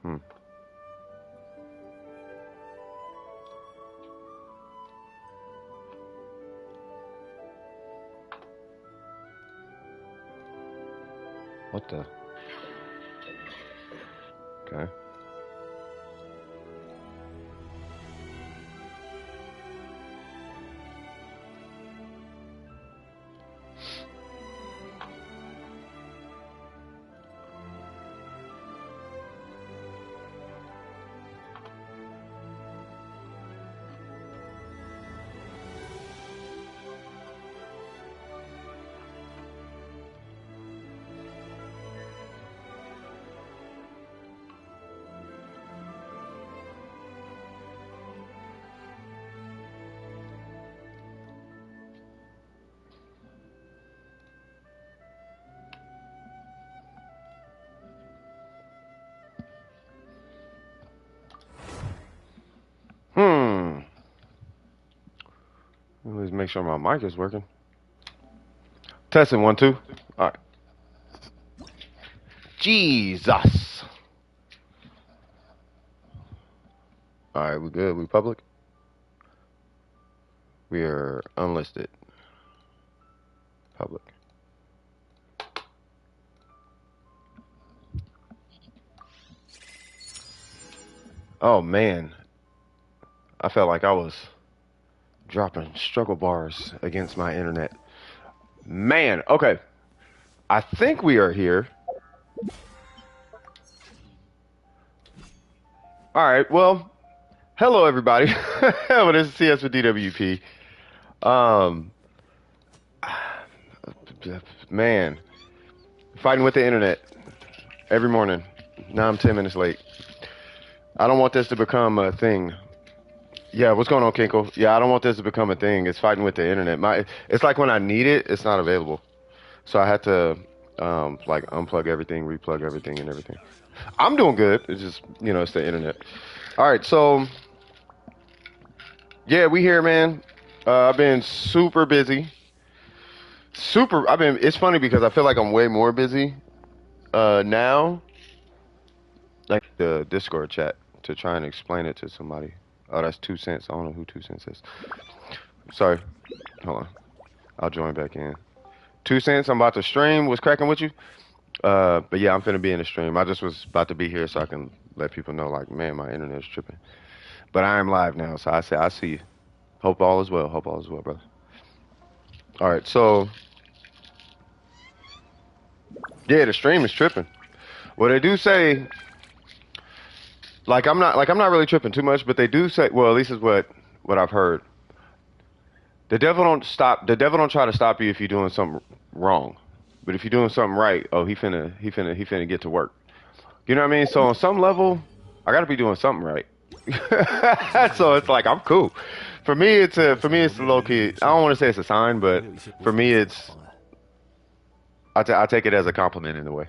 Hmm. What the? Okay. Hmm. Let's make sure my mic is working. Testing 1, 2. All right. Jesus. All right, we good. We public. We are unlisted. Public. Oh man, I felt like I was dropping struggle bars against my internet. Man, okay. I think we are here. All right. Well, hello everybody. Well, this is CS with DWP. Um, man, fighting with the internet every morning. Now I'm 10 minutes late. I don't want this to become a thing. Yeah, what's going on, Kinkle? Yeah, I don't want this to become a thing. It's fighting with the internet. It's like when I need it, it's not available. So I had to like unplug everything, replug everything, and everything. I'm doing good. It's just it's the internet. All right, so yeah, we here, man. I've been super busy. It's funny because I feel like I'm way more busy now, like the Discord chat to try and explain it to somebody. Oh, that's 2 cents. I don't know who 2 cents is. Sorry. Hold on. I'll join back in. 2 cents. I'm about to stream. What's cracking with you? But yeah, I'm finna be in the stream. I just was about to be here so I can let people know, like, man, my internet's tripping. But I am live now, so I see you. Hope all is well. Hope all is well, brother. All right, so yeah, the stream is tripping. Well, they do say, I'm not really tripping too much, but they do say, well, at least is what I've heard. The devil don't try to stop you if you're doing something wrong. But if you're doing something right, oh, he finna get to work. You know what I mean? So on some level, I got to be doing something right. So it's like I'm cool. For me, it's a low key. I don't want to say it's a sign, but for me, I take it as a compliment in a way.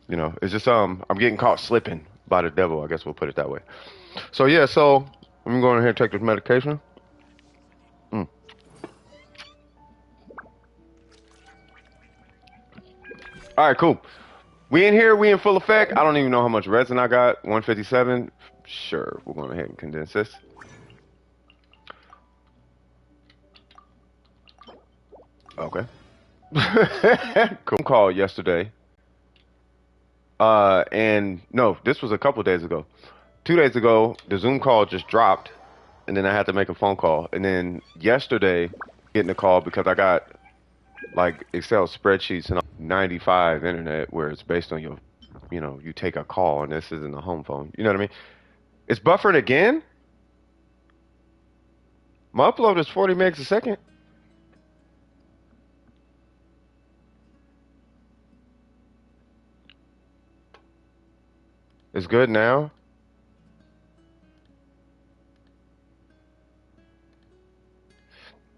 It's just I'm getting caught slipping by the devil. I guess we'll put it that way. So yeah, so I'm going ahead and take this medication. Mm. All right, cool. We in here. We in full effect. I don't even know how much resin I got. 157. Sure, we're going ahead and condense this. Okay. Cool call yesterday. And no, this was a couple days ago. 2 days ago, the Zoom call just dropped, and then I had to make a phone call. And then yesterday, getting a call because I got like Excel spreadsheets and 95 internet where it's based on you take a call, and this isn't a home phone. You know what I mean? It's buffering again. My upload is 40 megs a second. It's good now.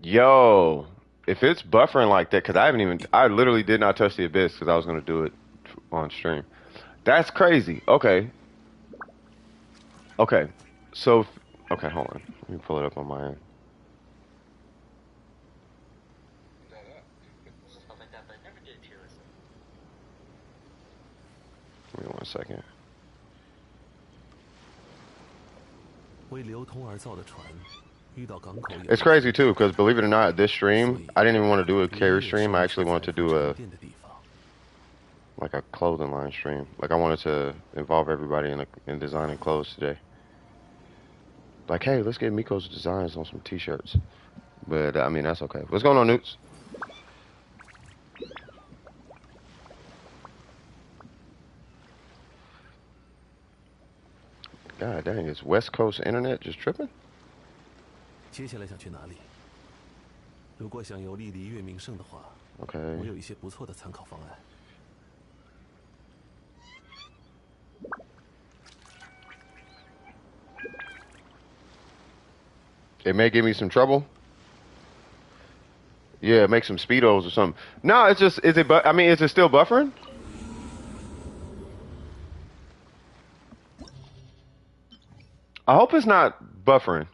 Yo, if it's buffering like that, because I literally did not touch the abyss because I was going to do it on stream. That's crazy. Okay. Okay. So, okay, hold on. Let me pull it up on my end. Give me 1 second. It's crazy too, because believe it or not, this stream, I didn't even want to do a carry stream. I actually wanted to do a clothing line stream. Like I wanted to involve everybody in designing clothes today. Like, hey, let's get Miko's designs on some t-shirts. But I mean, that's okay. What's going on, Newts? God dang, is West Coast internet just tripping? Okay. It may give me some trouble. Yeah, make some speedos or something. No, it's just, is it still buffering? I hope it's not buffering.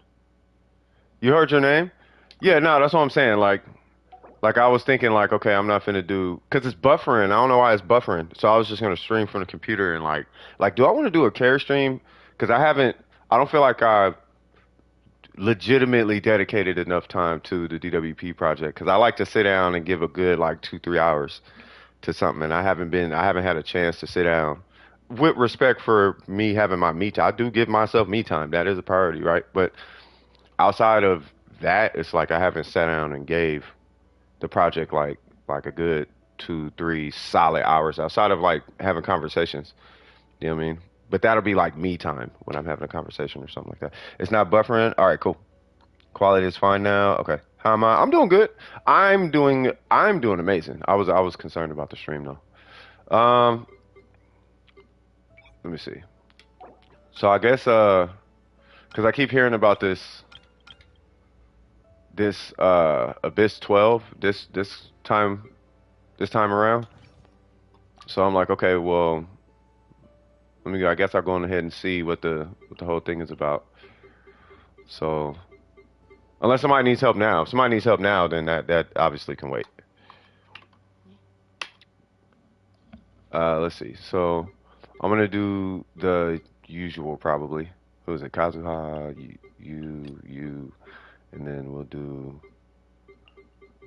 You heard your name? Yeah, no, that's what I'm saying. Like I was thinking like, okay, I'm not finna do, cause it's buffering. I don't know why it's buffering. So I was just gonna stream from the computer and like, do I want to do a carry stream? Cause I don't feel like I've legitimately dedicated enough time to the DWP project. Cause I like to sit down and give a good like 2-3 hours to something. And I haven't had a chance to sit down. With respect for me having my me time, I do give myself me time. That is a priority, right? But outside of that, it's like I haven't sat down and gave the project like a good 2-3 solid hours outside of like having conversations. You know what I mean? But that'll be like me time when I'm having a conversation or something like that. It's not buffering. All right, cool. Quality is fine now. Okay. How am I? I'm doing good. I'm doing amazing. I was concerned about the stream though. Let me see. So I guess because I keep hearing about this Abyss 12 this time around. So I'm like, okay, well, I guess I'll go on ahead and see what the whole thing is about. So unless somebody needs help now. If somebody needs help now, then that obviously can wait. Let's see. So I'm gonna do the usual probably. Who is it? Kazuha, you, and then we'll do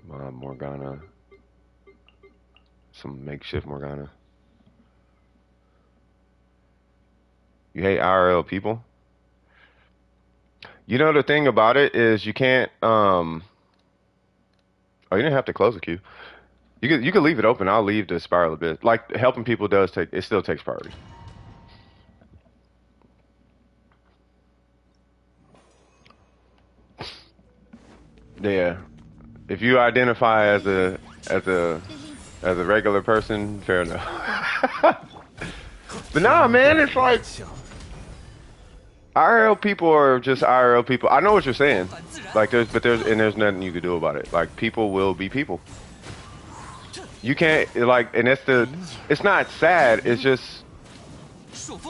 Morgana. Some makeshift Morgana. You hate IRL people? You know the thing about it is you can't oh, you didn't have to close the queue. You could leave it open. I'll leave the spiral a bit. Like helping people still takes priority. Yeah. If you identify as a regular person, fair enough. But nah, man, it's like IRL people are just IRL people. I know what you're saying. Like there's nothing you can do about it. Like people will be people. You can't like, and it's not sad. It's just,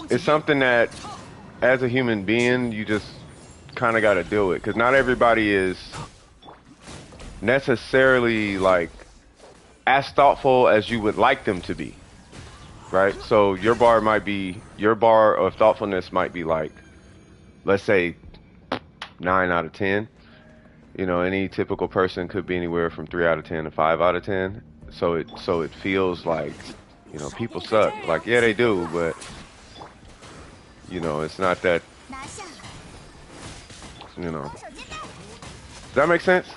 it's something that as a human being, you just kind of got to deal with. Cause not everybody is necessarily like as thoughtful as you would like them to be. Right? So your bar of thoughtfulness might be like, let's say 9 out of 10. You know, any typical person could be anywhere from 3 out of 10 to 5 out of 10. So it feels like, you know, people suck. Like, yeah, they do, but you know, it's not that, you know. Does that make sense?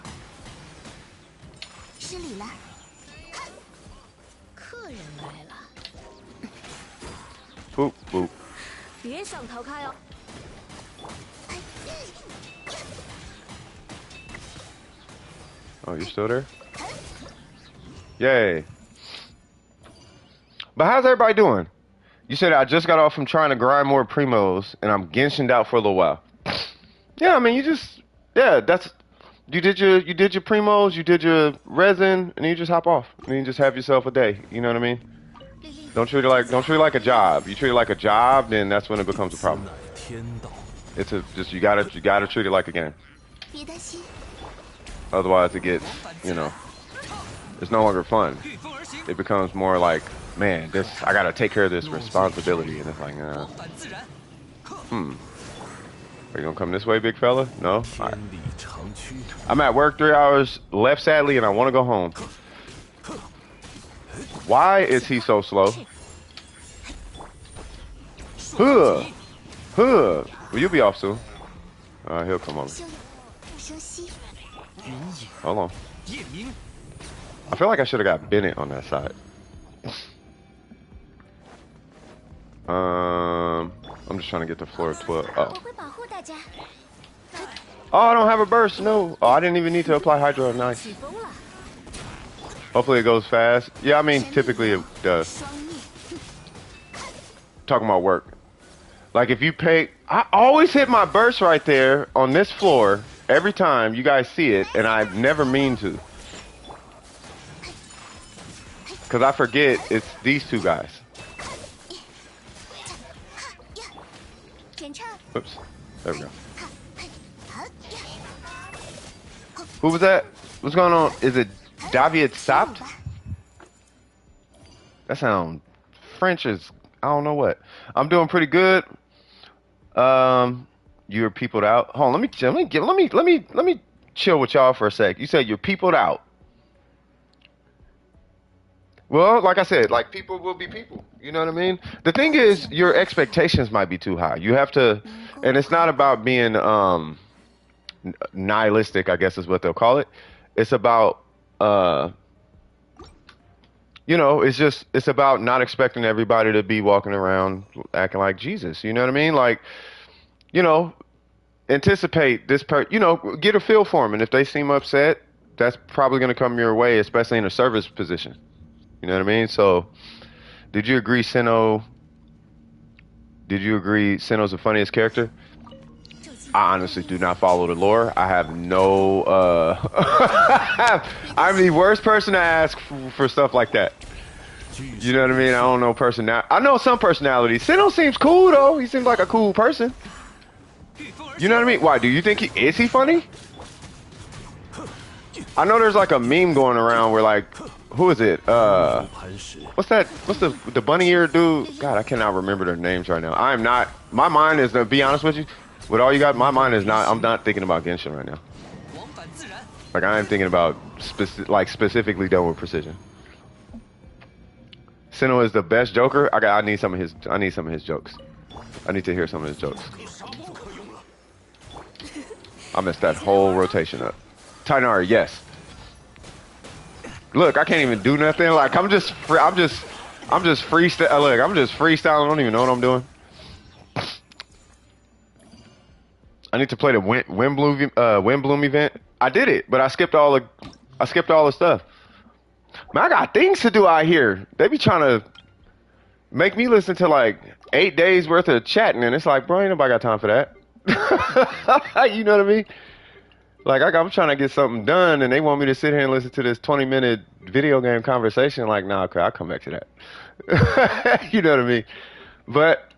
Boop, boop. Oh, you're still there? Yay. But how's everybody doing? You said I just got off from trying to grind more primos and I'm Genshined out for a little while. Yeah, I mean, you did your primos, you did your resin, and you just hop off. And you just have yourself a day. You know what I mean? Don't treat it like a job. You treat it like a job, then that's when it becomes a problem. It's you gotta treat it like a game. Otherwise it gets, you know, it's no longer fun. It becomes more like, man, I gotta take care of this responsibility, and it's like, Are you gonna come this way, big fella? No? Alright. I'm at work 3 hours left, sadly, and I want to go home. Why is he so slow? Huh. Huh. Well, you'll be off soon. He'll come over. Hold on. I feel like I should have got Bennett on that side. I'm just trying to get to floor 12. Oh. Oh, I don't have a burst. No. Oh, I didn't even need to apply hydro. Nice. Hopefully it goes fast. Yeah, I mean, typically it does. Talking about work. Like if you pay, I always hit my burst right there on this floor every time you guys see it, and I never mean to. Because I forget it's these two guys. Oops. There we go. Who was that? What's going on? Is it David Sapt? That sounds French as I don't know what. I'm doing pretty good. You're peopled out. Hold on, let me chill with y'all for a sec. You said you're peopled out. Well, like I said, like people will be people. You know what I mean? The thing is, your expectations might be too high. You have to, and it's not about being nihilistic, I guess is what they'll call it. It's about you know, it's about not expecting everybody to be walking around acting like Jesus. You know what I mean? Like, you know, anticipate this you know, get a feel for them, and if they seem upset, that's probably going to come your way, especially in a service position. You know what I mean? So, did you agree Sinnoh's the funniest character? I honestly do not follow the lore. I have no, I'm the worst person to ask for stuff like that. You know what I mean? I don't know personality. I know some personalities. Sinnoh seems cool though. He seems like a cool person. You know what I mean? Why, do you think is he funny? I know there's like a meme going around where like, who is it? What's that? What's the bunny ear dude? God, I cannot remember their names right now. I am not. My mind is, to be honest with you, with all you got, my mind is not. I'm not thinking about Genshin right now. Like I am thinking about specifically done with precision. Sinnoh is the best Joker. I need some of his. I need some of his jokes. I need to hear some of his jokes. I messed that whole rotation up. Tainari, yes. Look, I can't even do nothing. Like I'm just freestyle. Look, I'm just freestyling. I don't even know what I'm doing. I need to play the Windbloom event. I did it, but I skipped all the stuff. Man, I got things to do out here. They be trying to make me listen to like 8 days worth of chatting, and it's like, bro, ain't nobody got time for that. You know what I mean? Like I'm trying to get something done, and they want me to sit here and listen to this 20-minute video game conversation. Like, nah, okay, I'll come back to that. You know what I mean? But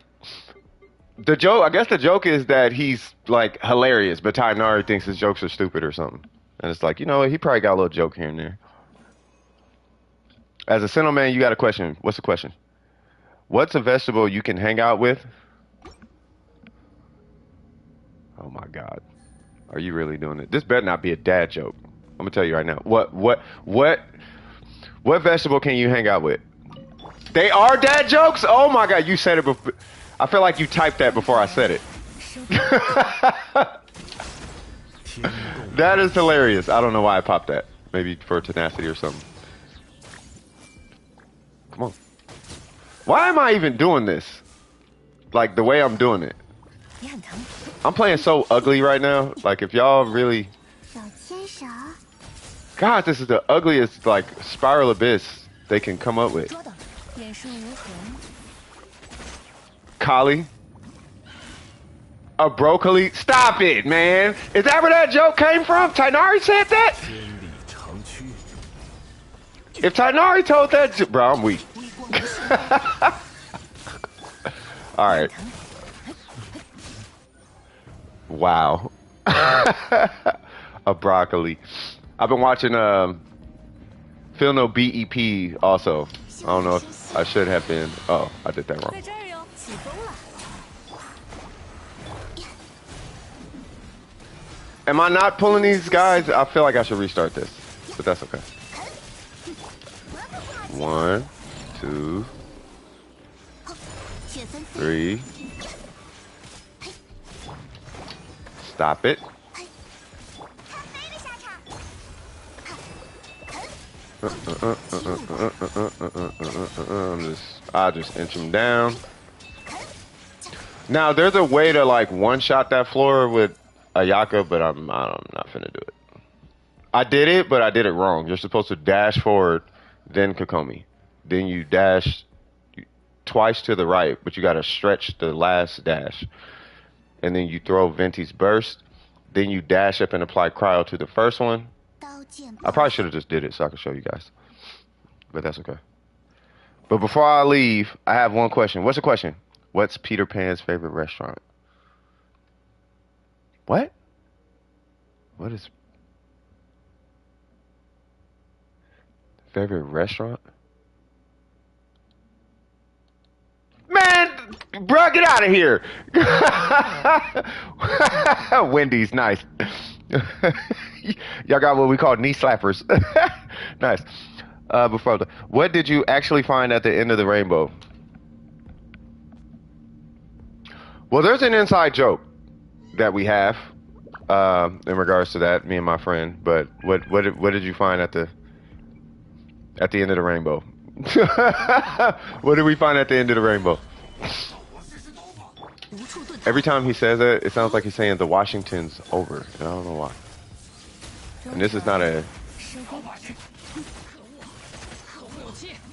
the joke, I guess the joke is that he's like hilarious, but Tainari thinks his jokes are stupid or something. And it's like, you know, he probably got a little joke here and there. As a Sinnoh man, you got a question. What's the question? What's a vegetable you can hang out with? Oh my God. Are you really doing it? This better not be a dad joke. I'm gonna tell you right now. What vegetable can you hang out with? They are dad jokes? Oh my God, you said it before. I feel like you typed that before I said it. That is hilarious. I don't know why I popped that. Maybe for tenacity or something. Come on. Why am I even doing this? Like the way I'm doing it. I'm playing so ugly right now. Like if y'all really... God, this is the ugliest like spiral abyss they can come up with. Kali. A broccoli. Stop it, man. Is that where that joke came from? Tainari said that? If Tainari told that, bro, I'm weak. All right. Wow. A broccoli. I've been watching Feel No BEP also. I don't know if I should have been. Oh, I did that wrong. Am I not pulling these guys? I feel like I should restart this, but that's okay. 1, 2, 3. Stop it. I'll just inch him down. Now there's a way to like one-shot that floor with Ayaka, but I'm not finna do it. I did it, but I did it wrong. You're supposed to dash forward, then Kokomi. Then you dash twice to the right, but you gotta stretch the last dash. And then you throw Venti's burst. Then you dash up and apply cryo to the first one. I probably should have just did it so I could show you guys. But that's okay. But before I leave, I have one question. What's the question? What's Peter Pan's favorite restaurant? What? What is favorite restaurant? Man, bro, get out of here. Wendy's, nice. Y'all got what we call knee slappers. Nice. What did you actually find at the end of the rainbow? Well, there's an inside joke that we have in regards to that, me and my friend. But what did you find at the end of the rainbow? What did we find at the end of the rainbow? Every time he says it, it sounds like he's saying the Washington's over. And I don't know why. And this is not a...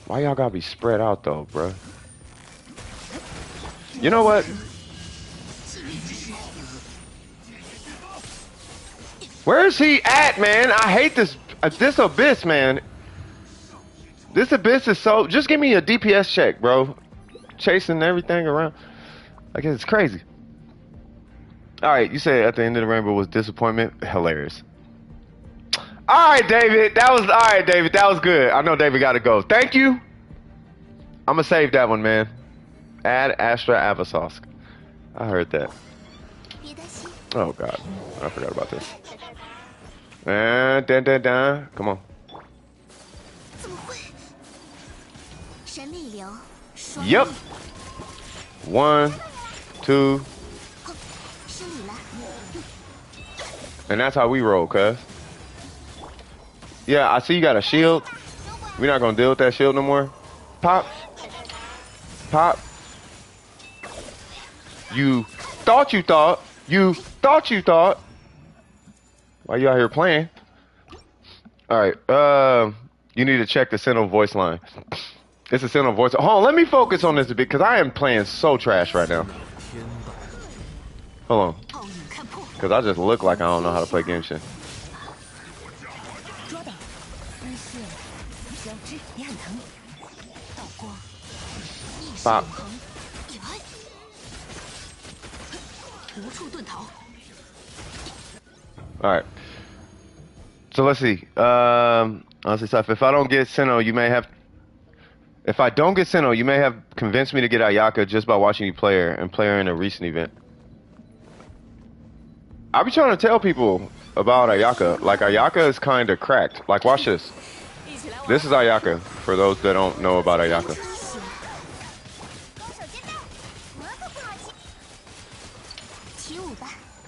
Why y'all gotta be spread out though, bro? You know what? Where is he at, man? I hate this abyss, man. This abyss is so... Just give me a DPS check, bro. Chasing everything around. Like, it's crazy. Alright, you said at the end of the rainbow was disappointment. Hilarious. Alright, David. Alright, David. That was good. I know David got to go. Thank you. I'm going to save that one, man. Add Astra Avasosk. I heard that. Oh, God. I forgot about this. Come on. Yep. 1, 2. And that's how we roll, cuz. Yeah, I see you got a shield. We're not gonna deal with that shield no more. Pop. Pop. You thought. Why you out here playing? Alright, you need to check the Sentinel voice line. It's a Sentinel voice. Hold on, let me focus on this a bit, because I am playing so trash right now. Hold on. Because I just look like I don't know how to play Genshin. Stop. Alright. So let's see. Honestly, stuff. If I don't get Sentinel, you may have... If I don't get Sentinel, you may have convinced me to get Ayaka just by watching you play her and play her in a recent event. I be trying to tell people about Ayaka. Like, Ayaka is kind of cracked. Like, watch this. This is Ayaka, for those that don't know about Ayaka.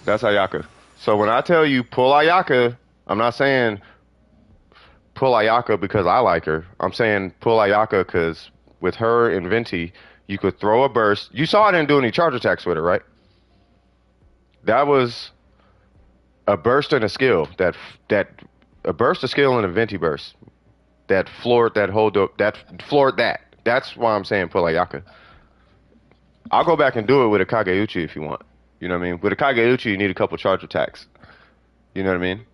That's Ayaka. So when I tell you pull Ayaka, I'm not saying pull Ayaka because I like her. I'm saying pull Ayaka because with her and Venti, you could throw a burst. You saw I didn't do any charge attacks with her, right? That was a burst and a skill. A burst, a skill, and a Venti burst. That floored that hold up. That floored that. That's why I'm saying pull Ayaka. I'll go back and do it with a Kageuchi if you want. You know what I mean? With a Kageuchi, you need a couple charge attacks. You know what I mean?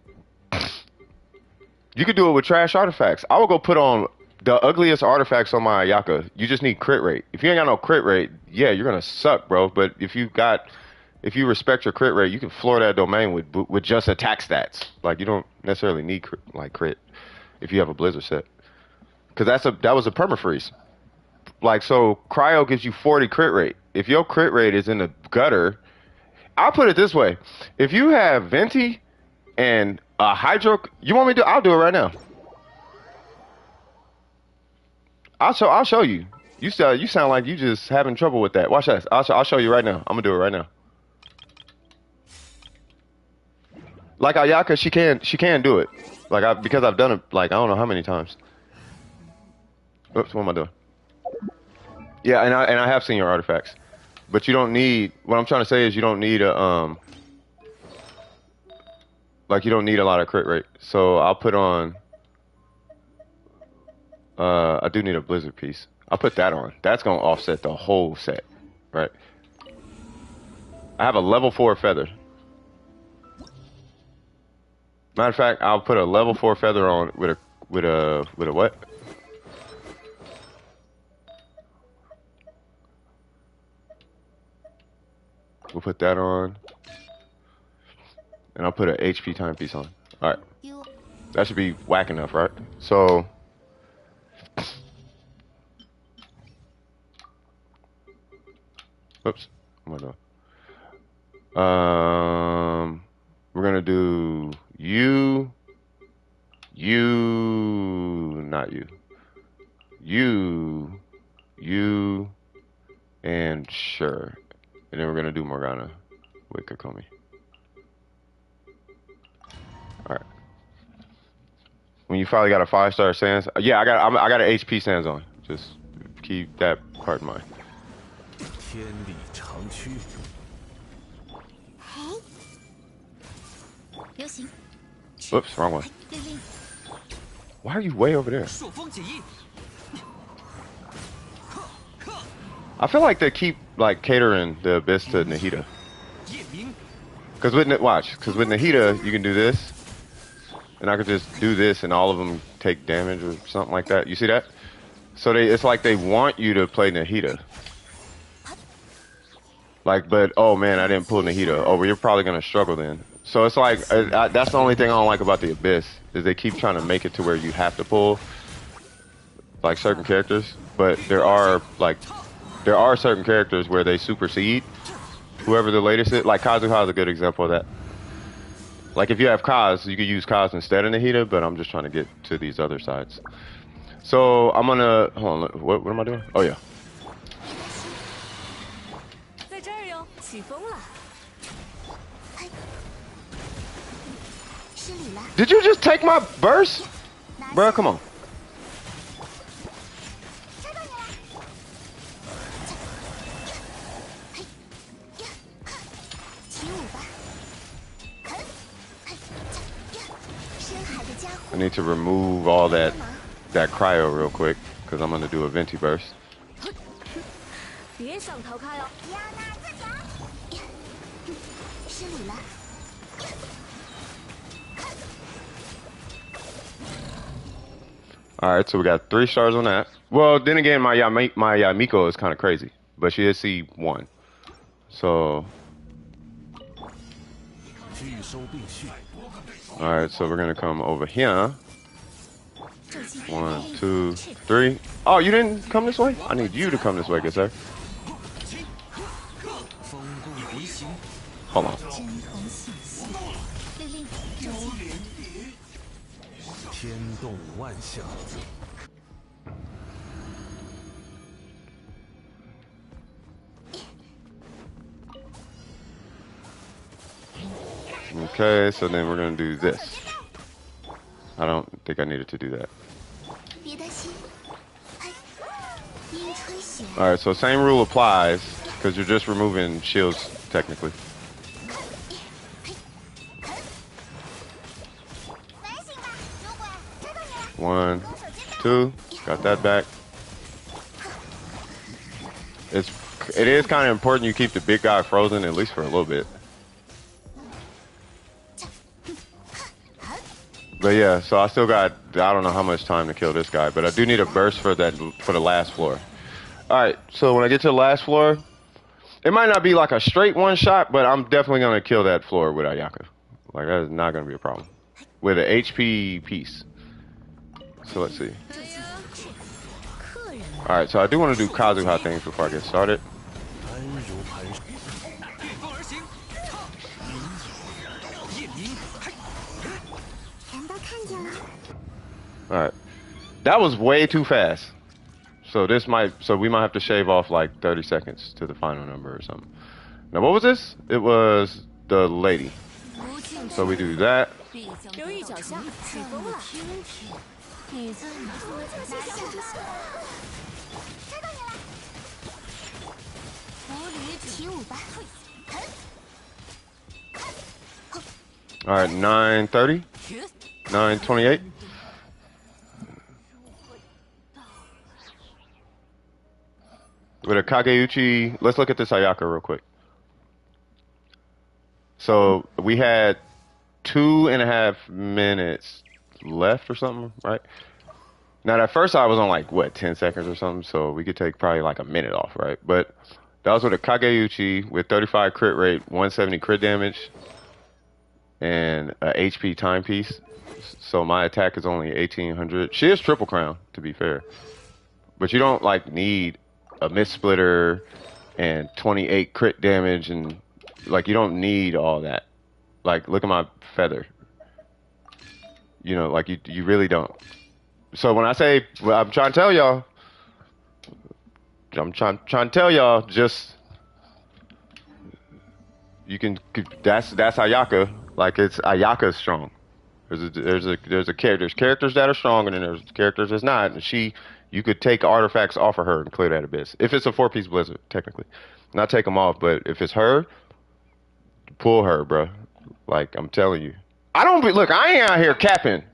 You could do it with trash artifacts. I would go put on the ugliest artifacts on my Ayaka. You just need crit rate. If you ain't got no crit rate, yeah, you're gonna suck, bro. But if you respect your crit rate, you can floor that domain with just attack stats. Like, you don't necessarily need crit if you have a Blizzard set, because that was a permafreeze. Like, so cryo gives you 40 crit rate. If your crit rate is in the gutter, I'll put it this way: if you have Venti And hydro. You want me to do? I'll do it right now. I'll show you. You sound like you just having trouble with that. Watch this. I'll show you right now. I'm gonna do it right now. Like Ayaka, she can do it. Like because I've done it like I don't know how many times. Oops, what am I doing? Yeah, and I have seen your artifacts, but you don't need. What I'm trying to say is you don't need a like you don't need a lot of crit rate. So I'll put on. I do need a blizzard piece. I'll put that on. That's gonna offset the whole set, right? I have a level 4 feather. Matter of fact, I'll put a level 4 feather on with a what? We'll put that on, and I'll put an HP timepiece on. All right, that should be whack enough, right? So, oops, what am I doing? We're gonna do you, not you, you, and sure. And then we're gonna do Morgana with Kokomi. Alright. When you finally got a 5-star Sans, yeah, I got an HP Sans on. Just keep that part in mind. Oops, wrong one. Why are you way over there? I feel like they keep like catering the Abyss to Nahida. Cause with Nahida you can do this, and I could just do this, and all of them take damage or something like that. You see that? So it's like they want you to play Nahida. Like, but oh man, I didn't pull Nahida. Oh, well, you're probably gonna struggle then. So it's like that's the only thing I don't like about the Abyss is they keep trying to make it to where you have to pull like certain characters, but there are certain characters where they supersede whoever the latest is. Like Kazuha is a good example of that. Like if you have Kaz, you could use Kaz instead of Nahida, but I'm just trying to get to these other sides. So I'm gonna hold on. What am I doing? Oh yeah. Did you just take my burst? Bruh, come on. I need to remove all that cryo real quick because I'm gonna do a venti burst. All right, so we got 3 stars on that. Well, then again, my Miko is kind of crazy, but she is C1. So, all right, so we're gonna come over here. 1, 2, 3. Oh, you didn't come this way? I need you to come this way, good sir. Hold on. Okay, so then we're gonna do this. I don't think I needed to do that. Alright, so same rule applies, because you're just removing shields, technically. One, 2, got that back. It is kind of important you keep the big guy frozen, at least for a little bit. But yeah, so I still got, I don't know how much time to kill this guy, but I do need a burst for the last floor. Alright, so when I get to the last floor, it might not be like a straight one shot, but I'm definitely going to kill that floor with Ayaka. Like, that is not going to be a problem. With an HP piece. So let's see. Alright, so I do want to do Kazuha things before I get started. All right. That was way too fast. So we might have to shave off like 30 seconds to the final number or something. Now, what was this? It was the lady. So we do that. 留意脚下，起风了。你在哪？拿下吧。猜到你了。狐狸起舞吧。All right, 9:30, 9:28. With a Kageuchi, let's look at this Ayaka real quick. So we had 2.5 minutes left or something, right? Now that first I was on like what 10 seconds or something, so we could take probably like a minute off, right? But that was with a Kageuchi with 35 crit rate, 170 crit damage, and a HP timepiece. So my attack is only 1800. She is triple crown, to be fair, but you don't like need a mist splitter and 28 crit damage, and like you don't need all that. Like look at my feather. You know, like you really don't. So when I say, well, I'm trying to tell y'all, trying to tell y'all, just you can. That's Ayaka. Like it's Ayaka strong. There's characters that are strong and then there's characters that's not. And you could take artifacts off of her and clear that abyss. If it's a 4-piece blizzard, technically, not take them off. But if it's her, pull her, bro. Like I'm telling you, look. I ain't out here capping,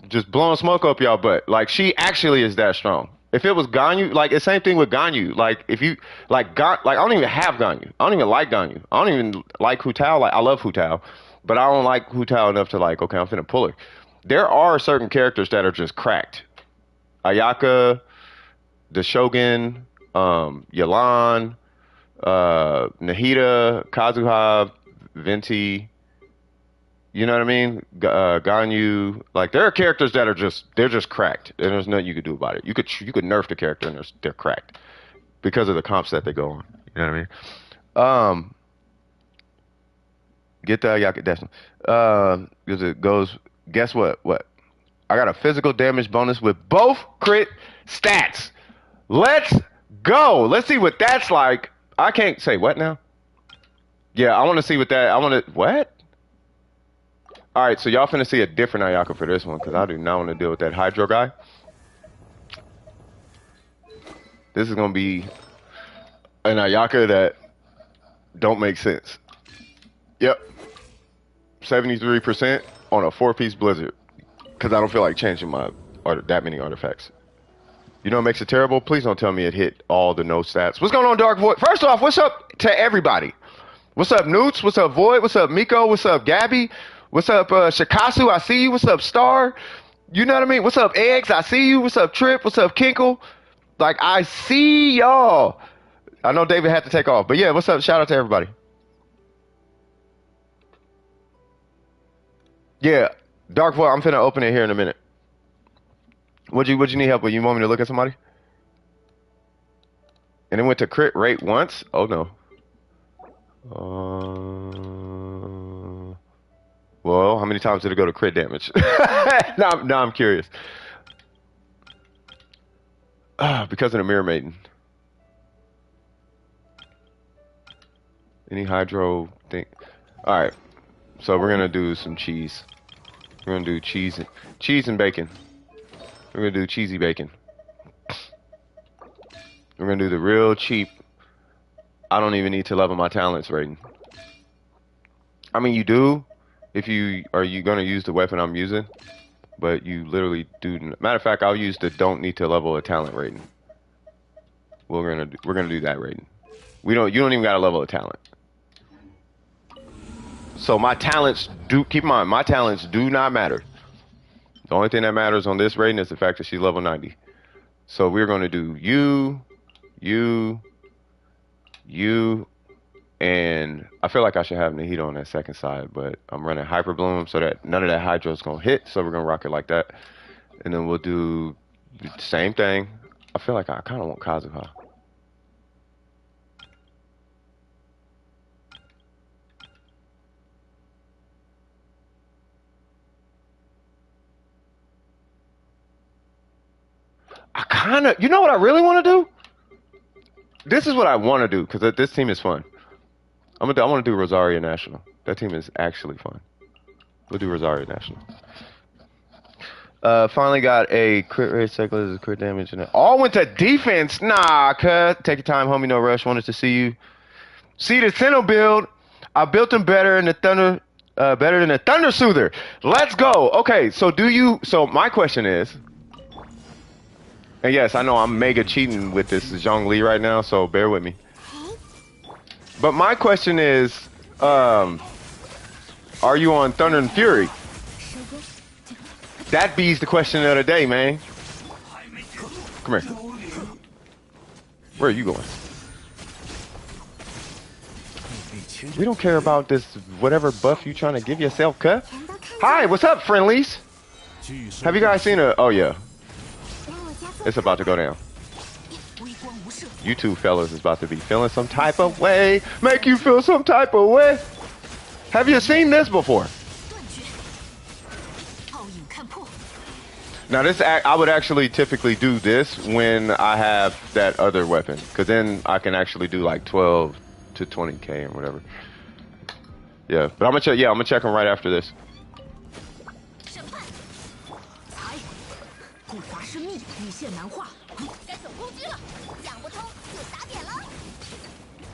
just blowing smoke up y'all butt. Like she actually is that strong. If it was Ganyu, like the same thing with Ganyu. Like if you like like I don't even have Ganyu. I don't even like Ganyu. I don't even like Hu Tao. Like I love Hu Tao, but I don't like Hu Tao enough to like. Okay, I'm finna pull her. There are certain characters that are just cracked. Ayaka, the Shogun, Yalan, Nahida, Kazuha, Venti. You know what I mean? Ganyu, like there are characters that are they're just cracked, and there's nothing you could do about it. You could nerf the character, and they're cracked because of the comps that they go on. You know what I mean? Get the Yaka definitely. Because it goes. Guess what? What? I got a physical damage bonus with both crit stats. Let's go. Let's see what that's like. I can't say what now. Yeah, I want to see what that. I want to what? All right, so y'all finna see a different Ayaka for this one because I do not want to deal with that Hydro guy. This is gonna be an Ayaka that don't make sense. Yep, 73% on a 4-piece blizzard because I don't feel like changing that many artifacts. You know what makes it terrible? Please don't tell me it hit all the no stats. What's going on, Dark Void? First off, what's up to everybody? What's up, Newts? What's up, Void? What's up, Miko? What's up, Gabby? What's up, Shikasu? I see you. What's up, Star? You know what I mean? What's up, Eggs? I see you. What's up, Trip? What's up, Kinkle? Like, I see y'all. I know David had to take off, but yeah, what's up? Shout out to everybody. Yeah, Dark Void, I'm finna open it here in a minute. What you need help with? You want me to look at somebody? And it went to crit rate once? Oh no. Well, how many times did it go to crit damage? now I'm curious. Because of the Mirror Maiden. Any Hydro thing? Alright. So we're gonna do some cheese. We're gonna do cheese and bacon. We're gonna do cheesy bacon. We're gonna do the real cheap. I don't even need to level my talents rating. I mean, you do if you gonna use the weapon I'm using, but you literally do. Matter of fact, I'll use the don't need to level a talent rating. We're gonna do that rating. You don't even gotta level a talent. So my talents keep in mind, my talents do not matter. The only thing that matters on this rating is the fact that she's level 90. So we're gonna do you, and I feel like I should have Nahida on that second side, but I'm running Hyper Bloom so that none of that Hydro is gonna hit. So we're gonna rock it like that, and then we'll do the same thing. I feel like I kind of want Kazuha. kind of, you know what I really want to do? This is what I want to do because this team is fun. I want to do Rosario National. That team is actually fun. We'll do Rosario National. Finally got a crit rate, cycles, crit damage, and all went to defense. Nah, cut. Take your time, homie. No rush. Wanted to see you. See the Sinnoh build. I built him better in the Thunder, better than the Thunder Soother. Let's go. Okay, so so my question is, and yes, I know I'm mega cheating with this Zhongli right now, so bear with me. But my question is, are you on Thunder and Fury? That be's the question of the day, man. Come here. Where are you going? We don't care about this whatever buff you trying to give yourself, cut. Hi, what's up, friendlies? Have you guys seen oh yeah. It's about to go down. You two fellas is about to be feeling some type of way. Make you feel some type of way. Have you seen this before? Now this, I would actually typically do this when I have that other weapon, because then I can actually do like 12 to 20k or whatever. Yeah, but I'm gonna check. Yeah, I'm gonna check them right after this.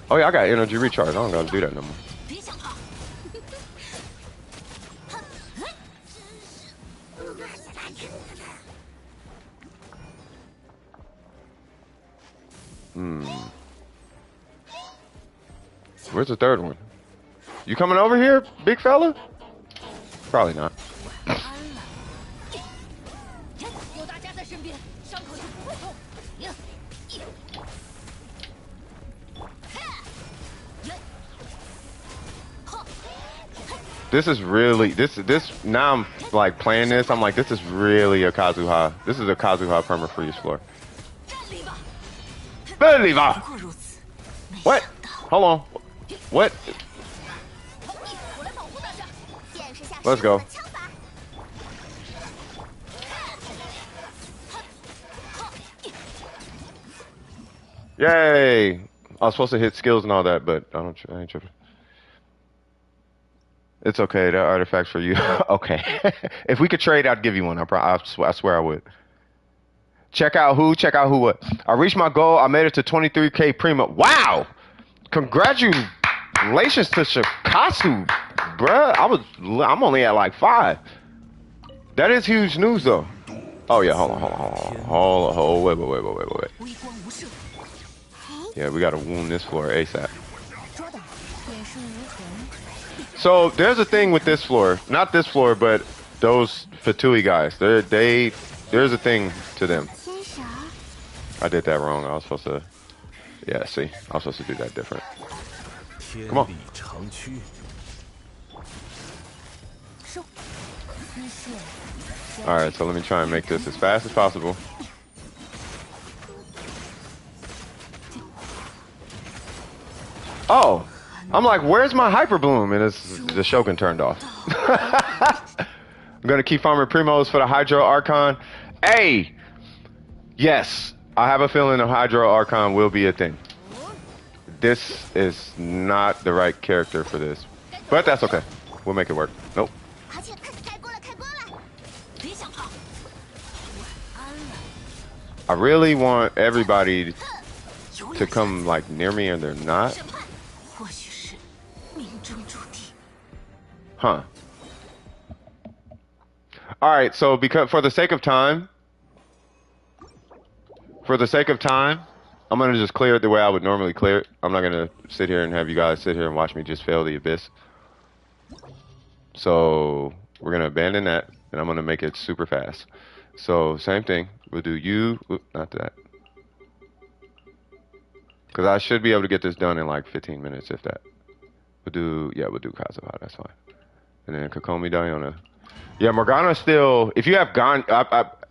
Oh yeah, I got energy recharge. I don't gotta do that no more. Where's the third one? You coming over here, big fella? Probably not. This is really this now I'm like playing this, I'm like, this is really a Kazuha. This is a Kazuha perma freeze floor. Believer! What? Hold on. What? Let's go. Yay! I was supposed to hit skills and all that, but I ain't tripping. It's okay. That artifact's for you. Okay. If we could trade, I'd give you one. I swear I would. Check out who what. I reached my goal. I made it to 23k prima. Wow! Congratulations to Shikasu, bruh. I'm only at like 5. That is huge news though. Oh yeah, hold on. Wait. Yeah, we gotta wound this floor ASAP. So there's a thing with this floor, not this floor, but those Fatui guys. There's a thing to them. I did that wrong. I was supposed to. Yeah, see, I was supposed to do that different. Come on. All right, so let me try and make this as fast as possible. Oh, I'm like, where's my hyper bloom? And it's the Shogun turned off. I'm gonna keep farming primos for the Hydro Archon. Hey, yes, I have a feeling the Hydro Archon will be a thing. This is not the right character for this, but that's okay. We'll make it work. Nope. I really want everybody to come like near me, and they're not. Huh. All right. So for the sake of time, I'm gonna just clear it the way I would normally clear it. I'm not gonna sit here and have you guys sit here and watch me just fail the abyss. So we're gonna abandon that, and I'm gonna make it super fast. So same thing. We'll do you, not that. Because I should be able to get this done in like 15 minutes, if that. We'll do Kazuha, that's fine. And then Kokomi Diona. Yeah, Morgana still, if you have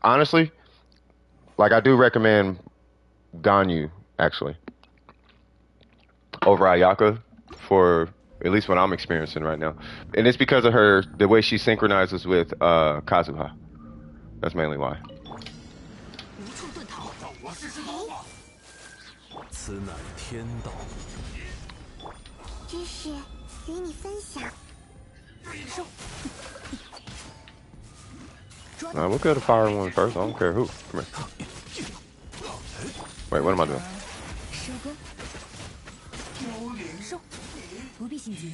honestly, like I do recommend Ganyu, actually, over Ayaka for at least what I'm experiencing right now. And it's because of the way she synchronizes with Kazuha. That's mainly why. 知识与你分享。收。Nah, we'll kill the fire one first. I don't care who. Come here. Wait, what am I doing? 收工。收。不必心急。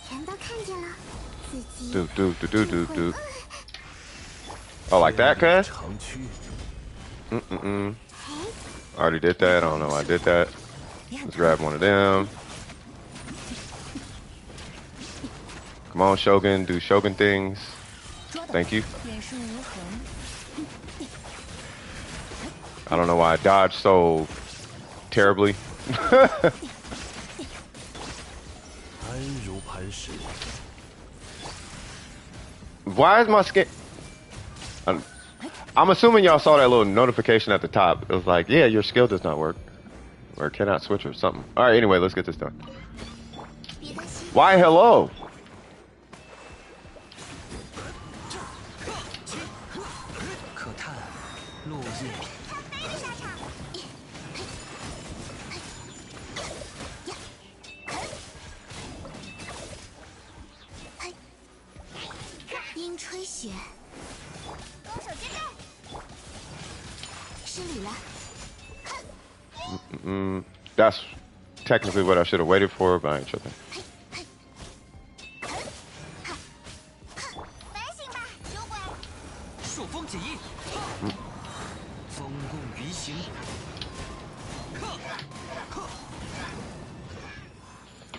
全都看见了，自己。Do. Oh, like that, cuz? I already did that. I don't know. I did that. Let's grab one of them. Come on, Shogun. Do Shogun things. Thank you. I don't know why I dodged so terribly. Why is my skin... I'm assuming y'all saw that little notification at the top. It was like, yeah, your skill does not work. Or cannot switch or something. Alright, anyway, let's get this done. Why hello? That's technically what I should have waited for, but I ain't tripping.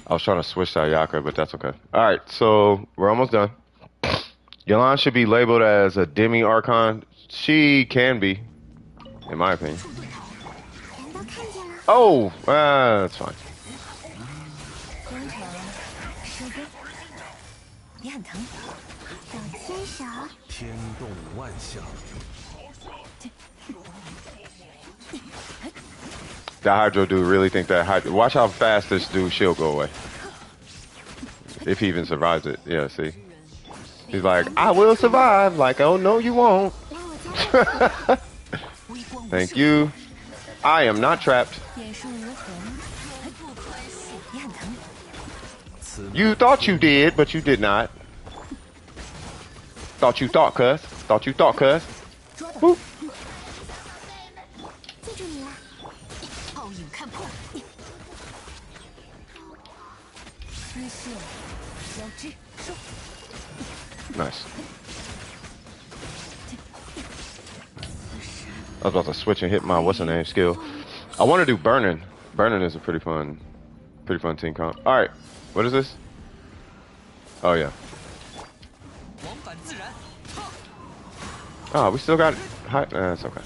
I was trying to switch to Ayaka, but that's okay. Alright, so we're almost done. Yelan should be labeled as a demi-archon. She can be, in my opinion. Oh, that's fine. The Hydro dude really think that Hydro... Watch how fast this dude's shield go away. If he even survives it. Yeah, see? He's like, I will survive. Like, oh, no, you won't. Thank you. I am not trapped. You thought you did, but you did not. Thought you thought, cuz. Thought you thought, cuz. Boop. Nice. I was about to switch and hit my what's-her-name skill. I want to do Burning. Burning is a pretty fun team comp. All right, what is this? Oh yeah. Oh, we still got high. That's okay.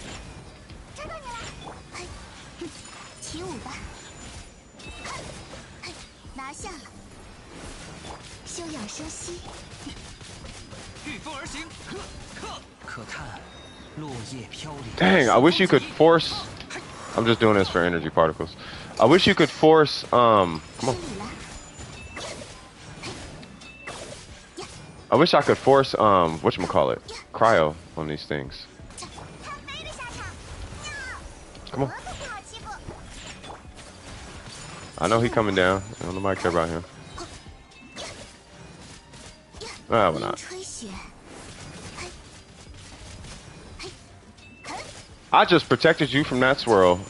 Dang, I wish you could force... I'm just doing this for energy particles. I wish you could force, come on. I wish I could force, whatchamacallit, cryo on these things. Come on. I know he coming down. I don't nobody care about him. Ah, we're not. I just protected you from that swirl.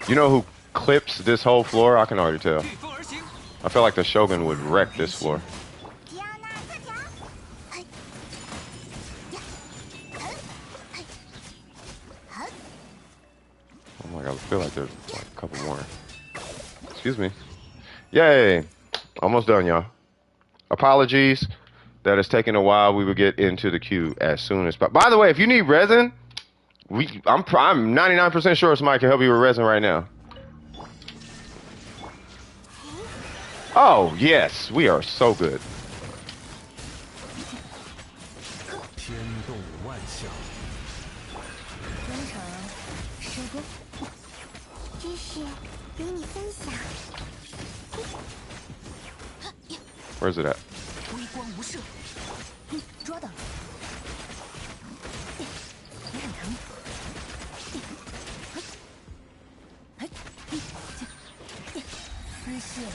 You know who clips this whole floor? I can already tell. I feel like the Shogun would wreck this floor. Oh my god, I feel like there's like a couple more. Excuse me. Yay! Almost done, y'all. Apologies that it's taking a while. We will get into the queue as soon as possible. By the way, if you need resin, I'm 99% sure somebody can help you with resin right now. Oh, yes. We are so good. Where's it at?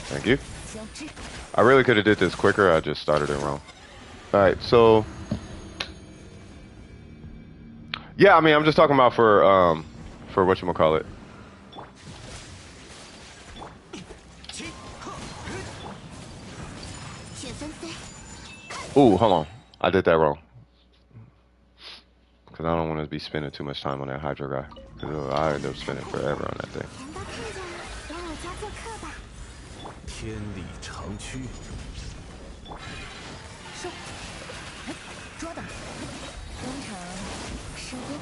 Thank you. I really could have did this quicker. I just started it wrong. All right, so yeah, I mean, I'm just talking about for whatchamacallit. Ooh, hold on. I did that wrong. Because I don't want to be spending too much time on that Hydro guy. Because I end up spending forever on that thing. 天理长驱，收，哎，捉的，工程收工。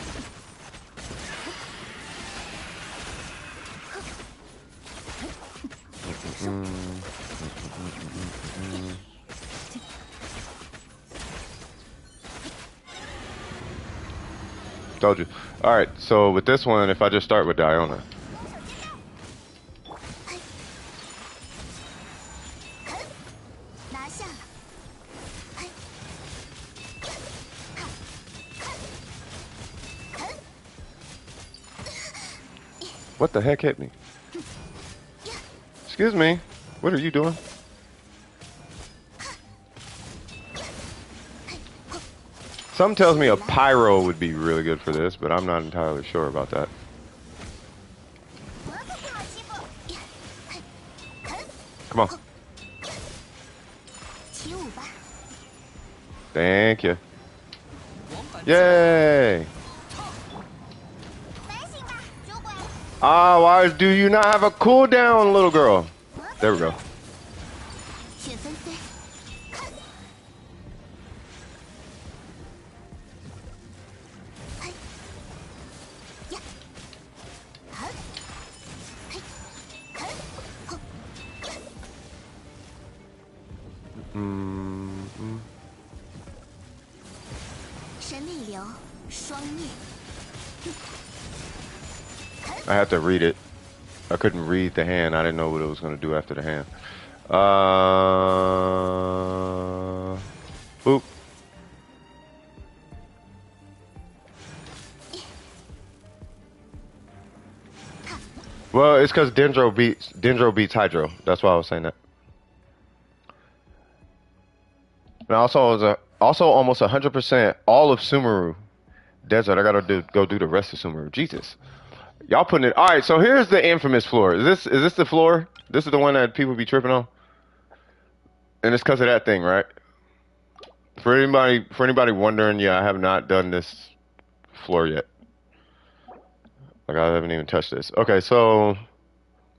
Told you. Alright, so with this one, if I just start with Diona. What the heck hit me? Excuse me. What are you doing? Something tells me a pyro would be really good for this, but I'm not entirely sure about that. Come on. Thank you. Yay! Ah, why do you not have a cooldown, little girl? There we go. I had to read it. I couldn't read the hand. I didn't know what it was going to do after the hand. Oop. Well, it's because Dendro beats Hydro. That's why I was saying that. And also, it was also almost 100% all of Sumeru Desert. I gotta go do the rest of Sumeru. Jesus. Y'all putting it. All right, so here's the infamous floor. Is this the floor? This is the one that people be tripping on, and it's because of that thing, right? For anybody wondering, yeah, I have not done this floor yet. Like I haven't even touched this. Okay, so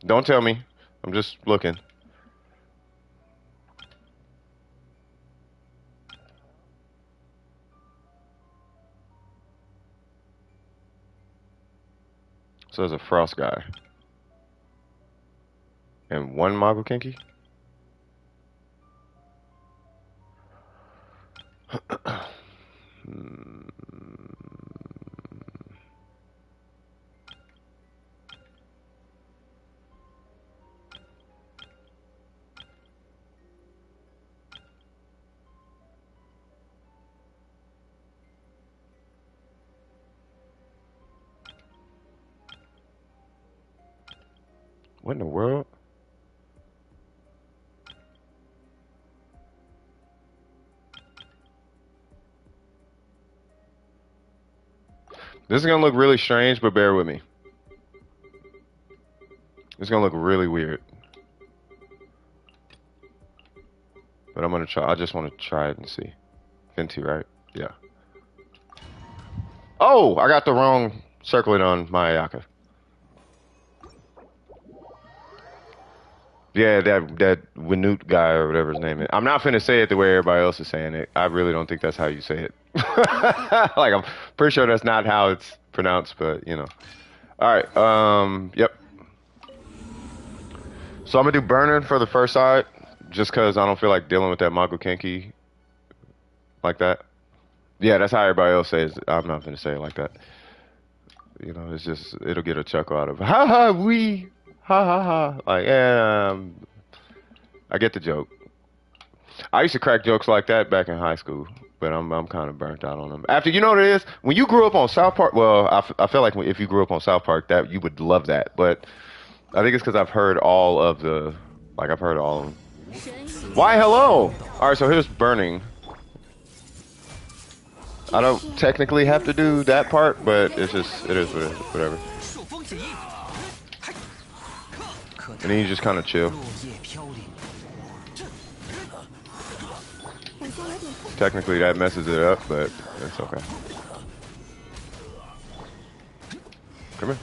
don't tell me. I'm just looking. So there's a Frost guy. And one Mago Kinky? What in the world? This is gonna look really strange, but bear with me. It's gonna look really weird. But I'm gonna try. I just want to try it and see. Fenty, right? Yeah. Oh, I got the wrong circlet on my Ayaka. Yeah, that Winute guy or whatever his name is. I'm not finna say it the way everybody else is saying it. I really don't think that's how you say it. Like I'm pretty sure that's not how it's pronounced, but you know. All right. Yep. So I'm gonna do burning for the first side, just cause I don't feel like dealing with that Mago Kenki like that. Yeah, that's how everybody else says it. I'm not gonna say it like that. You know, it's just it'll get a chuckle out of ha ha we ha ha ha. Like yeah, I get the joke. I used to crack jokes like that back in high school, but I'm kind of burnt out on them. After you know what it is, when you grew up on South Park, well, I feel like if you grew up on South Park, that you would love that. But I think it's because I've heard all of the Like I've heard all of them. Why hello? Alright, so here's burning. I don't technically have to do that part, but it's just, it is whatever. And then you just kind of chill. Technically that messes it up, but it's okay. Come here.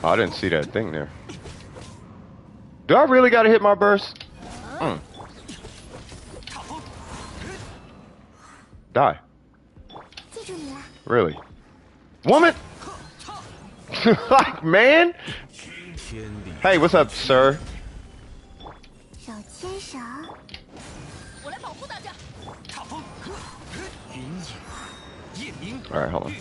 Oh, I didn't see that thing there. Do I really gotta hit my burst? Die. Really? Woman? Like, man? Hey, what's up, sir? Alright, hold on.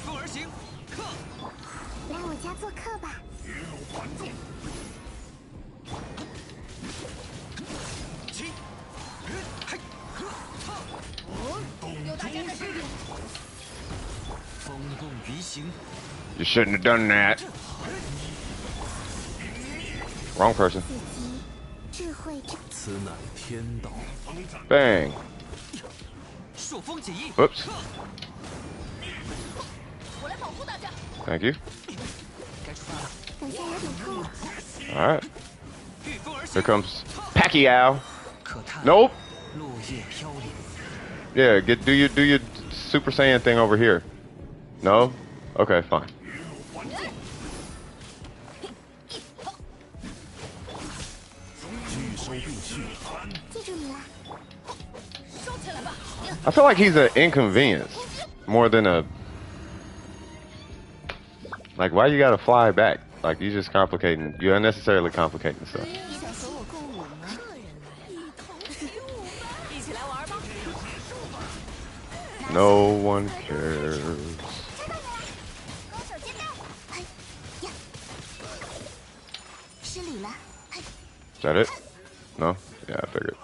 You shouldn't have done that. Wrong person. Bang. Whoops. Thank you. Alright. Here comes Pacquiao. Nope. Yeah, do your Super Saiyan thing over here. No? Okay, fine. I feel like he's an inconvenience more than a... Like, why you gotta fly back? Like, you just complicating... You're unnecessarily complicating stuff. No one cares. Is that it? No? Yeah, I figured.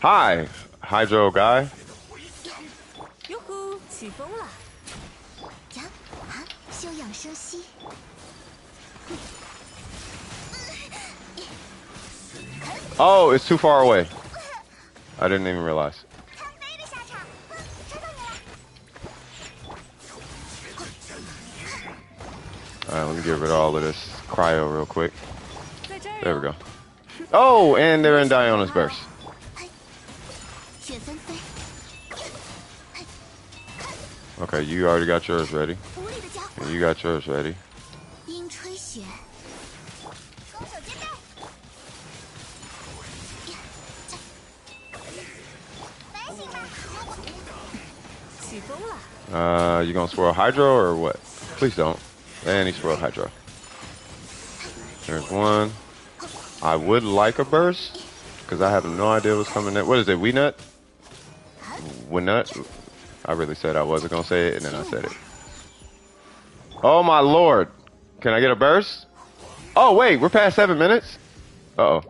Hi, Hydro guy. Oh, it's too far away. I didn't even realize. Alright, let me get rid of all of this cryo real quick. There we go. Oh, and they're in Diona's burst. Okay, you already got yours ready. And you got yours ready. You gonna swirl Hydro or what? Please don't. And he swirled Hydro. There's one. I would like a burst, because I have no idea what's coming next. What is it, We Nut? We Nut? I really said I wasn't gonna say it, and then I said it. Oh my lord. Can I get a burst? Oh wait, we're past 7 minutes? Uh-oh.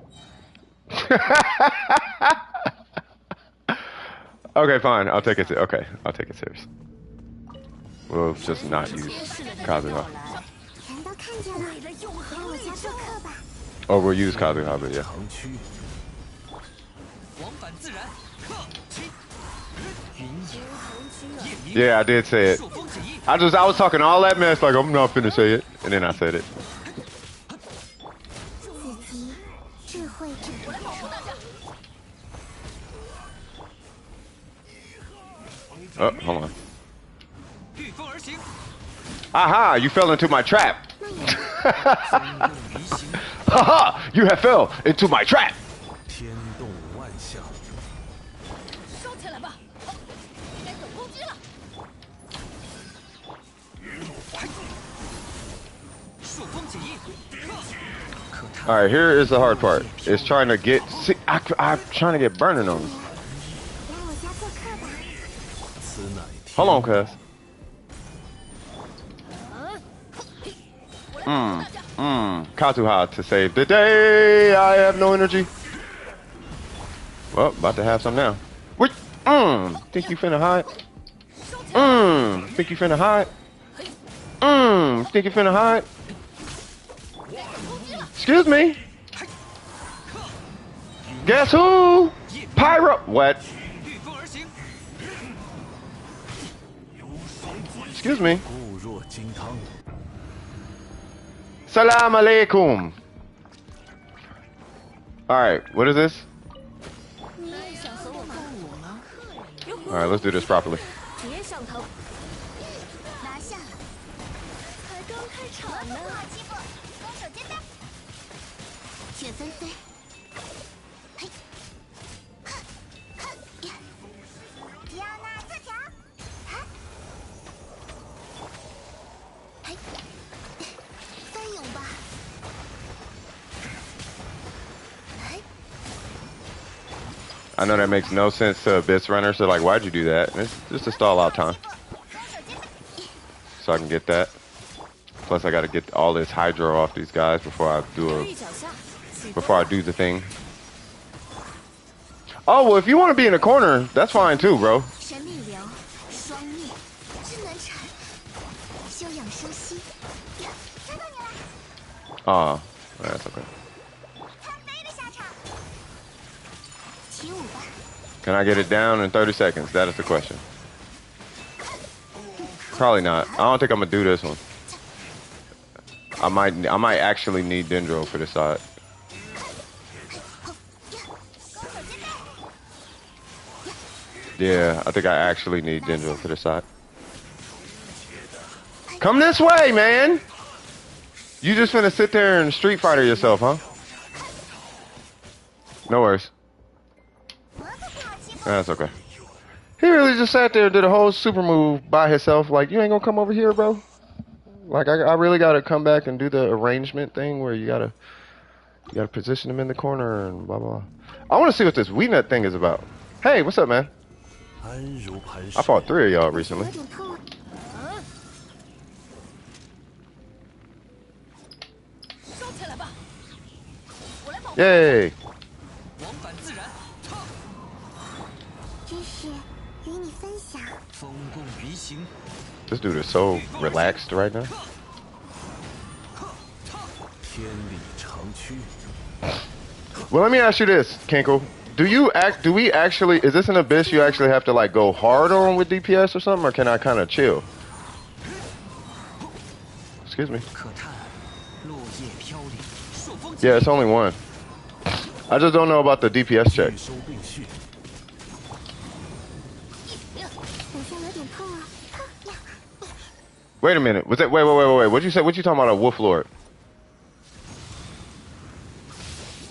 Okay, fine. I'll take it. Okay, I'll take it serious. We'll just not use Kazuha. Or we'll use Kazuha, but yeah. Yeah, I did say it. I was talking all that mess like I'm not finna say it, and then I said it. Oh, hold on. Aha! You fell into my trap. Haha! You have fell into my trap. All right, here is the hard part. It's trying to get. See, I'm trying to get burning on me. Hold on, cuz. Kazuha to save the day. I have no energy. Well, about to have some now. What? Think you finna hide? Think you finna hide? Think you finna hide? Excuse me. Guess who? Pyro. What? Excuse me. 固若金汤。 Salam alaikum. Alright, what is this? 你也想和我共舞吗？ Alright, let's do this properly. 别上头，拿下！才刚开场呢。欺负，攻守兼备。雪纷飞，嘿，哼哼呀，要那特调，哈，嘿，翻涌吧，嘿。 I know that makes no sense to Abyss runners. So like, why'd you do that? It's just to stall out time. So I can get that. Plus, I gotta get all this hydro off these guys before I do the thing. Oh well, if you want to be in a corner, that's fine too, bro. 神秘流，双灭，真难缠，休养生息。呀，抓到你了！ Oh, that's okay. 参飞的下场。起舞吧。 Can I get it down in 30 seconds? That is the question. Probably not. I don't think I'm gonna do this one. I might actually need Dendro for this side. Yeah, I think I actually need Dendro for this side. Come this way, man! You just finna sit there and Street Fighter yourself, huh? No worries. That's okay. He really just sat there and did a whole super move by himself. Like, you ain't gonna come over here, bro? Like, I really gotta come back and do the arrangement thing where you gotta position him in the corner and blah, blah. I wanna see what this WeNut thing is about. Hey, what's up, man? 安如磐石。 I fought 3 of y'all recently. 有点痛。收起来吧，我来保护。 Yay! 往返自然。 知识与你分享。 风共鱼行。 This dude is so relaxed right now. 天理长驱。 Well, let me ask you this, Kinkle. Do we actually, is this an Abyss you actually have to like go hard on with DPS or something, or can I kind of chill? Excuse me. 可叹落叶飘零，朔风。 Yeah, it's only one. I just don't know about the DPS check. 欲收并蓄。 好像有点痛啊！呀， Wait a minute. Was that, wait. What'd you say? What you talking about a Wolf Lord?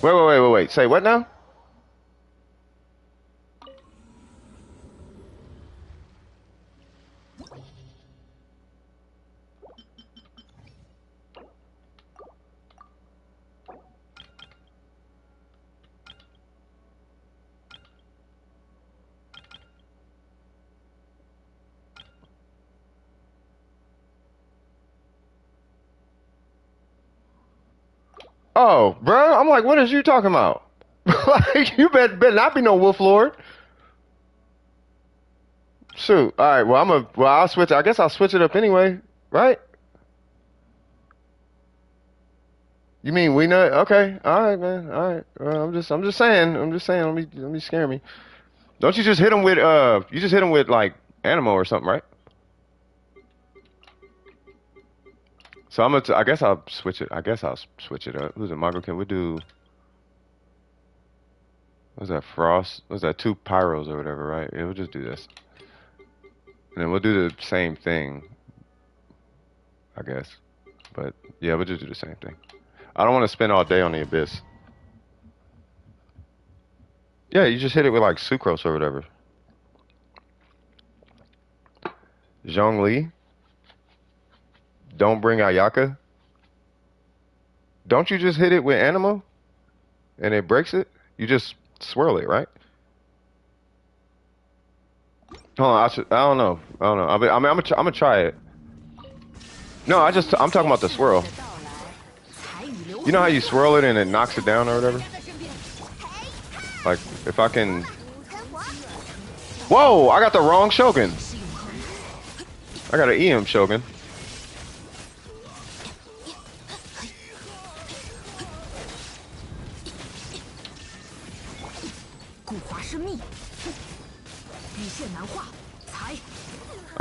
Wait. Say what now? Oh, bro, I'm like, what is you talking about? Like, you better not be no Wolf Lord. Shoot. All right. Well, I'll switch. I guess I'll switch it up anyway, right? You mean we know? Okay. All right, man. All right. Well, I'm just saying. Don't be scaring me. Don't you just hit him with you just hit him with like Animo or something, right? So I guess I'll switch it. I guess I'll switch it up. Who's it? Marco, can we do? What's that? Frost? What's that? 2 pyros or whatever, right? Yeah, we'll just do this. And then we'll do the same thing, I guess. But yeah, we'll just do the same thing. I don't want to spend all day on the Abyss. Yeah, you just hit it with like Sucrose or whatever. Zhongli. Don't bring Ayaka. Don't you just hit it with Animo? And it breaks it? You just swirl it, right? Hold on, I don't know. I'm gonna try it. No, I'm talking about the swirl. You know how you swirl it and it knocks it down or whatever? Like, if I can... Whoa, I got the wrong Shogun. I got an EM Shogun.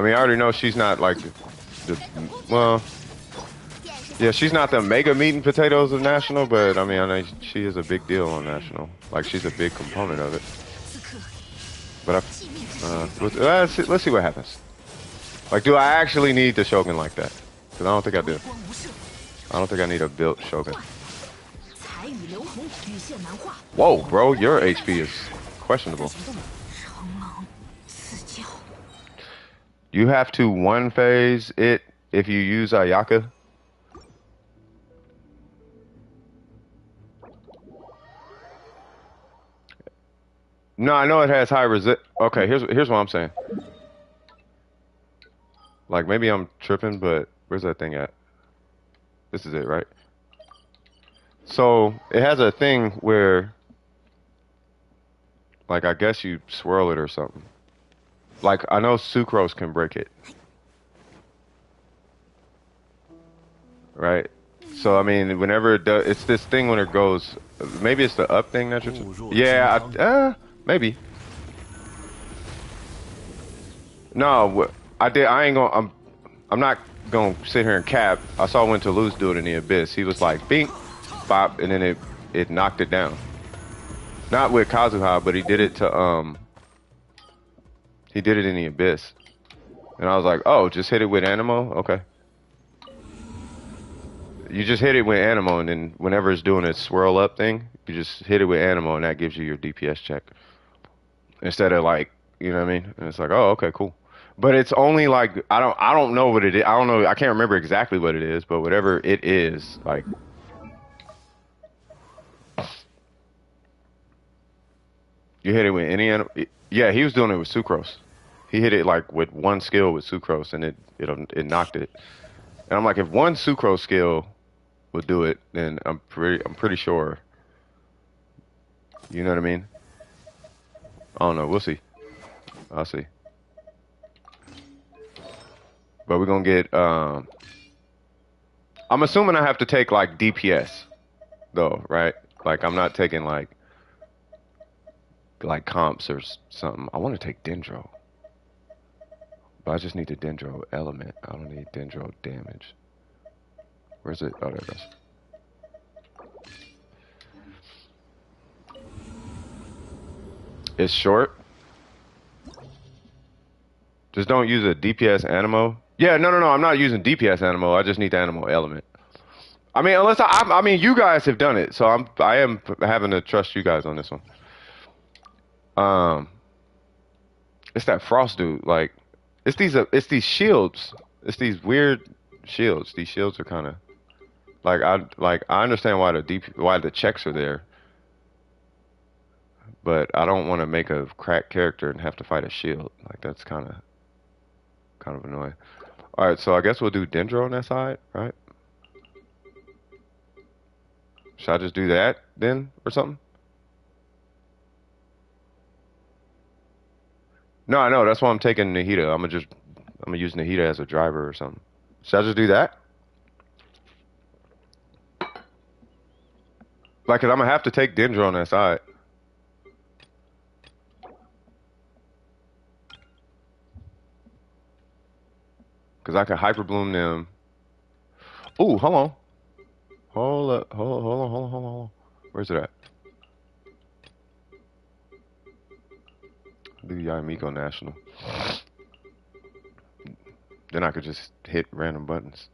I mean, I already know she's not like well, yeah, she's not the mega meat and potatoes of National, but I mean, I know she is a big deal on National. Like, she's a big component of it. But let's see what happens. Like, do I actually need the Shogun like that? Because I don't think I do. I don't think I need a built Shogun. Whoa, bro, your HP is questionable. You have to one phase it if you use Ayaka. No, I know it has high resist. Okay, here's what I'm saying. Like, maybe I'm tripping, but where's that thing at? This is it, right? So it has a thing where, like, I guess you swirl it or something. Like, I know sucrose can break it. Right? So, I mean, whenever it does, it's this thing when it goes, maybe it's the up thing that you're, yeah, maybe. No, I ain't gonna, I'm not gonna sit here and cap. I saw Win to Lose do it in the Abyss. He was like, bink, bop, and then it knocked it down. Not with Kazuha, but he did it to, he did it in the Abyss. And I was like, oh, just hit it with Animo? Okay. You just hit it with Animo, and then whenever it's doing its swirl up thing, you just hit it with Animo, and that gives you your DPS check. Instead of like, you know what I mean? And it's like, oh, okay, cool. But it's only like, I don't know what it is. I don't know. I can't remember exactly what it is, but whatever it is, like. You hit it with any animal? Yeah, he was doing it with Sucrose. He hit it like with one skill with Sucrose, and it knocked it. And I'm like, if one Sucrose skill would do it, then I'm pretty sure. You know what I mean? I don't know. We'll see. I'll see. But we're gonna get. I'm assuming I have to take like DPS, though, right? Like I'm not taking like comps or something. I want to take Dendro, but I just need the Dendro element. I don't need Dendro damage. Where's it? Oh, there it goes. It's short. Just don't use a DPS Animo. Yeah, no. I'm not using DPS Animo. I just need the Animo element. I mean, unless I mean, you guys have done it, so I am having to trust you guys on this one. It's that Frost dude. Like, it's these shields. It's these weird shields. These shields are kind of I understand why the checks are there, but I don't want to make a cracked character and have to fight a shield. Like that's kind of annoying. All right, so I guess we'll do Dendro on that side, right? Should I just do that then, or something? No, I know. That's why I'm taking Nahida. I'm gonna use Nahida as a driver or something. Should I just do that? Like, cause I'm gonna have to take Dendro on that side. Cause I can hyper bloom them. Ooh, hold on. Hold on. Where's it at? Do Yamiko National. Then I could just hit random buttons.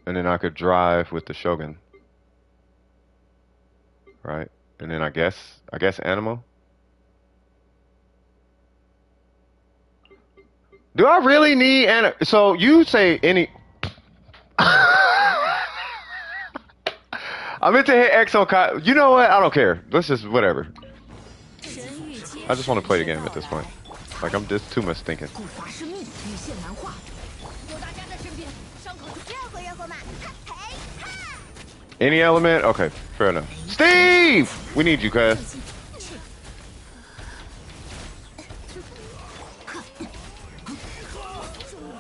And then I could drive with the Shogun. Right? And then I guess Animo. Do I really need so you say any I meant to hit X on you know what? I don't care. Let's just whatever. I just want to play the game at this point. Like I'm just too much thinking. Any element? Okay, fair enough. Steve! We need you, cuz.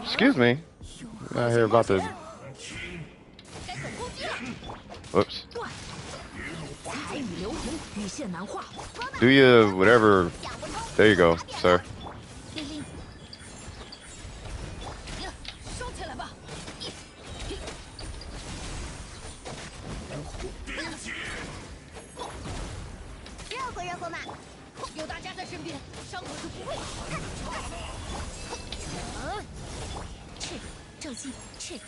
Excuse me. I'm out here about to... Whoops. Do you whatever? There you go, sir. 收起来吧。热乎热乎嘛，有大家在身边，伤口就不会好。去，正气，去。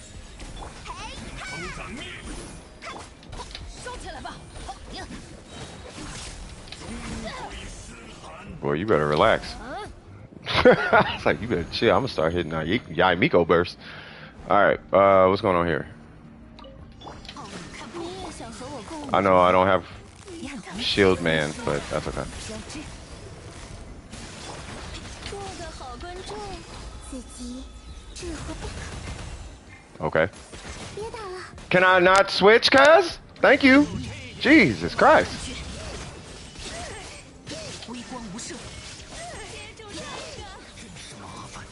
收起来吧。 Boy, you better relax. It's like, you better chill. I'm gonna start hitting that Yaimiko burst. Alright, what's going on here? I know I don't have shield man, but that's okay. Okay. Can I not switch, cuz? Thank you. Jesus Christ.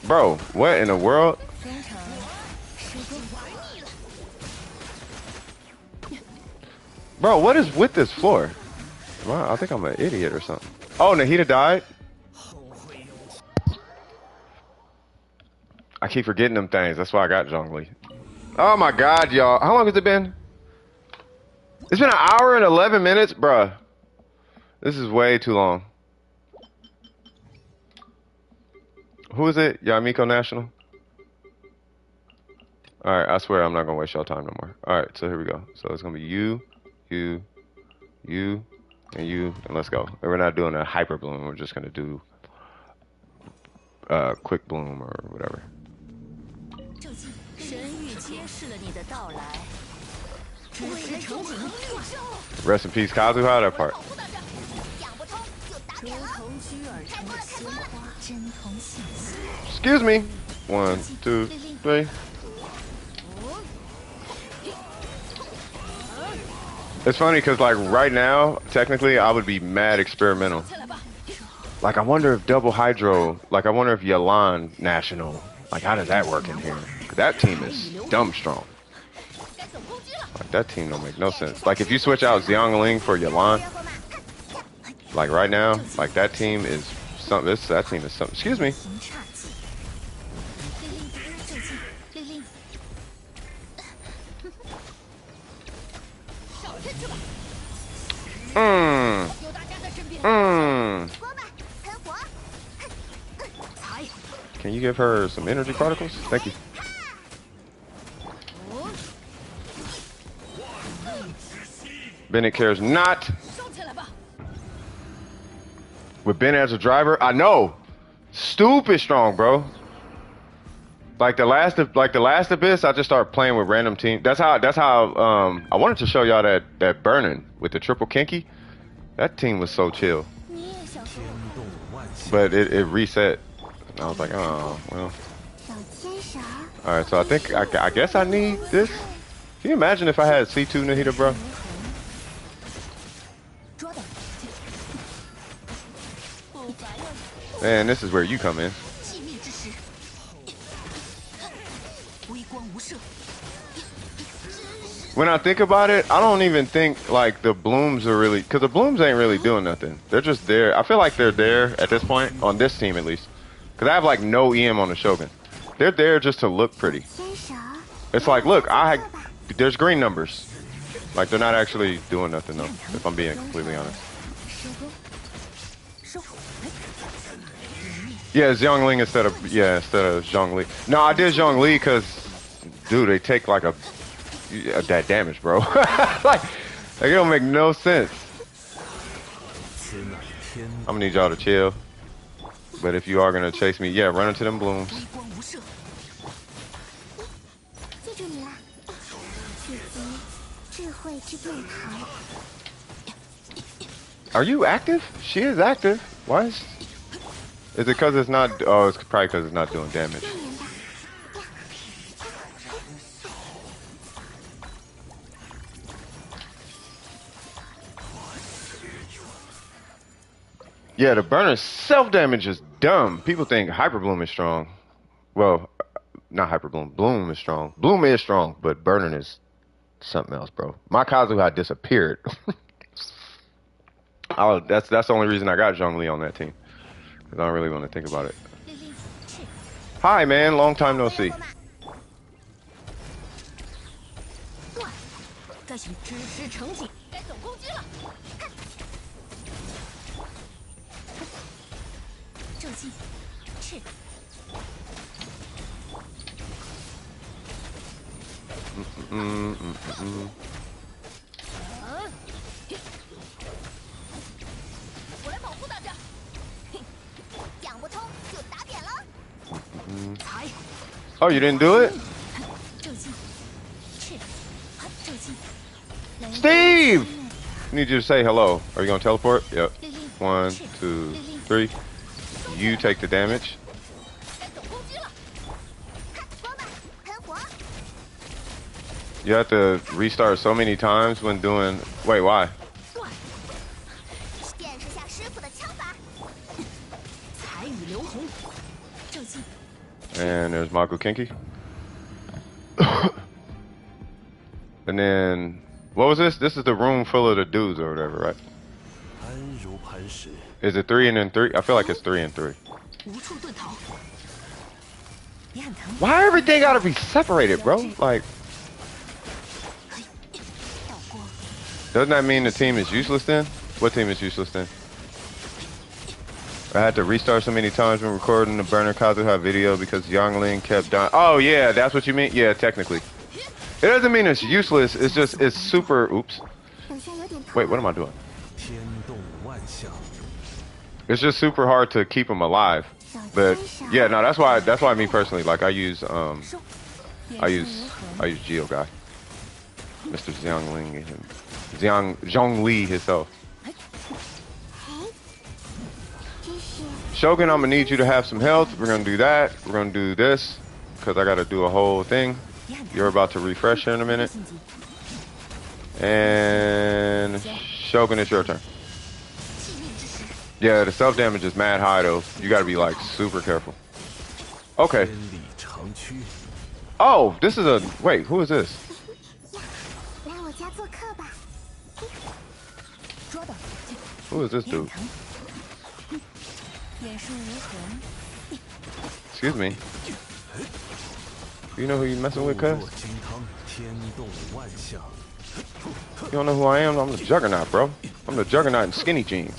Bro, what in the world? Bro, what is with this floor? I think I'm an idiot or something. Oh, Nahida died? I keep forgetting them things. That's why I got Zhongli. Oh my god, y'all. How long has it been? It's been an hour and 11 minutes? Bruh. This is way too long. Who is it? Yamiko National? Alright, I swear I'm not gonna waste y'all time no more. Alright, so here we go. So it's gonna be you, and you, and let's go. And we're not doing a hyper bloom, we're just gonna do quick bloom or whatever. Rest in peace, Kazuha, that part. Excuse me. 1, 2, 3. It's funny because, like, right now, technically, I would be mad experimental. Like, I wonder if double hydro, like, I wonder if Yalan National, like, how does that work in here? That team is dumb strong. Like, that team don't make no sense. Like, if you switch out Xiangling for Yalan, like, right now, like, that team is something, that team is something. Excuse me. Can you give her some energy particles? Thank you. Bennett cares not. With Ben as a driver, I know. Stupid strong, bro. Like the last Abyss, I just started playing with random teams. That's how I wanted to show y'all that burning with the triple kinky. That team was so chill. But it reset. And I was like, oh well. Alright, so I think I guess I need this. Can you imagine if I had C2 Nahida, bro? Man, this is where you come in. When I think about it, I don't even think like the blooms are really, because the blooms ain't really doing nothing. They're just there. I feel like they're there at this point, on this team at least. Because I have like no EM on the Shogun. They're there just to look pretty. It's like, look, there's green numbers. Like they're not actually doing nothing though, if I'm being completely honest. Yeah, Xiangling instead of Zhongli. No, I did Zhongli because, dude, they take like that damage, bro. like it don't make no sense. I'm gonna need y'all to chill. But if you are gonna chase me, yeah, run into them blooms. Are you active? She is active. Why is it because it's not? Oh, it's probably because it's not doing damage. Yeah, the burner self-damage is dumb. People think Hyper Bloom is strong. Well, not Hyper Bloom. Bloom is strong. Bloom is strong, but burning is something else, bro. My Kazuha disappeared. That's the only reason I got Zhongli on that team. Cause I don't really want to think about it. 令令赤， Hi, man. Long time no 回来 see. 罗马。断，该行支持成景，该总攻击了。看，这击，赤，我来保护大家。嘿，讲不通就打扁了。才， Oh, you didn't do it? 这击，赤，这击。 Steve! I need you to say hello. Are you gonna teleport? Yep. 令令 One, 赤， two, 令令 3. You take the damage. 该总攻击了。看光吧，喷火。 You have to restart so many times when doing. Wait, why? 断，见识下师傅的枪法。彩雨流红，这击， And there's Mago Kinky. And then, what was this? This is the room full of the dudes or whatever, right? 安如磐石， Is it 3 and then 3? I feel like it's 3 and 3. 无处遁逃。眼疼， Why everything gotta be separated, bro? Like, 道光， doesn't that mean the team is useless then? What team is useless then? I had to restart so many times when recording the Burner Kazuha video because Yangling kept dying. Oh yeah, that's what you mean? Yeah, technically. It doesn't mean it's useless, it's just, it's super, oops. 等下有点痛。 Wait, what am I doing? 天动万象， It's just super hard to keep them alive. But yeah, no, that's why me personally, like I use Geo Guy. Mr. Xiangling and Zhongli himself. 真是 Shogun, I'm gonna need you to have some health. We're gonna do that. We're gonna do this. Because I gotta do a whole thing. You're about to refresh here in a minute. 晋级， And Shogun, it's your turn. 气命之时， Yeah, the self damage is mad high though. You gotta be like super careful. Okay. 天理长驱， Oh, this is a wait, who is this? 呀，来我家做客吧。捉到， Who is this 眼 dude? 疼，眼术如痕， Excuse me. You know who you messing with, 固 cuz? 若金汤，天动万象， You don't know who I am? I'm the Juggernaut, bro. I'm the Juggernaut in skinny jeans.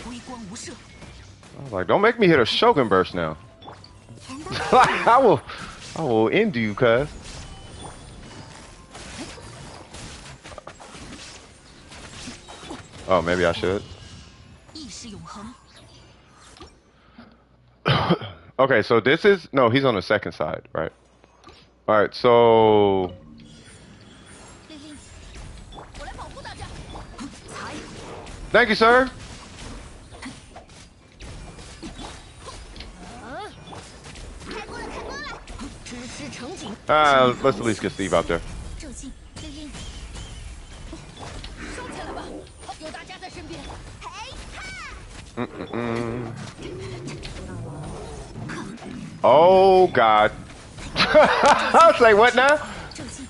微光无射， I was like, don't make me hit a Shogun burst now. 全都 I will end you, cuz. Oh, maybe I should. 意识永恒。 Okay, so this is no, he's on the second side, right? All right, so 令令，我来保护大家。才， thank you, sir. 开锅了，开锅了！支持成景， Let's at least get Steve out there. 这击，令令，收起来吧，有大家在身边。嘿哈！ Oh God. I was like, what now? 这击，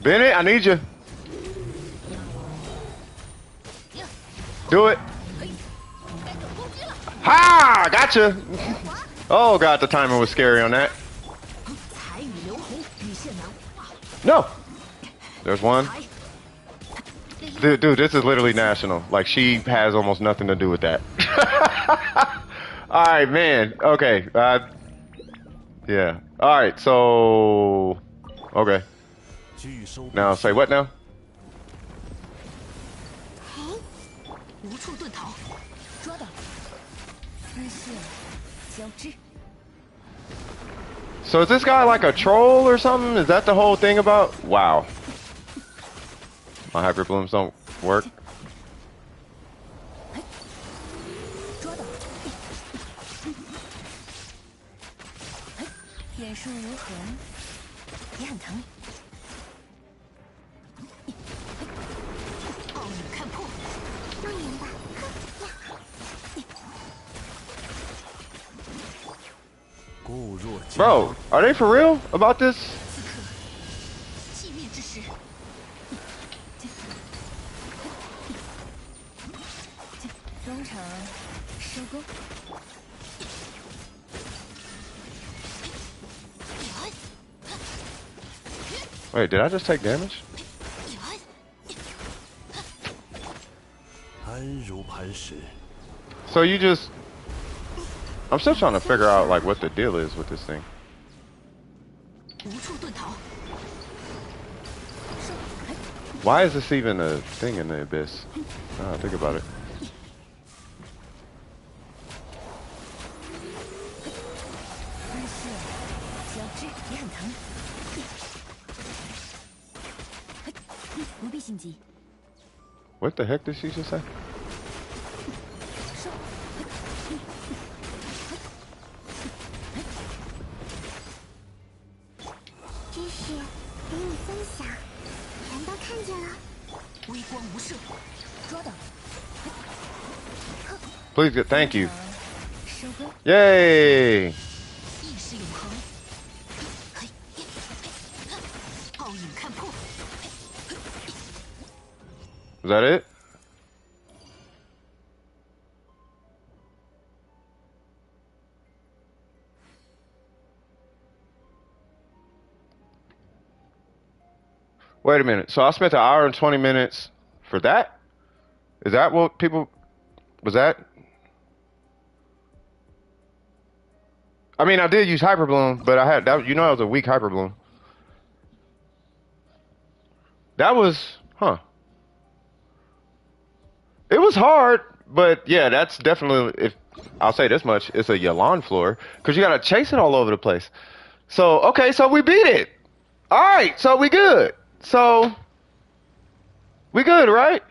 Bennett, I need you. Do it. 嘿，该总攻击了。 Ha! Gotcha. Oh God, the timing was scary on that. 彩雨流红，雨线难化。 No. There's one. 才，令令， Dude, this is literally national. Like, she has almost nothing to do with that. All right, man. Okay. Yeah. All right. So, okay. 拒收 Now say what now? 无处遁逃，捉到。丝线交织， So is this guy like a troll or something? Is that the whole thing about? Wow. My hyper blooms don't work. 捉到。眼术如痕，也很疼。奥女看破，慢点吧。固若金 Bro, 汤， are they for real about this? 此刻，寂灭之时，中场收工。Wait, did I just take damage? 安如磐石。 So you just... I'm still trying to figure out like what the deal is with this thing. 无处遁逃。 Why is this even a thing in the abyss? Think about it. 但是角质也很疼。不必心急。 What the heck did she just say? 收。知识给你分享，全都看见了。微光无射，捉到。 Please, thank you. 收工。 Yay! 意识永恒。奥影看破。 Is that it? Wait a minute. So I spent an hour and 20 minutes for that? Is that what people... Was that... I mean, I did use Hyper Bloom, but I had... that. You know, I was a weak Hyper Bloom. That was... Huh. It was hard, but yeah, that's definitely... If I'll say this much, it's a Yalan floor, because you got to chase it all over the place. So, okay, so we beat it. All right, so we good. So, we good, right?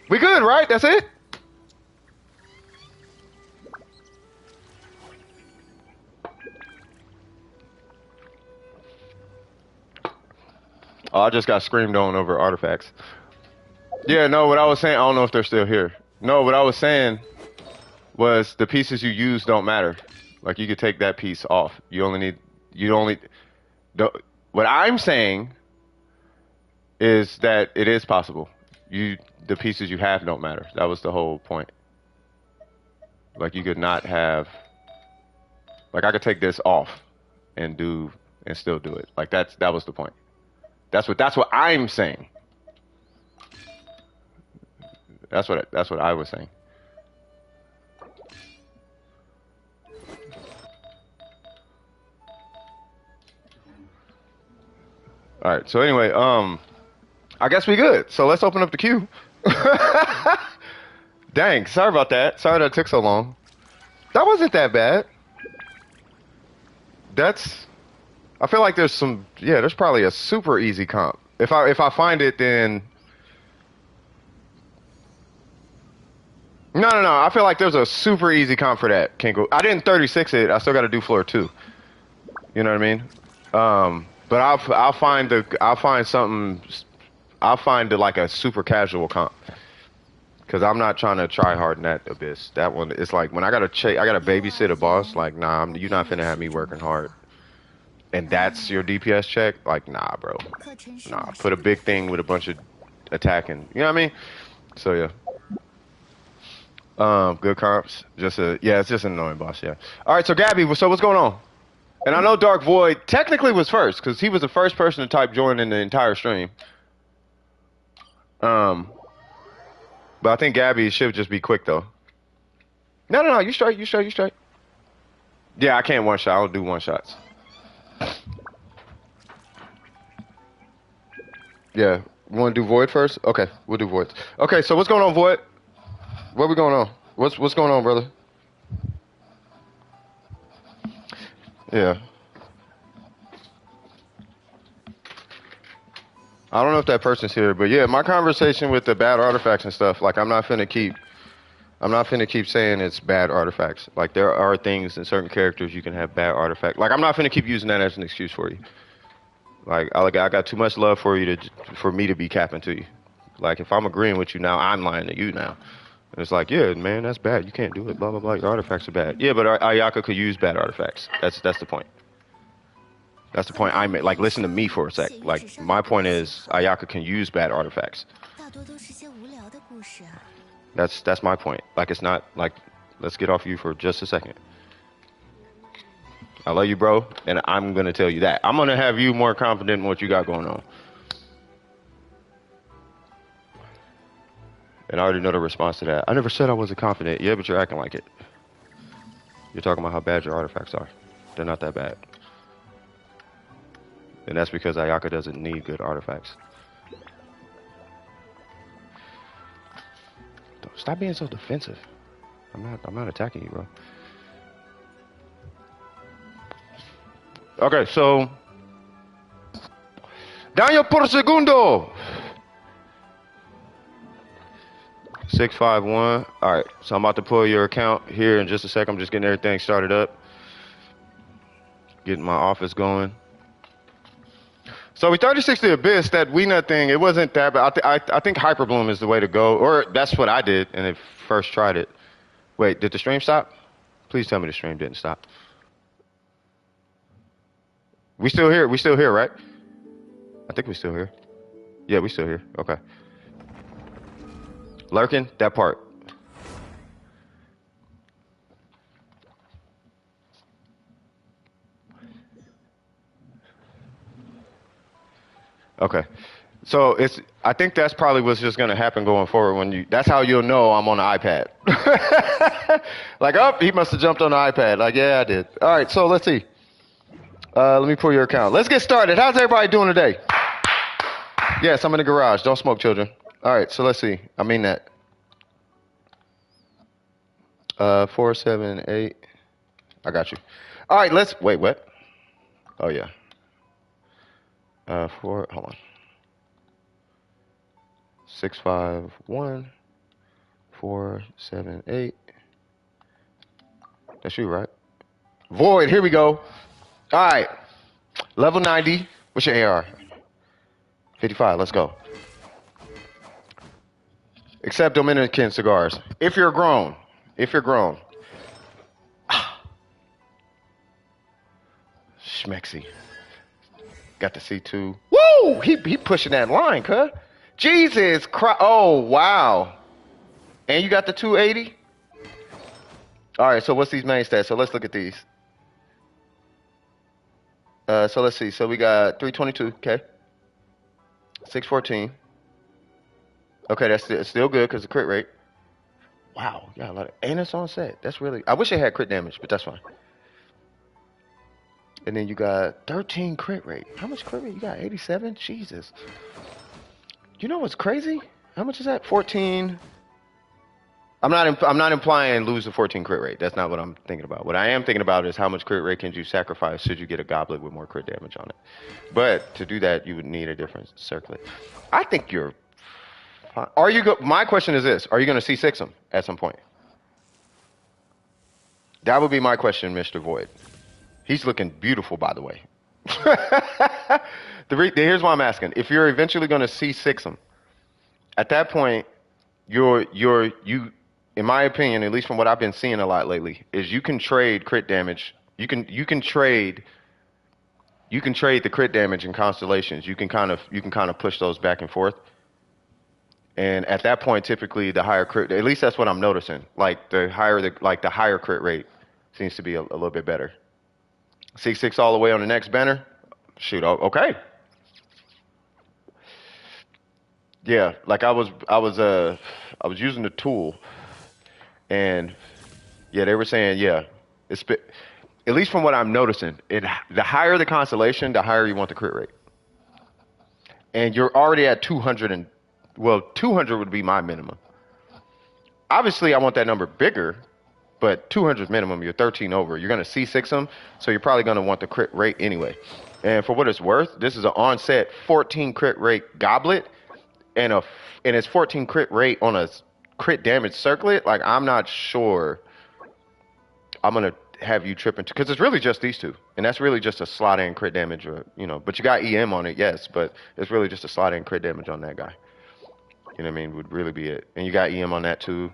We good, right? That's it? Oh, I just got screamed on over artifacts. Yeah, no, what I was saying, I don't know if they're still here. No, what I was saying was the pieces you use don't matter. Like, you could take that piece off. What I'm saying is that it is possible. The pieces you have don't matter. That was the whole point. Like, you could not have, like, I could take this off and still do it. Like, that was the point. That's what I'm saying. That's what I was saying. All right. So anyway, I guess we good. So let's open up the queue. Dang, sorry about that. Sorry that it took so long. That wasn't that bad. I feel like there's there's probably a super easy comp. If I find it, then no. I feel like there's a super easy comp for that. Kinko. I didn't 36 it. I still got to do floor 2. You know what I mean? But I'll find like a super casual comp. Cause I'm not trying to try hard in that abyss. That one, it's like when I gotta babysit a boss. Like, nah, you're not finna have me working hard. And that's your DPS check? Like, nah, bro. Nah, put a big thing with a bunch of attacking. You know what I mean? So yeah. Good comps. It's just an annoying boss. Yeah. All right, so Gabby, so what's going on? And I know Dark Void technically was first because he was the first person to type join in the entire stream. But I think Gabby should just be quick though. No, you straight. Yeah, I can't one shot. I don't do one shots. Yeah, you want to do Void first? Okay, we'll do Void. Okay, so what's going on, Void? What we going on? What's going on, brother? Yeah. I don't know if that person's here, but yeah, my conversation with the bad artifacts and stuff, like I'm not finna keep saying it's bad artifacts. Like there are things in certain characters you can have bad artifacts. Like I'm not finna keep using that as an excuse for you. Like I got too much love for me to be capping to you. Like if I'm agreeing with you now, I'm lying to you now. And it's like, yeah, man, that's bad. You can't do it. Blah blah blah. Your artifacts are bad. Yeah, but Ayaka could use bad artifacts. That's the point. That's the point I made. Like, listen to me for a sec. Like, my point is Ayaka can use bad artifacts. 大多都是些无聊的故事啊。That's my point. Like, it's not like, let's get off you for just a second. I love you, bro, and I'm gonna tell you that. I'm gonna have you more confident in what you got going on. And I already know the response to that. I never said I wasn't confident. Yeah, but you're acting like it. You're talking about how bad your artifacts are. They're not that bad. And that's because Ayaka doesn't need good artifacts. Stop being so defensive. I'm not attacking you, bro. Okay, so Daño por segundo. 651. All right, so I'm about to pull your account here in just a sec. I'm just getting everything started up, getting my office going. So we 3060 Abyss, that WeNut thing, it wasn't that bad. I think Hyperbloom is the way to go, or that's what I did and I first tried it. Wait, did the stream stop? Please tell me the stream didn't stop. We still here? We still here, right? I think we still here. Yeah, we still here. Okay. Lurking, that part. Okay. So I think that's probably what's just gonna happen going forward that's how you'll know I'm on the iPad. Like, oh, he must have jumped on the iPad. Like, yeah, I did. All right, so let's see. Let me pull your account. Let's get started. How's everybody doing today? Yes, I'm in the garage. Don't smoke, children. All right, so let's see. I mean that. 478. I got you. All right, wait, what? Oh, yeah. Hold on. 651 478. That's you, right? Void, here we go. All right. Level 90. What's your AR? 55, let's go. Except Dominican cigars. If you're grown. If you're grown. Schmexy. Got the C2. Woo! He pushing that line, cuz. Jesus Christ. Oh, wow. And you got the 280? All right, so what's these main stats? So let's look at these. So let's see. So we got 322, okay. 614. Okay, that's still good because the crit rate. Wow, you got a lot of, and it's on set. That's really, I wish it had crit damage, but that's fine. And then you got 13 crit rate. How much crit rate? You got 87? Jesus. You know what's crazy? How much is that? 14. I'm not implying lose the 14 crit rate. That's not what I'm thinking about. What I am thinking about is how much crit rate can you sacrifice should you get a goblet with more crit damage on it. But to do that, you would need a different circlet. I think you're fine. My question is this. Are you going to C6 him at some point? That would be my question, Mr. Void. He's looking beautiful, by the way. Here's why I'm asking. If you're eventually going to C6 him, at that point, you, in my opinion, at least from what I've been seeing a lot lately, is you can trade crit damage. You can trade the crit damage in constellations. You can kind of push those back and forth. And at that point, typically the higher crit, at least that's what I'm noticing. Like the higher crit rate seems to be a little bit better. 6-6 all the way on the next banner. Shoot, okay. Yeah, like I was using the tool, and yeah, they were saying, yeah, at least from what I'm noticing, the higher the constellation, the higher you want the crit rate. And you're already at 200 200 would be my minimum. Obviously, I want that number bigger, but 200 is minimum. You're 13 over. You're going to C6 them, so you're probably going to want the crit rate anyway. And for what it's worth, this is an on-set 14 crit rate goblet, and it's 14 crit rate on a crit damage circlet. Like, I'm not sure I'm going to have you tripping, because it's really just these two. And that's really just a slot in crit damage, but you got EM on it, yes, but it's really just a slot in crit damage on that guy. You know what I mean? Would really be it. And you got EM on that too.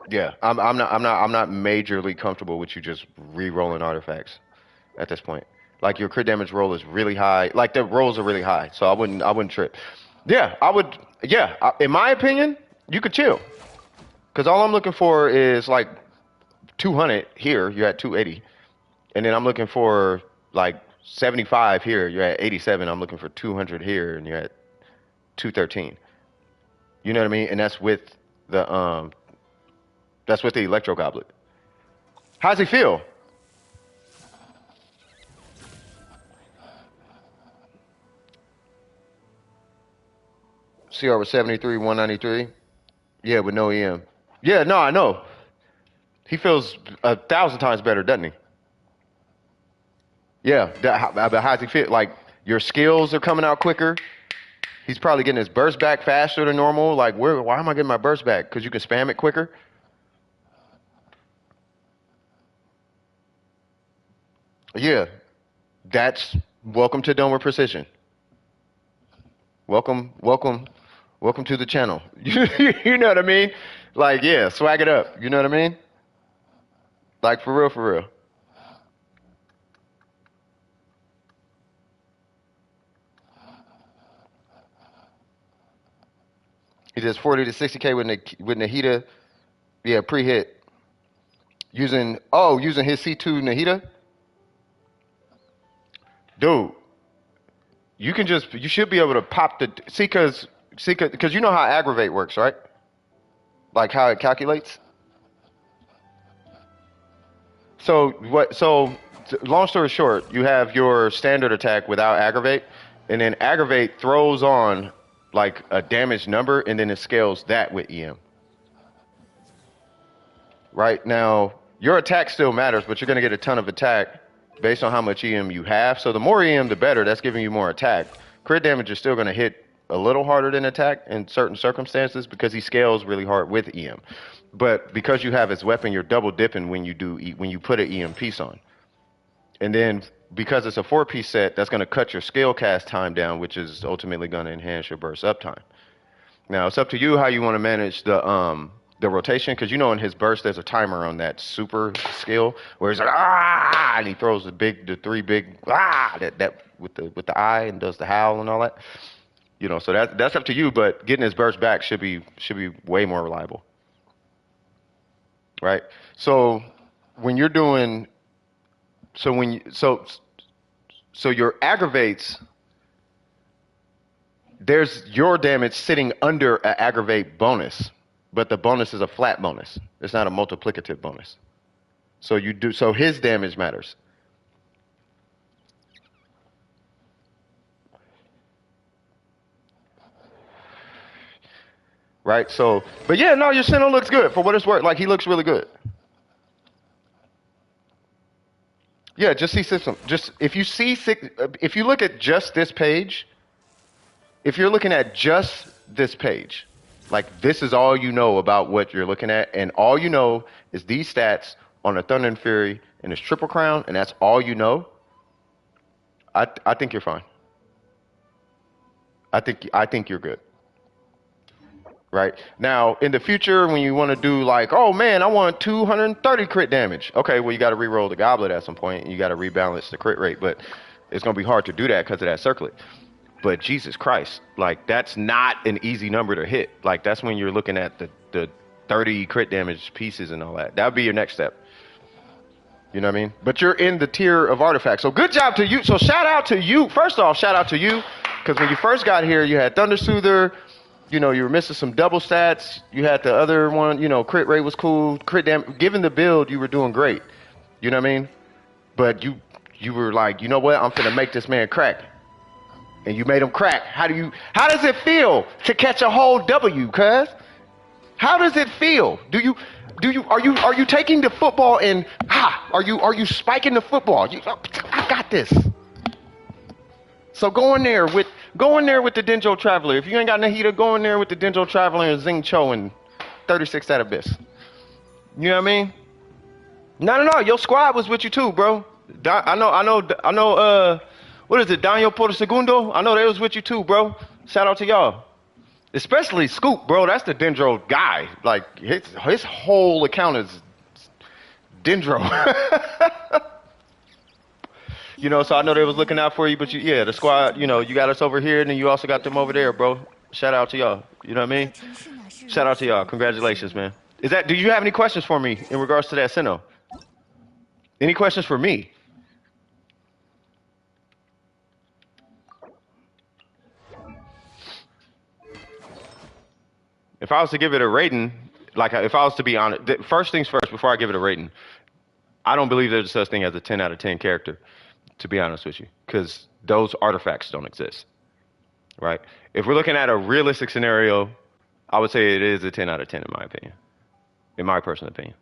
Yeah, I'm not majorly comfortable with you just re-rolling artifacts at this point. Like your crit damage roll is really high. Like the rolls are really high, so I wouldn't trip. Yeah, I would. Yeah, in my opinion, you could chill. Cause all I'm looking for is like 200 here. You're at 280, and then I'm looking for like 75 here. You're at 87. I'm looking for 200 here, and you're at 213. You know what I mean? And the that's with the electro goblet. How's he feel? CR was 73, 193. Yeah, with no EM. Yeah, no, I know. He feels 1,000 times better, doesn't he? Yeah, but how's he feel? Like your skills are coming out quicker. He's probably getting his burst back faster than normal. Like, why am I getting my burst back? Because you can spam it quicker. Yeah, that's welcome to Domer Precision. Welcome, welcome, welcome to the channel. You know what I mean? Like, yeah, swag it up. You know what I mean? Like, for real, for real. He does 40 to 60K with Nahida. Yeah, pre-hit. Using his C2 Nahida. Dude, you should be able to pop the, because you know how aggravate works, right? Like how it calculates. Long story short, you have your standard attack without aggravate, and then aggravate throws on like a damage number, and then it scales that with EM. Right now, your attack still matters, but you're gonna get a ton of attack based on how much EM you have. So the more EM, the better. That's giving you more attack. Crit damage is still gonna hit a little harder than attack in certain circumstances because he scales really hard with EM. But because you have his weapon, you're double dipping when you put an EM piece on. And then because it's a 4-piece set, that's going to cut your skill cast time down, which is ultimately going to enhance your burst uptime. Now it's up to you how you want to manage the rotation, because you know in his burst there's a timer on that super skill where he's like and he throws the three big that with the eye and does the howl and all that. You know, so that's up to you, but getting his burst back should be way more reliable. Right? So when you're doing so when you, so your aggravates, there's your damage sitting under an aggravate bonus, but the bonus is a flat bonus. It's not a multiplicative bonus. So his damage matters. Right? So, but yeah, no, your Sinnoh looks good for what it's worth. Like, he looks really good. Yeah, just see system. Just if you look at just this page, if you're looking at just this page, like this is all you know about what you're looking at, and all you know is these stats on a Thunder and Fury and his Triple Crown, and that's all you know. I think you're fine. I think you're good. Right? Now, in the future, when you want to do like, oh man, I want 230 crit damage. Okay, well, you got to re-roll the goblet at some point, and you got to rebalance the crit rate, but it's going to be hard to do that because of that circlet. But Jesus Christ, like that's not an easy number to hit. Like that's when you're looking at the 30 crit damage pieces and all that. That would be your next step. You know what I mean? But you're in the tier of artifacts. So good job to you. So shout out to you. First off, shout out to you. Because when you first got here, you had Thunder Soother. You know, you were missing some double stats. You had the other one, you know, crit rate was cool. Crit damage. Given the build, you were doing great. You know what I mean? But you were like, you know what? I'm finna make this man crack. And you made him crack. How does it feel to catch a whole W, cuz? How does it feel? Are you taking the football and are you spiking the football? I got this. So go in there with the Denjo Traveler. If you ain't got Nahida, go in there with the Denjo Traveler and Zing Cho and 36 at Abyss. You know what I mean? No. Your squad was with you too, bro. I know. What is it, Daniel Porto Segundo? I know they was with you too, bro. Shout out to y'all. Especially Scoop, bro. That's the Dendro guy. Like his whole account is Dendro. You know, so I know they was looking out for you, but yeah, the squad, you know, you got us over here, and then you also got them over there, bro. Shout out to y'all. You know what I mean? Shout out to y'all. Congratulations, man. Do you have any questions for me in regards to that Sinnoh? Any questions for me? If I was to give it a rating, like if I was to be honest, first things first, before I give it a rating, I don't believe there's such thing as a 10 out of 10 character, to be honest with you, because those artifacts don't exist, right? If we're looking at a realistic scenario, I would say it is a 10 out of 10 in my opinion, in my personal opinion.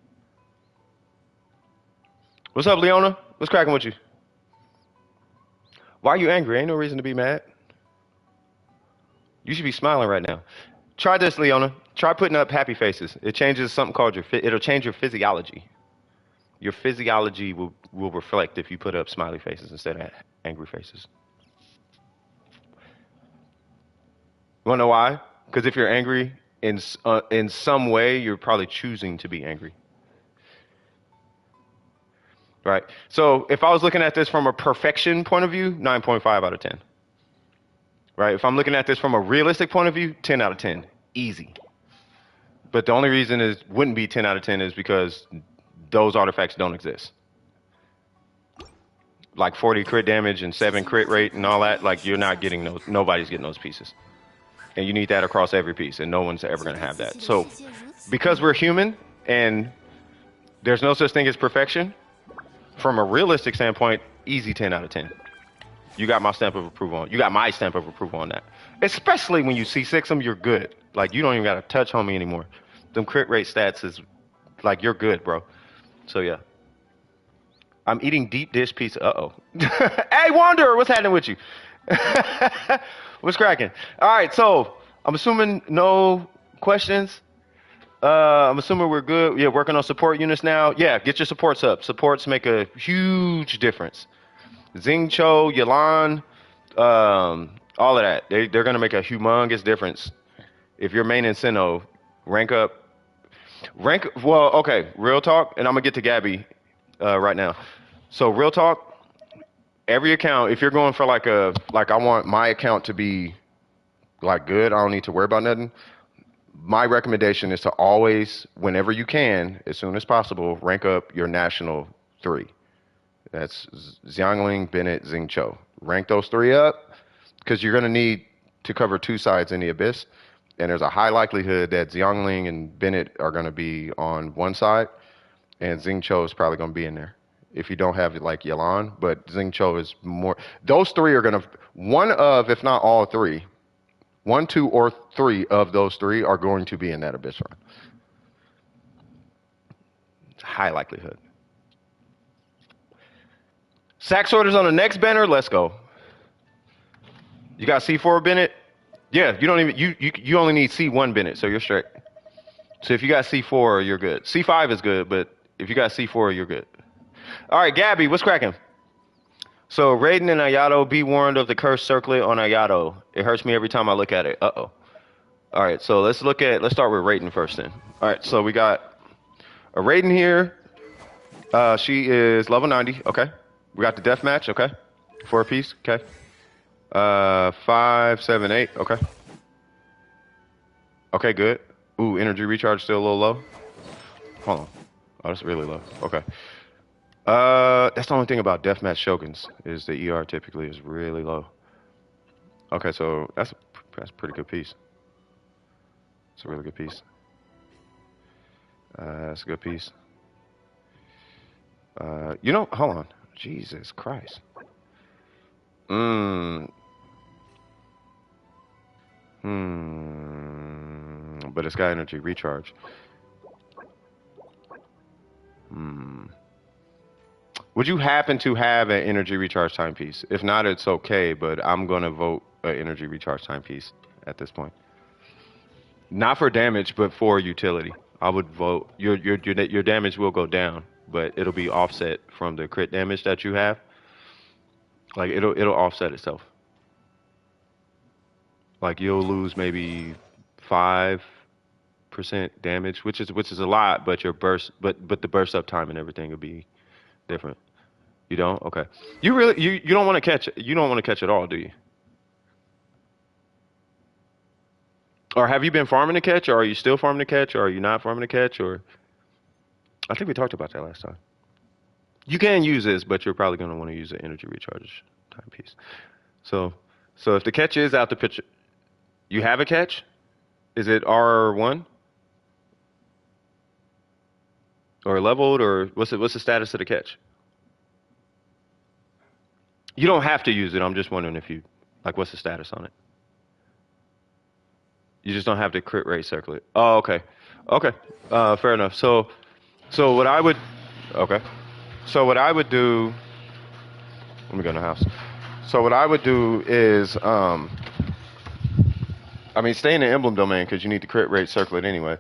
What's up, Leona? What's cracking with you? Why are you angry? Ain't no reason to be mad. You should be smiling right now. Try this, Leona. Try putting up happy faces. It changes something called it'll change your physiology. Your physiology will reflect if you put up smiley faces instead of angry faces. You wanna know why? Because if you're angry in some way, you're probably choosing to be angry. Right? So if I was looking at this from a perfection point of view, 9.5 out of 10. Right? If I'm looking at this from a realistic point of view, 10 out of 10. Easy. But the only reason it wouldn't be 10 out of 10 is because those artifacts don't exist. Like 40 crit damage and 7 crit rate and all that, like you're not getting those, nobody's getting those pieces. And you need that across every piece, and no one's ever gonna have that. So because we're human and there's no such thing as perfection, from a realistic standpoint, easy 10 out of 10. You got my stamp of approval on. You got my stamp of approval on that. Especially when you C6 them, you're good. Like you don't even gotta touch homie anymore. Them crit rate stats is like you're good, bro. So yeah. I'm eating deep dish pizza. Uh-oh. Hey, Wanderer, what's happening with you? What's cracking? All right, so I'm assuming no questions. I'm assuming we're good. Yeah, working on support units now. Yeah, get your supports up. Supports make a huge difference. Xingqiu, Yelan, all of that. They're going to make a humongous difference. If you're main in Sinnoh, rank up. Well, okay, real talk, and I'm going to get to Gabby right now. So real talk, every account, if you're going for like I want my account to be like good, I don't need to worry about nothing. My recommendation is to always, whenever you can, as soon as possible, rank up your national 3. That's Xiangling, Bennett, Xingqiu. Rank those 3 up because you're going to need to cover 2 sides in the Abyss. And there's a high likelihood that Xiangling and Bennett are going to be on one side, and Xingqiu is probably going to be in there. If you don't have it like Yelan, but Xingqiu is more. Those 3 are going to, one of, if not all 3, 1, 2, or 3 of those 3 are going to be in that Abyss run. High likelihood. Sax orders on the next banner. Let's go. You got C4 Bennett? Yeah, you don't even you only need C1 Bennett, so you're straight. So if you got C4, you're good. C5 is good, but if you got C4, you're good. All right, Gabby, what's cracking? So Raiden and Ayato, be warned of the cursed circlet on Ayato. It hurts me every time I look at it. Uh-oh. All right, so let's start with Raiden first then. All right, so we got a Raiden here. She is level 90, okay. We got the death match, okay. 4 apiece, okay. 5, 7, 8, okay. Okay, good. Ooh, energy recharge still a little low. Hold on. Oh, that's really low. Okay. That's the only thing about deathmatch Shoguns is the ER typically is really low. Okay, so that's a pretty good piece. It's a really good piece. That's a good piece. You know, hold on. Jesus Christ. But it's got energy recharge. Would you happen to have an energy recharge timepiece? If not, it's okay, but I'm gonna vote an energy recharge timepiece at this point. Not for damage, but for utility. I would vote your damage will go down, but it'll be offset from the crit damage that you have. Like it'll offset itself. Like you'll lose maybe 5% damage, which is a lot, but your burst, but the burst up time and everything will be different. You don't? Okay. You really you don't want to catch you don't want to catch at all, do you? Or have you been farming to catch, or are you still farming to catch, or are you not farming to catch, or I think we talked about that last time. You can use this, but you're probably going to want to use the energy recharge timepiece. So, so if the catch is out the picture, you have a catch? Is it R1 or leveled, or what's the status of the catch? You don't have to use it. I'm just wondering if you like what's the status on it. You just don't have the crit rate circlet. Oh, okay, okay, fair enough. So what I would, okay, so what I would do. Let me go in the house. So what I would do is, I mean, stay in the emblem domain because you need the crit rate circlet anyway.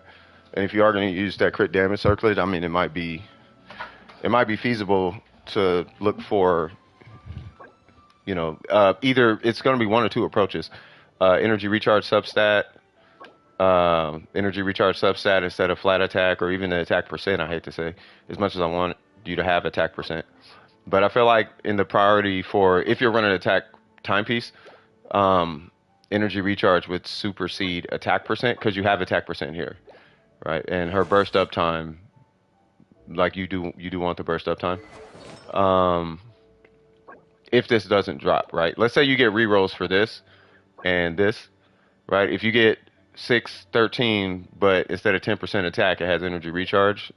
And if you are going to use that crit damage circlet, I mean, it might be feasible to look for, either it's going to be one or two approaches. Energy recharge substat, instead of flat attack, or even the attack percent. I hate to say, as much as I want you to have attack percent, but I feel like in the priority for if you're running attack timepiece, energy recharge would supersede attack percent because you have attack percent here, right? And her burst up time, like you do want the burst up time. If this doesn't drop, right? Let's say you get rerolls for this and this, right? If you get 6, 13, but instead of 10% attack, it has energy recharge.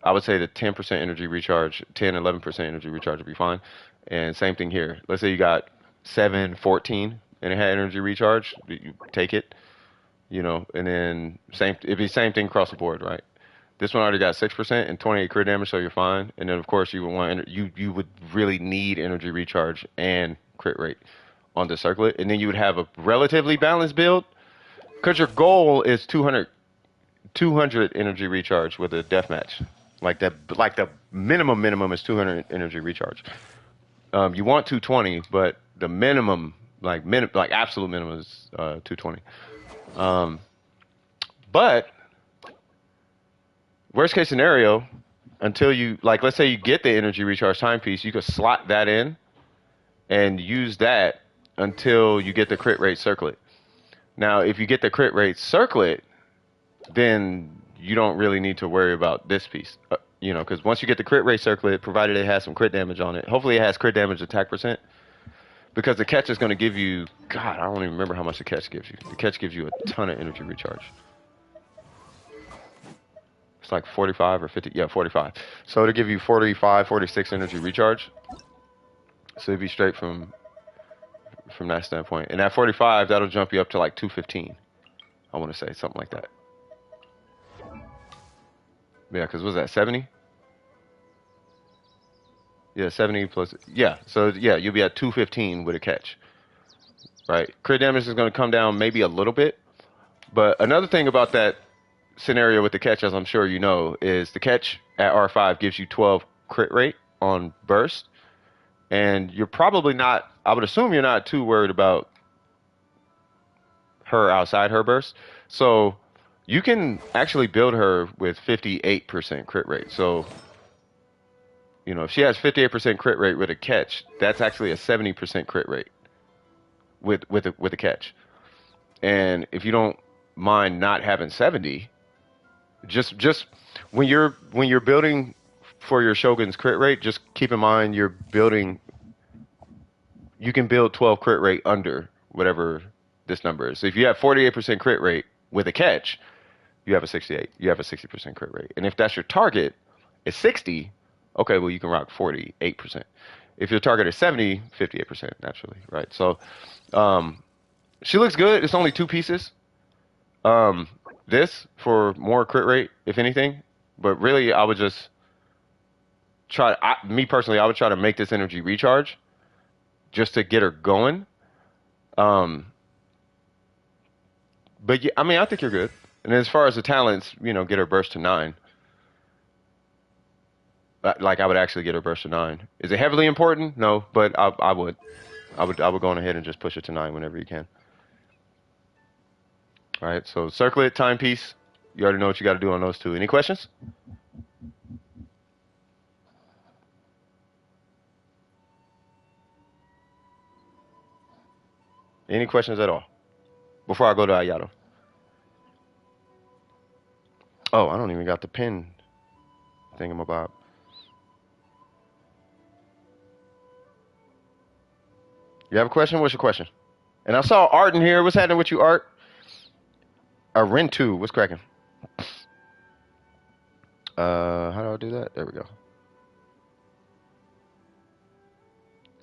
I would say the 10% energy recharge, 10, 11% energy recharge would be fine. And same thing here. Let's say you got 7, 14, and it had energy recharge. You take it, and then it'd be same thing across the board, right? This one already got 6% and 28 crit damage, so you're fine. And then of course you would you would really need energy recharge and crit rate on the circlet, and then you would have a relatively balanced build because your goal is 200 energy recharge with a deathmatch. Like the minimum is 200 energy recharge. You want 220, but the minimum, like absolute minimum is 220. But worst case scenario, until you let's say you get the energy recharge timepiece, you could slot that in and use that until you get the crit rate circlet. Now, if you get the crit rate circlet, then you don't really need to worry about this piece, because once you get the crit rate circlet, provided it has some crit damage on it, hopefully it has crit damage attack percent, because the catch is going to give you, God, I don't even remember how much the catch gives you. The catch gives you a ton of energy recharge. It's like 45 or 50, yeah, 45. So it'll give you 45, 46 energy recharge. So it'd be straight from that standpoint. And at 45, that'll jump you up to like 215. I want to say something like that. Yeah, because was that 70? Yeah, 70 plus. Yeah, so yeah, you'll be at 215 with a catch. Right? Crit damage is going to come down maybe a little bit. But another thing about that scenario with the catch, as I'm sure you know, is the catch at R5 gives you 12 crit rate on burst. And you're probably not, I would assume you're not too worried about her outside her burst. So you can actually build her with 58% crit rate. So, if she has 58% crit rate with a catch, that's actually a 70% crit rate with a catch. And if you don't mind not having 70, just when you're building for your Shogun's crit rate, just keep in mind you can build 12 crit rate under whatever this number is. So if you have 48% crit rate with a catch, you have a 60% crit rate. And if that's your target, is 60, okay, well you can rock 48%. If your target is 70, 58% naturally, right? So she looks good. It's only 2 pieces. This for more crit rate, if anything. But really, I would just me personally, I would try to make this energy recharge just to get her going. But yeah, I mean, I think you're good. And as far as the talents, get her burst to 9. Like I would actually get her burst to 9. Is it heavily important? No, but I would go on ahead and just push it to 9 whenever you can. right? So circlet, timepiece. You already know what you got to do on those two. Any questions? Any questions at all? Before I go to Ayato. Oh, I don't even got the pin thingamabob. You have a question? What's your question? And I saw Art in here. What's happening with you, Art? Rentu, what's cracking? How do I do that? There we go.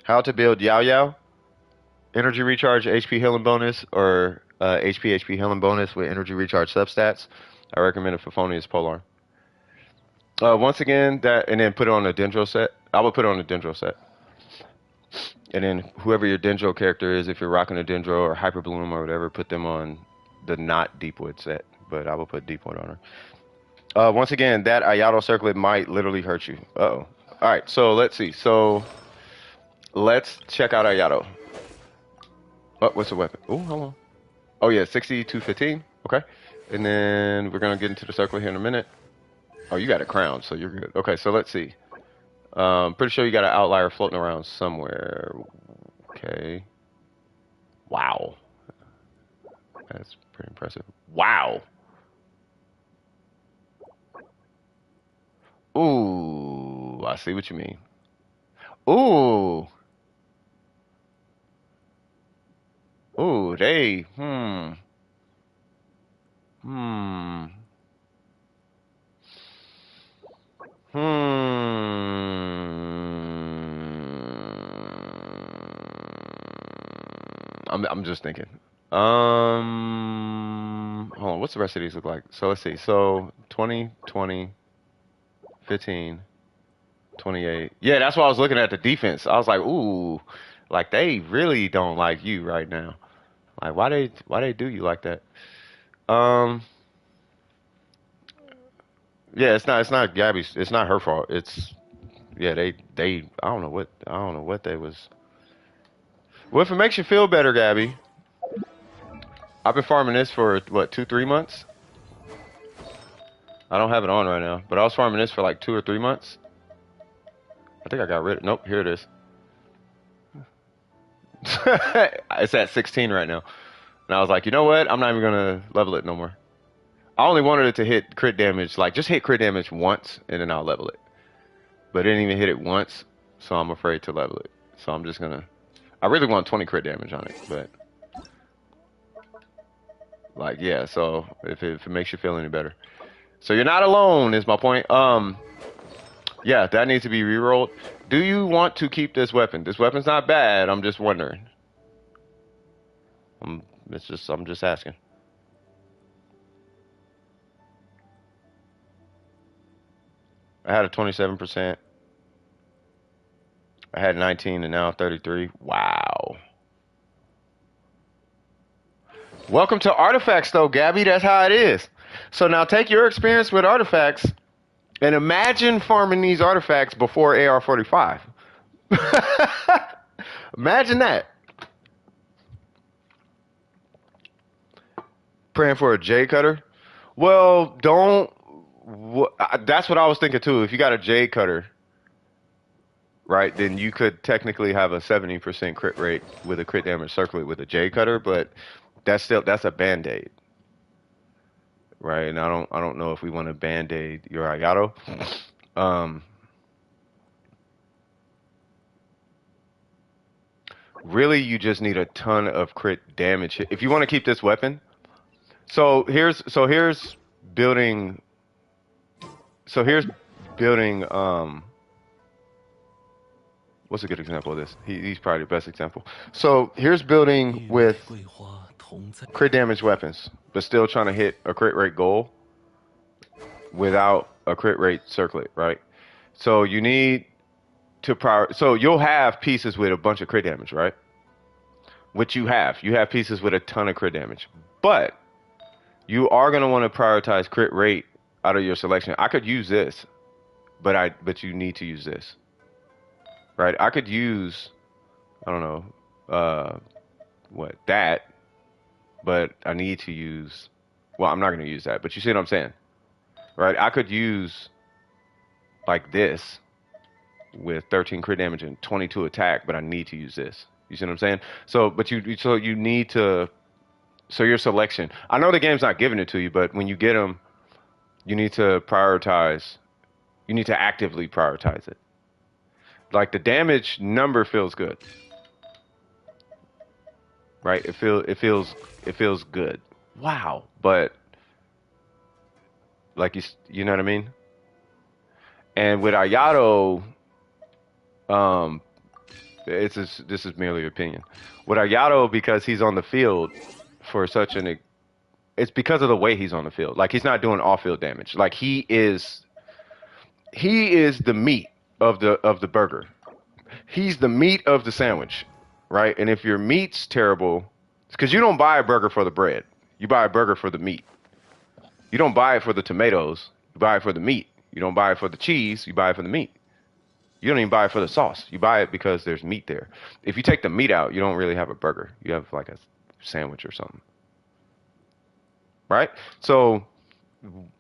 How to build Yao Yao? Energy recharge, HP healing bonus, or HP healing bonus with energy recharge substats. I recommend a Favonius Polearm. Once again, that, and then put it on a Dendro set. I would put it on a Dendro set. And then whoever your Dendro character is, if you're rocking a Dendro or Hyper Bloom or whatever, put them on the not Deepwood set. But I will put Deepwood on her. Once again, that Ayato circlet might literally hurt you. Uh-oh. All right, so let's see. So let's check out Ayato. Oh, what's the weapon? Oh, hold on. Oh, yeah, 60 to 15. Okay. And then we're going to get into the circle here in a minute. Oh, you got a crown, so you're good. Okay, so let's see. Pretty sure you got an outlier floating around somewhere. Okay. Wow. That's pretty impressive. Wow. Ooh, I see what you mean. Ooh. Ooh, they, hmm. Hmm. I'm just thinking. Hold on, what's the rest of these look like? So let's see. So 20, 20, 15, 28. Yeah, that's why I was looking at the defense. I was like, ooh, like they really don't like you right now. Like why they do you like that? Um, yeah, it's not Gabby's. It's not her fault. It's yeah, they I don't know what they was. Well, if it makes you feel better, Gabby, I've been farming this for what 2-3 months. I don't have it on right now, but I was farming this for like 2 or 3 months. I think I got rid of. Nope, here it is. It's at 16 right now, and I was like, you know what? I'm not even gonna level it no more. I only wanted it to hit crit damage, like just hit crit damage once, and then I'll level it. But it didn't even hit it once, so I'm afraid to level it. So I'm just gonna. I really want 20 crit damage on it, but like yeah. So if it makes you feel any better, so you're not alone is my point. Yeah, that needs to be rerolled. Do you want to keep this weapon? This weapon's not bad. I'm just wondering. I'm just asking. I had a 27%. I had 19 and now 33. Wow. Welcome to artifacts, though, Gabby. That's how it is. So now take your experience with artifacts and imagine farming these artifacts before AR45. Imagine that. Praying for a J cutter. Well, don't. That's what I was thinking too. If you got a J cutter, right, then you could technically have a 70% crit rate with a crit damage circlet with a J cutter, but that's a band-aid, right? And I don't know if we want to band-aid your Ayato. Um, really, you just need a ton of crit damage if you want to keep this weapon. So here's building. So here's building. What's a good example of this? He's probably the best example. So here's building with crit damage weapons, but still trying to hit a crit rate goal without a crit rate circlet, right? So you need to so you'll have pieces with a bunch of crit damage, right? Which you have. You have pieces with a ton of crit damage. But you are going to want to prioritize crit rate out of your selection. I could use this, but you need to use this. Right? I could use I don't know, that. but I need to use. Well, I'm not going to use that, but you see what I'm saying, right? I could use like this with 13 crit damage and 22 attack, but I need to use this. You see what I'm saying? So, but you need to. So your selection. I know the game's not giving it to you, but when you get them, you need to prioritize. You need to actively prioritize it. Like the damage number feels good, right? It feels good. Wow, but like you know what I mean. And with Ayato, um, this is merely opinion. With Ayato, because he's on the field for such an, it's because of the way he's on the field. Like he's not doing off-field damage. Like he is the meat of the burger. He's the meat of the sandwich, right? And if your meat's terrible, because you don't buy a burger for the bread, you buy a burger for the meat. You don't buy it for the tomatoes, you buy it for the meat. You don't buy it for the cheese, you buy it for the meat. You don't even buy it for the sauce. You buy it because there's meat there. If you take the meat out, you don't really have a burger. You have like a sandwich or something, right? So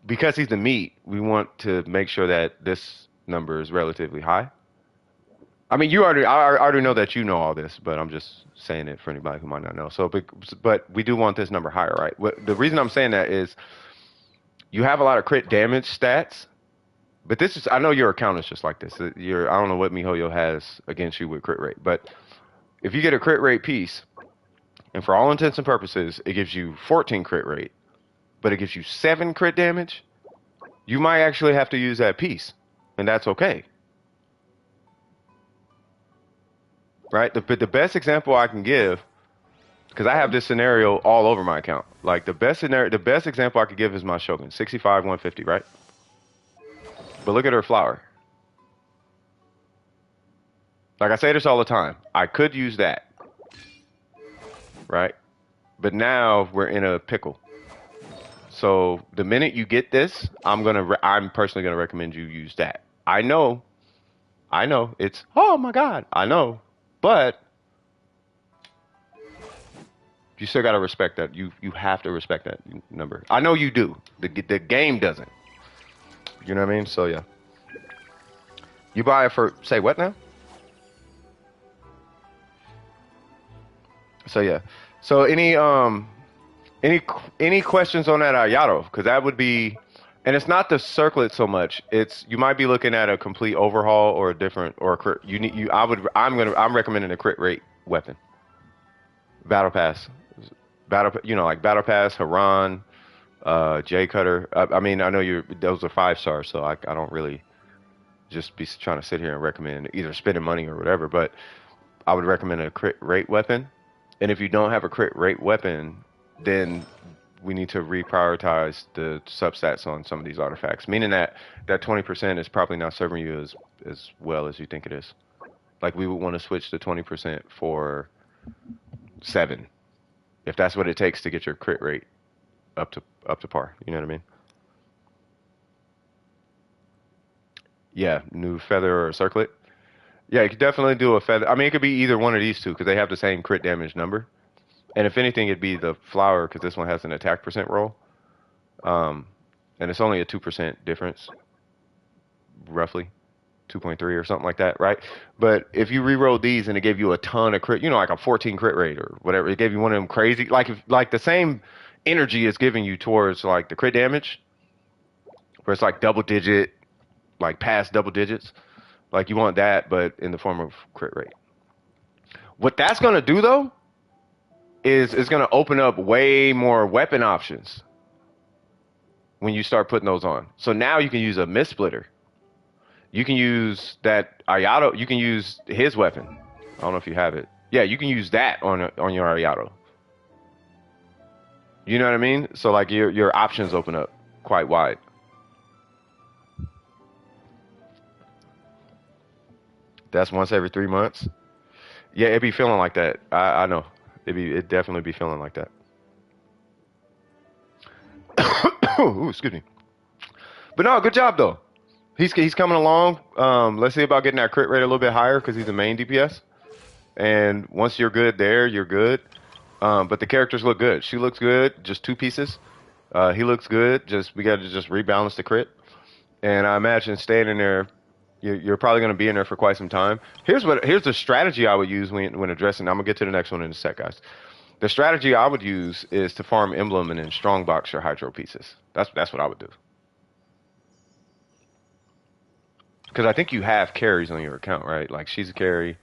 because he's the meat, we want to make sure that this number is relatively high. I mean, I already know that you know all this, but I'm just saying it for anybody who might not know. So, but we do want this number higher, right? The reason I'm saying that is you have a lot of crit damage stats, but this is, I know your account is just like this. I don't know what MiHoYo has against you with crit rate, but if you get a crit rate piece, and for all intents and purposes, it gives you 14 crit rate, but it gives you 7 crit damage, you might actually have to use that piece, and that's okay. Right? The best example I can give, because I have this scenario all over my account. Like the best example I could give is my Shogun, 65, 150, right? But look at her flower. Like I say this all the time. I could use that, right? But now we're in a pickle. So the minute you get this, I'm personally gonna recommend you use that. I know, it's, oh my God, I know, but you still gotta respect that. You have to respect that number. I know you do. The game doesn't. You know what I mean? So yeah. You buy it for, say what now? So yeah. So any questions on that Ayato? Because that would be, and it's not the circlet so much. It's, you might be looking at a complete overhaul or a different, or a crit. I'm recommending a crit rate weapon. Battle Pass, like Battle Pass, Haran, J Cutter. I mean, I know those are 5 stars, so I don't really just be trying to sit here and recommend either spending money or whatever. But I would recommend a crit rate weapon. And if you don't have a crit rate weapon, then we need to reprioritize the substats on some of these artifacts. Meaning that 20% is probably not serving you as well as you think it is. Like we would want to switch to 20% for 7, if that's what it takes to get your crit rate up to par. You know what I mean? Yeah, new feather or circlet. Yeah, you could definitely do a feather. I mean, it could be either one of these two because they have the same crit damage number. And if anything, it'd be the flower because this one has an attack percent roll. And it's only a 2% difference, roughly. 2.3 or something like that, right? But if you rerolled these and it gave you a ton of crit, like a 14 crit rate or whatever, it gave you one of them crazy, like the same energy is giving you towards like the crit damage, where it's like double digit, like past double digits. Like you want that, but in the form of crit rate. What that's gonna do though, is it's gonna open up way more weapon options when you start putting those on. So now you can use a mist splitter. You can use that Ayato. You can use his weapon. I don't know if you have it. Yeah, you can use that on your Ayato. You know what I mean? So like your options open up quite wide. That's once every 3 months. Yeah, it be feeling like that. I know. It definitely be feeling like that. Ooh, excuse me. But no, good job though. He's coming along. Let's see about getting that crit rate a little bit higher because he's the main DPS. And once you're good there, you're good. But the characters look good. She looks good, just two pieces. He looks good. Just we got to just rebalance the crit. And I imagine staying in there, you're probably going to be in there for quite some time. Here's the strategy I would use when addressing. I'm gonna get to the next one in a sec, guys. The strategy I would use is to farm emblem and then strongbox your hydro pieces. That's what I would do. Because I think you have carries on your account, right? Like she's a carry.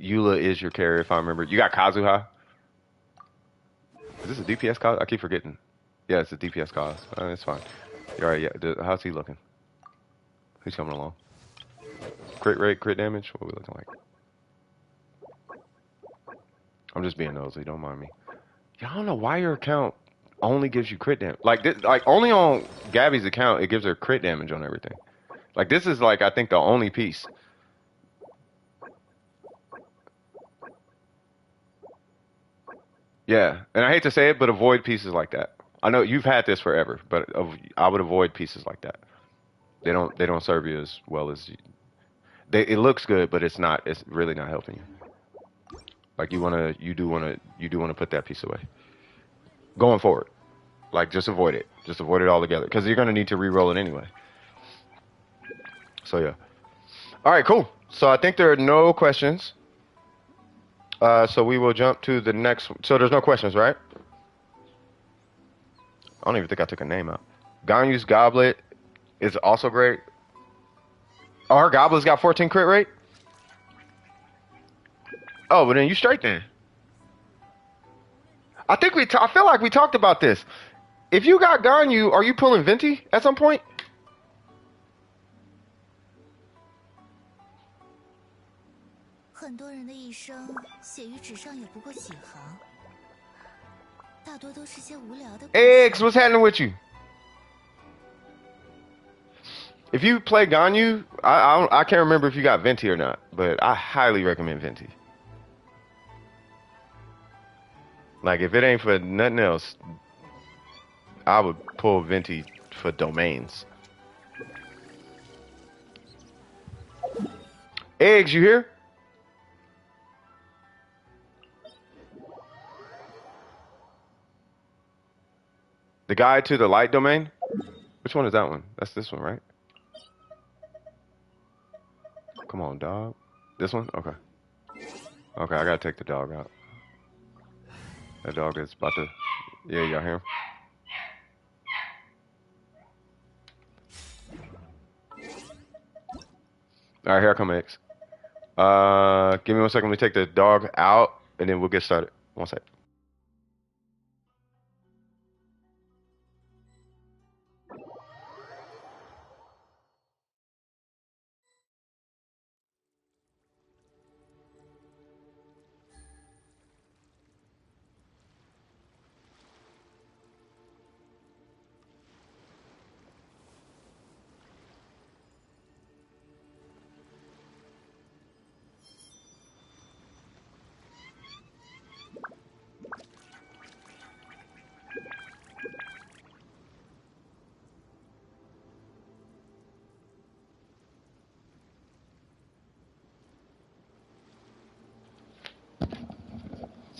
Eula is your carry, if I remember. You got Kazuha. Is this a DPS cause? I keep forgetting. Yeah, it's a DPS cause. It's fine. All right, yeah. How's he looking? He's coming along. Crit rate, crit damage. What are we looking like? I'm just being nosy. Don't mind me. Yeah, I don't know why your account only gives you crit damage. Like this, like only on Gabby's account it gives her crit damage on everything. Like this is like I think the only piece. Yeah, and I hate to say it, but avoid pieces like that. I know you've had this forever, but I would avoid pieces like that. They don't serve you as well as you, it looks good, but it's not. It's really not helping you. Like you do wanna put that piece away going forward. Like just avoid it. Just avoid it altogether because you're gonna need to re-roll it anyway. So yeah. All right, cool. So I think there are no questions. So we will jump to the next one. So there's no questions, right? I don't even think I took a name out. Ganyu's Goblet is also great. Oh, her Goblet's got 14 crit rate? Oh, but then you straight then. I think I feel like we talked about this. If you got Ganyu, are you pulling Venti at some point? 很多人的一生写于纸上也不过几行，大多都是些无聊的。Eggs, what's happening with you? If you play Ganyu, I can't remember if you got Venti or not, but I highly recommend Venti. Like if it ain't for nothing else, I would pull Venti for domains. Eggs, you here? The guide to the light domain? Which one is that one? That's this one, right? Come on, dog. This one? Okay. Okay, I gotta take the dog out. That dog is about to... Yeah, y'all hear him? Alright, here I come, X. Give me 1 second. Let me take the dog out, and then we'll get started. 1 sec.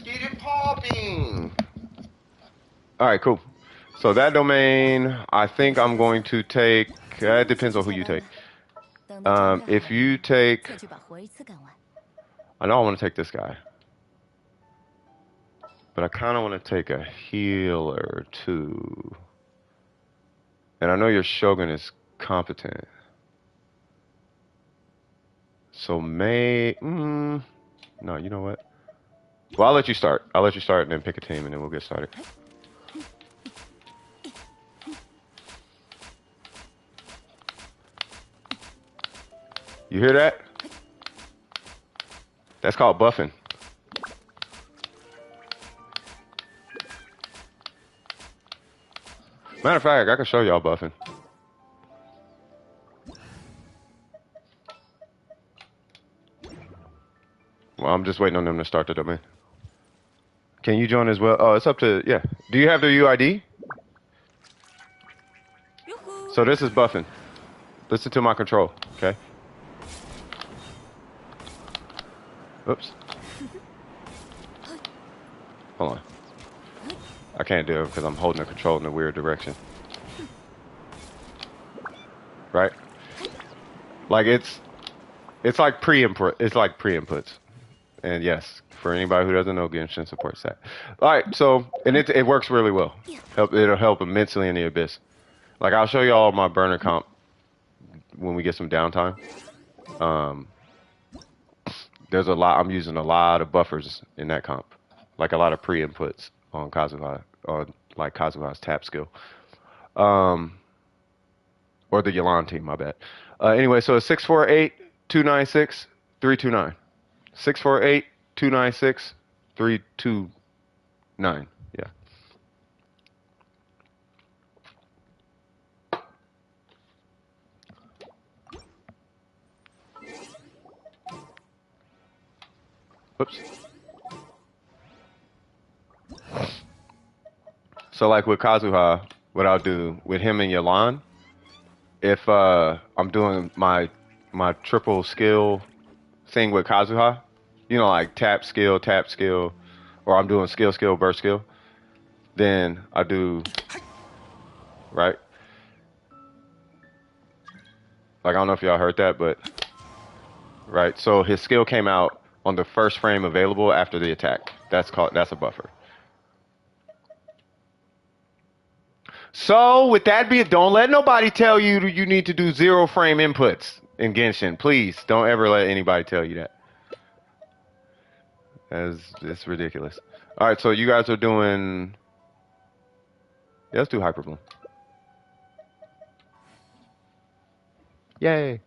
Get it popping! Alright, cool. So that domain, I think I'm going to take... it depends on who you take. If you take... I know I want to take this guy. But I kind of want to take a healer, too. And I know your Shogun is competent. So no, you know what? Well, I'll let you start. I'll let you start and then pick a team and then we'll get started. You hear that? That's called buffing. Matter of fact, I can show y'all buffing. Well, I'm just waiting on them to start the domain. Can you join as well? Oh, it's up to, yeah. Do you have the UID? So this is buffing. Listen to my control, okay? Oops. Hold Hold on. I can't do it because I'm holding the control in a weird direction. Right? Like it's like pre-input. It's like pre-inputs. And yes, for anybody who doesn't know, Genshin supports that. All right, so and it works really well. It'll help immensely in the abyss. Like I'll show you all my burner comp when we get some downtime. There's a lot. I'm using a lot of buffers in that comp, like a lot of pre-inputs on Kazuha, on like Kazuha's tap skill, or the Yelan team. My bad. Anyway, so it's 648-296-329. 648-296-329. Yeah. Whoops. So like with Kazuha, what I'll do with him and Yelan, if I'm doing my triple skill thing with Kazuha, you know, like tap skill, or I'm doing skill, burst skill, then I do, right? Like, I don't know if y'all heard that, but, right? So his skill came out on the first frame available after the attack. That's a buffer. So with that being, don't let nobody tell you you need to do 0 frame inputs in Genshin. Please don't ever let anybody tell you that. It's ridiculous. All right, so you guys are doing. Yeah, let's do Hyperbloom. Yay.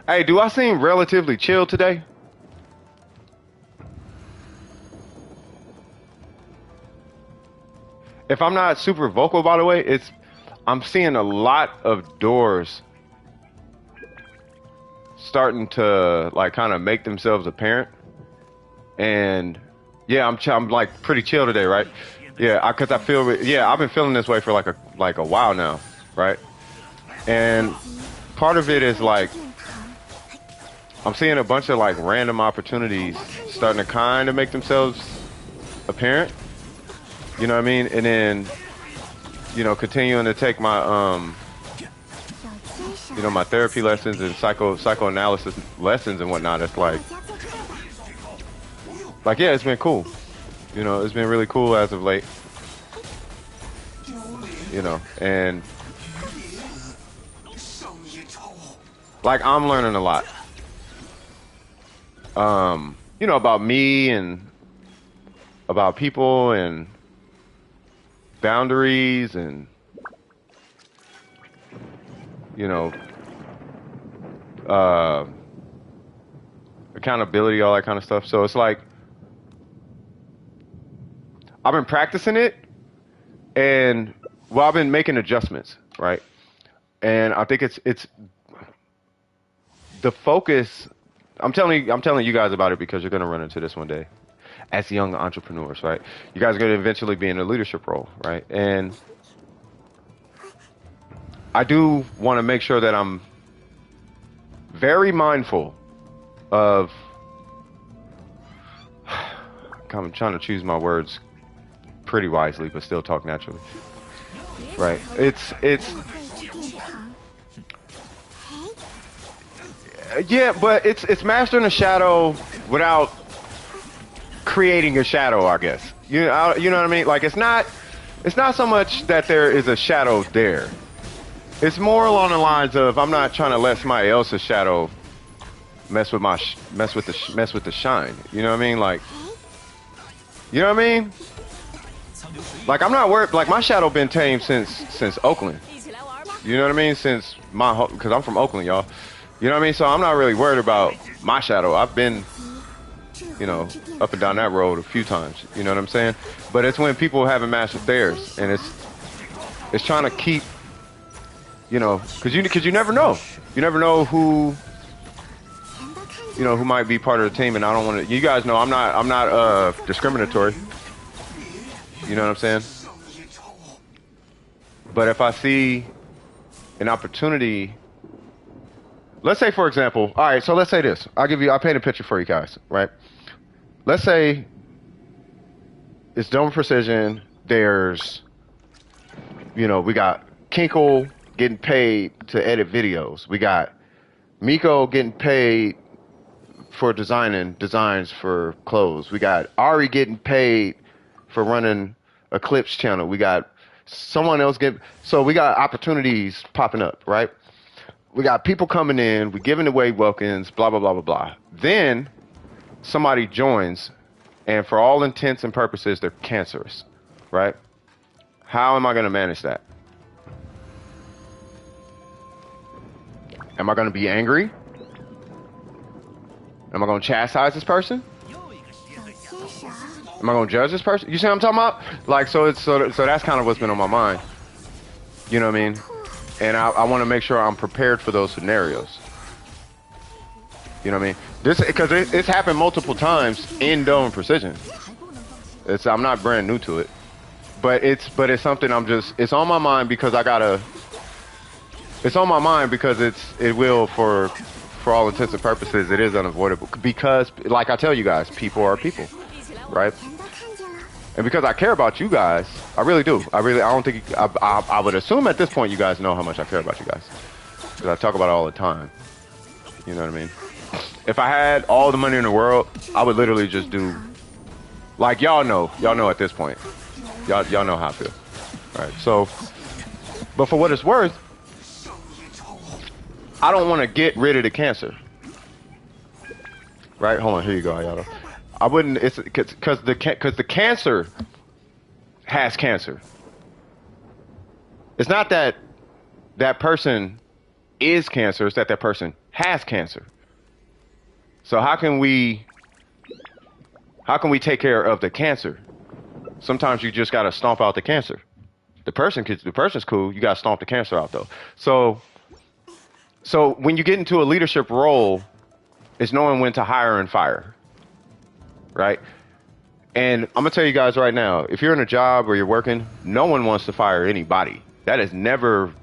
Hey, do I seem relatively chill today? If I'm not super vocal, by the way, I'm seeing a lot of doors starting to like kind of make themselves apparent. And yeah, I'm like pretty chill today, right? Yeah, cause I feel I've been feeling this way for like a while now, right? And part of it is like I'm seeing a bunch of like random opportunities starting to kind of make themselves apparent. You know what I mean? And then, you know, continuing to take my you know, my therapy lessons and psychoanalysis lessons and whatnot. It's like yeah, it's been cool. You know, it's been really cool as of late. You know, and like I'm learning a lot. You know, about me and about people and boundaries and, you know, accountability, all that kind of stuff. So it's like I've been practicing it, and well, I've been making adjustments, right? And I think it's the focus. I'm telling you guys about it because you're gonna run into this one day, as young entrepreneurs, right? You guys are gonna eventually be in a leadership role, right? And I do want to make sure that I'm very mindful of. I'm trying to choose my words pretty wisely, but still talk naturally. Right? Yeah, but it's mastering a shadow without creating a shadow, I guess. You know what I mean? Like it's not so much that there is a shadow there. It's more along the lines of I'm not trying to let somebody else's shadow mess with the shine. You know what I mean? Like, you know what I mean? Like I'm not worried. Like my shadow been tamed since Oakland. You know what I mean? Since because I'm from Oakland, y'all. You know what I mean? So I'm not really worried about my shadow. I've been, you know, up and down that road a few times. You know what I'm saying? But it's when people haven't mastered theirs, and it's trying to keep, you know, because you never know. You never know who, you know, who might be part of the team, and I don't want to. You guys know I'm not discriminatory. You know what I'm saying? But if I see an opportunity, let's say for example, all right, so let's say this. I'll paint a picture for you guys, right? Let's say it's Dome Precision. There's, we got Kinkle getting paid to edit videos. We got Miko getting paid for designing designs for clothes. We got Ari getting paid for running Eclipse channel. We got someone else so we got opportunities popping up, right? We got people coming in, we giving away welcomes, blah, blah, blah, blah, blah. Then somebody joins, and for all intents and purposes, they're cancerous, right? How am I going to manage that? Am I going to be angry? Am I going to chastise this person? Am I going to judge this person? You see what I'm talking about? Like, so that's kind of what's been on my mind. You know what I mean? And I want to make sure I'm prepared for those scenarios. You know what I mean? Because it's happened multiple times in Dome Precision. I'm not brand new to it, but it's something it's on my mind because it's on my mind because it will for all intents and purposes, it is unavoidable because, like I tell you guys, people are people, right? And because I care about you guys, I really do. I don't think I would assume at this point you guys know how much I care about you guys because I talk about it all the time. You know what I mean? If I had all the money in the world, I would literally just do, like y'all know at this point, y'all know how I feel, right? So, but for what it's worth, I don't want to get rid of the cancer. Right? Hold on. Here you go, Ayato. I wouldn't. It's because the cancer has cancer. It's not that that person is cancer. It's that that person has cancer. So how can we take care of the cancer? Sometimes you just gotta stomp out the cancer. The person's cool. You gotta stomp the cancer out though. So when you get into a leadership role, it's knowing when to hire and fire, right? And I'm gonna tell you guys right now, if you're in a job or you're working, no one wants to fire anybody. You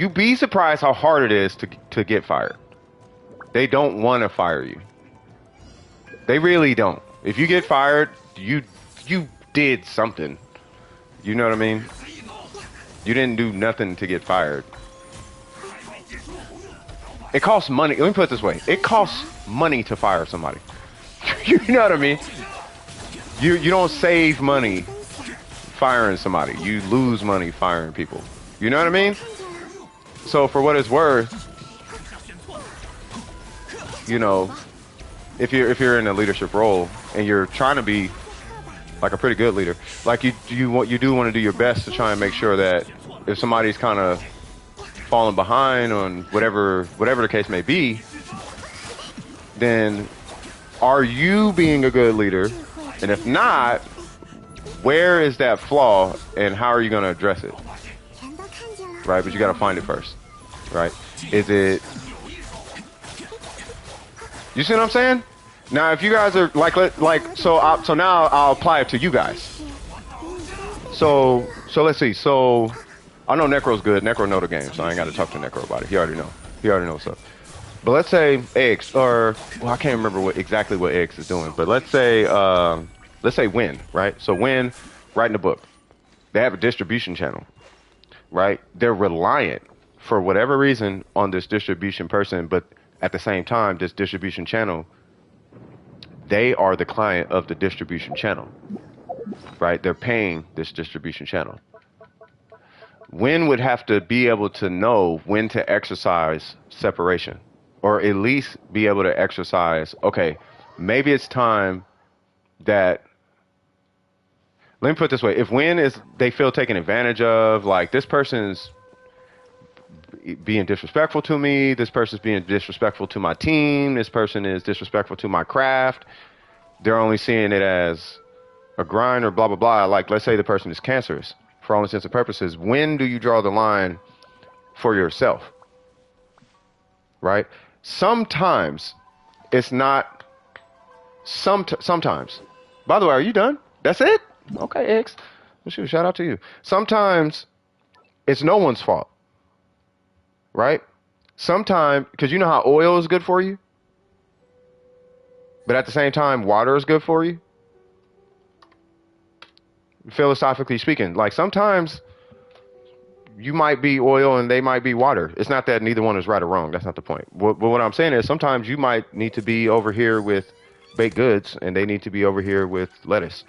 be surprised how hard it is to get fired. They don't want to fire you. They really don't. If you get fired, you did something. You know what I mean? You didn't do nothing to get fired. It costs money. Let me put it this way. It costs money to fire somebody. You know what I mean? You don't save money firing somebody. You lose money firing people. You know what I mean? So for what it's worth, you know, if you're in a leadership role and you're trying to be like a pretty good leader, like you do want to do your best to try and make sure that if somebody's kind of falling behind on whatever the case may be, then are you being a good leader? And if not, where is that flaw and how are you going to address it? Right? But you got to find it first, right? Is it, you see what I'm saying? Now, if you guys are so now I'll apply it to you guys. So let's see. So I know Necro's good. Necro know the game, so I ain't got to talk to Necro about it. He already know. He already knows stuff. But let's say X, or well, I can't remember exactly what X is doing. But let's say Win, right? So Win, writing a book. They have a distribution channel, right? They're reliant for whatever reason on this distribution person, but at the same time, this distribution channel, they are the client of the distribution channel, right? They're paying this distribution channel. Win would have to be able to know when to exercise separation, or at least be able to exercise, okay, maybe it's time that, let me put it this way, if they feel taken advantage of, like this person's being disrespectful to me, this person's being disrespectful to my team, this person is disrespectful to my craft, they're only seeing it as a grind or blah, blah, blah. Like, let's say the person is cancerous. For all intents and purposes, when do you draw the line for yourself? Right? Sometimes it's not. Sometimes. By the way, are you done? That's it? Okay, X. Well, shoot, shout out to you. Sometimes it's no one's fault, right? Sometimes, because you know how oil is good for you, but at the same time, water is good for you. Philosophically speaking, like sometimes you might be oil and they might be water. It's not that neither one is right or wrong. That's not the point. What I'm saying is sometimes you might need to be over here with baked goods and they need to be over here with lettuce.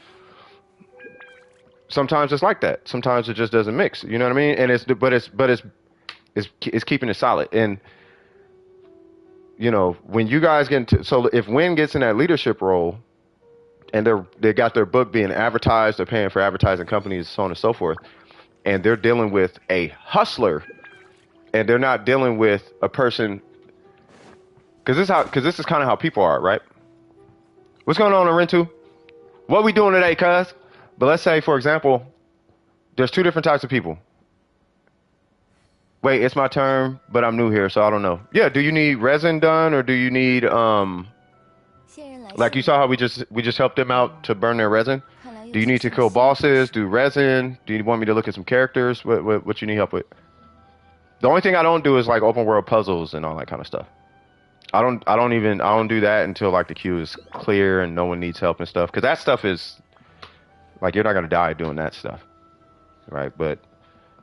Sometimes it's like that. Sometimes it just doesn't mix. You know what I mean? And it's keeping it solid. And you know when you guys get into, so if Win gets in that leadership role and they got their book being advertised, they're paying for advertising companies, so on and so forth, and they're dealing with a hustler, and they're not dealing with a person, because this is kind of how people are, right? What's going on, Rentu? What we doing today, cuz? But let's say, for example, there's two different types of people. Wait, it's my turn, but I'm new here, so I don't know. Yeah, do you need resin done, or do you need like you saw how we just helped them out to burn their resin? Do you need to kill bosses? Do resin? Do you want me to look at some characters? What you need help with? The only thing I don't do is like open world puzzles and all that kind of stuff. I don't do that until like the queue is clear and no one needs help and stuff. Because that stuff is like you're not gonna die doing that stuff, right? But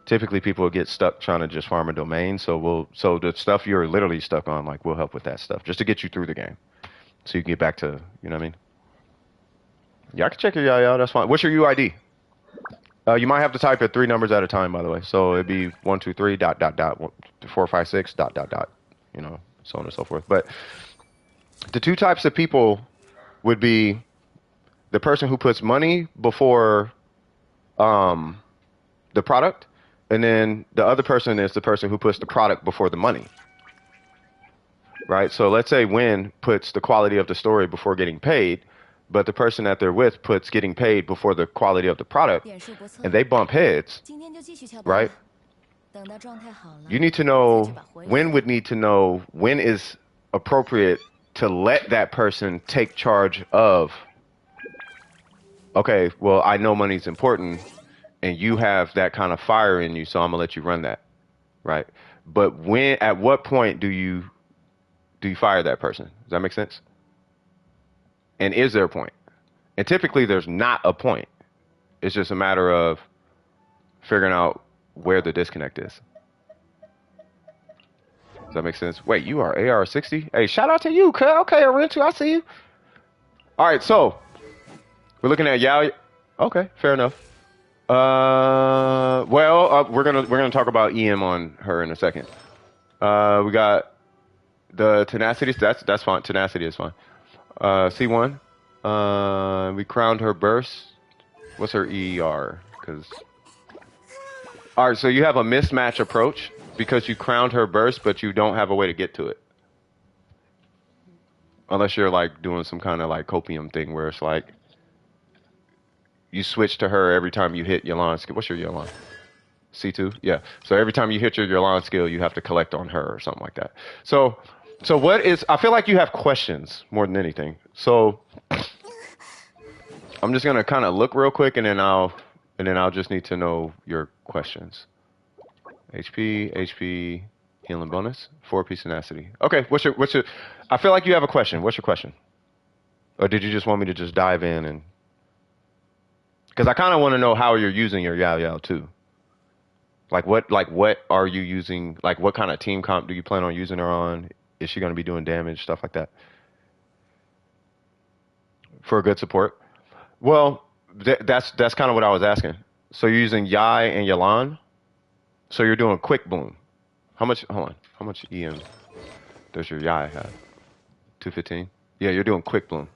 typically people will get stuck trying to just farm a domain. So the stuff you're literally stuck on, like we'll help with that stuff just to get you through the game, so you can get back to, you know what I mean? Yeah, I can check your Yaya. That's fine. What's your UID? You might have to type it 3 numbers at a time, by the way. So it'd be 123 dot dot dot 456 dot dot dot. You know, so on and so forth. But the two types of people would be the person who puts money before the product, and then the other person is the person who puts the product before the money. Right? So let's say Win puts the quality of the story before getting paid, but the person that they're with puts getting paid before the quality of the product, and they bump heads, right? You need to know, Win would need to know when is appropriate to let that person take charge of, okay, well, I know money's important and you have that kind of fire in you, so I'm gonna let you run that, right? But at what point do you fire that person? Does that make sense? And is there a point? And typically there's not a point. It's just a matter of figuring out where the disconnect is. Does that make sense? Wait, you are AR60? Hey, shout out to you, cuz. Okay, Rentu, I see you. All right, so we're looking at Yao. Okay, fair enough. We're gonna talk about EM on her in a second. We got the tenacity. That's fine. Tenacity is fine. C1. We crowned her burst. What's her ER? All right, so you have a mismatch approach because you crowned her burst, but you don't have a way to get to it. Unless you're like doing some kind of like copium thing where it's like you switch to her every time you hit Yolan's skill. What's your Yolan? C2? Yeah. So every time you hit your Yolan skill, you have to collect on her or something like that. So what is, I feel like you have questions more than anything. So I'm just going to kind of look real quick and then I'll just need to know your questions. HP, healing bonus, 4-piece tenacity. Okay, what's your, I feel like you have a question. What's your question? Or did you just want me to just dive in and, because I kind of want to know how you're using your Yao Yao too. Like what are you using? Like what kind of team comp do you plan on using her on? Is she going to be doing damage, stuff like that? For a good support? Well, that's kind of what I was asking. So you're using Yai and Yalan? So you're doing quick bloom. How much, hold on, how much EM does your Yai have? 215? Yeah, you're doing quick bloom.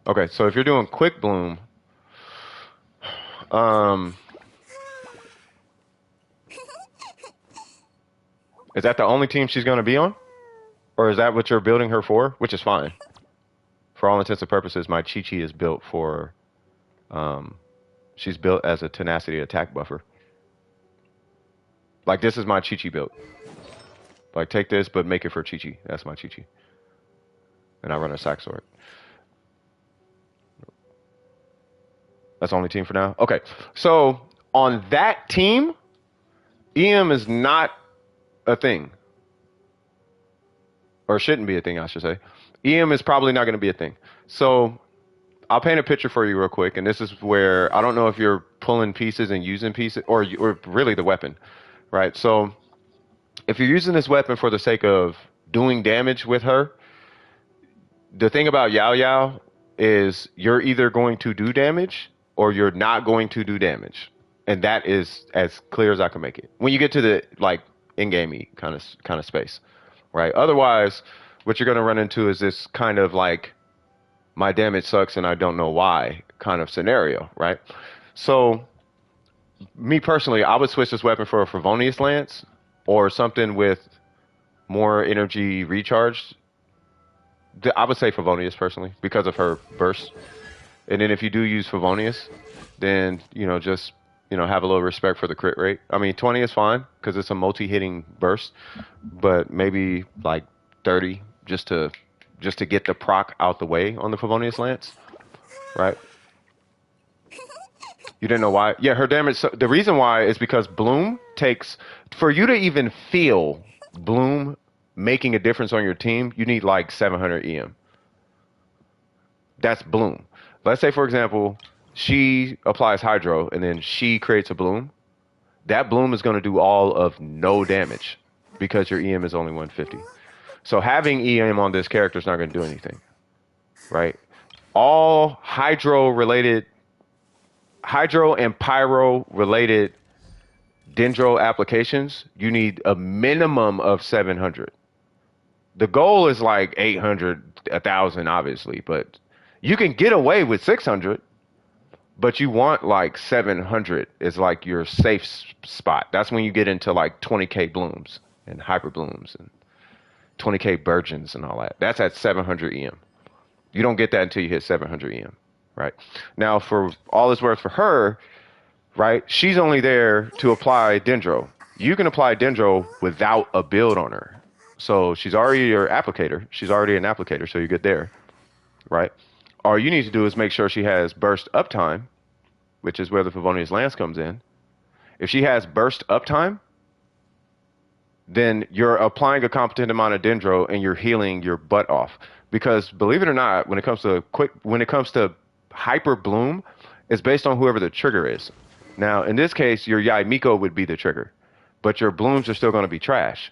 Okay, so if you're doing quick bloom, is that the only team she's going to be on? Or is that what you're building her for? Which is fine. For all intents and purposes, my Chi-Chi is built for, she's built as a tenacity attack buffer. Like this is my Chi-Chi build. Like take this, but make it for Chi-Chi. That's my Chi-Chi. And I run a sack sword. That's the only team for now? Okay. So On that team, EM is not a thing, or shouldn't be a thing, I should say. EM is probably not going to be a thing. So I'll paint a picture for you real quick, and this is where I don't know if you're pulling pieces and using pieces, or really the weapon, right? So if you're using this weapon for the sake of doing damage with her, the thing about Yao Yao is you're either going to do damage or you're not going to do damage, and that is as clear as I can make it. When you get to the like in-gamey kind of space, right? Otherwise, what you're going to run into is this kind of like my damage sucks and I don't know why kind of scenario, right? So me personally, I would switch this weapon for a Favonius Lance or something with more energy recharged. I would say Favonius personally because of her burst. And then if you do use Favonius, then just have a little respect for the crit rate. I mean, 20 is fine because it's a multi-hitting burst, but maybe like 30 just to get the proc out the way on the Favonius Lance, right? You didn't know why? Yeah, her damage. So the reason why is because Bloom takes, for you to even feel Bloom making a difference on your team, you need like 700 EM. That's Bloom. Let's say, for example, she applies Hydro and then she creates a Bloom. That Bloom is going to do all of no damage because your EM is only 150. So having EM on this character is not going to do anything, right? All Hydro and Pyro related Dendro applications, you need a minimum of 700. The goal is like 800, 1,000, obviously, but you can get away with 600, but you want like 700 is like your safe spot. That's when you get into like 20k blooms and hyper blooms and 20k burgeons and all that. That's at 700 EM. You don't get that until you hit 700 EM, right? Now, for all it's worth for her, right, she's only there to apply Dendro. You can apply Dendro without a build on her. So she's already your applicator. She's already an applicator, so you're good there, right? All you need to do is make sure she has burst uptime, which is where the Favonius Lance comes in. If she has burst uptime, then you're applying a competent amount of Dendro and you're healing your butt off. Because believe it or not, when it comes to hyper bloom, it's based on whoever the trigger is. Now, in this case, your Yai Miko would be the trigger, but your blooms are still going to be trash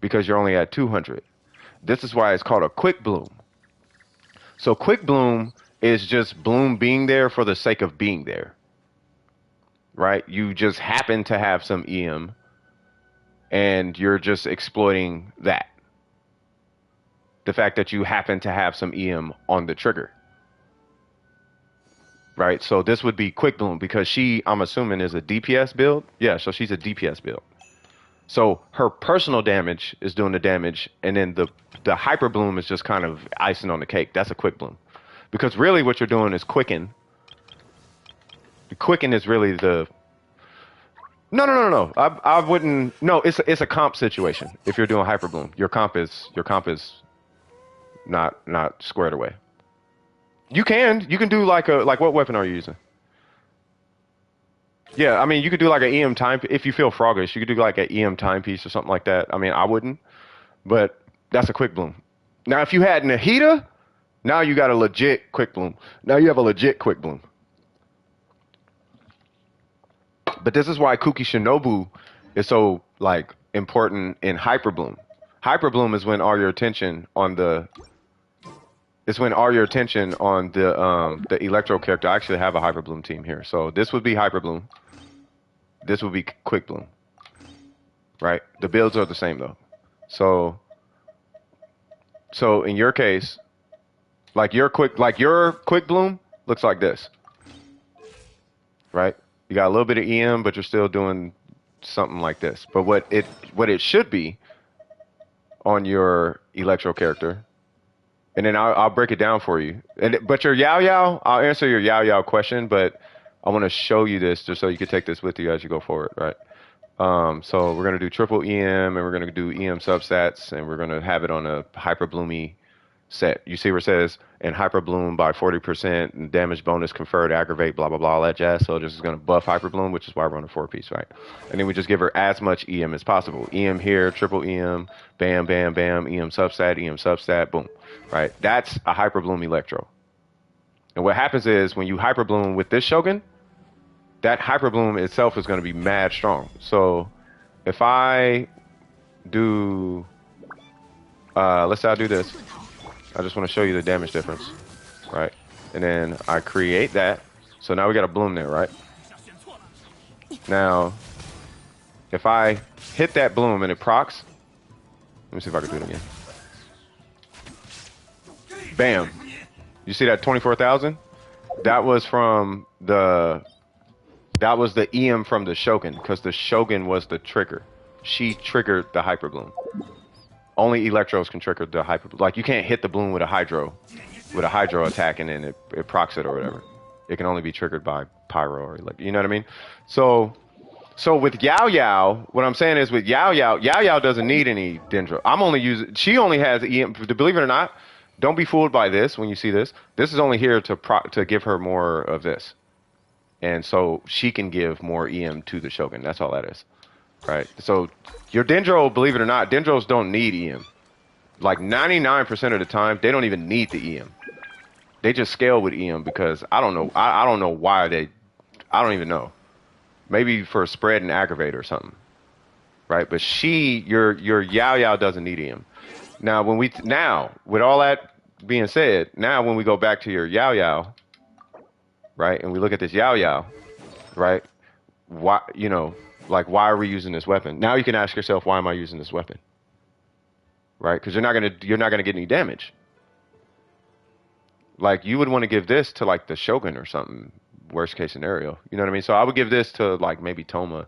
because you're only at 200. This is why it's called a quick bloom. So quick bloom is just bloom being there for the sake of being there, right? You just happen to have some EM and you're just exploiting that. The fact that you happen to have some EM on the trigger, right? So this would be quick bloom because she, I'm assuming, is a DPS build. Yeah, so she's a DPS build. So her personal damage is doing the damage, and then the hyper bloom is just kind of icing on the cake. That's a quick bloom. Because really what you're doing is quicken. The quicken is really the... No. I wouldn't... No, it's a comp situation if you're doing hyper bloom. Your comp is not squared away. You can do like what weapon are you using? Yeah, I mean, you could do like an EM time, if you feel froggish, you could do like an EM timepiece or something like that. I mean, I wouldn't, but that's a quick bloom. Now, if you had Nahida, now you got a legit quick bloom. Now you have a legit quick bloom. But this is why Kuki Shinobu is so like important in hyper bloom. Hyper bloom is when all your attention on the the Electro character. I actually have a Hyper Bloom team here. So this would be Hyper Bloom. This would be Quick Bloom. Right? The builds are the same though. So in your case, like your quick bloom looks like this. Right? You got a little bit of EM, but you're still doing something like this. But what it should be on your Electro character, and then I'll break it down for you. But your Yao Yao, I'll answer your Yao Yao question, but I want to show you this just so you can take this with you as you go forward, right? So we're going to do triple EM, and we're going to do EM substats, and we're going to have it on a hyper bloomy set. You see where it says, and Hyper Bloom by 40%, and damage bonus conferred, aggravate, blah, blah, blah, all that jazz. So this is going to buff Hyper Bloom, which is why we're on a 4-piece, right? And then we just give her as much EM as possible. EM here, triple EM, bam, bam, bam, EM substat, boom, right? That's a Hyper Bloom Electro. And what happens is when you Hyper Bloom with this Shogun, that Hyper Bloom itself is going to be mad strong. So if I do, let's say I do this. I just want to show you the damage difference, right? And then I create that. So now we got a bloom there, right? Now, if I hit that bloom and it procs, let me see if I can do it again. Bam. You see that 24,000? That was from the EM from the Shogun, because the Shogun was the trigger. She triggered the Hyper Bloom. Only Electros can trigger the Hyper. Like, you can't hit the Bloom with a Hydro attack and then it procs it or whatever. It can only be triggered by Pyro or like, you know what I mean? So with Yao Yao, what I'm saying is with Yao Yao doesn't need any Dendro. I'm only using. She only has EM. Believe it or not, don't be fooled by this when you see this. This is only here to give her more of this, and so she can give more EM to the Shogun. That's all that is. Right, so your Dendro, believe it or not, Dendros don't need EM. Like 99% of the time, they don't even need the EM. They just scale with EM because I don't know. I don't know why they. I don't even know. Maybe for spread and aggravate or something. Right, but your Yao Yao doesn't need EM. Now with all that being said, now when we go back to your Yao Yao, right, and we look at this Yao Yao, right, why why are we using this weapon? Now you can ask yourself, why am I using this weapon? Right? Because you're not gonna get any damage. Like, you would want to give this to like the Shogun or something. Worst case scenario, you know what I mean? So I would give this to like maybe Toma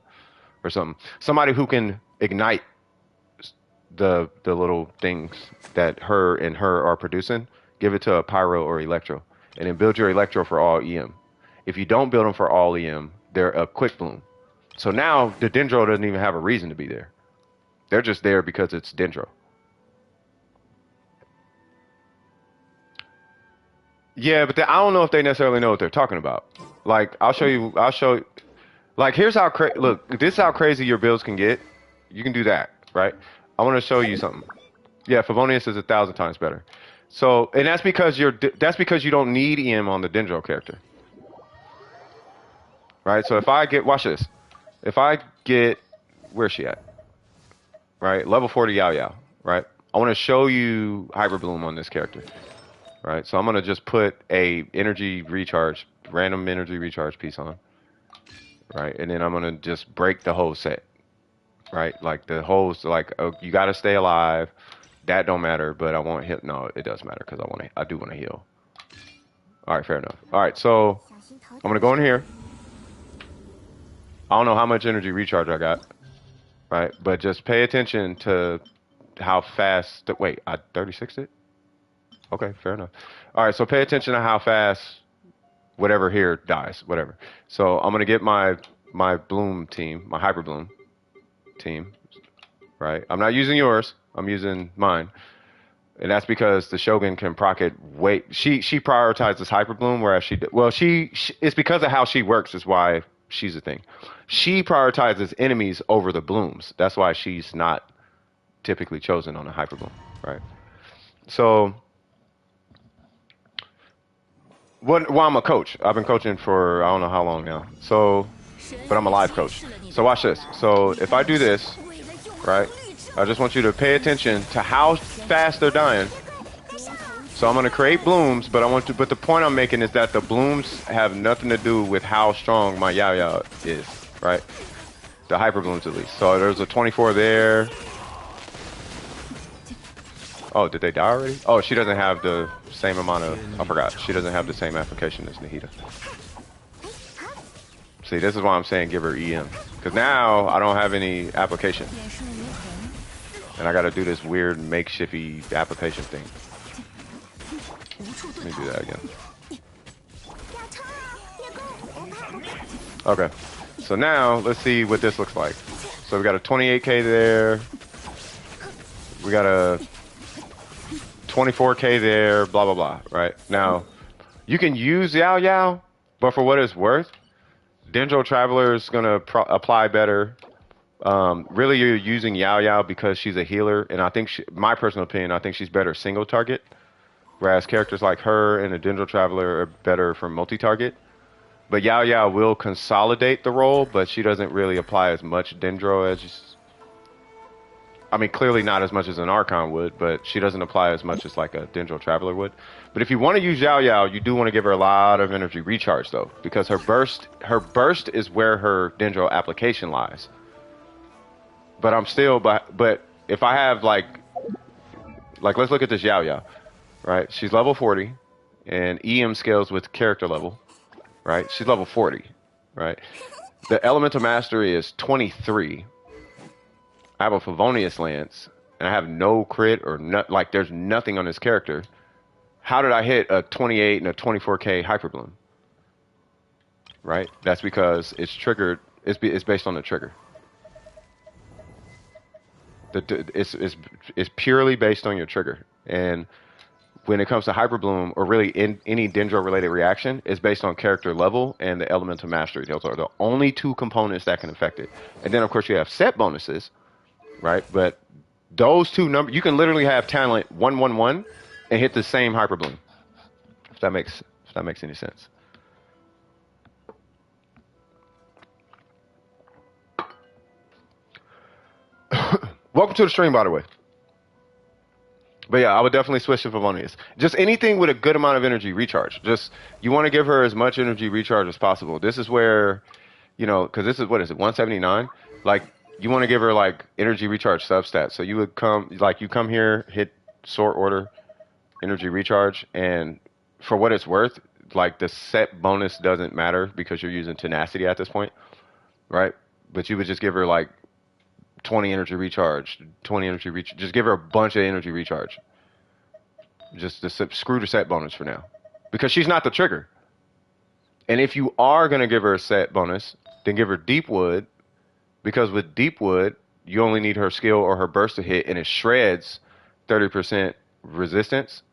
or something. Somebody who can ignite the little things that her are producing. Give it to a Pyro or Electro, and then build your Electro for all EM. If you don't build them for all EM, they're a quick bloom. So now the Dendro doesn't even have a reason to be there. They're just there because it's Dendro. Yeah, but I don't know if they necessarily know what they're talking about. Like, I'll show you. Like, here's how look. This is how crazy your builds can get. You can do that, right? I want to show you something. Yeah, Favonius is 1,000 times better. So, and that's because you don't need EM on the Dendro character, right? So if I get, watch this. If I get, where's she at? Right, level 40 Yao Yao, right? I want to show you Hyper Bloom on this character, right? So I'm gonna just put a random energy recharge piece on, right? And then I'm gonna just break the whole set, right? Like the whole, like, oh, you gotta stay alive. That don't matter, but I want hit. No, it does matter because I do want to heal. All right, fair enough. All right, so I'm gonna go in here. I don't know how much energy recharge I got, right? But just pay attention to how fast. Wait, I 36'd it? Okay, fair enough. All right, so pay attention to how fast whatever here dies, whatever. So I'm gonna get my Bloom team, my Hyper Bloom team, right? I'm not using yours. I'm using mine. And that's because the Shogun can proc it she prioritizes Hyper Bloom, whereas it's because of how she works is why she's a thing. She prioritizes enemies over the blooms. That's why she's not typically chosen on a Hyper Bloom, right? So, well, I'm a coach. I've been coaching for I don't know how long now. So, but I'm a live coach. So watch this. So if I do this, right? I just want you to pay attention to how fast they're dying. So I'm going to create blooms, but the point I'm making is that the blooms have nothing to do with how strong my Yao Yao is, right? The Hyper Blooms, at least. So there's a 24 there. Oh, did they die already? Oh, she doesn't have the same amount of, I forgot. She doesn't have the same application as Nahida. See, this is why I'm saying give her EM. Because now I don't have any application. And I got to do this weird makeshifty application thing. Let me do that again. Okay. So now, let's see what this looks like. So we got a 28k there. We got a 24K there, blah, blah, blah, right? Now, you can use Yao Yao, but for what it's worth, Dendro Traveler is going to apply better. Really, you're using Yao Yao because she's a healer, and I think, my personal opinion, I think she's better single target, whereas characters like her and the Dendro Traveler are better for multi-target. But Yao Yao will consolidate the role, but she doesn't really apply as much Dendro as, I mean, clearly not as much as an Archon would, but she doesn't apply as much as like a Dendro Traveler would. But if you want to use Yao Yao, you do want to give her a lot of energy recharge though, because her burst is where her Dendro application lies. But I'm still, but if I have like let's look at this Yao Yao, right? She's level 40, and EM scales with character level, right? She's level 40, right? The Elemental Mastery is 23. I have a Favonius Lance, and I have no crit or not. Like, there's nothing on this character. How did I hit a 28 and a 24K Hyper Bloom? Right? That's because it's triggered. It's based on the trigger. It's purely based on your trigger. And when it comes to Hyper Bloom, or really in any Dendro-related reaction, it's based on character level and the Elemental Mastery. Those are the only two components that can affect it. And then, of course, you have set bonuses, right? But those two numbers, you can literally have talent 111 and hit the same Hyper Bloom. If that makes any sense. Welcome to the stream, by the way. But yeah, I would definitely switch to Favonius. Just anything with a good amount of energy recharge. Just, you want to give her as much energy recharge as possible. This is where, you know, because this is, what is it, 179? Like, you want to give her like energy recharge substats. So you would come, like, you come here, hit sort order, energy recharge, and for what it's worth, like, the set bonus doesn't matter because you're using tenacity at this point, right? But you would just give her like 20 energy recharge, 20 energy recharge. Just give her a bunch of energy recharge. Just screw the set bonus for now, because she's not the trigger. And if you are gonna give her a set bonus, then give her Deepwood, because with Deepwood you only need her skill or her burst to hit, and it shreds 30% resistance,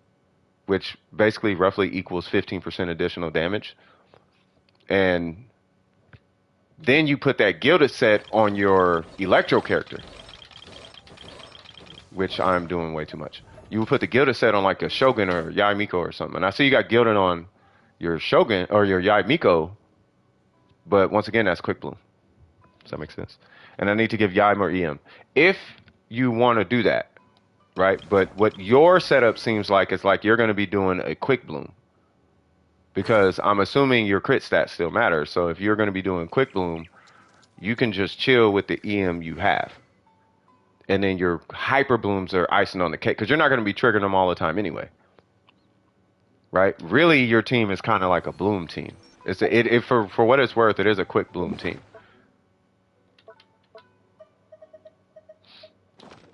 which basically roughly equals 15% additional damage. And then you put that Gilded set on your Electro character, which I'm doing way too much. You would put the Gilded set on like a Shogun or Yaimiko or something. And I see you got Gilded on your Shogun or your Yaimiko, but once again, that's Quick Bloom. Does that make sense? And I need to give Yaim or EM. If you want to do that, right? But what your setup seems like is like you're going to be doing a Quick Bloom, because I'm assuming your crit stats still matter. So if you're going to be doing Quick Bloom, you can just chill with the EM you have. And then your Hyper Blooms are icing on the cake, because you're not going to be triggering them all the time anyway. Right? Really, your team is kind of like a Bloom team. For what it's worth, it is a Quick Bloom team.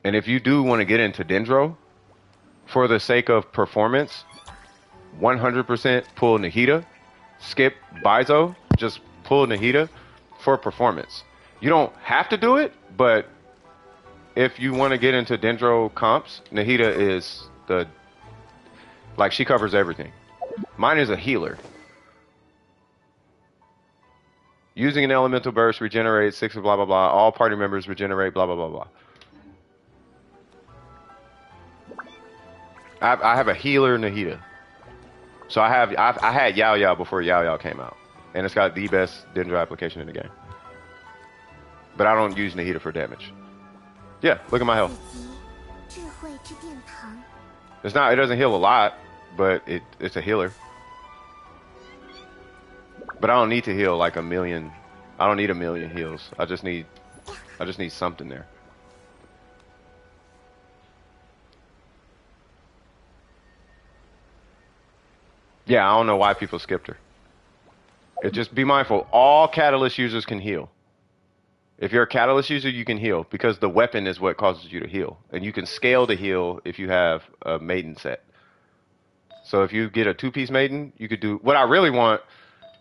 And if you do want to get into Dendro, for the sake of performance, 100% pull Nahida, skip Bizo, just pull Nahida for performance. You don't have to do it, but if you want to get into Dendro comps, Nahida is she covers everything. Mine is a healer. Using an elemental burst regenerates 6 blah blah blah. All party members regenerate blah blah blah blah. I have a healer Nahida. So I had Yao Yao before Yao Yao came out, and it's got the best Dendro application in the game. But I don't use Nahida for damage. Yeah, look at my health. It doesn't heal a lot, but it's a healer. But I don't need to heal like a million. I don't need a million heals. I just need something there. Yeah, I don't know why people skipped her. Just be mindful. All Catalyst users can heal. If you're a Catalyst user, you can heal, because the weapon is what causes you to heal. And you can scale to heal if you have a Maiden set. So if you get a 2-piece Maiden, you could do... What I really want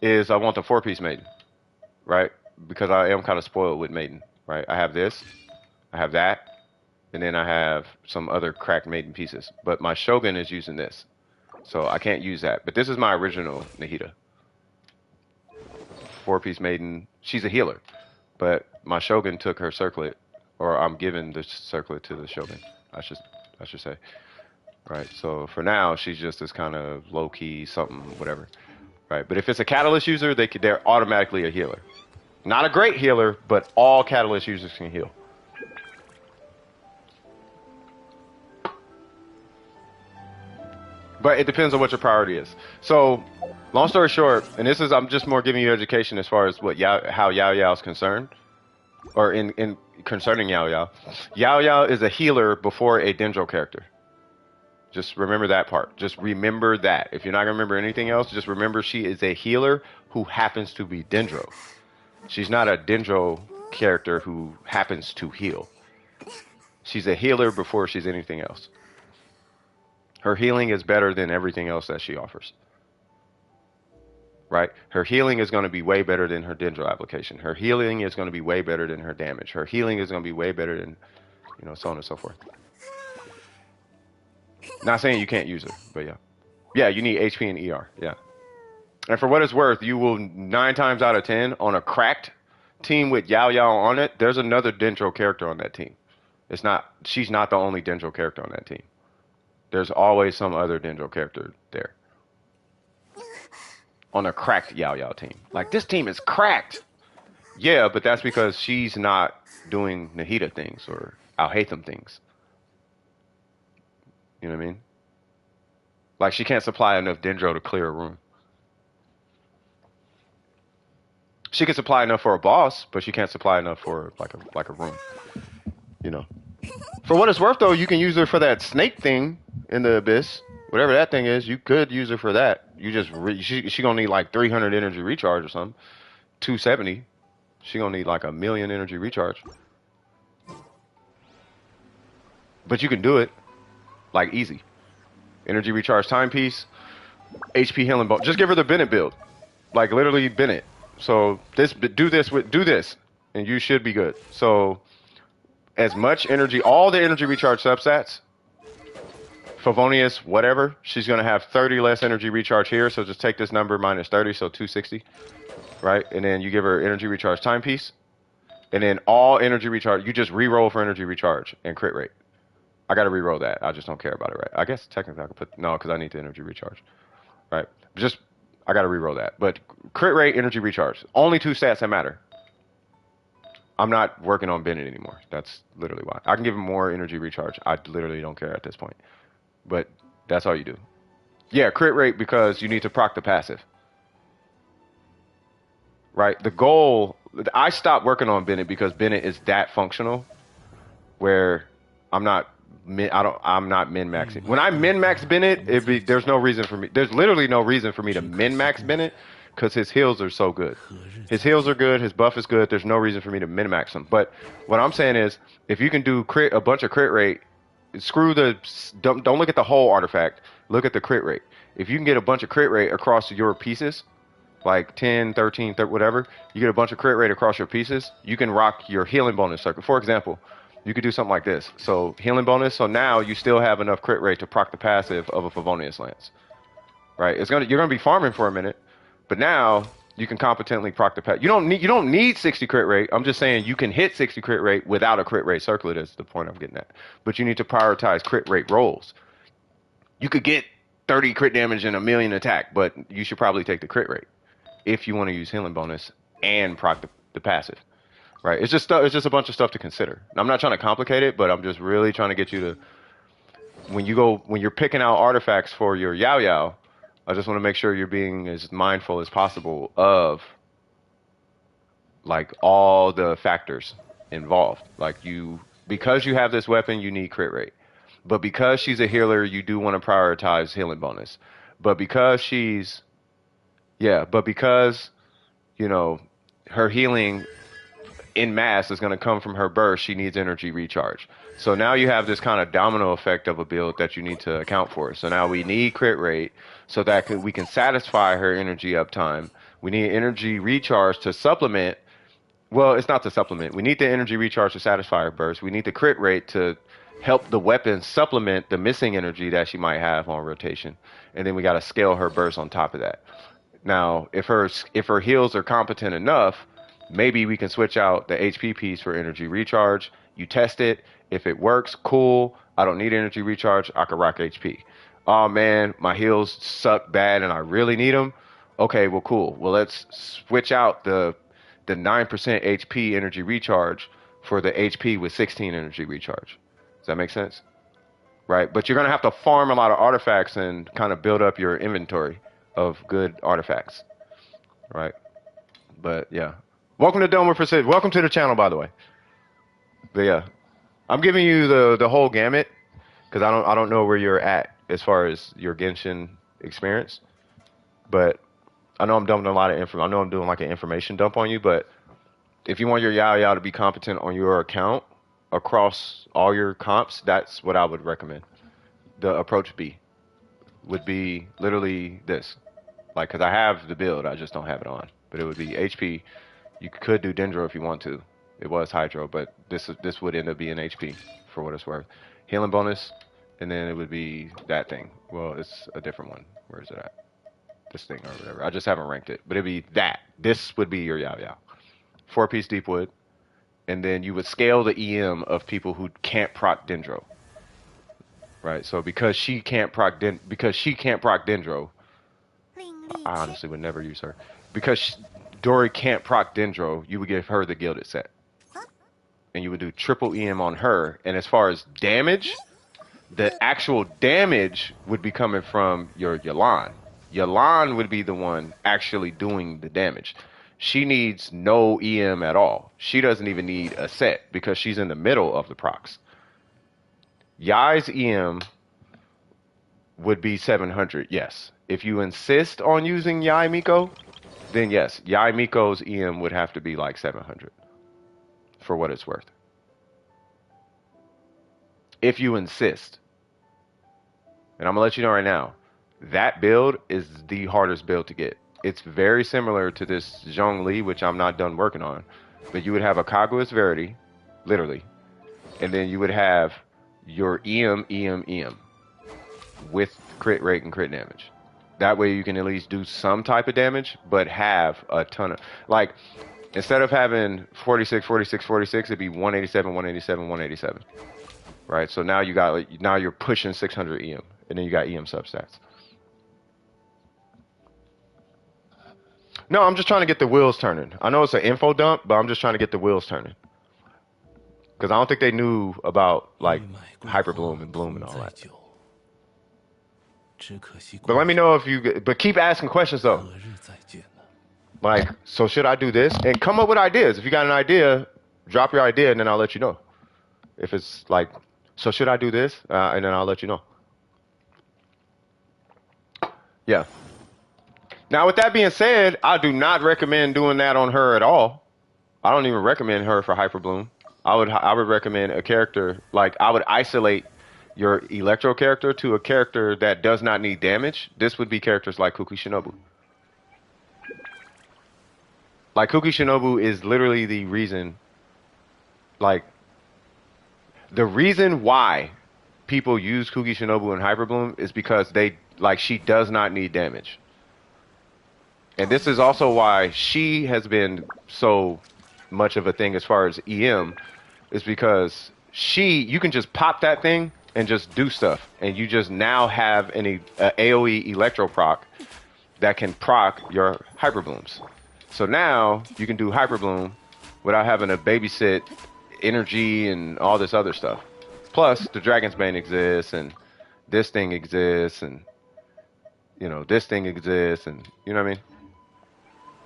is I want the 4-piece Maiden, right? Because I am kind of spoiled with Maiden, right? I have this, I have that, and then I have some other cracked maiden pieces. But my Shogun is using this, so I can't use that. But this is my original Nahida. 4-piece maiden. She's a healer, but my Shogun took her circlet, or I'm giving the circlet to the Shogun. I should say. Right. So for now, she's just this kind of low key something, whatever. Right. But if it's a catalyst user, they're automatically a healer. Not a great healer, but all catalyst users can heal. But it depends on what your priority is. So, long story short, and this is I'm just more giving you education as far as what how Yao Yao is concerned, or in concerning Yao Yao. Yao Yao is a healer before a Dendro character. Just remember that part. Just remember that. If you're not gonna remember anything else, just remember she is a healer who happens to be Dendro. She's not a Dendro character who happens to heal. She's a healer before she's anything else. Her healing is better than everything else that she offers. Right? Her healing is going to be way better than her Dendro application. Her healing is going to be way better than her damage. Her healing is going to be way better than, so on and so forth. Not saying you can't use her, but yeah. Yeah, you need HP and ER, yeah. And for what it's worth, you will 9 times out of 10 on a cracked team with Yao Yao on it, there's another Dendro character on that team. She's not the only Dendro character on that team. There's always some other Dendro character there. On a cracked Yao Yao team. Like, this team is cracked. Yeah, but that's because she's not doing Nahida things or Al-Haytham things. You know what I mean? Like, she can't supply enough Dendro to clear a room. She can supply enough for a boss, but she can't supply enough for like a room. For what it's worth, though, you can use her for that snake thing in the abyss. Whatever that thing is, you could use her for that. You just she gonna need like 300 energy recharge or something. 270. She gonna need like 1,000,000 energy recharge. But you can do it, like, easy. Energy recharge timepiece, HP healing bone. Just give her the Bennett build, like literally Bennett. So do this, and you should be good. So as much energy, all the energy recharge substats. Favonius, whatever, she's going to have 30 less energy recharge here, so just take this number minus 30, so 260, right? And then you give her energy recharge timepiece, and then all energy recharge, you just re-roll for energy recharge and crit rate. I got to re-roll that. I just don't care about it, right? I guess technically I could no, because I need the energy recharge, right? I got to re-roll that. But crit rate, energy recharge, only 2 stats that matter. I'm not working on Bennett anymore. That's literally why. I can give him more energy recharge. I literally don't care at this point. But that's all you do. Yeah, crit rate because you need to proc the passive. Right? The goal, I stopped working on Bennett because Bennett is that functional where I'm not min-maxing. When I min-max Bennett, there's no reason for me. There's literally no reason for me to min-max Bennett because his heals are so good. His heals are good, his buff is good. There's no reason for me to min-max him. But what I'm saying is, if you can do a bunch of crit rate, don't look at the whole artifact. Look at the crit rate. If you can get a bunch of crit rate across your pieces, like 10, 13, whatever, you get a bunch of crit rate across your pieces, you can rock your healing bonus circuit. For example, you could do something like this. So healing bonus, so now you still have enough crit rate to proc the passive of a Favonius Lance. Right? You're gonna be farming for a minute, but now you can competently proc the passive. You don't need 60 crit rate. I'm just saying you can hit 60 crit rate without a crit rate circlet is the point I'm getting at. But you need to prioritize crit rate rolls. You could get 30 crit damage and 1,000,000 attack, but you should probably take the crit rate if you want to use healing bonus and proc the passive. Right? It's just a bunch of stuff to consider. I'm not trying to complicate it, but I'm just really trying to get you to, when you're picking out artifacts for your Yao Yao, I just want to make sure you're being as mindful as possible of like all the factors involved. Like because you have this weapon, you need crit rate. But because she's a healer, you do want to prioritize healing bonus. But because her healing in mass is going to come from her burst, she needs energy recharge. So now you have this kind of domino effect of a build that you need to account for. So now we need crit rate so that we can satisfy her energy uptime. We need energy recharge to supplement. Well, it's not to supplement. We need the energy recharge to satisfy her burst. We need the crit rate to help the weapon supplement the missing energy that she might have on rotation. And then we got to scale her burst on top of that. Now, if her heals are competent enough, maybe we can switch out the HP piece for energy recharge. You test it. If it works, cool. I don't need energy recharge. I can rock HP. Oh man, my heals suck bad and I really need them. Okay, well cool. Well, let's switch out the 9% HP energy recharge for the HP with 16 energy recharge. Does that make sense? Right? But you're going to have to farm a lot of artifacts and kind of build up your inventory of good artifacts. Right? But yeah. Welcome to Dome with Precision. Welcome to the channel, by the way. But yeah. I'm giving you the whole gamut because I don't know where you're at as far as your Genshin experience. But I know I'm dumping a lot of info. I know I'm doing like an information dump on you, but if you want your Yao Yao to be competent on your account across all your comps, that's what I would recommend. The approach B would be literally this. Like, because I have the build, I just don't have it on. But it would be HP. You could do Dendro if you want to. It was Hydro, but this would end up being HP for what it's worth. Healing bonus, and then it would be that thing. Well, it's a different one. Where is it at? This thing or whatever. I just haven't ranked it. But it'd be that. This would be your Yao Yao. 4-piece Deepwood. And then you would scale the EM of people who can't proc Dendro. Right? So because she can't proc Dendro, I honestly would never use her. Because Dory can't proc Dendro, you would give her the gilded set. And you would do triple EM on her. And as far as damage, the actual damage would be coming from your Yelan. Yelan would be the one actually doing the damage. She needs no EM at all. She doesn't even need a set because she's in the middle of the procs. Yai's EM would be 700, yes. If you insist on using Yai Miko, then yes, Yai Miko's EM would have to be like 700 for what it's worth. If you insist. And I'm going to let you know right now, that build is the hardest build to get. It's very similar to this Zhongli, which I'm not done working on. But you would have a Kaguya's Verity, literally. And then you would have your EM with crit rate and crit damage. That way you can at least do some type of damage, but have a ton of... Like, instead of having 46, 46, 46, it'd be 187, 187, 187. Right? So now now you're pushing 600 EM. And then you got EM substats. No, I'm just trying to get the wheels turning. I know it's an info dump, but I'm just trying to get the wheels turning. Because I don't think they knew about, like, Hyper Bloom and Bloom and all that. But let me know if you... But keep asking questions, though. Like, so should I do this? And come up with ideas. If you got an idea, drop your idea, and then I'll let you know. If it's like, so should I do this? And then I'll let you know. Yeah. Now, with that being said, I do not recommend doing that on her at all. I don't even recommend her for Hyper Bloom. I would recommend a character, like, I would isolate your Electro character to a character that does not need damage. This would be characters like Kuki Shinobu. Like, Kuki Shinobu is literally the reason, like, the reason why people use Kuki Shinobu in Hyper Bloom is because she does not need damage. And this is also why she has been so much of a thing as far as EM, is because you can just pop that thing and just do stuff. And you just now have an AoE Electro proc that can proc your Hyper Blooms. So now you can do Hyper Bloom without having to babysit energy and all this other stuff. Plus, the Dragon's Bane exists, and this thing exists, and, you know, this thing exists, and, you know what I mean?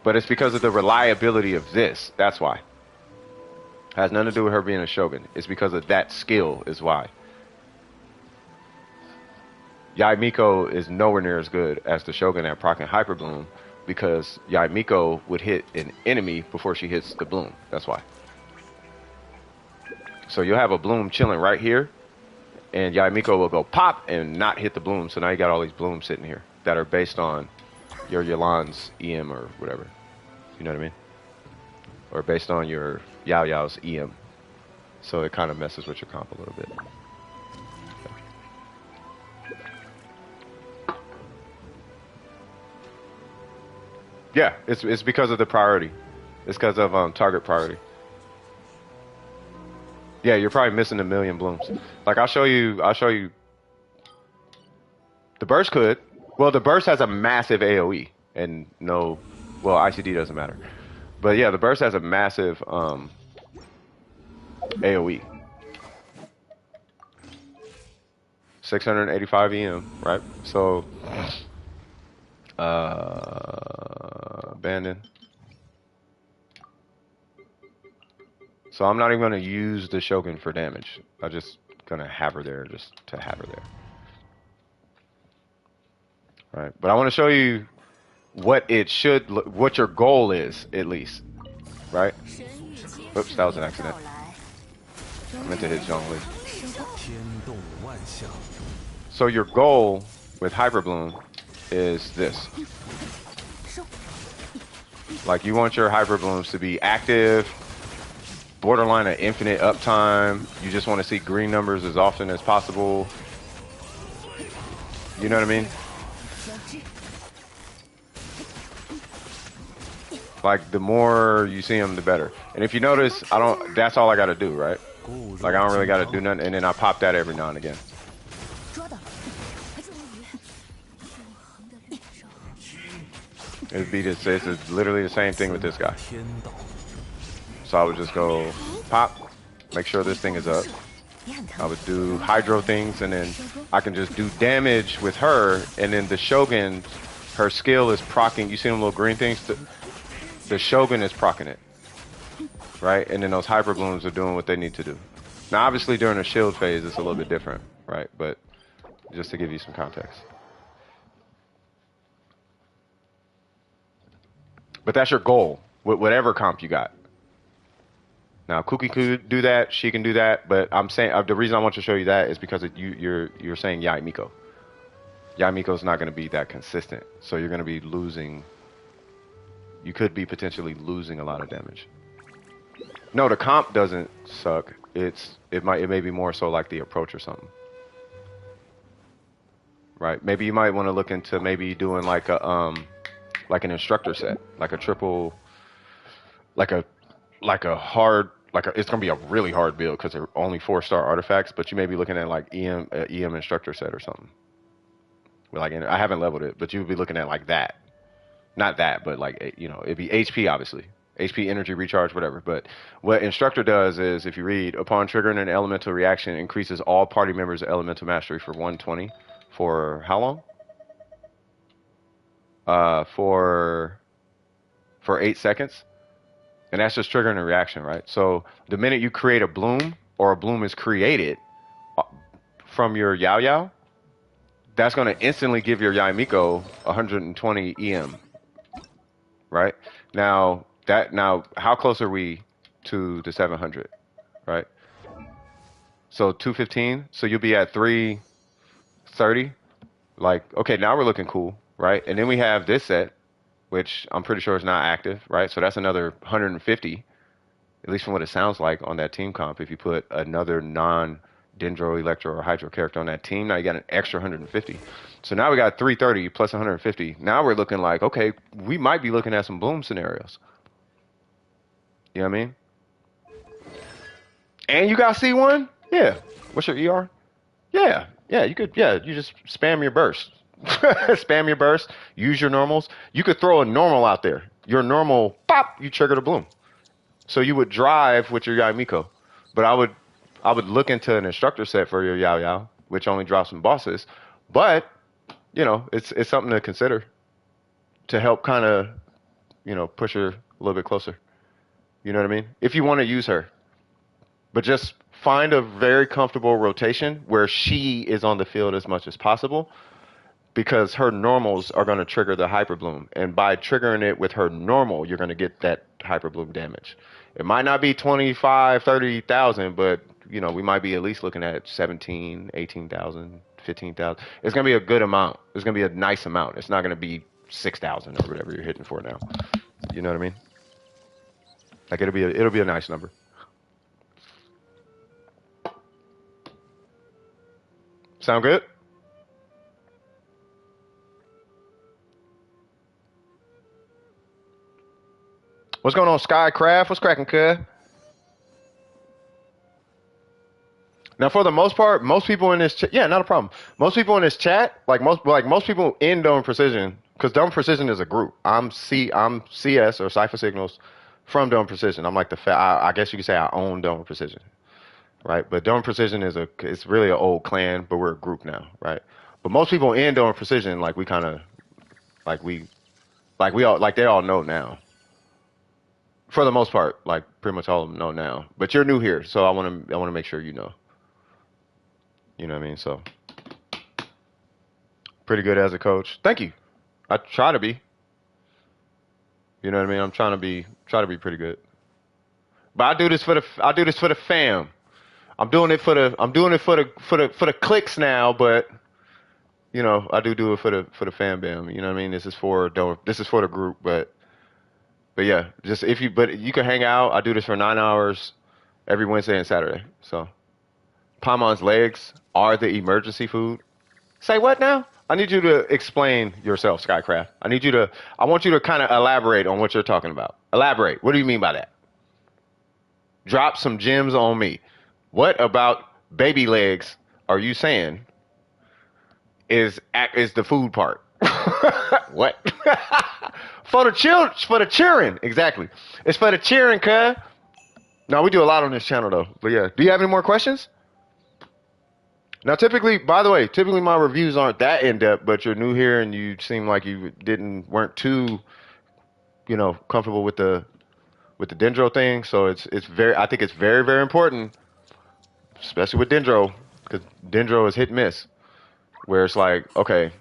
But it's because of the reliability of this. That's why. It has nothing to do with her being a Shogun. It's because of that skill is why. Yai Miko is nowhere near as good as the Shogun at proccing Hyper Bloom, because Yai Miko would hit an enemy before she hits the Bloom. That's why. So you'll have a Bloom chilling right here, and Yai Miko will go pop and not hit the Bloom. So now you got all these Blooms sitting here that are based on your Yelan's EM or whatever. You know what I mean? Or based on your Yao Yao's EM. So it kind of messes with your comp a little bit. Yeah, it's because of the priority. It's because of target priority. Yeah, you're probably missing a million blooms. Like I'll show you. I'll show you. The burst could. Well, the burst has a massive AOE and no. Well, ICD doesn't matter. But yeah, the burst has a massive AOE. 685 EM, right? So, abandon. So I'm not even going to use the Shogun for damage. I'm just going to have her there just to have her there. Right. But I want to show you what it should, what your goal is, at least. Right? Oops, that was an accident. I meant to hit Zhongli. So your goal with Hyper Bloom is this. Like you want your Hyper Blooms to be active, borderline of infinite uptime. You just want to see green numbers as often as possible. You know what I mean? Like the more you see them, the better. And if you notice, I don't. That's all I got to do, right? Like I don't really got to do nothing, and then I pop that every now and again. It'd be just, it's literally the same thing with this guy. So I would just go pop, make sure this thing is up. I would do hydro things, and then I can just do damage with her, and then the Shogun, her skill is proccing. You see them little green things? The Shogun is proccing it, right? And then those Hyper Blooms are doing what they need to do. Now, obviously, during the shield phase, it's a little bit different, right? But just to give you some context. But that's your goal with whatever comp you got. Now, Kuki could do that. She can do that. But I'm saying the reason I want to show you that is because you're saying Yai Miko. Yai Miko's not going to be that consistent, so you're going to be losing. You could be potentially losing a lot of damage. No, the comp doesn't suck. It may be more so like the approach or something. Right? Maybe you might want to look into maybe doing like an instructor set, like a triple, like a hard, it's gonna be a really hard build because they're only 4-star artifacts. But you may be looking at like EM instructor set or something. Like I haven't leveled it, but you would be looking at like that, not that, but like it'd be HP obviously, HP energy recharge whatever. But what instructor does is if you read upon triggering an elemental reaction, increases all party members' elemental mastery for 120 for how long? For 8 seconds. And that's just triggering a reaction, right? So the minute you create a bloom or a bloom is created from your Yao Yao, that's going to instantly give your Yai Miko 120 EM, right? Now how close are we to the 700, right? So 215, so you'll be at 330. Like, okay, now we're looking cool, right? And then we have this set, which I'm pretty sure is not active, right? So that's another 150, at least from what it sounds like on that team comp. If you put another non-Dendro, Electro, or Hydro character on that team, now you got an extra 150. So now we got 330 plus 150. Now we're looking like, okay, we might be looking at some bloom scenarios. You know what I mean? And you got C1? Yeah. What's your ER? Yeah. Yeah, you could, yeah, you just spam your burst. Spam your burst, use your normals. You could throw a normal out there. Your normal, pop, you trigger the bloom. So you would drive with your Yai Miko. But I would look into an instructor set for your Yao Yao, which only drops some bosses. But, it's something to consider to help kind of, push her a little bit closer. You know what I mean? If you want to use her. But just find a very comfortable rotation where she is on the field as much as possible, because her normals are going to trigger the Hyper Bloom. And by triggering it with her normal, you're going to get that Hyper Bloom damage. It might not be 25, 30,000, but, we might be at least looking at 17, 18,000, 15,000. It's going to be a good amount. It's going to be a nice amount. It's not going to be 6,000 or whatever you're hitting for now. You know what I mean? Like it'll be a nice number. Sound good? What's going on, Skycraft? What's cracking, cuz? Now, for the most part, most people in this chat, yeah, not a problem. Most people in this chat, like most people in Dome Precision, because Dome Precision is a group. I'm CS or Cipher Signals from Dome Precision. I'm like I guess you could say I own Dome Precision, right? But Dome Precision it's really an old clan, but we're a group now, right? But most people in Dome Precision, like we kind of, like we all, like they all know now. For the most part, like pretty much all of them know now. But you're new here, so I want to make sure you know. You know what I mean? So pretty good as a coach. Thank you. I try to be. You know what I mean? I'm try to be pretty good. But I do this for the fam. I'm doing it for the clicks now, but you know, I do it for the fam bam. You know what I mean? This is for the group, but yeah, just but you can hang out. I do this for 9 hours every Wednesday and Saturday. So Paimon's legs are the emergency food. Say what now? I need you to explain yourself, Skycraft. I want you to kind of elaborate on what you're talking about. Elaborate. What do you mean by that? Drop some gems on me. What about baby legs are you saying is the food part? What? For the cheering. Exactly. It's for the cheering, cuz. No, we do a lot on this channel though. But yeah, do you have any more questions? Now, by the way, typically my reviews aren't that in depth, but you're new here and you seem like you weren't too, comfortable with the Dendro thing. So I think it's very, very important, especially with Dendro, because Dendro is hit and miss, where it's like, okay,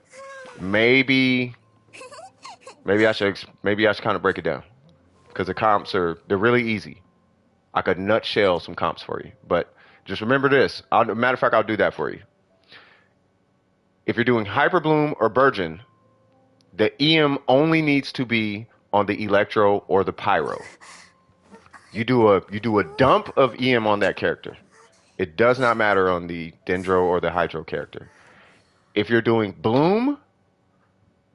maybe I should kind of break it down, because the comps they're really easy. I could nutshell some comps for you, but just remember this. Matter of fact, I'll do that for you. If you're doing Hyper Bloom or Burgeon, the EM only needs to be on the Electro or the Pyro. You do a dump of EM on that character. It does not matter on the Dendro or the Hydro character. If you're doing Bloom,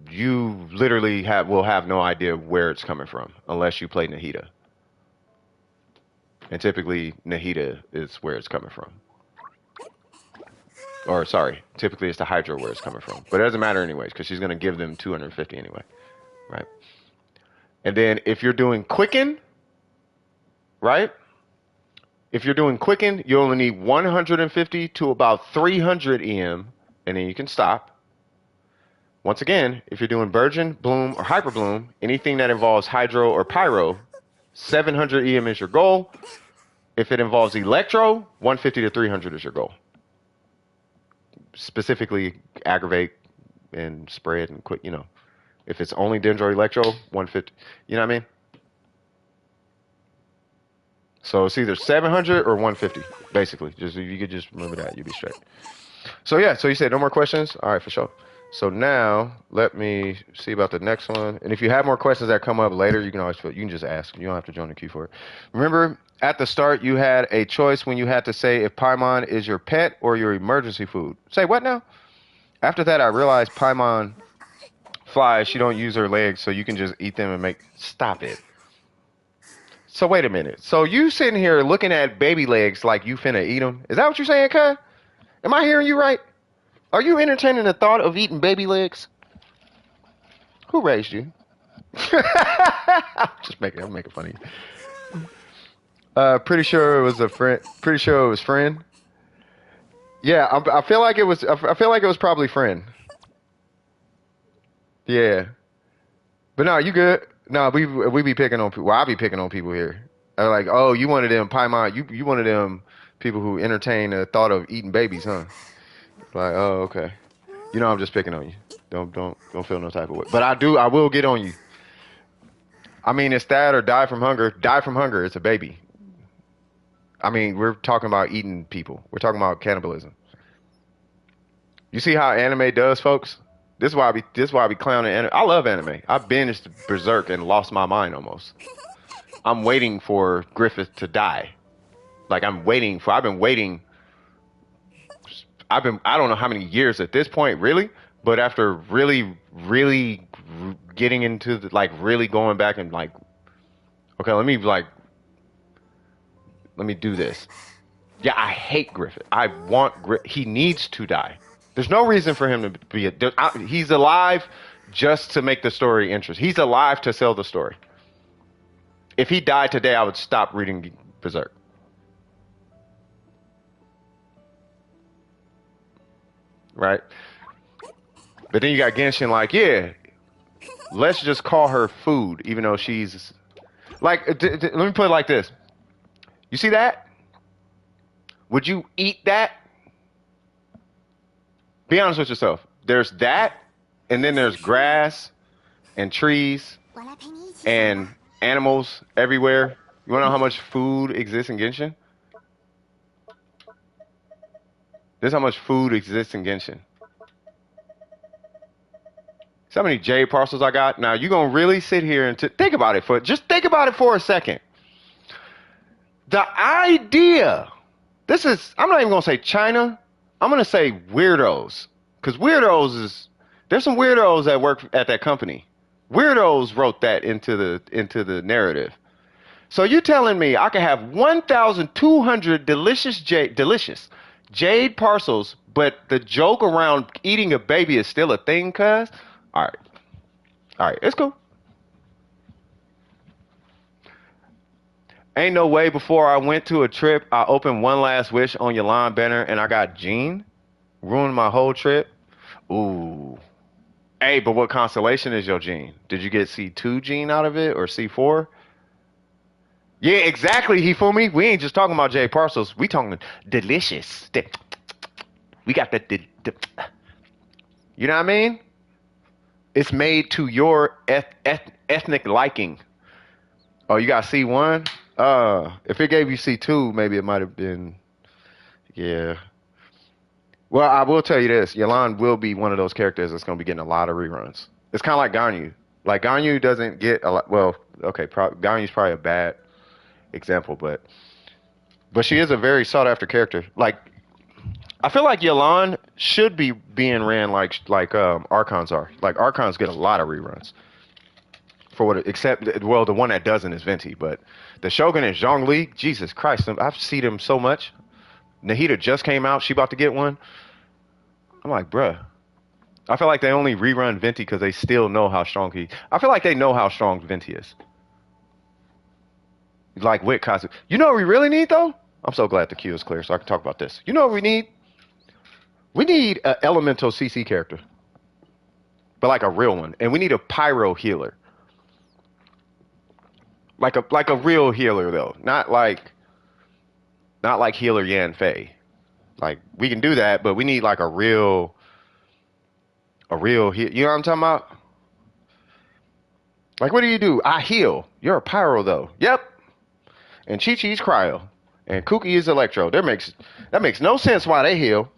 you literally will have no idea where it's coming from unless you play Nahida. And typically, Nahida is where it's coming from. Or, sorry, typically it's the Hydro where it's coming from. But it doesn't matter anyways, because she's going to give them 250 anyway. Right? And then if you're doing Quicken, right? If you're doing Quicken, you only need 150 to about 300 EM, and then you can stop. Once again, if you're doing Burgeon, Bloom, or Hyper Bloom, anything that involves Hydro or Pyro, 700 EM is your goal. If it involves Electro, 150 to 300 is your goal. Specifically, aggravate and spread and quick, If it's only Dendro Electro, 150. You know what I mean? So it's either 700 or 150, basically. Just if you could just remember that, you'd be straight. So yeah, so you said no more questions? All right, for sure. So now let me see about the next one. And if you have more questions that come up later, you can just ask. You don't have to join the queue for it. Remember, at the start, you had a choice when you had to say if Paimon is your pet or your emergency food. Say what now? After that, I realized Paimon flies. She don't use her legs, so you can just eat them and make... Stop it. So wait a minute. So you sitting here looking at baby legs like you finna eat them? Is that what you're saying, cuz? Am I hearing you right? Are you entertaining the thought of eating baby legs? Who raised you? I'm making fun of you. Pretty sure it was a friend. Pretty sure it was friend. Yeah, I feel like it was. I feel like it was probably friend. Yeah, but no, you good. No, we be picking on people. Well, I be picking on people here. I'm like, oh, you one of them Paimon. You one of them people who entertain the thought of eating babies, huh? Like, oh, okay. I'm just picking on you. Don't feel no type of way. But I will get on you. I mean, it's that or die from hunger. Die from hunger. It's a baby. I mean, we're talking about eating people. We're talking about cannibalism. You see how anime does, folks? This is why I be clowning anime. I love anime. I binged Berserk and lost my mind almost. I'm waiting for Griffith to die. Like I've been waiting. I don't know how many years at this point, really, but after really, really getting into really going back and Okay, let me do this. Yeah, I hate Griffith. I want he needs to die. There's no reason for him to be he's alive just to make the story interesting. He's alive to sell the story. If he died today, I would stop reading Berserk. Right? But then you got Genshin like, yeah, let's just call her food, even though she's like, let me put it like this. You see that? Would you eat that? Be honest with yourself. There's that, and then there's grass and trees and animals everywhere. You wanna know how much food exists in Genshin? This is how much food exists in Genshin. See how many jade parcels I got? Now you gonna really sit here and think about it think about it for a second. The idea. I'm not even gonna say China. I'm gonna say weirdos. Cause there's some weirdos that work at that company. Weirdos wrote that into the narrative. So you telling me I can have 1,200 delicious jade parcels, but the joke around eating a baby is still a thing, cuz? All right, it's cool. Ain't no way before I went to a trip, I opened one last wish on Yolan banner and I got Jean. Ruined my whole trip. Ooh. Hey, but what constellation is your Jean? Did you get C2 Jean out of it or C4? Yeah, exactly, he fool me. We ain't just talking about J parcels. We talking delicious. We got you know what I mean? It's made to your ethnic liking. Oh, you got C1? If it gave you C2, maybe it might have been, yeah. Well, I will tell you this. Yelan will be one of those characters that's going to be getting a lot of reruns. It's kind of like Ganyu. Like, Ganyu doesn't get a lot, well, okay, Ganyu's probably a bad example, but she is a very sought after character. Like, I feel like Yelan should be being ran like Archons are. Like, Archons get a lot of reruns. For what, except, well, the one that doesn't is Venti, but the Shogun and Zhongli, Jesus Christ, I've seen him so much. Nahida just came out, she about to get one. I'm like, bruh. I feel like they only rerun Venti because they still know how strong I feel like they know how strong Venti is. Like with Kazu. You know what we really need though? I'm so glad the queue is clear so I can talk about this. You know what we need? We need an elemental CC character. But like a real one. And we need a pyro healer. Like a real healer though. Not like healer Yan Fei. Like we can do that, but we need like a real heal. You know what I'm talking about? Like what do? I heal. You're a pyro though. Yep. And Chi Chi's cryo. And Kuki is electro. That makes no sense why they heal.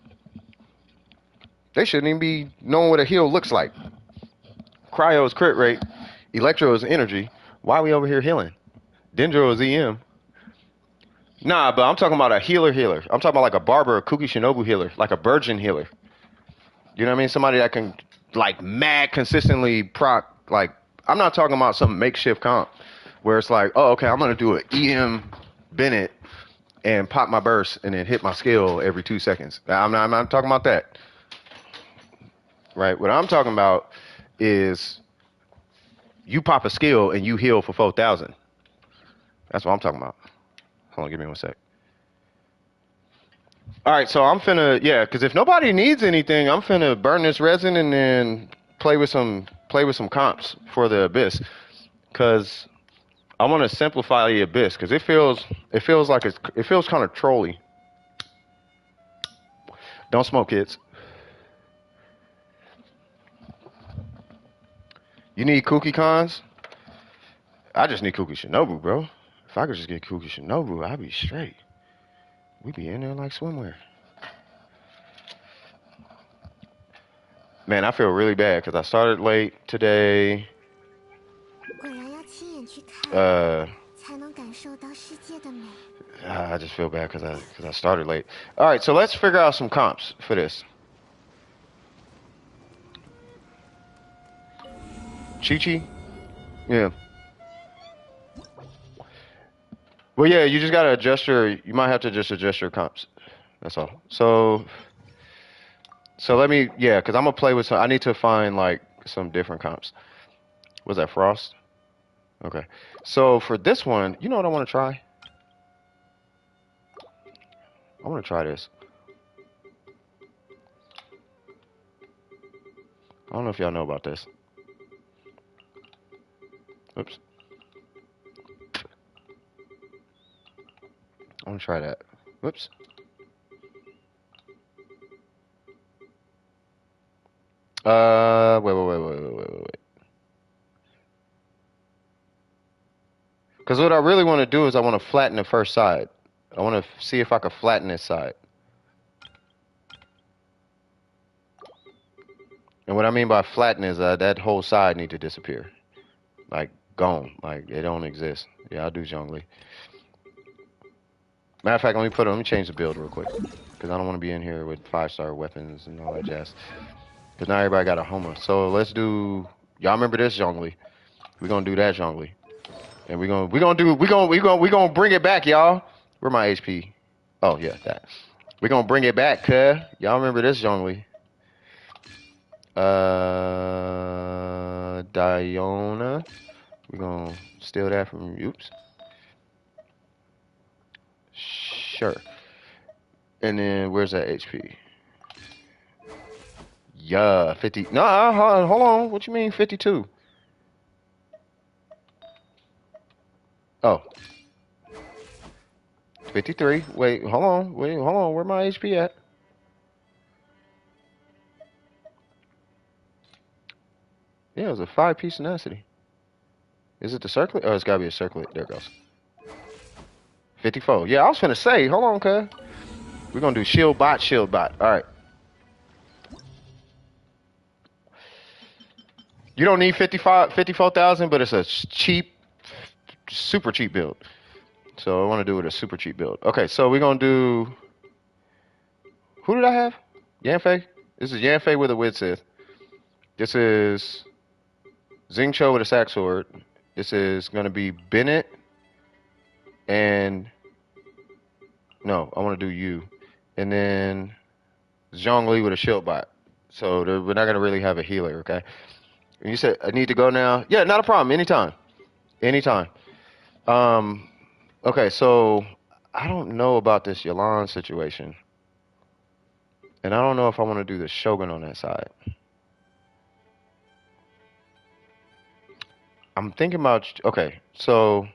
They shouldn't even be knowing what a heal looks like. Cryo is crit rate. Electro is energy. Why are we over here healing? Dendro is EM. Nah, but I'm talking about a healer. I'm talking about like a barber, a Kuki Shinobu healer, like a virgin healer. You know what I mean? Somebody that can like mad consistently proc. Like I'm not talking about some makeshift comp where it's like, oh, okay, I'm gonna do an EM Bennett and pop my burst and then hit my skill every 2 seconds. I'm not talking about that. Right? What I'm talking about is you pop a skill and you heal for 4,000. That's what I'm talking about. Hold on, give me 1 sec. All right, so I'm finna, yeah, because if nobody needs anything, I'm finna burn this resin and then play with some comps for the Abyss, because I want to simplify the Abyss, because it feels kind of trolly. Don't smoke, kids. You need Kuki cons? I just need Kuki Shinobu, bro. If I could just get Kuki Shinobu, I'd be straight. We'd be in there like swimwear. Man, I feel really bad because I started late today. I just feel bad because I started late. All right, so let's figure out some comps for this. Chi-Chi? Yeah. Well, yeah, you just gotta adjust your. You might have to just adjust your comps. That's all. So let me. Yeah, because I'm gonna play with some. I need to find like some different comps. Was that Frost? Okay. So for this one, you know what I want to try? I want to try this. I don't know if y'all know about this. Oops. I want to try that. Whoops. Wait. Because what I really want to do is I want to flatten the first side. I want to see if I can flatten this side. And what I mean by flatten is that whole side need to disappear. Like, gone. Like, it don't exist. Yeah, I'll do Zhongli. Matter of fact, let me change the build real quick. Because I don't want to be in here with 5-star weapons and all that jazz. Because now everybody got a Homa. So let's do... Y'all remember this Zhongli? We're going to do that Zhongli. And we're gonna bring it back, y'all. Where my HP? Oh yeah, that. We're gonna bring it back, cuh. Y'all remember this Zhongli? Diona. We're gonna steal that from. Oops. Sure. And then where's that HP? Yeah, 50. No, hold on. What you mean 52? Oh. 53. Wait, hold on. Where my HP at? Yeah, it was a 5-piece tenacity. Is it the circlet? Oh, it's gotta be a circlet. There it goes. 54. Yeah, I was finna say. Hold on, cuz. We're gonna do shield bot. Alright. You don't need 54,000, but it's a cheap, super cheap build. So I want to do it a super cheap build. Okay, so we're gonna do. Who did I have? Yanfei. This is Yanfei with a Wid Sith. This is Xingqiu with a sack sword. This is gonna be Bennett and no, I want to do you, and then Zhongli with a shield bot. So we're not gonna really have a healer, okay? And you said I need to go now. Yeah, not a problem. Anytime. Okay, so I don't know about this Yalan situation. And I don't know if I want to do the Shogun on that side. I'm thinking about, okay, so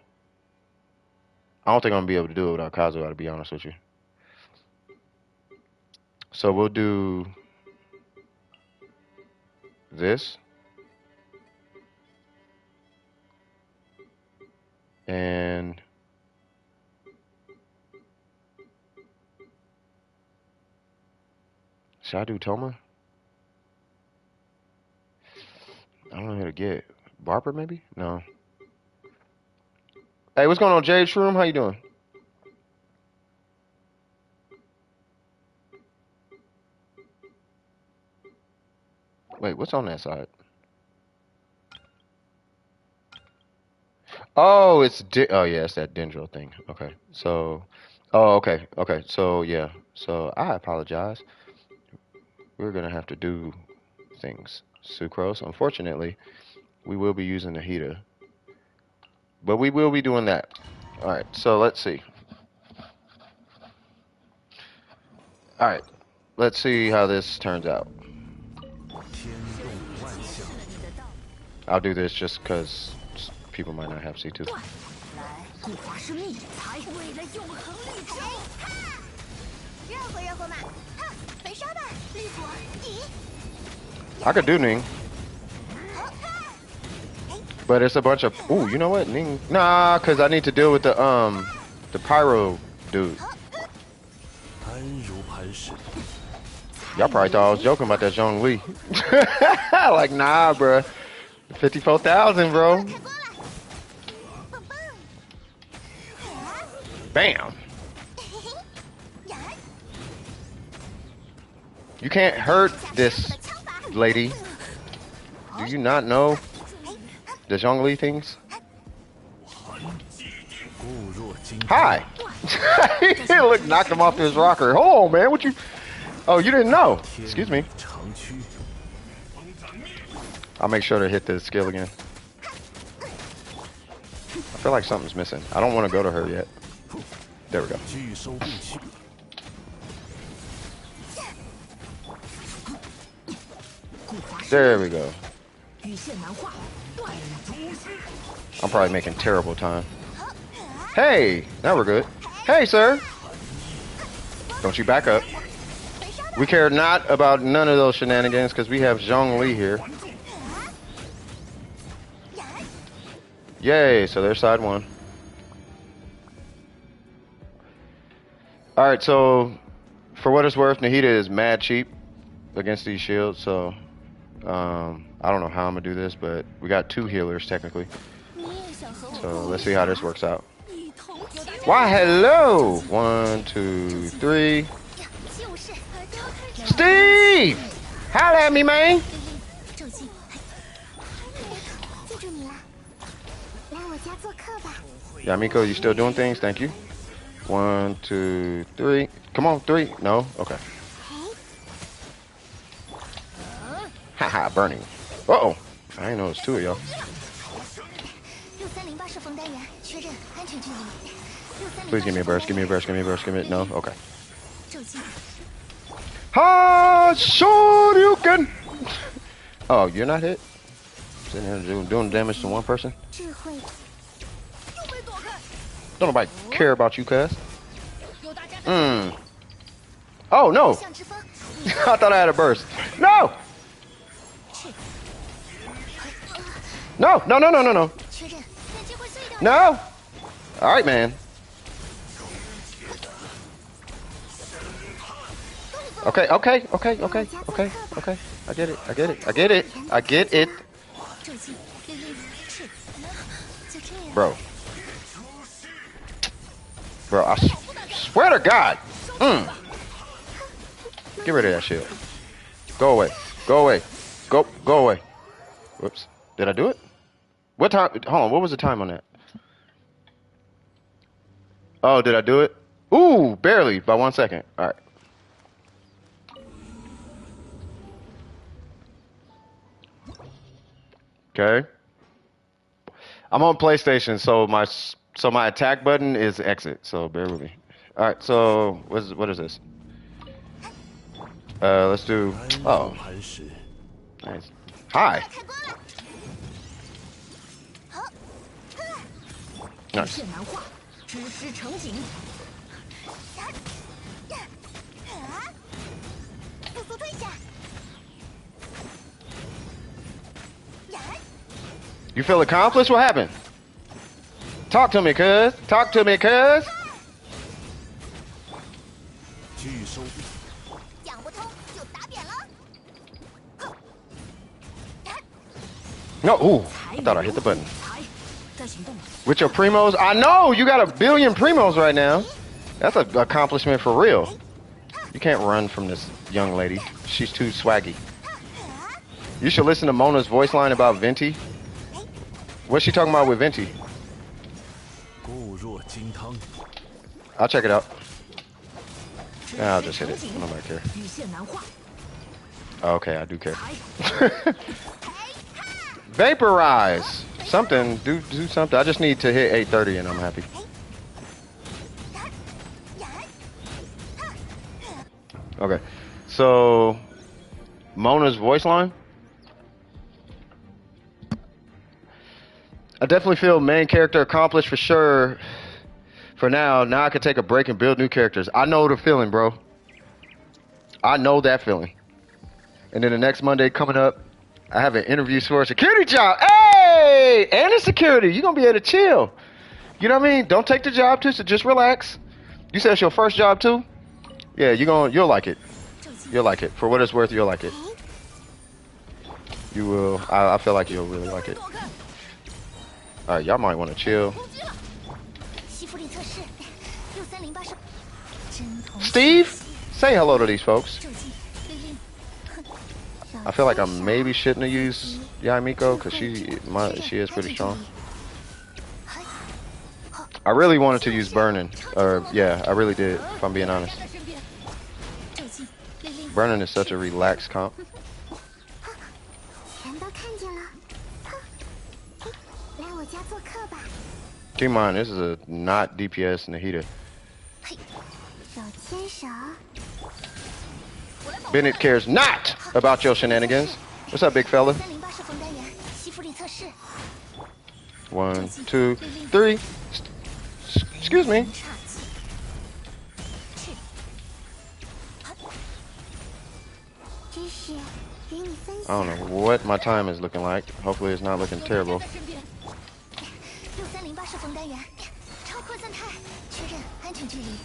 I don't think I'm going to be able to do it without Kazuha, to be honest with you. So we'll do this. And should I do Toma? I don't know who to get. Barber, maybe? No. Hey, what's going on, Jade Shroom? How you doing? Wait, what's on that side? Oh, oh yeah, it's that Dendro thing. Okay, so, oh okay, so yeah, so I apologize. We're gonna have to do things. Sucrose, unfortunately, we will be using the heater, but we will be doing that. All right, so let's see. All right, let's see how this turns out. I'll do this just because people might not have C2. I could do Ning. But it's a bunch of... Ooh, you know what? Ning... Nah, because I need to deal with the pyro dude. Y'all probably thought I was joking about that Zhongli. Like, nah, bruh. 54,000, bro. Bam. You can't hurt this lady. Do you not know the Zhongli things? Hi. He look knocked him off his rocker. Hold on, man. What you? Oh, you didn't know. Excuse me. I'll make sure to hit the skill again. I feel like something's missing. I don't want to go to her yet. There we go. There we go. I'm probably making terrible time. Hey, now we're good. Hey, sir. Don't you back up. We care not about none of those shenanigans because we have Zhongli here. Yay, so there's side one. Alright, so for what it's worth, Nahida is mad cheap against these shields, so I don't know how I'm gonna do this, but we got 2 healers technically. So let's see how this works out. Why, hello! 1, 2, 3. Steve! Holla at me, man! Yamiko, you still doing things? Thank you. 1, 2, 3. Come on, 3. No? Okay. Haha, burning. Uh-oh. I didn't know it was 2 of y'all. Please give me a burst, give me a burst, give me a burst, give me a... No? Okay. Ha! Shoryuken! Oh, you're not hit? Sitting here doing damage to one person? Don't nobody care about you, cuz. Oh, no! I thought I had a burst. No! No, no, no, no, no, no. No! Alright, man. Okay, okay, okay, okay, okay, okay. I get it, I get it, I get it, I get it. Bro. Bro, I swear to God. Get rid of that shield. Go away. Go away. Go away. Whoops. Did I do it? What time? Hold on. What was the time on that? Oh, did I do it? Ooh, barely. By 1 second. All right. Okay. I'm on PlayStation, so my attack button is exit. So bear with me. All right. So what is this? Let's do. Oh. Nice. Hi. Nice. You feel accomplished? What happened? Talk to me, cuz. Talk to me, cuz. No, ooh, I thought I hit the button. With your primos? I know, you got 1 billion primos right now. That's an accomplishment for real. You can't run from this young lady. She's too swaggy. You should listen to Mona's voice line about Venti. What's she talking about with Venti? I'll check it out. Yeah, I'll just hit it. I don't really care. Okay, I do care. Vaporize! Something. Do something. I just need to hit 830 and I'm happy. Okay. So, Mona's voice line? I definitely feel main character accomplished for sure. For now I can take a break and build new characters. I know the feeling, bro. I know that feeling. And then the next Monday coming up, I have an interview for a security job. Hey! And it's security. You're going to be able to chill. You know what I mean? Don't take the job too, so just relax. You said it's your first job too? Yeah, you'll like it. You'll like it. For what it's worth, you'll like it. You will. I feel like you'll really like it. Alright, y'all might want to chill. Steve? Say hello to these folks. I feel like I maybe shouldn't have used Yamiko because she is pretty strong. I really wanted to use burning, or yeah, I really did. If I'm being honest, 骤进，令令， burning is such a relaxed comp. 全都看见了。哼，哎，来我家做客吧。 Keep in mind, this is a not DPS Nahida. 嘿，手牵手。 Bennett cares not about your shenanigans. What's up, big fella? 308射锋单元，吸附力测试。 1, 2, 3. Excuse me. 岔气。是。知识与你分 I 享。 don't know what my time is looking like. Hopefully, it's not looking terrible. 6308射锋单元，超扩散态，确认安全距离。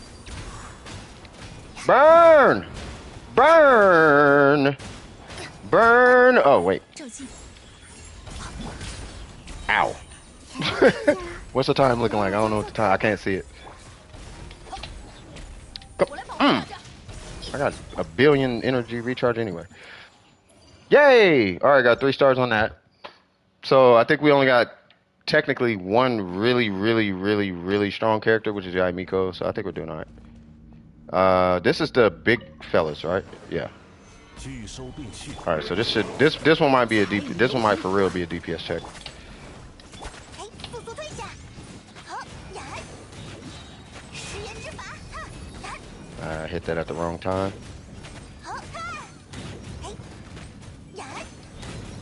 Burn! Burn! Burn! Oh, wait. 骤进， Ow. What's the time looking like? I don't know what the time. I can't see it. Go. I got a billion energy recharge anyway. Yay! All right, got 3 stars on that. So I think we only got technically one really strong character, which is Yaimiko. So I think we're doing all right. This is the big fellas, right? Yeah. 拒收并蓄， All right. So this one might be a DP. This one might for real be a DPS check. 哎，速速退下。好，燃。食人之法，哈，燃。 I hit that at the wrong time. 好，哈。哎，燃，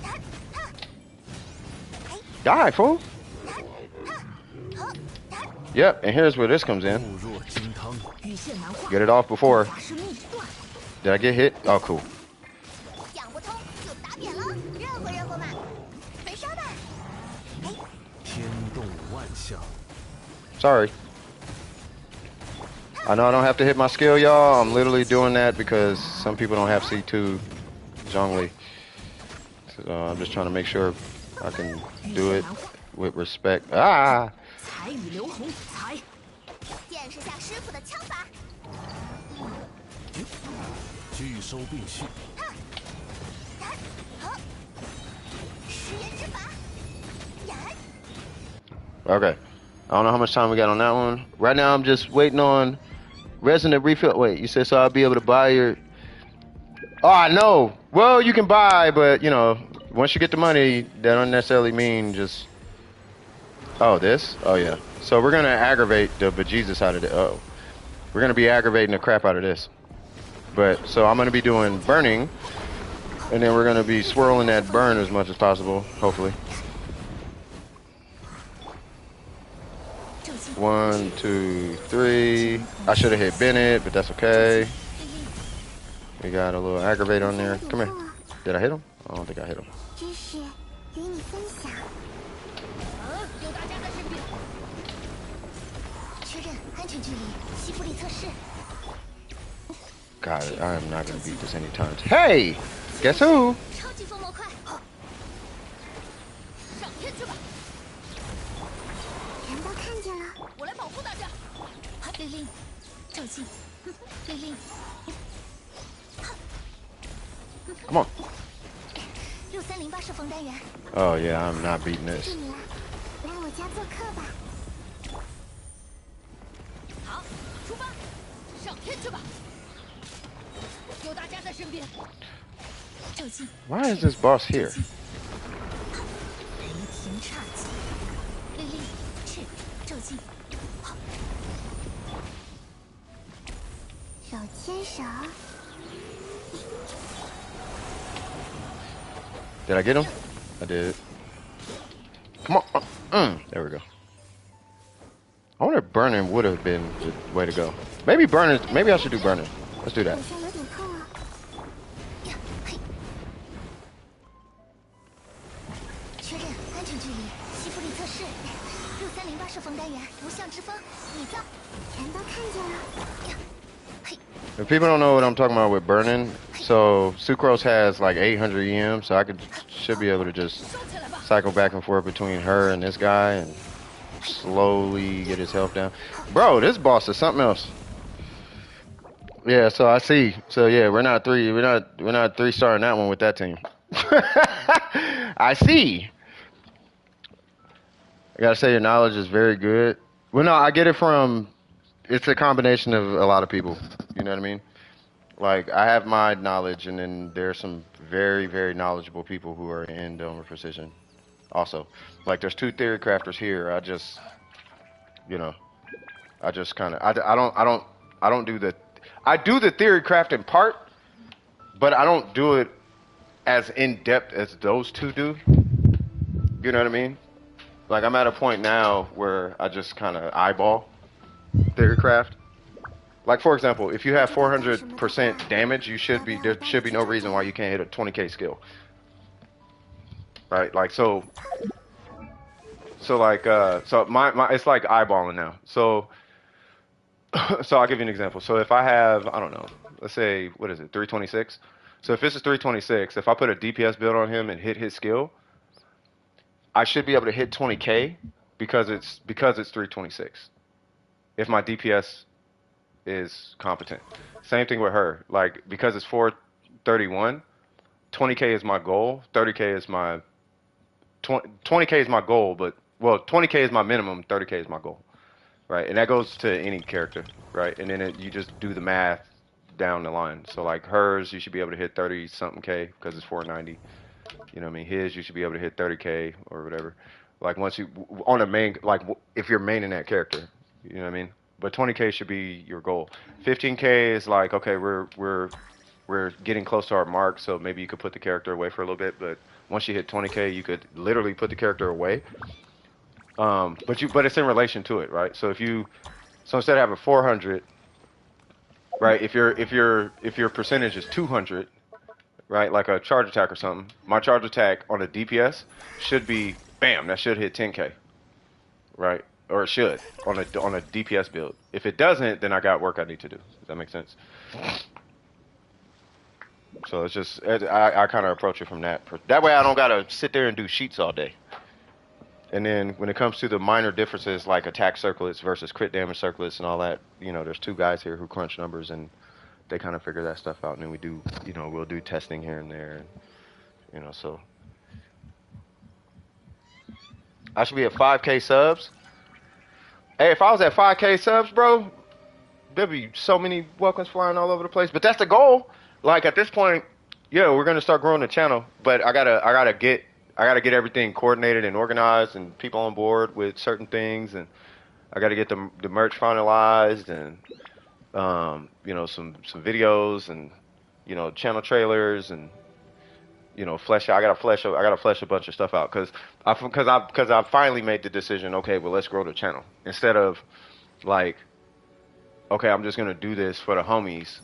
燃，哈。哎， Die, fool. 燃，哈。好，燃。 Yep. And here's where this comes in. 固若金汤， 羽线难画， Get it off before. 法师秘断。 Did I get hit? Oh, cool. 想不通就打扁了，热乎嘛，没事的。哎， 天动万象， Sorry. I know I don't have to hit my skill, y'all. I'm literally doing that because some people don't have C2 Zhongli. So I'm just trying to make sure I can do it with respect. Ah! 彩雨流红，彩。见识下师傅的枪法。 拒收并蓄， 燃，好。食人之法，燃。 Okay. I don't know how much time we got on that one. Right now I'm just waiting on Resident Refill. Wait, you said so I'll be able to buy your... Oh, I know. Well, you can buy, but, you know, once you get the money, that don't necessarily mean just... Oh, this? Oh, yeah. So we're going to aggravate the bejesus out of it. Uh-oh. We're going to be aggravating the crap out of this. But, so I'm going to be doing burning, and then we're going to be swirling that burn as much as possible, hopefully. 骤进， 1, 2, 3. I should have hit Bennett, but that's okay. 令令。 We got a little aggravate on there. Come here. Did I hit him? I don't think I hit him. 知识与你分享。有大家在身边。确认安全距离，吸附力测试。 God, I am not going to beat this anytime. Hey! Guess who? 超级风魔快，上天去吧！全都看见了，我来保护大家。令令，骤进，令令。 Come on. 6308射锋单元， Oh, yeah, I'm not beating this. 祝你了，来我家做客吧。好，出发，上天去吧！有大家在身边。骤进， Why is this boss here? 雷霆岔戟，令令，赤，骤进，好。手牵手， Did I get him? I did. Come on. There we go. I wonder if burning would have been the way to go. Maybe burning. Maybe I should do burning. Let's do that. 手上有点痛啊。呀，嘿。确认安全距离，吸附力测试。6308射锋单元，无相之风，拟造，全都看见了。呀，嘿。 If people don't know what I'm talking about with burning, so Sucrose has like 800 EM, so I should be able to just cycle back and forth between her and this guy and slowly get his health down. Bro, this boss is something else. Yeah, so I see. So yeah, we're not 3-starring that one with that team. I see. I gotta say your knowledge is very good Well, no, I get it from. It's a combination of a lot of people. You know what I mean? Like I have my knowledge, and then there's some very, very knowledgeable people who are in Dome of Precision. Also, like there's two theory crafters here. I just, you know, I just kind of, I don't do the, I do the theory crafting part, but I don't do it as in depth as those two do. You know what I mean? Like I'm at a point now where I just kind of eyeball theory craft. Like for example, if you have 400% damage, there should be no reason why you can't hit a 20k skill, right? Like so my it's like eyeballing now. So so I'll give you an example. So if I have I don't know, let's say what is it 326. So if this is 326, if I put a DPS build on him and hit his skill, I should be able to hit 20k because it's 326. If my DPS is competent. Same thing with her. Like because it's 431, 20k is my goal. 30k is my 20k is my goal, but well, 20k is my minimum. 30k is my goal, right? And that goes to any character, right? And then you just do the math down the line. So like hers, you should be able to hit 30 something k because it's 490. You know what I mean? His, you should be able to hit 30k or whatever. Like once you on a main, like if you're maining that character, you know what I mean? But 20k should be your goal. 15k is like okay, we're getting close to our mark, so maybe you could put the character away for a little bit. But once you hit 20k, you could literally put the character away. But it's in relation to it, right? So instead of having 400, right? If your percentage is 200, right? Like a charge attack or something. My charge attack on a DPS should be bam. That should hit 10k, right? Or it should on a DPS build. If it doesn't, then I got work I need to do. Does that make sense? So it's just I kind of approach it from that way. I don't gotta sit there and do sheets all day. And then when it comes to the minor differences like attack circlets versus crit damage circlets and all that, there's two guys here who crunch numbers and they kind of figure that stuff out. And then we do, we'll do testing here and there. And, so I should be at 5k subs. Hey, if I was at 5k subs, bro, there'd be so many welcomes flying all over the place. But that's the goal. Like at this point, yeah, we're gonna start growing the channel. But I gotta get everything coordinated and organized and people on board with certain things, and I gotta get the merch finalized and some videos and channel trailers and flesh out. I gotta flesh a bunch of stuff out because I finally made the decision. Okay, well let's grow the channel instead of like, okay, I'm just gonna do this for the homies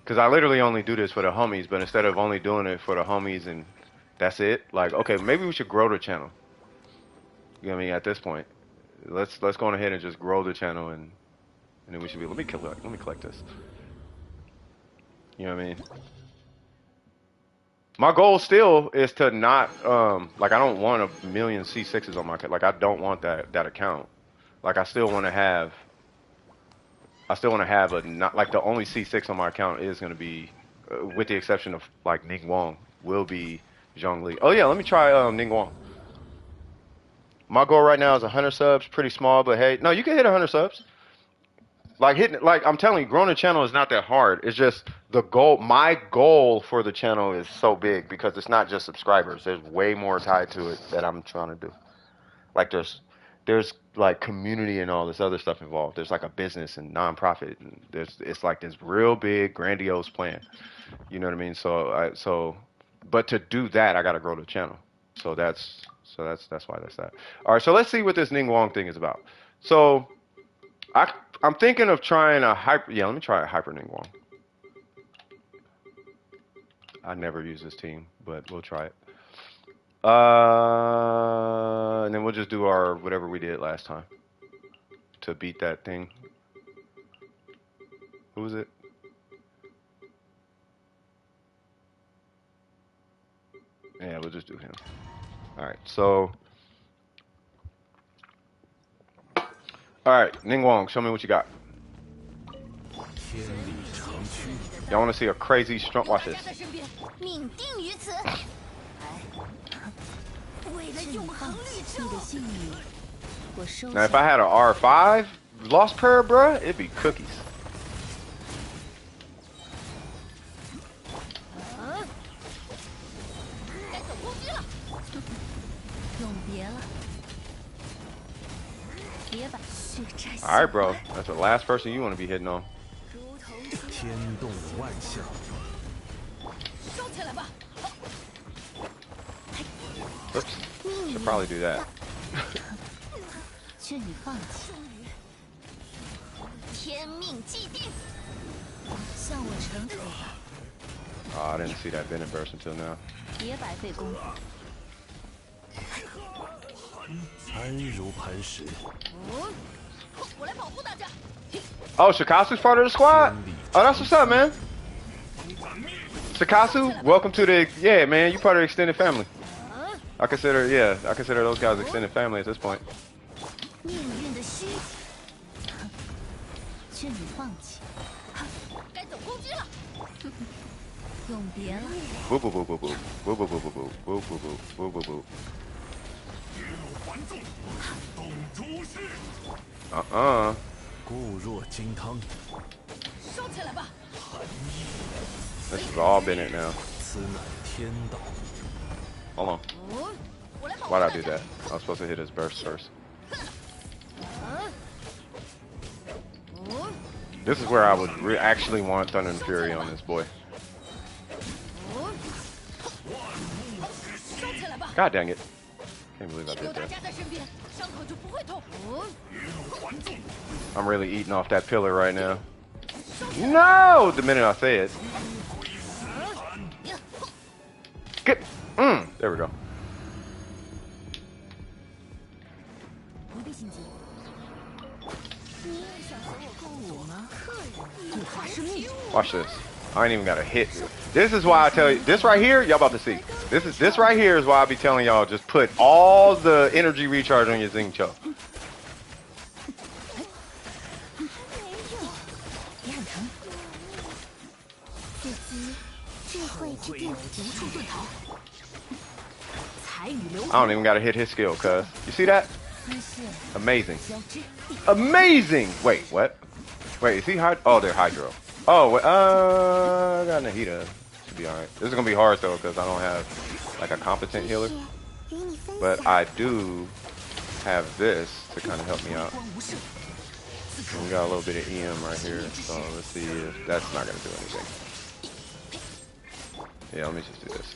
because I literally only do this for the homies. But instead of only doing it for the homies and that's it, like okay, maybe we should grow the channel. You know what I mean? At this point, let's go on ahead and just grow the channel and then we should be. Let me collect this. You know what I mean? My goal still is to not like I don't want a million C6s on my account. Like I don't want that account. Like I still want to have a not like the only C6 on my account is going to be with the exception of like Ning Wong will be Zhongli. Oh yeah, let me try Ning Wong. My goal right now is 100 subs, pretty small, but hey, no, you can hit 100 subs. Like I'm telling you, growing a channel is not that hard. It's just the goal. My goal for the channel is so big because it's not just subscribers. There's way more tied to it that I'm trying to do. Like there's like community and all this other stuff involved. There's like a business and nonprofit. And it's like this real big grandiose plan. You know what I mean? But to do that, I got to grow the channel. So that's why that's that. All right. So let's see what this Ning Wong thing is about. So I'm thinking of trying a hyper. Yeah, let me try a hyper Ning Wong. I never use this team, but we'll try it. And then we'll just do our whatever we did last time to beat that thing. Who was it? Yeah, we'll just do him. All right, so. All right, Ning Wong, show me what you got. Y'all want to see a crazy strong? Watch this. Now, if I had an R5 Lost Prayer, bruh, it'd be cookies. Alright, bro. That's the last person you want to be hitting on. 天动万象， Oops. Should probably do that. 劝你放弃。天命既定，向我臣服吧， Oh, I didn't see that Bennett burst until now. 别白费功夫。安如磐石， 我来保护大家。 Oh, Shikasu's part of the squad? Oh, that's what's up, man. Shikasu, welcome to the... Yeah, man, you part of the extended family. I consider those guys extended family at this point. 命运的虚体，劝你放弃。该走攻击了。永别了。 Boo boo boo boo boo. Boo boo boo boo boo. Boo boo boo. Boo boo boo. Uh-uh. 固若金汤， 收起来吧。 This has all been it now. 此乃天道。 Hold on. 我来保护 Why'd 大 I 家。 do that? I was supposed to hit his burst first. This is where I would actually want Thunder and Fury on this boy. 收起来吧。 God dang it. Can't believe I 有 did 大 that. 家在身边，伤口就不会痛。 I'm really eating off that pillar right now. No! The minute I say it. Get. There we go. 不必心急。你也想和我共舞吗？客人，不怕是命。 Watch this. I ain't even got a hit. This is why I tell you. This right here, y'all about to see. This right here is why I be telling y'all just put all the energy recharge on your Xingqiu. 别很疼。自己智慧之定，无处遁逃。才与流 I don't even gotta hit his skill, cuz. You see that? 一切 Amazing. 交织。 Amazing! Wait, what? Wait, is he hyd? Oh, they're Hydro. Oh, wait, I got Nahida. Should be alright. This is gonna be hard though, because I don't have like a competent healer. 与你分 But I do have this to kind of help me out. 光无事。 And we got a little bit of EM right here, so let's see if that's not gonna do anything. Yeah, let me just do this.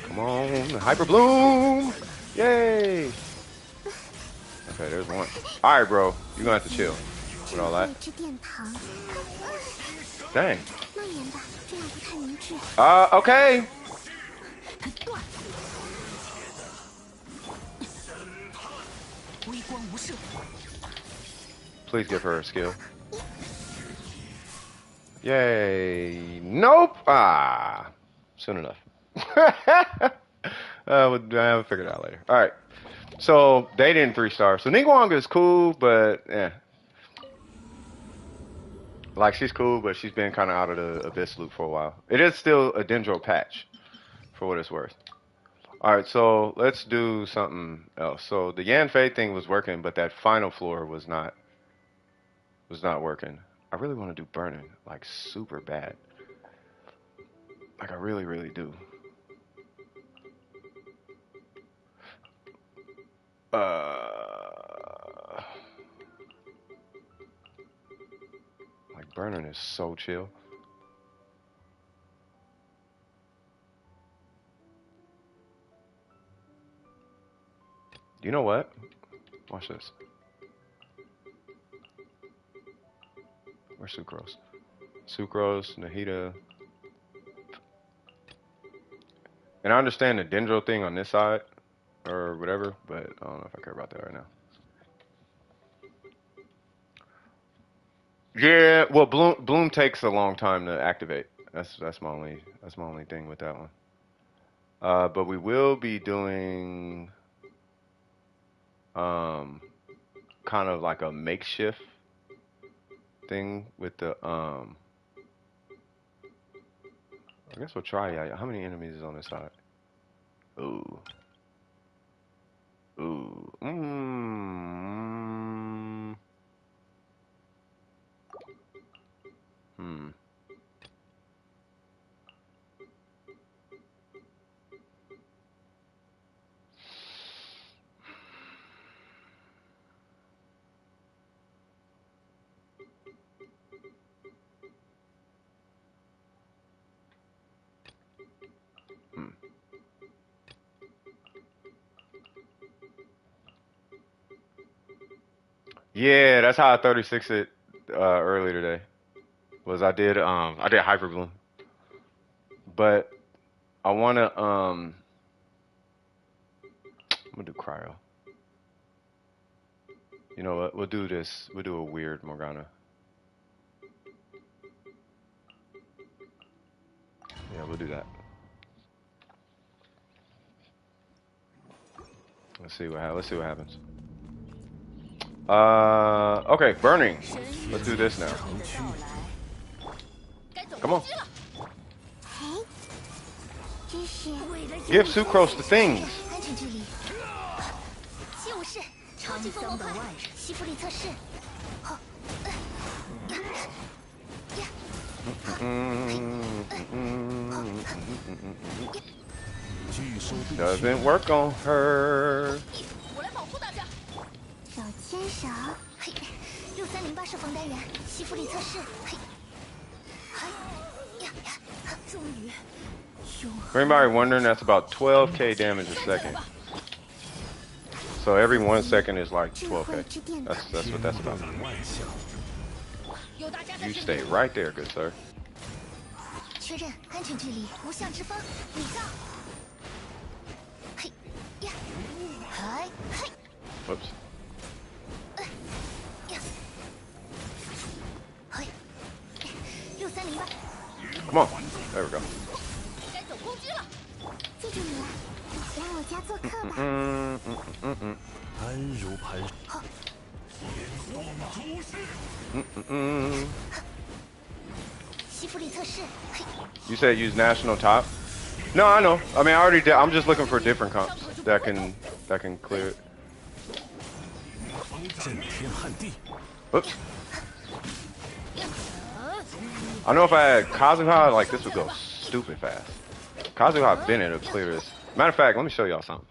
Come on, Hyper Bloom! Yay! Okay, there's one. Alright, bro, you're gonna have to chill with all that. 之殿堂， Dang. 蔓延吧，这样不太明智。 Okay. 微光无射。 Please give her a skill. Yay. Nope. Ah. Soon enough. We'll figure it out later. Alright. So, they didn't 3-star. So, Ningguang is cool, but, eh. Like, she's cool, but she's been kind of out of the Abyss loop for a while. It is still a Dendro patch, for what it's worth. Alright, so, let's do something else. So, the Yanfei thing was working, but that final floor was not working. I really want to do burning, like super bad. Like I really, really do. Like burning is so chill. You know what? Watch this. Where's Sucrose? Sucrose, Nahida. And I understand the Dendro thing on this side, or whatever, but I don't know if I care about that right now. Yeah, well, Bloom takes a long time to activate. That's my only thing with that one. But we will be doing kind of like a makeshift thing with the I guess we'll try. Yeah, how many enemies is on this side? Ooh. Yeah, that's how I 36 it earlier today. Was I did hyper bloom, but I wanna I'm gonna do cryo. You know what? We'll do this. We'll do a weird Morgana. Yeah, we'll do that. Let's see what happens. Okay, burning. Let's do this now. 长驱，该走 Come 攻 on. 击了。哎，真是为了 Give Sucrose the things. 安全距离。就是超级风魔块，西弗里测试。好，拒收必 Doesn't work on her. 我来保护大家。手牵手，嘿，6308射防单元，西弗里测试，嘿，嘿，呀呀，终于，永恒。 For anybody wondering, that's about 12k damage a second. So every 1 second is like 12k. That's what that's about. 万象， You stay right there, good sir. 确认安全距离，无相之风，礼造。嘿呀，嘿嘿， Whoops. 呀，嘿，6308， Come on. There we go. 该走攻击了。记住你了，来我家做客吧。安如磐石。 西弗里测试，嘿， You said use national top? No, I know. I mean, I already did. I'm just looking for different comps that can clear it. 震天撼地， Oops. I know if I had Kazuha, like this would go stupid fast. Kazuha Bennett will clear this. Matter of fact, let me show y'all something.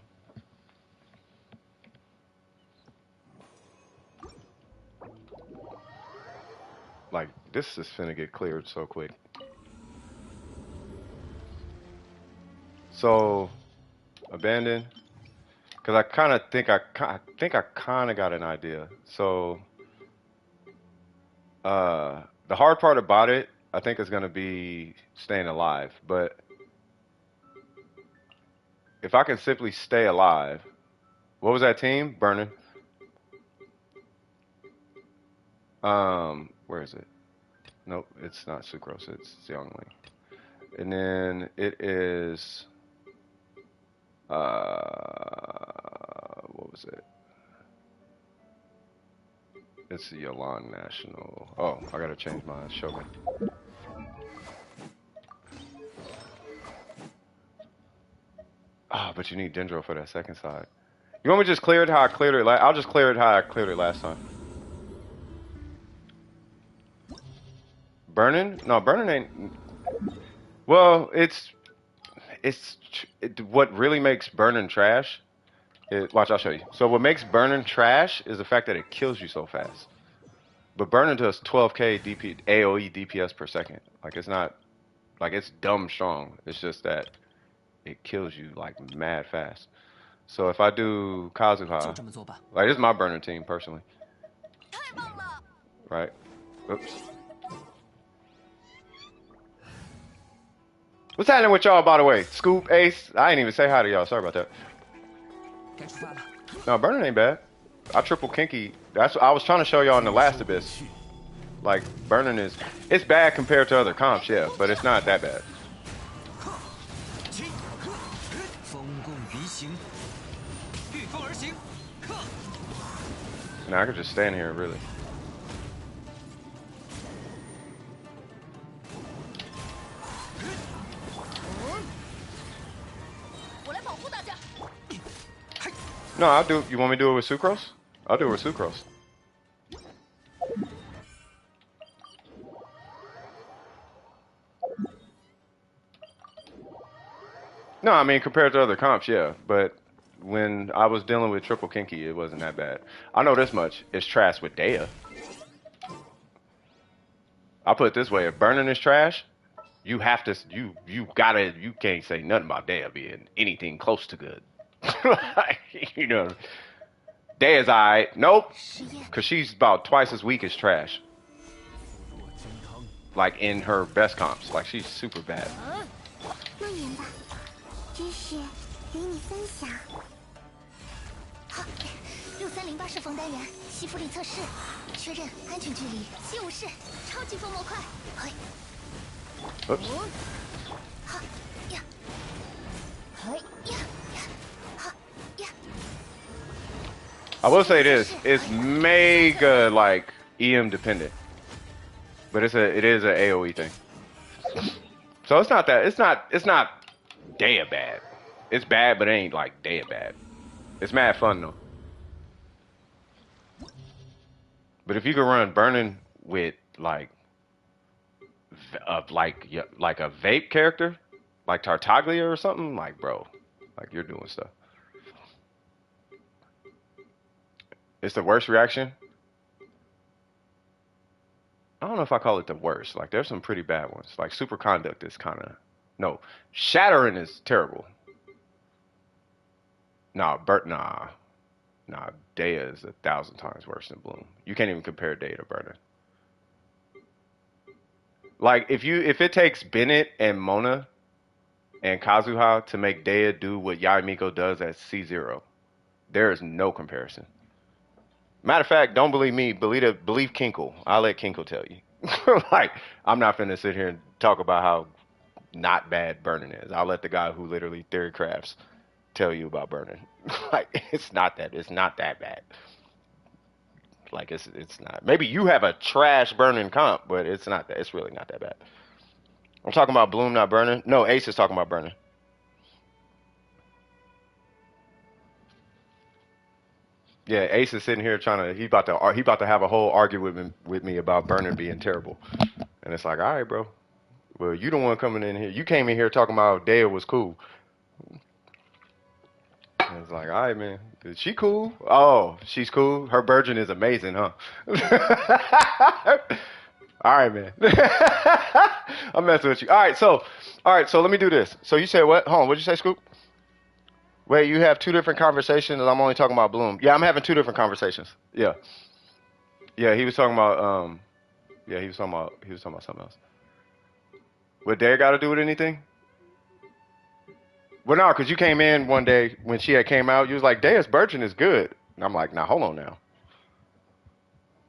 Like this is finna get cleared so quick. So, abandon. Cause I kind of think I kind of got an idea. So, the hard part about it, I think, is gonna be staying alive. But if I can simply stay alive, what was that team? Burning. Where is it? Nope, it's not Sucrose. It's Xiangling. And then it is. What was it? It's the Yolan National. Oh, I gotta change my Shogun. Ah, but you need Dendro for that second side. You want me to just clear it how I cleared it? I'll just clear it how I cleared it last time. Burning? No, burning ain't. Well, what really makes burning trash. Watch, I'll show you. So what makes burning trash is the fact that it kills you so fast. But burning does 12k AOE DPS per second. Like it's not, like it's dumb strong. It's just that it kills you like mad fast. So if I do Kazuha, like this is my burning team personally, 太棒了！ right? Oops. What's happening with y'all, by the way? Scoop, Ace. I ain't even say hi to y'all. Sorry about that. No, burning ain't bad. I triple kinky. That's what I was trying to show y'all in the last abyss. Like burning it's bad compared to other comps, yeah, but it's not that bad. 风共鼻行，御风而行，克。 Now I could just stand here, really. No, I'll do. You want me to do it with Sucrose? I'll do it with Sucrose. No, I mean compared to other comps, yeah. But when I was dealing with triple kinky, it wasn't that bad. I know this much: it's trash with Dea. I'll put it this way: if burning is trash, you have to. You gotta. You can't say nothing about Dea being anything close to good. You know. Day is alright. Nope. 实验 Cause she's about twice as weak as Trash. 弱煎汤， Like in her best comps. Like she's super bad. 梦言吧，知识与你分享。好，6308射锋单元，吸附力测试，确认安全距离754，超级风魔快，嘿， Oops. 好呀，嘿呀呀，好呀。 I will say this, it's mega like EM dependent. But it is an AoE thing. So it's not dead bad. It's bad, but it ain't like dead bad. It's mad fun though. But if you could run burning with like like a vape character, like Tartaglia or something, like bro, like you're doing stuff. It's the worst reaction. I don't know if I call it the worst. Like there's some pretty bad ones. Like Superconduct is kind of no. Shattering is terrible. Nah, nah. Daya is 1,000 times worse than Bloom. You can't even compare Daya to Burner. Like if it takes Bennett and Mona and Kazuha to make Daya do what Yamiko does at C0, there is no comparison. Matter of fact, don't believe me. Believe Kinkle. I'll let Kinkle tell you. Like I'm not finna sit here and talk about how not bad Burning is. I'll let the guy who literally theory crafts tell you about Burning. Like it's not that bad. Like it's not. Maybe you have a trash Burning comp, but it's not that. It's really not that bad. I'm talking about Bloom not Burning. No, Ace is talking about Burning. Yeah, Ace is sitting here trying to. He about to have a whole argument with me about Burning being terrible, and it's like, all right, bro. Well, you the one coming in here. You came in here talking about Dale was cool. And it's like, all right, man. Is she cool? Oh, she's cool. Her virgin is amazing, huh? All right, man. I'm messing with you. All right, so let me do this. So you said what? Hold on, what'd you say, Scoop? Wait, you have two different conversations, and I'm only talking about Bloom. Yeah, I'm having two different conversations. Yeah, yeah. He was talking about yeah, he was talking about something else. What Dare got to do with anything? Well, no, because you came in one day when she had came out. You was like, Daya's Birchin is good. And I'm like, now hold on now.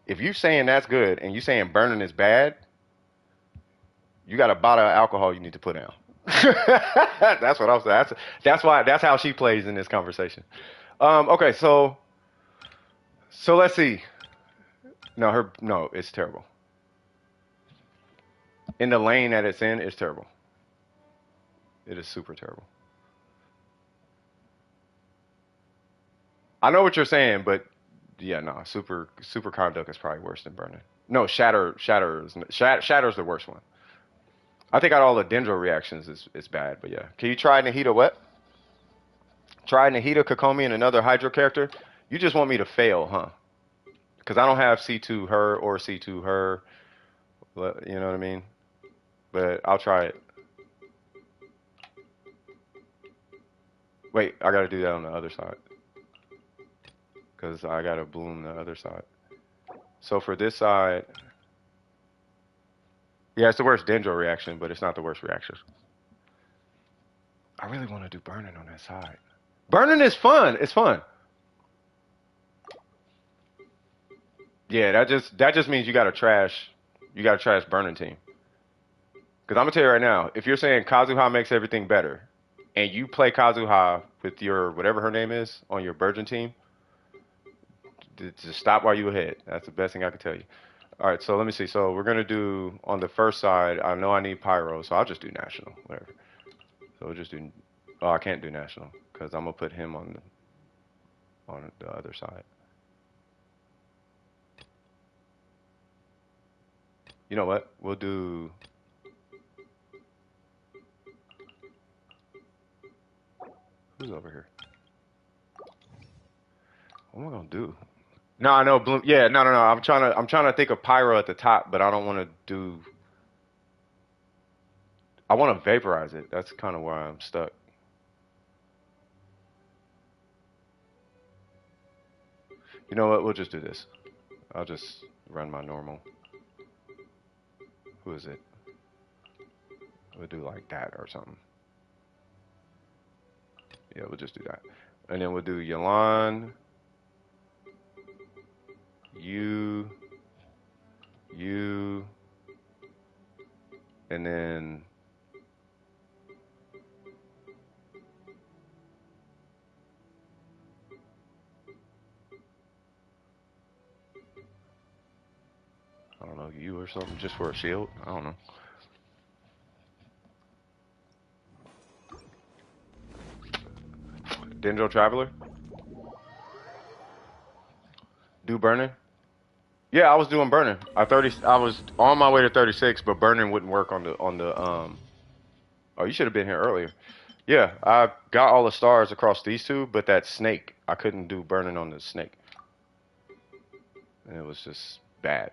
If you saying that's good and you saying burning is bad, you got a bottle of alcohol you need to put down. That's what I'm saying. That's how she plays in this conversation. Okay, so let's see. No, it's terrible. In the lane that it's in, it's terrible. It is super terrible. I know what you're saying, but yeah, no, super conduct is probably worse than burning. No, shatter's the worst one. I think out of all the dendro reactions is bad, but yeah. Can you try Nahida what? Try Nahida, Kokomi, and another Hydro character? You just want me to fail, huh? Because I don't have C2 her or C2 her. You know what I mean? But I'll try it. Wait, I gotta do that on the other side. Because I gotta bloom the other side. So for this side, yeah, it's the worst dendro reaction, but it's not the worst reaction. I really want to do burning on that side. Burning is fun. It's fun. Yeah, that just means you got to trash burning team. Because I'm gonna tell you right now, if you're saying Kazuha makes everything better, and you play Kazuha with your whatever her name is on your Virgin team, just stop while you ahead. That's the best thing I can tell you. All right, so let me see. So we're gonna do on the first side. I know I need pyro, so I'll just do national, whatever. So we'll just do. Oh, I can't do national because I'm gonna put him on the other side. You know what? We'll do. Who's over here? What am I gonna do? No, I know Bloom. Yeah, no. I'm trying to think of pyro at the top, but I don't want to do. I want to vaporize it. That's kind of where I'm stuck. You know what? We'll just do this. I'll just run my normal. Who is it? We'll do like that or something. Yeah, we'll just do that. And then we'll do Yalan, you, and then I don't know, you or something, just for a shield. I don't know. Dendro Traveler. Do burning. Yeah, I was doing burning. I was on my way to 36, but burning wouldn't work on the. Oh, you should have been here earlier. Yeah, I got all the stars across these two, but that snake, I couldn't do burning on the snake. And it was just bad.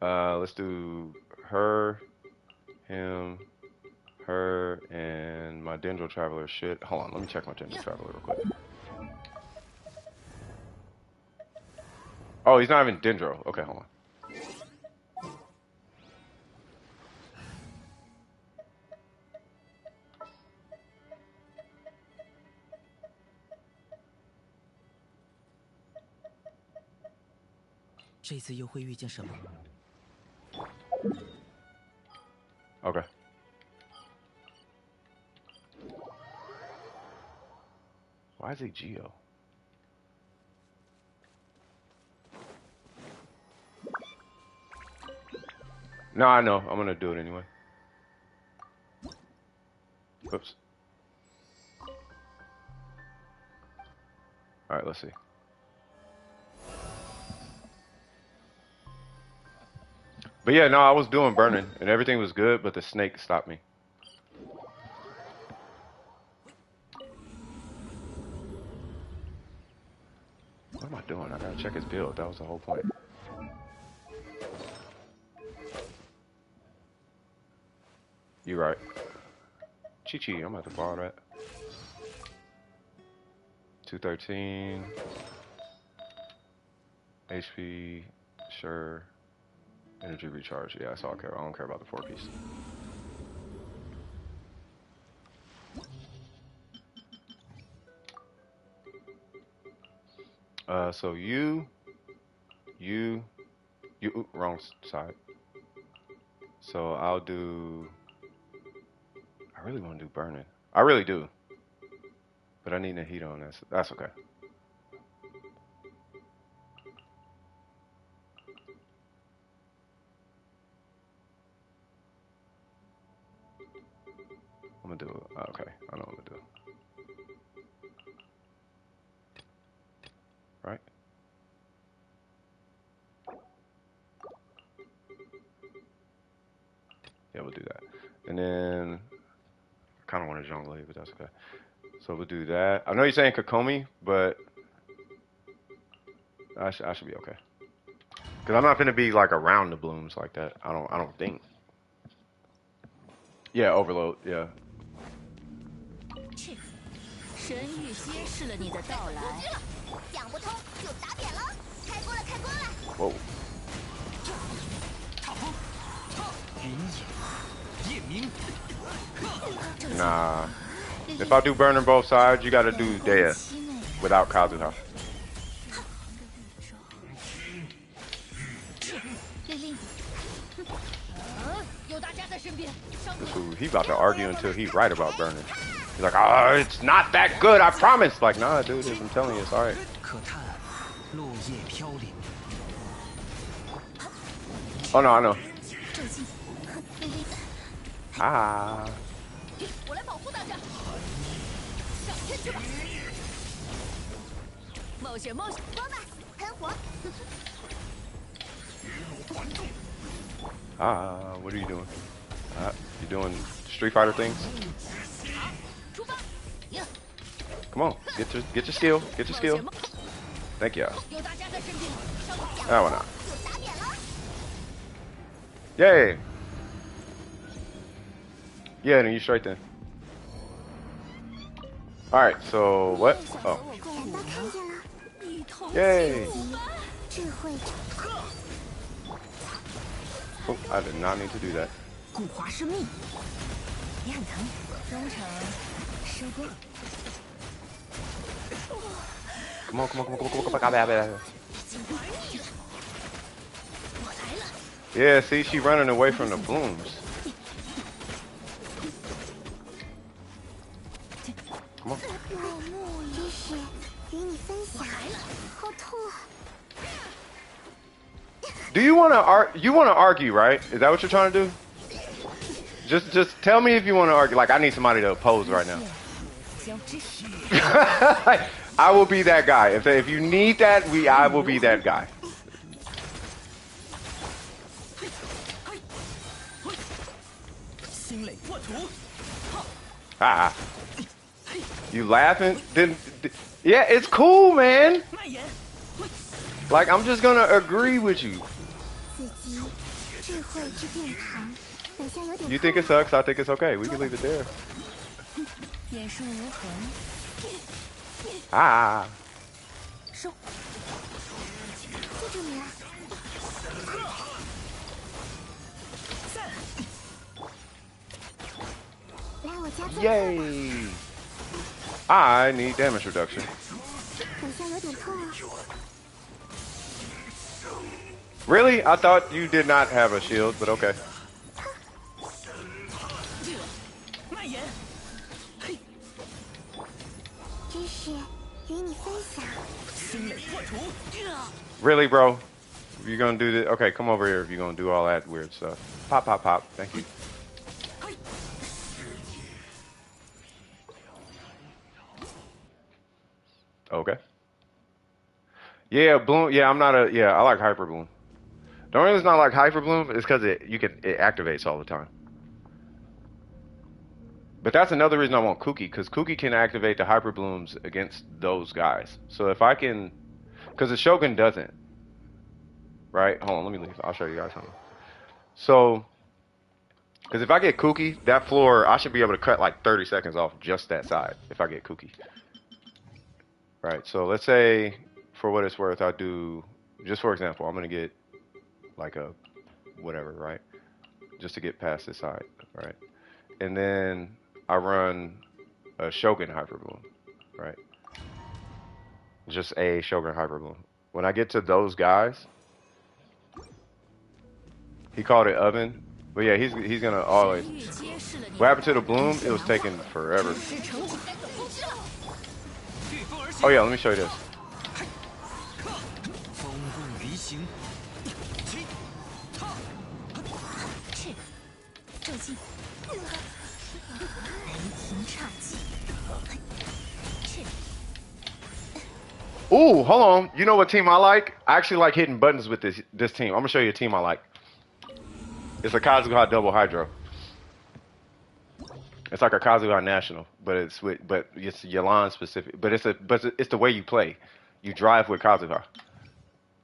Let's do her, him, her, and my Dendro Traveler shit. Hold on, let me check my Dendro Traveler real quick. Oh, he's not even Dendro. Okay, hold on. 这次又会遇见什么？ Okay. Why is he Geo? No, I know. I'm gonna do it anyway. Oops. Alright, let's see. But yeah, no, I was doing burning and everything was good, but the snake stopped me. What am I doing? I gotta check his build. That was the whole point. You're right. Chi-Chi, I'm about to borrow that. 213. HP, sure. Energy recharge. Yeah, that's all I care. I don't care about the 4-piece. So you, wrong side. So I'll do. I really want to do burning. I really do. But I need a heat on this. That's okay. I'm gonna do it. Okay, I know what I'm gonna do. Right? Yeah, we'll do that. And then I kind of want to jonglade, but that's okay. So we'll do that. I know you're saying Kokomi, but I should be okay. Cause I'm not gonna be like around the blooms like that. I don't think. Yeah, overload. Yeah. 神谕揭示了你的到来。讲不通就打扁了，开锅了，开锅了。Whoa. 云影，夜明。 Nah. If I do burning both sides, you gotta do Dea without Kazuha. This fool, he about to argue until he's right about burning. He's like, oh, it's not that good, I promise. Like, nah, dude, I'm telling you, it's alright. 可叹落叶飘零。 Oh, no, I know. Ah. 我来保护大家，上天去吧！冒险冒险，说吧，喷火！ Ah, what are you doing? You doing Street Fighter things? Come on, get your skill, get your skill. Thank you. That one out. Yay! Yeah, then you straight then. All right, so what? Oh, 难道看见了？ yay! 智慧者 Oh, I did not need to do that. 古华生命，也很疼。忠诚，收工。 Come on, come on, come on, come on, come on, come on. Yeah, see, she running away from the blooms. Come on. 知识与你分享，好痛啊！ Do you wanna argue, right? Is that what you're trying to do? Just tell me if you want to argue. Like, I need somebody to oppose right now. I will be that guy. If you need that, I will be that guy. Ah. You laughing? Then yeah, it's cool, man. Like, I'm just gonna agree with you. 自己智慧之殿堂，等下有点 You think it sucks? I think it's okay. We can leave it there. 眼顺无痕， Ah. 收，记住你了。来我家做客吧， Yay. I need damage reduction. 等下有点痛啊。 Really? I thought you did not have a shield, but okay. 知识与你分享。 Really, bro? If you're gonna do this, okay, come over here if you're gonna do all that weird stuff. Pop, pop, pop. Thank you. Okay. Yeah, bloom. Yeah, I'm not a. Yeah, I like hyper bloom. The only reason I like hyper bloom is because it activates all the time. But that's another reason I want Kuki, because Kuki can activate the hyper blooms against those guys. So if I can, because the Shogun doesn't. Right? Hold on, let me leave. I'll show you guys something. So, because if I get Kuki, that floor, I should be able to cut like 30 seconds off just that side if I get Kuki. Right, so let's say, for what it's worth, I do, just for example, I'm going to get like a whatever, right? Just to get past this side, right? And then I run a Shogun Hyper Bloom, right? Just a Shogun Hyper Bloom. When I get to those guys, he called it oven, but yeah, he's gonna always. What happened to the bloom? It was taking forever. Oh yeah, let me show you this. Ooh, hold on. You know what team I like? I actually like hitting buttons with this team. I'm gonna show you a team I like. It's a Kazuha Double Hydro. It's like a Kazuha National, but it's Yelan specific. But it's the way you play. You drive with Kazuha.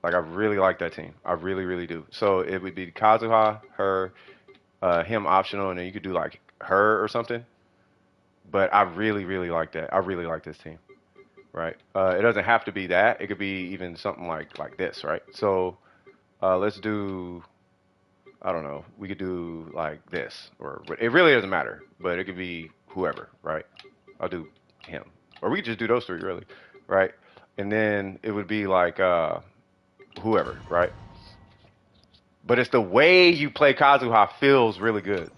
Like, I really like that team. I really, really do. So it would be Kazuha, her, him optional, and then you could do like her or something. But I really, really like that. I really like this team. Right. It doesn't have to be that. It could be even something like this, right? So let's do, I don't know, we could do like this, or it really doesn't matter, but it could be whoever, right? I'll do him, or we could just do those three, really, right? And then it would be like whoever, right? But it's the way you play Kazuha feels really good.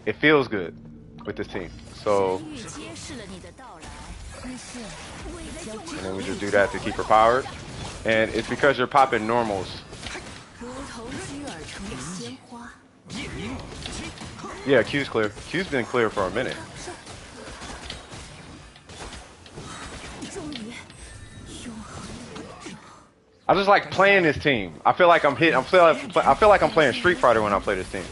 It feels good with this team. So, and then we just do that to keep her powered. And it's because you're popping normals. Yeah, Q's clear. Q's been clear for a minute. I just like playing this team. I feel like I'm hitting. I feel like I'm playing Street Fighter when I play this team.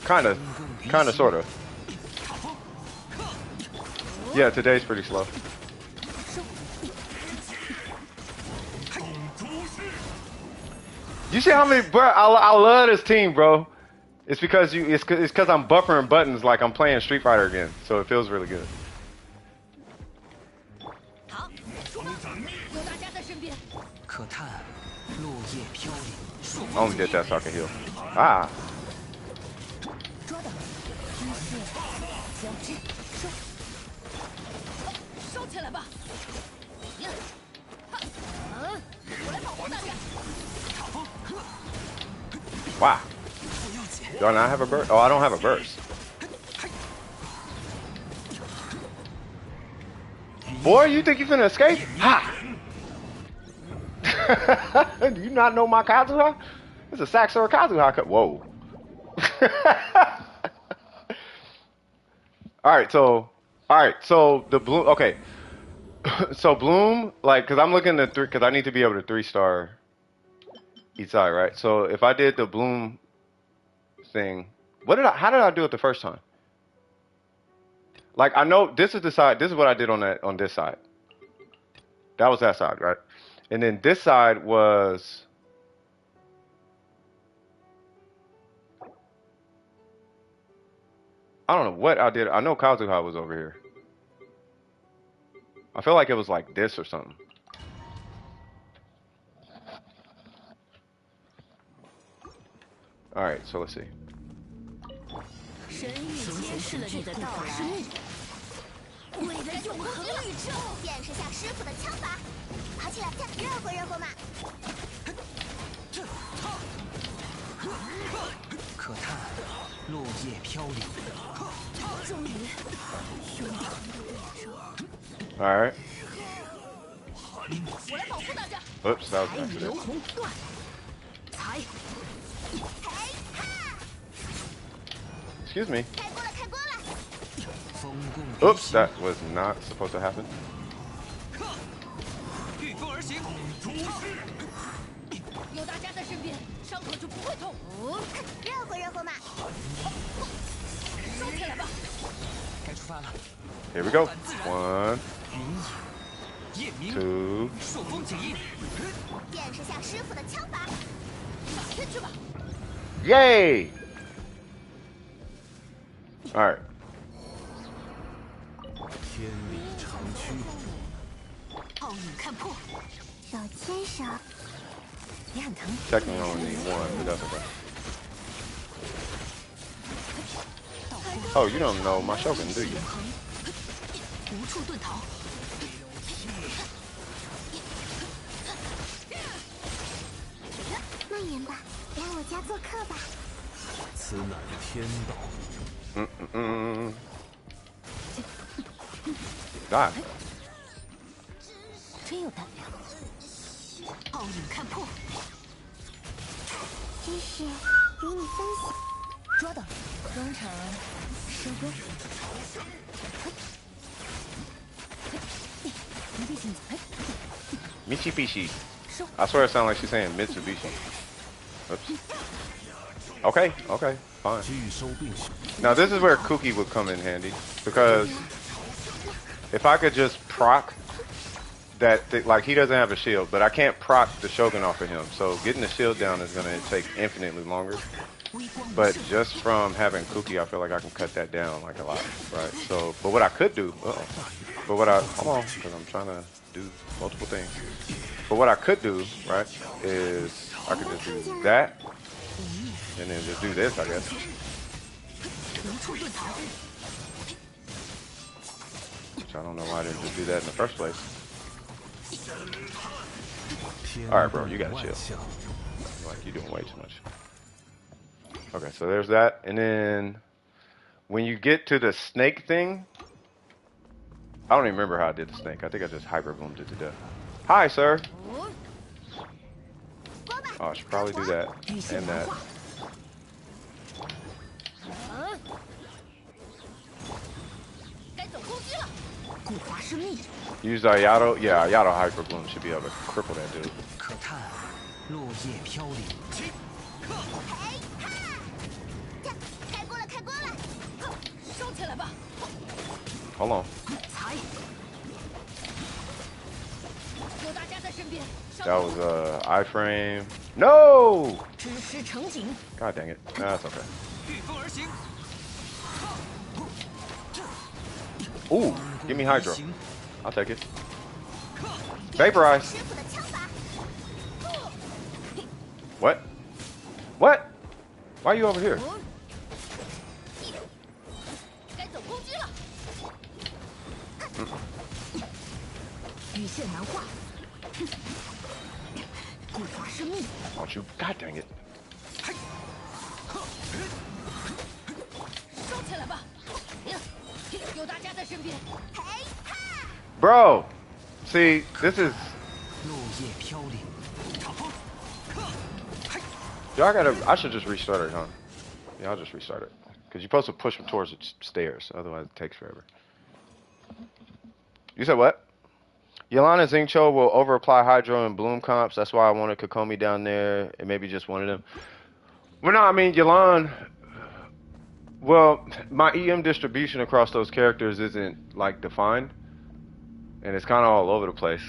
Kinda, sorta. Yeah, today's pretty slow. You see how many, bro? I love this team, bro. It's because it's because I'm buffering buttons like I'm playing Street Fighter again, so it feels really good. 好，出发，有大家在身边。可叹落叶飘零，朔 I 风 only 紧 did 衣， that so I can heal. Ah. 捉到，机械交织收，收起来吧。呀，哈，我来保护大家。 Wow. Do I not have a burst? Oh, I don't have a burst. Boy, you think you finna escape? Ha! Do you not know my Kazuha? It's a Saxor Kazuha. Whoa. Alright, so the Bloom, okay. So Bloom, like, cause I'm looking at cause I need to be able to 3-star each side, right? So if I did the Bloom thing, how did I do it the first time? Like, I know this is the side, this is what I did on this side. That was that side, right? And then this side was, I don't know what I did. I know Kazuha was over here. I feel like it was like this or something. All right, so let's see. 神域揭示了你的到来。伟的永恒宇宙，见识下师傅的枪法，跑起来，热乎热乎嘛！可叹落叶飘零。终于，兄弟们的 All right. 我来保护大家。 Oops, that was 财 an 与流 accident. 同断，财，嘿哈， Excuse me. 开锅了，开锅了！ 风共鱼 Oops, 行， that was not supposed to happen. 御风而行，有大家在身边，伤口就不会痛。热乎热乎嘛！收起来吧。该出发了。 Here we go. 1, 明野，夜明， 2. 朔风紧衣，见识下师傅的枪法，打天去吧！ Yay! All right. 天理长驱，奥运看破，手牵手，也很疼。 Technically only need 1, but that's okay. Oh, you don't know my Shogun, do you? 无处遁逃。蔓延吧，来我家做客吧。此乃天道。 God. 真有胆量。奥运看破，知识与你分享。抓到，装场收工。Mitsubishi. I swear it sounds like she's saying Mitsubishi. Oops. Okay, okay, fine. 拒收并行， Now this is where Kuki would come in handy, because if I could just proc that, like, he doesn't have a shield, but I can't proc the Shogun off of him, so getting the shield down is going to take infinitely longer. But just from having Kuki, I feel like I can cut that down like a lot, right? So, but what I could do, hold on, because I'm trying to do multiple things. But what I could do, right, is I could just do that, and then just do this, I guess. 无处遁逃。 Which I don't know why I didn't just do that in the first place. 天 All right, bro, you gotta 万 chill. 象， Like, you're doing way too much. Okay, so there's that. And then when you get to the snake thing, I don't even remember how I did the snake. I think I just hyper boomed it to death. Hi, sir. Oh, I should probably do that and that. 该走攻击了。古华生命， Use Ayato. Yeah, Ayato hyper bloom should be able to cripple that dude. 可叹落叶飘零，嘿哈，开锅了，开锅了。收起来吧。 Hold on. 财，有大家在身边。 That was iframe. No! 知识成景， God dang it. Nah, that's okay. 御风而行。 Ooh, give me Hydro. 风行 I'll take it. Vaporize. 师傅的枪法， What? What? Why are you over here? 该走攻击了。羽线难画，古法生命。 Don't you? God dang it. 收起来吧，有大家在身边。嘿哈！ Bro, see, this is. 落叶飘零。场风。 Yo, I should just restart it, huh? Yeah, I'll just restart it. Because you're supposed to push them towards the stairs. Otherwise, it takes forever. You said what? Yolanda Zingcho will over-apply Hydro and Bloom comps. That's why I wanted Kokomi down there. And maybe just one of them. Well, no, I mean, Yolanda... Well, my EM distribution across those characters isn't, like, defined. And it's kind of all over the place.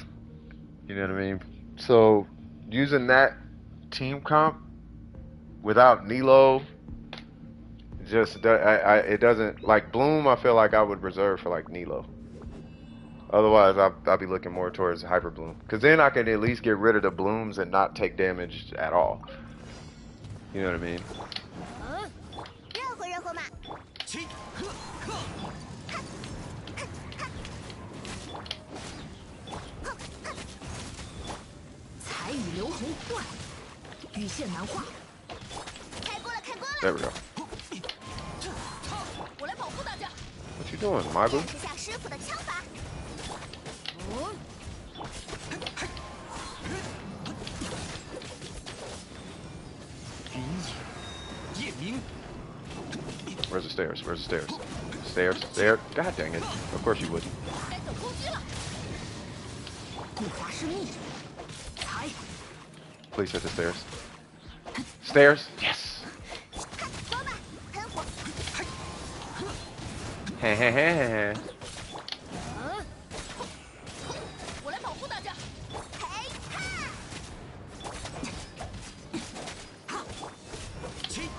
You know what I mean? So, using that team comp without Nilo, just it doesn't, like Bloom. I feel like I would reserve for like Nilo. Otherwise, I'll be looking more towards Hyper Bloom, because then I can at least get rid of the blooms and not take damage at all. You know what I mean? 热乎热乎嘛。 起。彩羽流红断，羽线难画。开锅了，开锅了！ There we go. 我来保护大家。 What you doing, Magu? 试下师傅的枪法。 云野，夜明。 Where's the stairs? Where's the stairs? Stairs, there. God dang it! Of course you wouldn't. 该走攻击了。 古法生命，彩 Please hit the stairs. Stairs. Yes. 走吧，喷火。 Hey, hey, hey, hey, hey. 我来保护大家。嘿哈！ 起。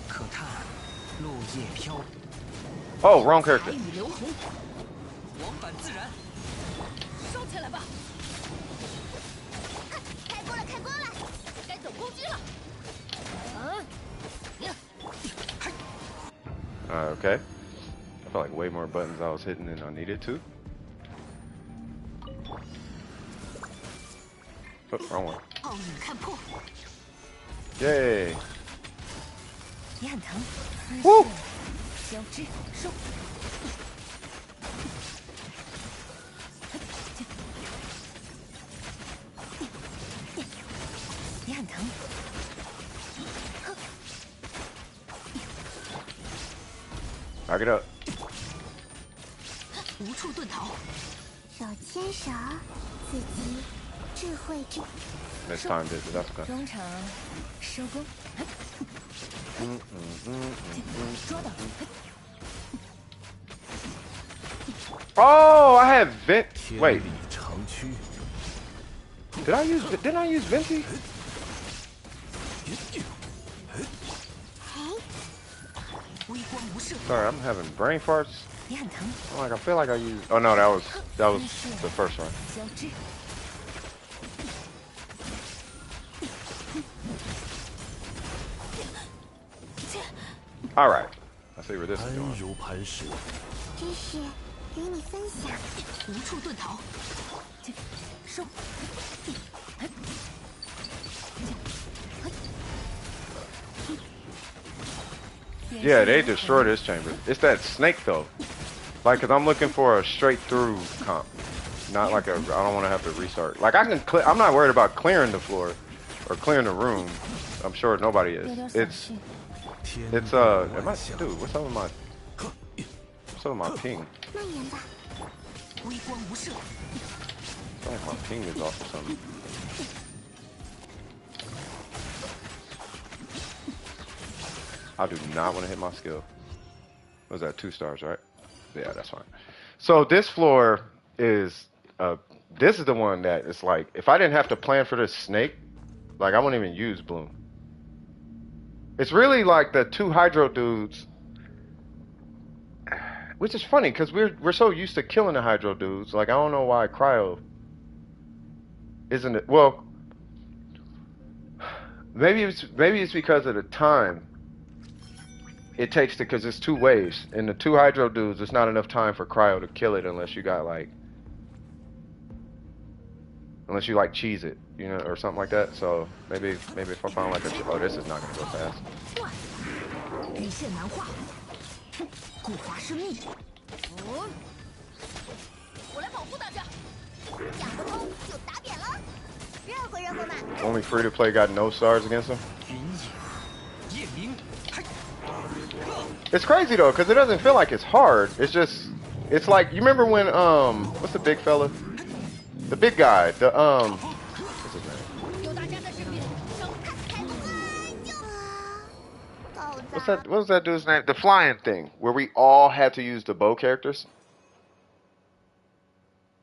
可叹落叶飘。 Oh, wrong character. 彩羽流红，往返自然。 收起来吧。开锅了，开锅了！该走攻击了。Okay. I felt like way more buttons I was hitting than I needed to. Oh, wrong one. 奥影看破， Yay. 也很疼。 Woo! 交织收。也很疼。 Back it up. 无处遁逃，手牵手，自己智慧之。 Next time, dude. That's okay. 中场收工。抓到。 Oh, I have vent. 天 Wait, 理长驱。 didn't I use Venti? 微光无射， Sorry, I'm having brain farts. 也很疼。 I'm like, I feel like I used. Oh no, that was the first one. 交织。 All right. I see where this is 安 going. 如磐石。 知识与你分享。无处遁逃，收。 Yeah, they destroyed this chamber. It's that snake though. Like, cause I'm looking for a straight through comp, not like a. I don't want to have to restart. Like I can. I'm not worried about clearing the floor or clearing the room. I'm sure nobody is. It's. 天 It's 地 Am I, 万象 dude? What's up with my? What's up with my ping? 蔓延吧。微光无射， I feel like my ping is off or something. I do not want to hit my skill. Was that 2 stars, right? Yeah, that's fine. So this floor is this is the one that it's like if I didn't have to plan for this snake, like I wouldn't even use Bloom. It's really like the two Hydro dudes, which is funny because we're so used to killing the Hydro dudes. Like I don't know why Cryo isn't it. Well, maybe it's because of the time it takes to because it's two waves and the two Hydro dudes. It's not enough time for Cryo to kill it unless you got like unless you like cheese it, you know, or something like that. So maybe if I find like a oh this is not gonna go fast. 鱼线难画，固化生命。我来保护大家。想不通就打扁了。热乎嘛。Only free to play got no stars against them. 云野，夜明，嘿， It's crazy though, because it doesn't feel like it's hard. It's just, it's like you remember when what's the big fella? The big guy. What's his name? 有大家的视频，手看开动啊！就What's that? What was that dude's name? The flying thing, where we all had to use the bow characters.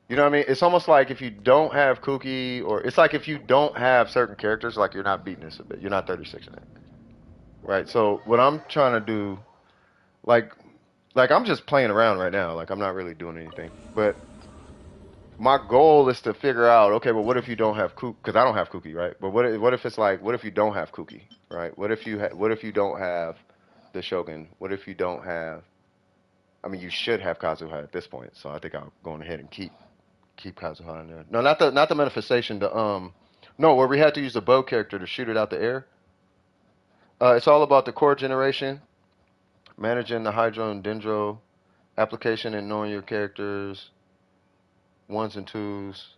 You know what I mean? It's almost like if you don't have Kuki, or it's like if you don't have certain characters, like you're not beating this a bit. You're not 36 in it, right? So what I'm trying to do, like I'm just playing around right now. Like I'm not really doing anything, but my goal is to figure out, okay, well, what if you don't have Kuki? Because I don't have Kuki, right? But what if it's like, what if you don't have Kuki, right? What if you don't have the Shogun? What if you don't have? I mean, you should have Kazuha at this point, so I think I'll go ahead and keep Kazuha in there. No, not the manifestation. No, where we had to use the bow character to shoot it out the air. It's all about the core generation, managing the Hydro and Dendro application, and knowing your characters. Ones and twos.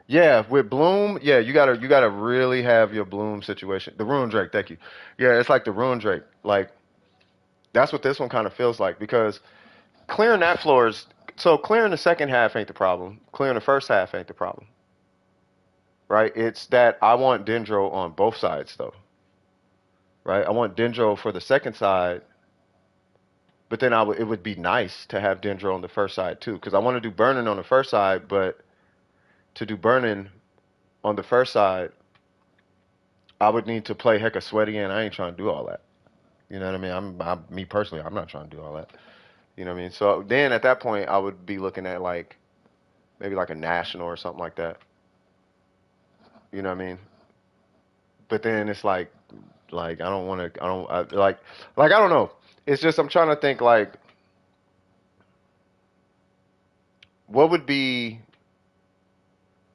Yeah, with Bloom, yeah, you gotta really have your Bloom situation. The Rune Drake, thank you. Yeah, it's like the Rune Drake. Like that's what this one kind of feels like because clearing that floor is so clearing the second half ain't the problem. Clearing the first half ain't the problem. Right? It's that I want Dendro on both sides though. Right? I want Dendro for the second side, but then it would be nice to have Dendro on the first side too, because I want to do burning on the first side, but to do burning on the first side, I would need to play hecka sweaty, and I ain't trying to do all that. You know what I mean? Me personally, I'm not trying to do all that. You know what I mean? So then at that point, I would be looking at like maybe like a national or something like that. You know what I mean? But then it's like I don't want to. I don't like I don't know. It's just I'm trying to think like what would be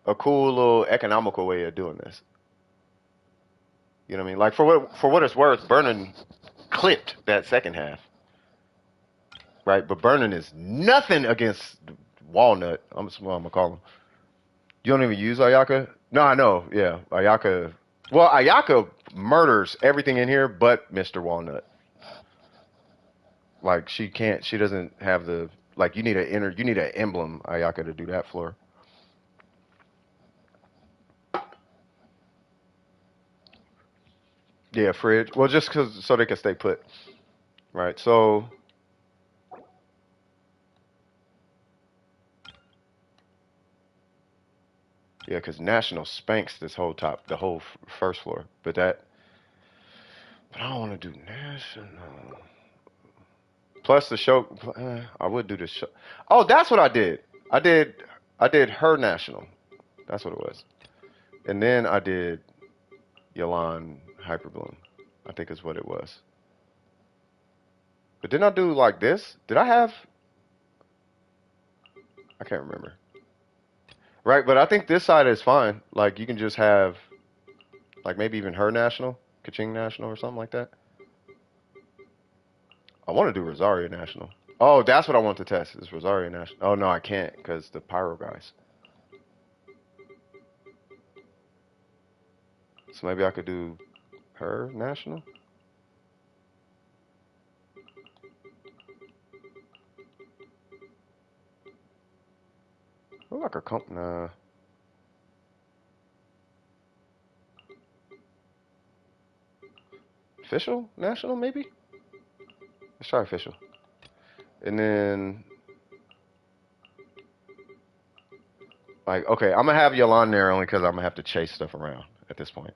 a cool little economical way of doing this. You know what I mean? Like for what it's worth, Burning clipped that second half, right? But Burning is nothing against Walnut. That's what I'm gonna call him. You don't even use Ayaka? No, I know. Yeah, Ayaka. Well, Ayaka murders everything in here but Mr. Walnut. Like she can't. She doesn't have the like. You need an emblem Ayaka to do that floor. Yeah, fridge. Well, just cause so they can stay put, right? So yeah, because National spanks this whole the whole first floor. But I don't want to do National. Plus the show, I would do the show. Oh, that's what I did. I did, I did her National. That's what it was. And then I did Yalan Hyperbloom. I think is what it was. But didn't I do like this? Did I have? I can't remember. Right, but I think this side is fine. Like you can just have, like maybe even her National, Kaching National or something like that. I want to do Rosario National. Oh, that's what I want to test is Rosario National. Oh no, I can't because the Pyro guys. So maybe I could do her National. Look like a nah. Official National maybe. Let's try official. And then like okay, I'm gonna have Yolan there only because I'm gonna have to chase stuff around at this point.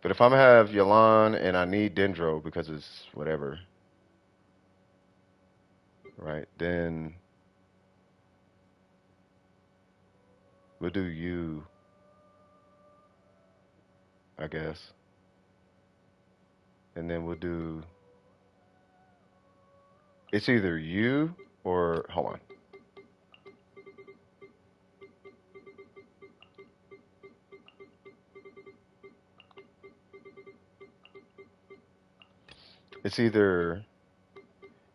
But if I'm gonna have Yalan and I need Dendro because it's whatever, right? Then we'll do you, I guess. And then we'll do. It's either you or hold on. It's either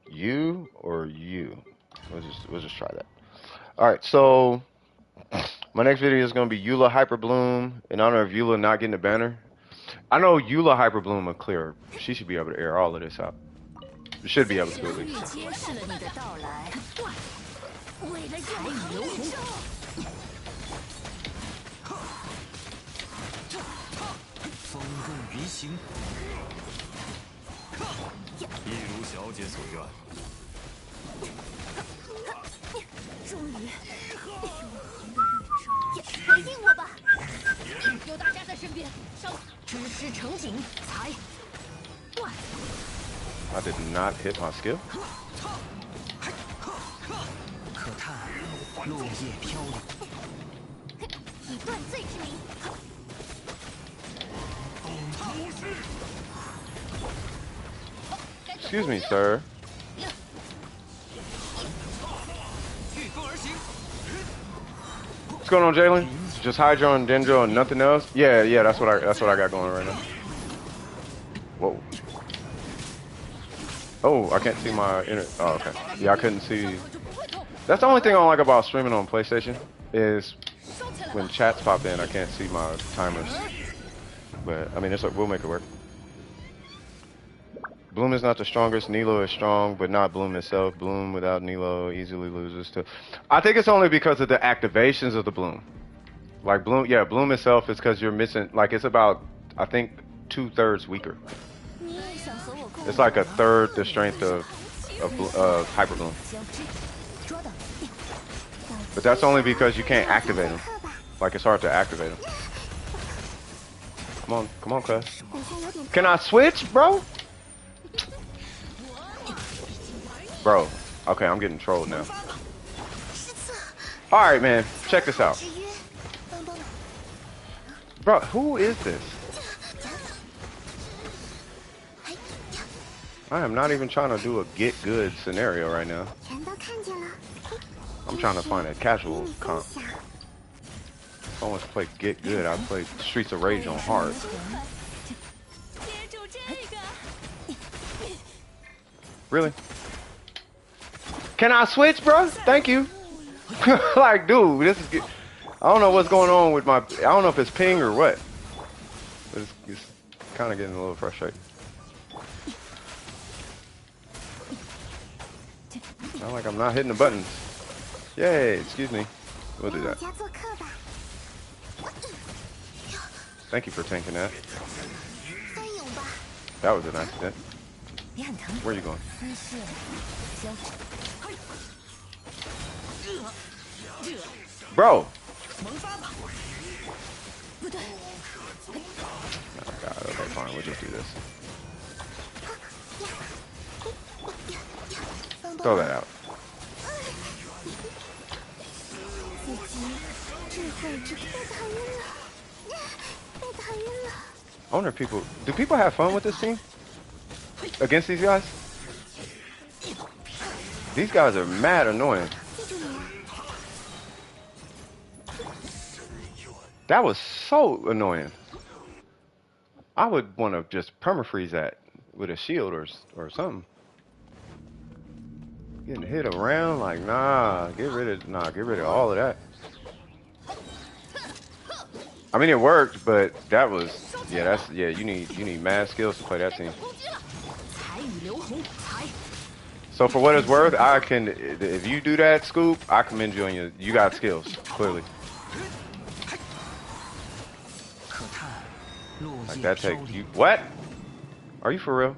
you or you. We'll just try that. All right, so my next video is gonna be Eula Hyperbloom in honor of Eula not getting a banner. I know Eula Hyperbloom will clear. She should be able to air all of this out. You should be able to at 终于 least. 揭示了你的到来。为了财与流红，风共鱼行，一如小姐所愿。终于，回应我吧！有大家在身边，上知识成景，财断。 I did not hit my skill. 可叹落叶飘零，以断罪之名， Excuse me, sir. 御风而行。 What's going on, Jalen? Just Hydro and Dendro and nothing else? Yeah, that's what I got going right now. Whoa. Oh, I can't see my inner. Oh, okay. Yeah, I couldn't see. That's the only thing I don't like about streaming on PlayStation is when chats pop in, I can't see my timers. But I mean, we'll make it work. Bloom is not the strongest. Nilo is strong, but not Bloom itself. Bloom without Nilo easily loses to. I think it's only because of the activations of the Bloom. Like Bloom, yeah, Bloom itself is because you're missing. Like it's about, I think, 2/3 weaker. 你也想和我共 It's like a third the strength of Hyper Bloom. 交织，捉到。 But that's only because you can't activate them. Like it's hard to activate them. Come on, cuz. 等下有点 Can I switch, bro? Bro, okay, I'm getting trolled now. 失策， All right, man, check this out, 制约，帮帮忙。 bro. Who is this? I am not even trying to do a get good scenario right now. 全都看见了。 I'm trying to find a casual comp. 想 If I want to play get good, I'd play Streets of Rage on hard. 接住这个。 Really? Can I switch, bro? Thank you. Like, dude, this is good. I don't know what's going on with my. I don't know if it's ping or what. It's kind of getting a little frustrating. Sound like I'm not hitting the buttons. Yay! Excuse me. We'll do 来我 that. 家做客吧。 Thank you for tanking that. 翻涌吧。 That was an accident. 别很疼， Where are you going? 姿势交织， Bro! 萌发吧。不对， Oh god, okay, fine, we'll just do this. 帮帮 Throw 忙 that out. 自己智慧之被打晕了，被打晕了。 I wonder if do people have fun with this team? Against these guys? These guys are mad annoying. 记住你了， That was so annoying. I would want to just permafreeze that with a shield or something. Getting hit around like get rid of all of that. I mean it worked, but that was you need mad skills to play that team. 攻击了，财与流红，财 So for what it's worth, if you do that, Scoop, I commend you on you got skills, clearly. 可叹落 Like 叶 that 飘 takes 零 you. What? Are you for real?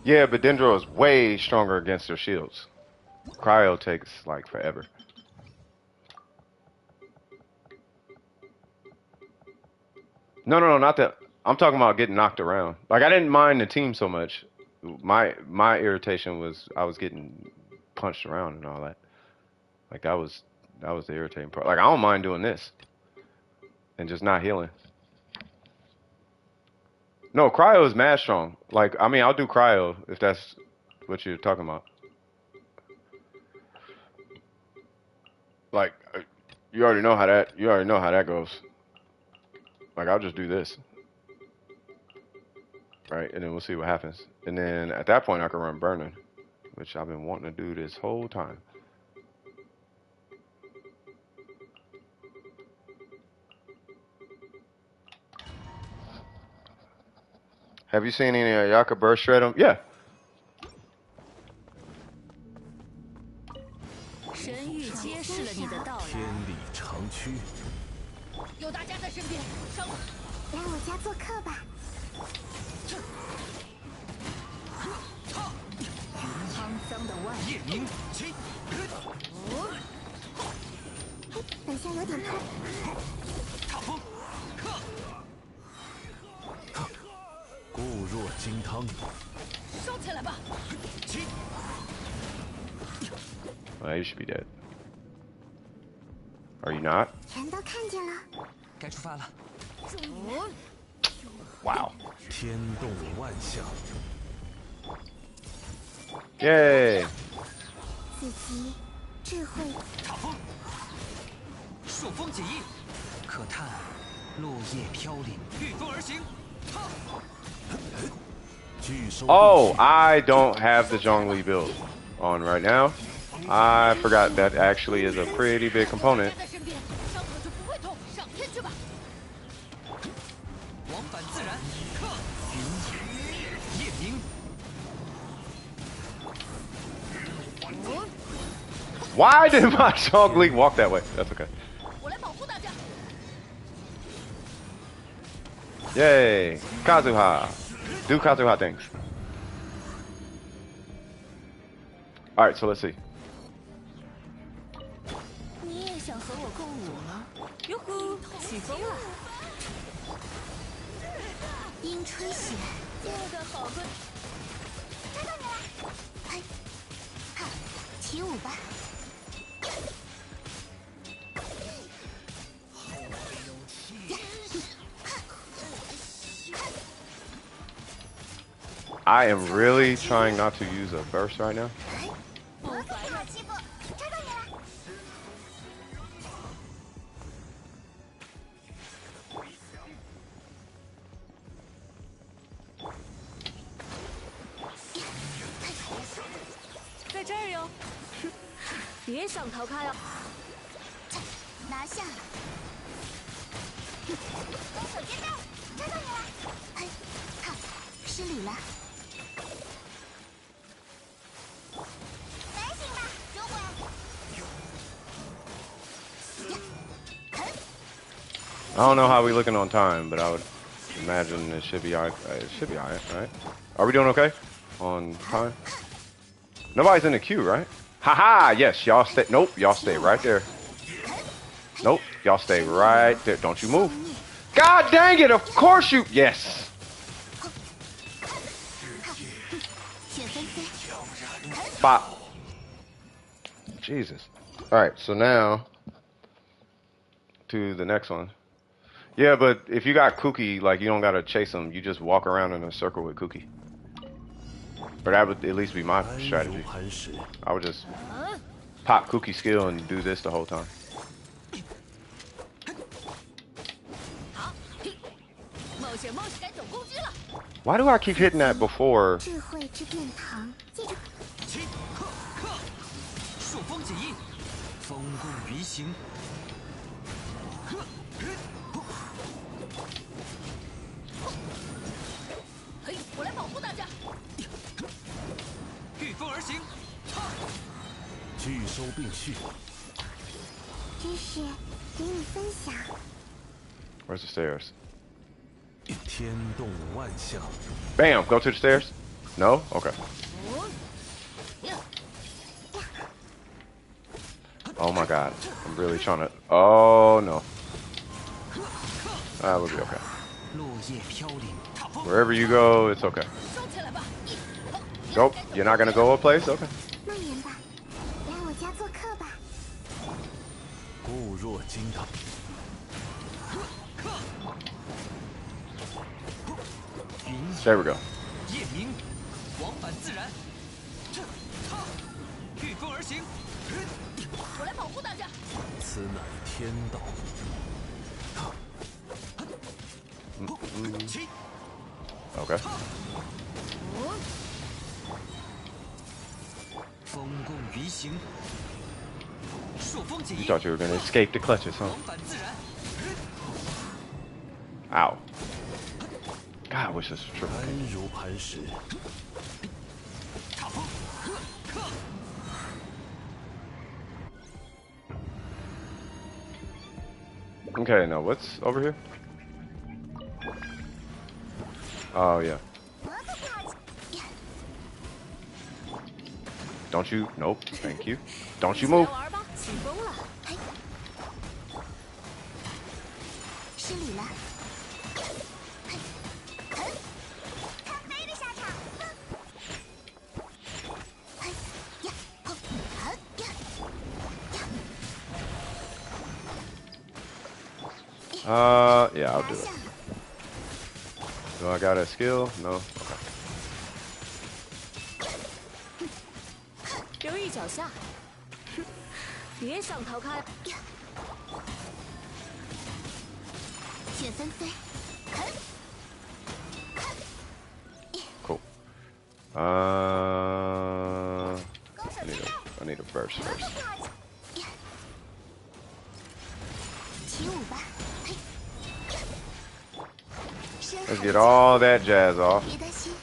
Yeah, but Dendro is way stronger against their shields. Cryo takes like forever. No, not that. I'm talking about getting knocked around. Like I didn't mind the team so much. My irritation was I was getting punched around and all that. Like that was the irritating part. Like I don't mind doing this and just not healing. No, cryo is mad strong. Like I mean, I'll do cryo if that's what you're talking about. Like you already know how that goes. Like I'll just do this, right? And then we'll see what happens. And then at that point I can run burning, which I've been wanting to do this whole time. Have you seen any Ayaka burst shred them? Yeah. 神域揭示了你的到天来。理长驱，有大家在身边，上！来我家做客吧。沧桑的万夜明起，等下有点痛。踏风，固若金汤，烧起来吧！起， You should be dead. Are you not? 全都看见了。该出发了。 Wow. 天动万象， Yay. 自己智慧。踏风，朔风起义，可叹落叶飘零，御风而行。巨兽 Oh, I don't have the Zhongli build on right now. I forgot that actually is a pretty big component. 在身边，伤口就不会痛。上天去吧！往返自然，克夜明， Why did my Zhongli walk that way? That's okay. 我来保护大家。 Yay. Kazuha. Do Kazuha things. Alright, so let's see. 你也想和我共舞吗？哟呼，起风了！樱吹雪。这个好个，抓到你了！嘿，哈，起舞吧。 I am really trying not to use a burst right now. 不好欺负，抓到你了！ 在这儿哟！别想逃开啊！拿下！攻守兼备，抓到你了！嘿，哈，失礼了。反省吧，主管。I don't know how we looking on time, but I would imagine it should be alright. It should be alright, right? Are we doing okay on time? Nobody's in the queue, right? Haha, yes, y'all stay. Nope, y'all stay right there. Nope, y'all stay right there. Don't you move. God dang it, of course you. Yes. 雪纷飞， Bop. Jesus. Alright, so now to the next one. Yeah, but if you got Kuki, like, you don't gotta chase him. You just walk around in a circle with Kuki. But that would at least be my 安如 strategy. 磐石， I would just pop Kuki skill and do this the whole time. 冒险该走攻击了！ Why do I keep hitting that before? 智慧之殿堂，记住。 起，克，朔风起义，风共鱼行，嘿，我来保护大家。御风而行，拒收并蓄，知识给你分享。 Where's the stairs? 天动万象， Bam! Go to the stairs. No? Okay. Oh my god. I'm really trying to... Oh no. That would be okay. 落叶飘零，踏风。 Wherever you go, it's okay. 收起来吧。Go. You're not gonna go a place? Okay. 慢点吧，来我家做客吧。固若金汤。 There we go. 夜明，往返自然。御风而行。我来保护大家。此乃天道。起。 Okay. 风共鱼行。朔风解 You 印。 thought you were gonna escape the clutches, huh? 往返自然。 Ow. God, I wish this was triple. 安如磐石。 踏风。 Okay, now what's over here? Oh, yeah. Don't you? Nope. Thank you. Don't you 来 move. 玩吧，起风了。失礼了。看飞的下场。Yeah, I'll do it. Do I got a skill? No. Okay. 留意脚下，别想逃开。雪纷飞。 Cool. I need a burst first. 起舞吧。 Let's get all that jazz off. 别担心。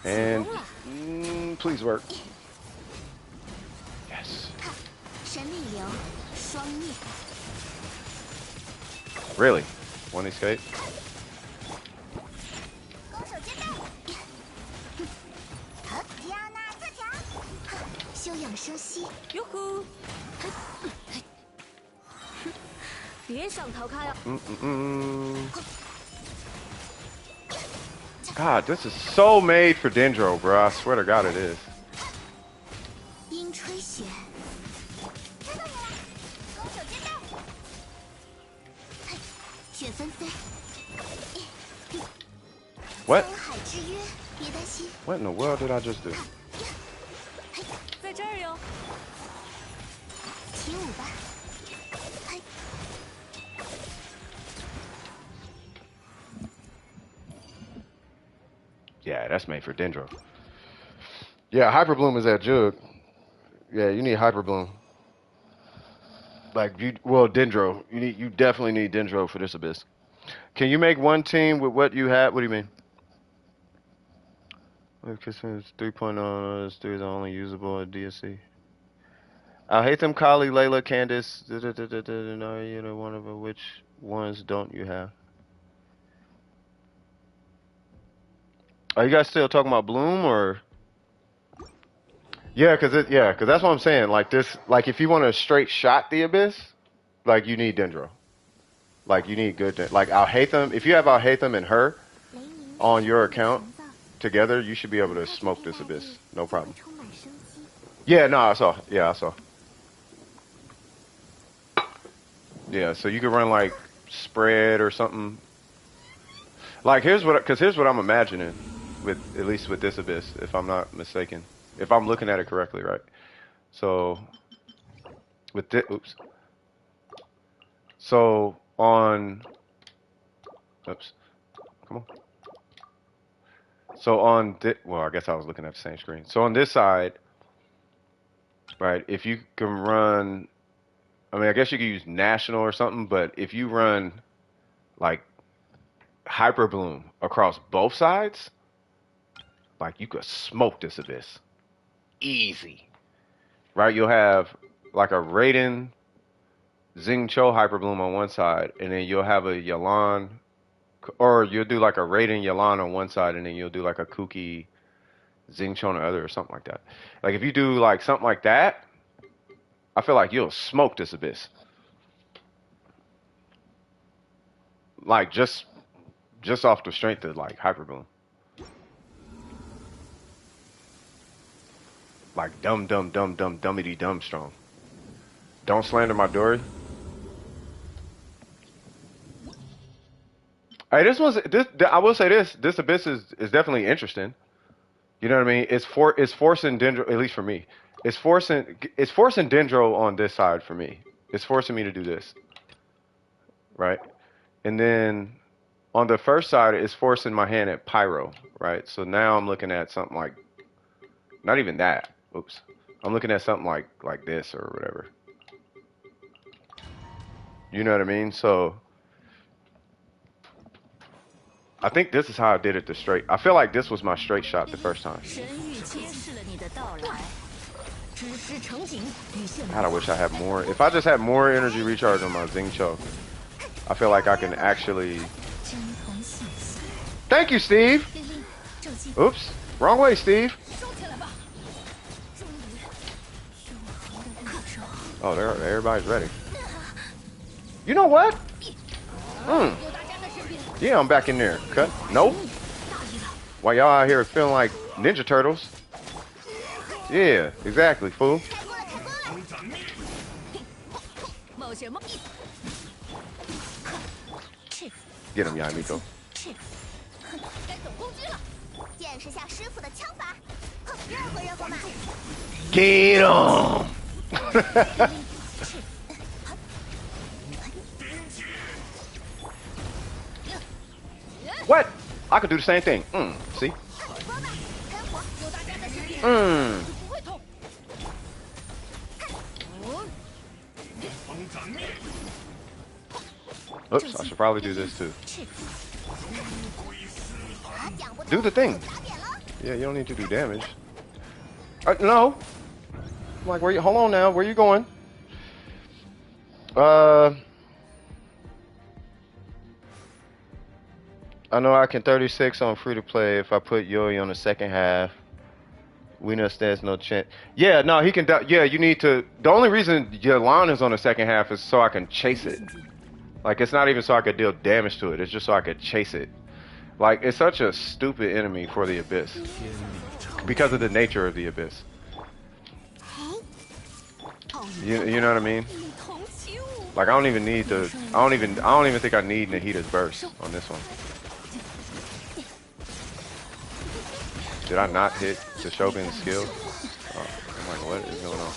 And please work. Yes. 神力流，双灭。 Really? One escape? 攻守兼备。亚纳特强。休养生息。哟呼！别想逃开啊！ God, this is so made for Dendro, bro. I swear to God it is. 冰吹雪。看到你了，攻守兼备。雪纷飞。 What? 沧海之约，别担心。 What in the world did I just do? 在这儿哟。起舞吧。 Yeah, that's made for Dendro. Yeah, Hyper Bloom is that jug. Yeah, you need Hyper Bloom. Like Dendro. You definitely need Dendro for this abyss. Can you make one team with what you have? What do you mean? Because 3.0 is 3 is only usable at DSC. I hate them, Kali, Layla, Candace. No, you know one of them. Which ones don't you have? Are you guys still talking about Bloom or? Yeah, cause that's what I'm saying. Like this, like if you want to straight shot the abyss, like you need Dendro. Like you need good. Like I'll hate them. If you have I'll hate them and her on your account together, you should be able to smoke this abyss, no problem. Yeah, no, I saw. Yeah, I saw. Yeah, so you could run like spread or something. Like here's what I'm imagining. With at least with this abyss, if I'm not mistaken, if I'm looking at it correctly, right? So with this, oops. So on, oops, come on. So on this, well, I guess I was looking at the same screen. So on this side, right? If you can run, I mean, I guess you could use national or something, but if you run like Hyper Bloom across both sides. Like you could smoke this abyss. Easy. Right? You'll have like a Raiden Xing Cho Hyper Bloom on one side, and then you'll have a Yalan Or you'll do like a Raiden Yalan on one side, and then you'll do like a Kuki Xingqiu on the other, or something like that. Like if you do like something like that, I feel like you'll smoke this Abyss. Like just off the strength of like Hyper Boom. Like dummity dumb strong. Don't slander my Dory. Hey, I will say this Abyss is definitely interesting. You know what I mean? It's forcing Dendro, at least for me. It's forcing Dendro on this side for me. It's forcing me to do this. Right? And then on the first side, it's forcing my hand at Pyro, right? So now I'm looking at something like, not even that. Oops. I'm looking at something like this or whatever. You know what I mean? So I think this is how I did it the straight. I feel like this was my straight shot the first time. God, I wish I had more. If I just had more energy recharge on my Xingqiu, I feel like I can actually... Thank you, Steve! Oops. Wrong way, Steve. Oh, everybody's ready. You know what? Yeah, I'm back in there. Cut. Nope. While y'all out here feeling like Ninja Turtles. Yeah, exactly, fool. Get him, Yamiko. Get him! What? I could do the same thing. See? Oops, I should probably do this too. Do the thing. Yeah, you don't need to do damage. No. Like, where you? Hold on now. Where you going? I know I can 36 on free to play if I put Yuri on the second half. We know there's no chance. Yeah, no, he can. Yeah, you need to. The only reason Yalan is on the second half is so I can chase it. Like, it's not even so I could deal damage to it. It's just so I could chase it. Like, it's such a stupid enemy for the Abyss because of the nature of the Abyss. You know what I mean? Like, I don't even need the. I don't even think I need Nahita's burst on this one. Did I not hit the Shogun's skill? Oh, I'm like, what is going on?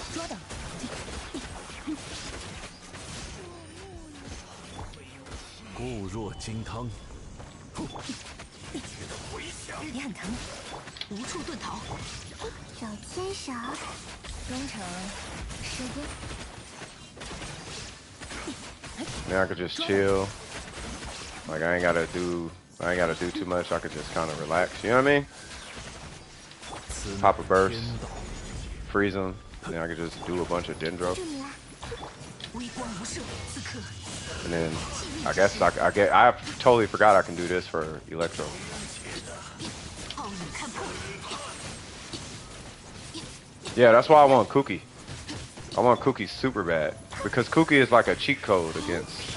Now I could just chill. Like, I ain't gotta do too much. I could just kind of relax. You know what I mean? Pop a burst, freeze them, then I could just do a bunch of Dendro. And then I guess I totally forgot I can do this for Electro. Yeah, that's why I want Kuki. I want Kuki super bad because Kuki is like a cheat code against.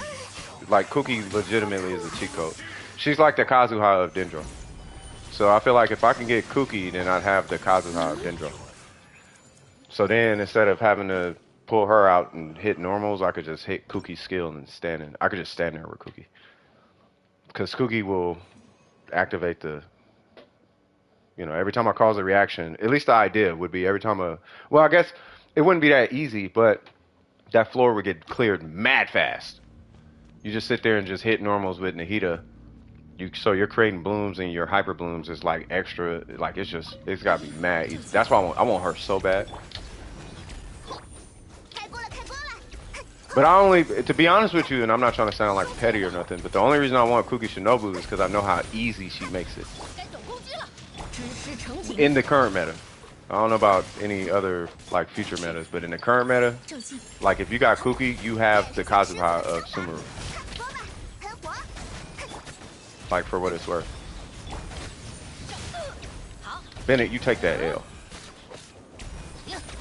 Like, Kuki legitimately is a cheat code. She's like the Kazuha of Dendro. So I feel like if I can get Kuki, then I'd have the Kazuha of Dendro. So then instead of having to pull her out and hit normals, I could just hit Kuki's skill and stand in. I could just stand there with Kuki. Because Kuki will activate the, you know, every time I cause a reaction, at least the idea would be every time well, I guess it wouldn't be that easy, but that floor would get cleared mad fast. You just sit there and just hit normals with Nahita. So you're creating blooms, and your hyper blooms is like extra. Like, it's gotta be mad easy. That's why I want her so bad. But to be honest with you, and I'm not trying to sound like petty or nothing, but the only reason I want Kuki Shinobu is because I know how easy she makes it. In the current meta. I don't know about any other, like, future metas, but in the current meta, like, if you got Kuki, you have the Kazuha of Sumeru. Like for what it's worth. Bennett, you take that L.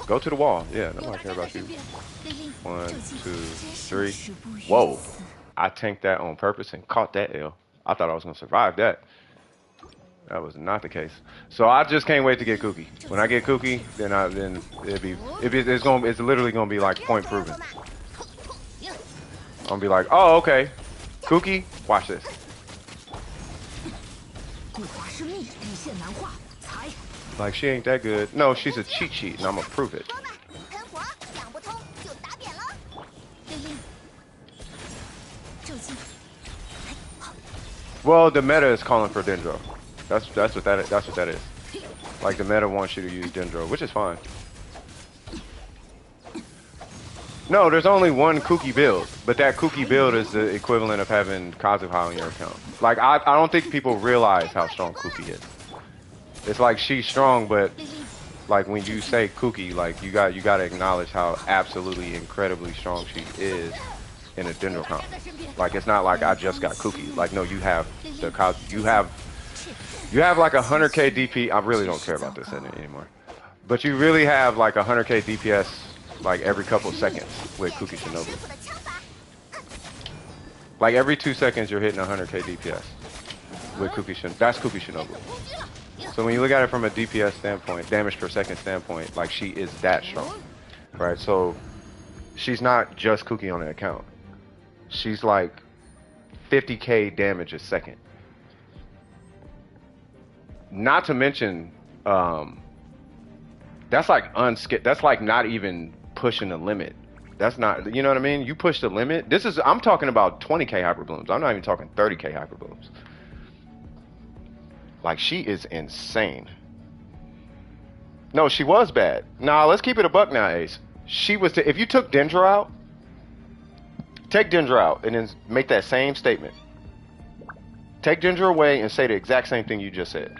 Go to the wall. Yeah, nobody care about you. 1, 2, 3. Whoa. I tanked that on purpose and caught that L. I thought I was gonna survive that. That was not the case. So I just can't wait to get Cookie. When I get Cookie, then it's literally gonna be like point proven. I'm gonna be like, oh okay, Cookie, watch this. Like she ain't that good. No, she's a cheat sheet, and I'm gonna prove it. Well, the meta is calling for Dendro. That's what that is. Like the meta wants you to use Dendro, which is fine. No, there's only one Kuki build, but that Kuki build is the equivalent of having Kazuha on your account. Like I don't think people realize how strong Kuki is. It's like she's strong, but like when you say Kuki, like you gotta acknowledge how absolutely incredibly strong she is in a Dendro comp. Like it's not like I just got Kuki. Like no, you have like 100k DP. I really don't care about this anymore. But you really have like 100k DPS like every couple seconds with Kuki Shinobu. Like every 2 seconds you're hitting 100k DPS with Kuki Shinobu. That's Kuki Shinobu. So when you look at it from a DPS standpoint, damage per second standpoint, like she is that strong, right? So she's not just Kuki on the account. She's like 50k damage a second. Not to mention, that's like that's like not even pushing the limit. That's not, you know what I mean? You push the limit. I'm talking about 20k hyper blooms. I'm not even talking 30k hyper blooms. Like she is insane. No, she was bad. Nah, let's keep it a buck now, Ace. She was. If you took Dendro out, take Dendro out, and then make that same statement. Take Dendro away and say the exact same thing you just said.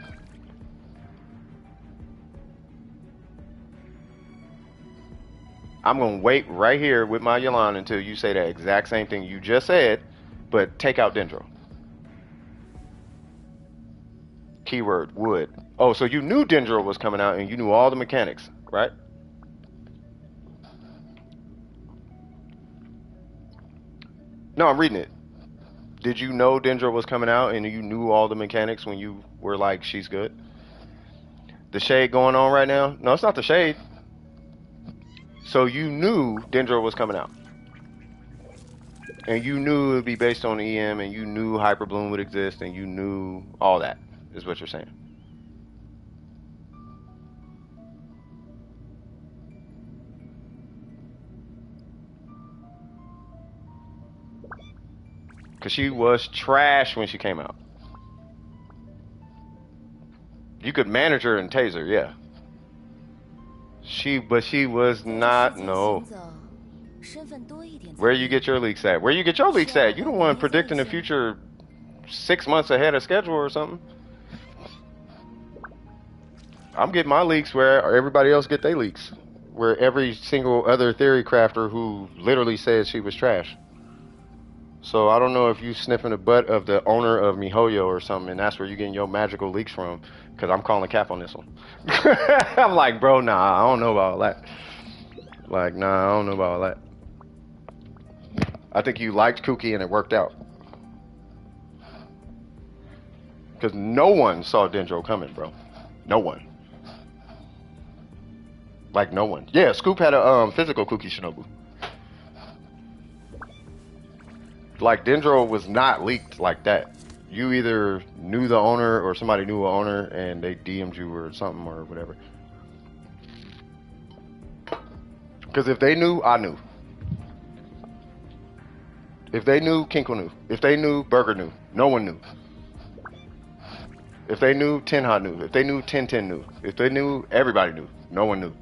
I'm gonna wait right here with my Yolanda until you say that exact same thing you just said, but take out Dendro. Keyword would. Oh, so you knew Dendro was coming out and you knew all the mechanics, right? No, I'm reading it. Did you know Dendro was coming out and you knew all the mechanics when you were like, she's good? The shade going on right now? No, it's not the shade. So you knew Dendro was coming out. And you knew it would be based on EM and you knew Hyper Bloom would exist and you knew all that, is what you're saying. Because she was trash when she came out. You could manage her and taser, yeah. But she was not, no. Where you get your leaks at? Where you get your leaks at? You the one predicting the future 6 months ahead of schedule or something. I'm getting my leaks where everybody else get their leaks. Where every single other theory crafter who literally says she was trash. So I don't know if you sniffing the butt of the owner of MiHoYo or something, and that's where you're getting your magical leaks from. Because I'm calling cap on this one. I'm like, bro, nah, I don't know about all that. Like, nah, I don't know about all that. I think you liked Kuki and it worked out. Because no one saw Dendro coming, bro. No one. Like, no one. Yeah, Scoop had a physical Kuki Shinobu. Like, Dendro was not leaked like that. You either knew the owner or somebody knew an owner and they DM'd you or something or whatever. Because if they knew, I knew. If they knew, Kinko knew. If they knew, Burger knew. No one knew. If they knew, Tenha knew. If they knew, 1010 knew. If they knew, everybody knew. No one knew.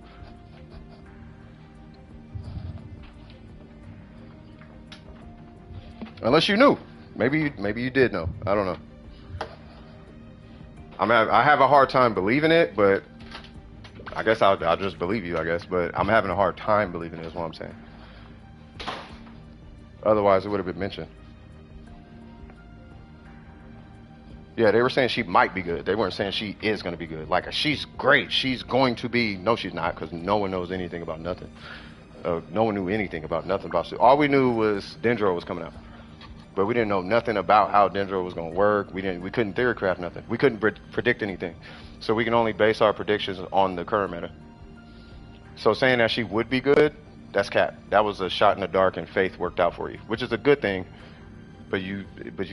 Unless you knew. Maybe you did know. I don't know. I have a hard time believing it, but I guess I'll just believe you, I guess. But I'm having a hard time believing it is what I'm saying. Otherwise, it would have been mentioned. Yeah, they were saying she might be good. They weren't saying she is going to be good. Like, she's great. She's going to be. No, she's not, because no one knows anything about nothing. No one knew anything about nothing about Sue. All we knew was Dendro was coming out, but we didn't know nothing about how Dendro was going to work. We couldn't theory craft nothing. We couldn't predict anything. So we can only base our predictions on the current meta. So saying that she would be good, that's cap. That was a shot in the dark, and faith worked out for you, which is a good thing. But you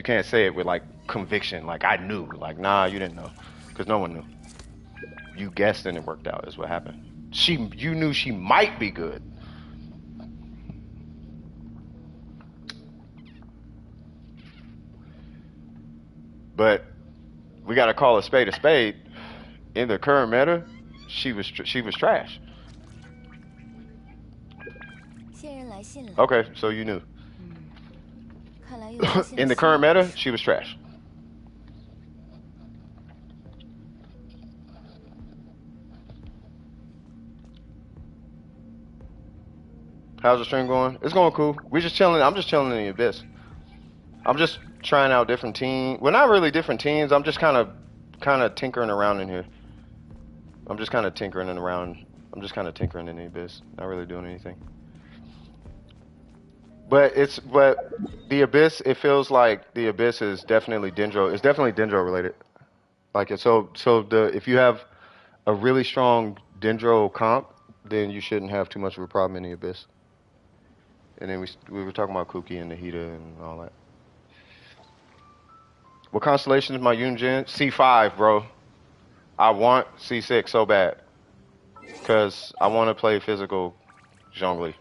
can't say it with like conviction. Like, I knew. Like, nah, you didn't know, because no one knew. You guessed and it worked out. Is what happened. You knew she might be good. But we gotta call a spade a spade. In the current meta, she was trash. Okay, so you knew. In the current meta, she was trash. How's the stream going? It's going cool. We're just chilling. I'm just chilling in the abyss. I'm just trying out different teams. Well, not really different teams. I'm just kind of tinkering around in here. I'm just kind of tinkering around. I'm just kind of tinkering in the abyss. Not really doing anything. But the abyss. It feels like the abyss is definitely Dendro. It's definitely Dendro related. Like, so if you have a really strong Dendro comp, then you shouldn't have too much of a problem in the abyss. And then we were talking about Kuki and Nahida and all that. What constellation is my Yunjin? C5, bro. I want C6 so bad. Because I want to play physical Zhongli.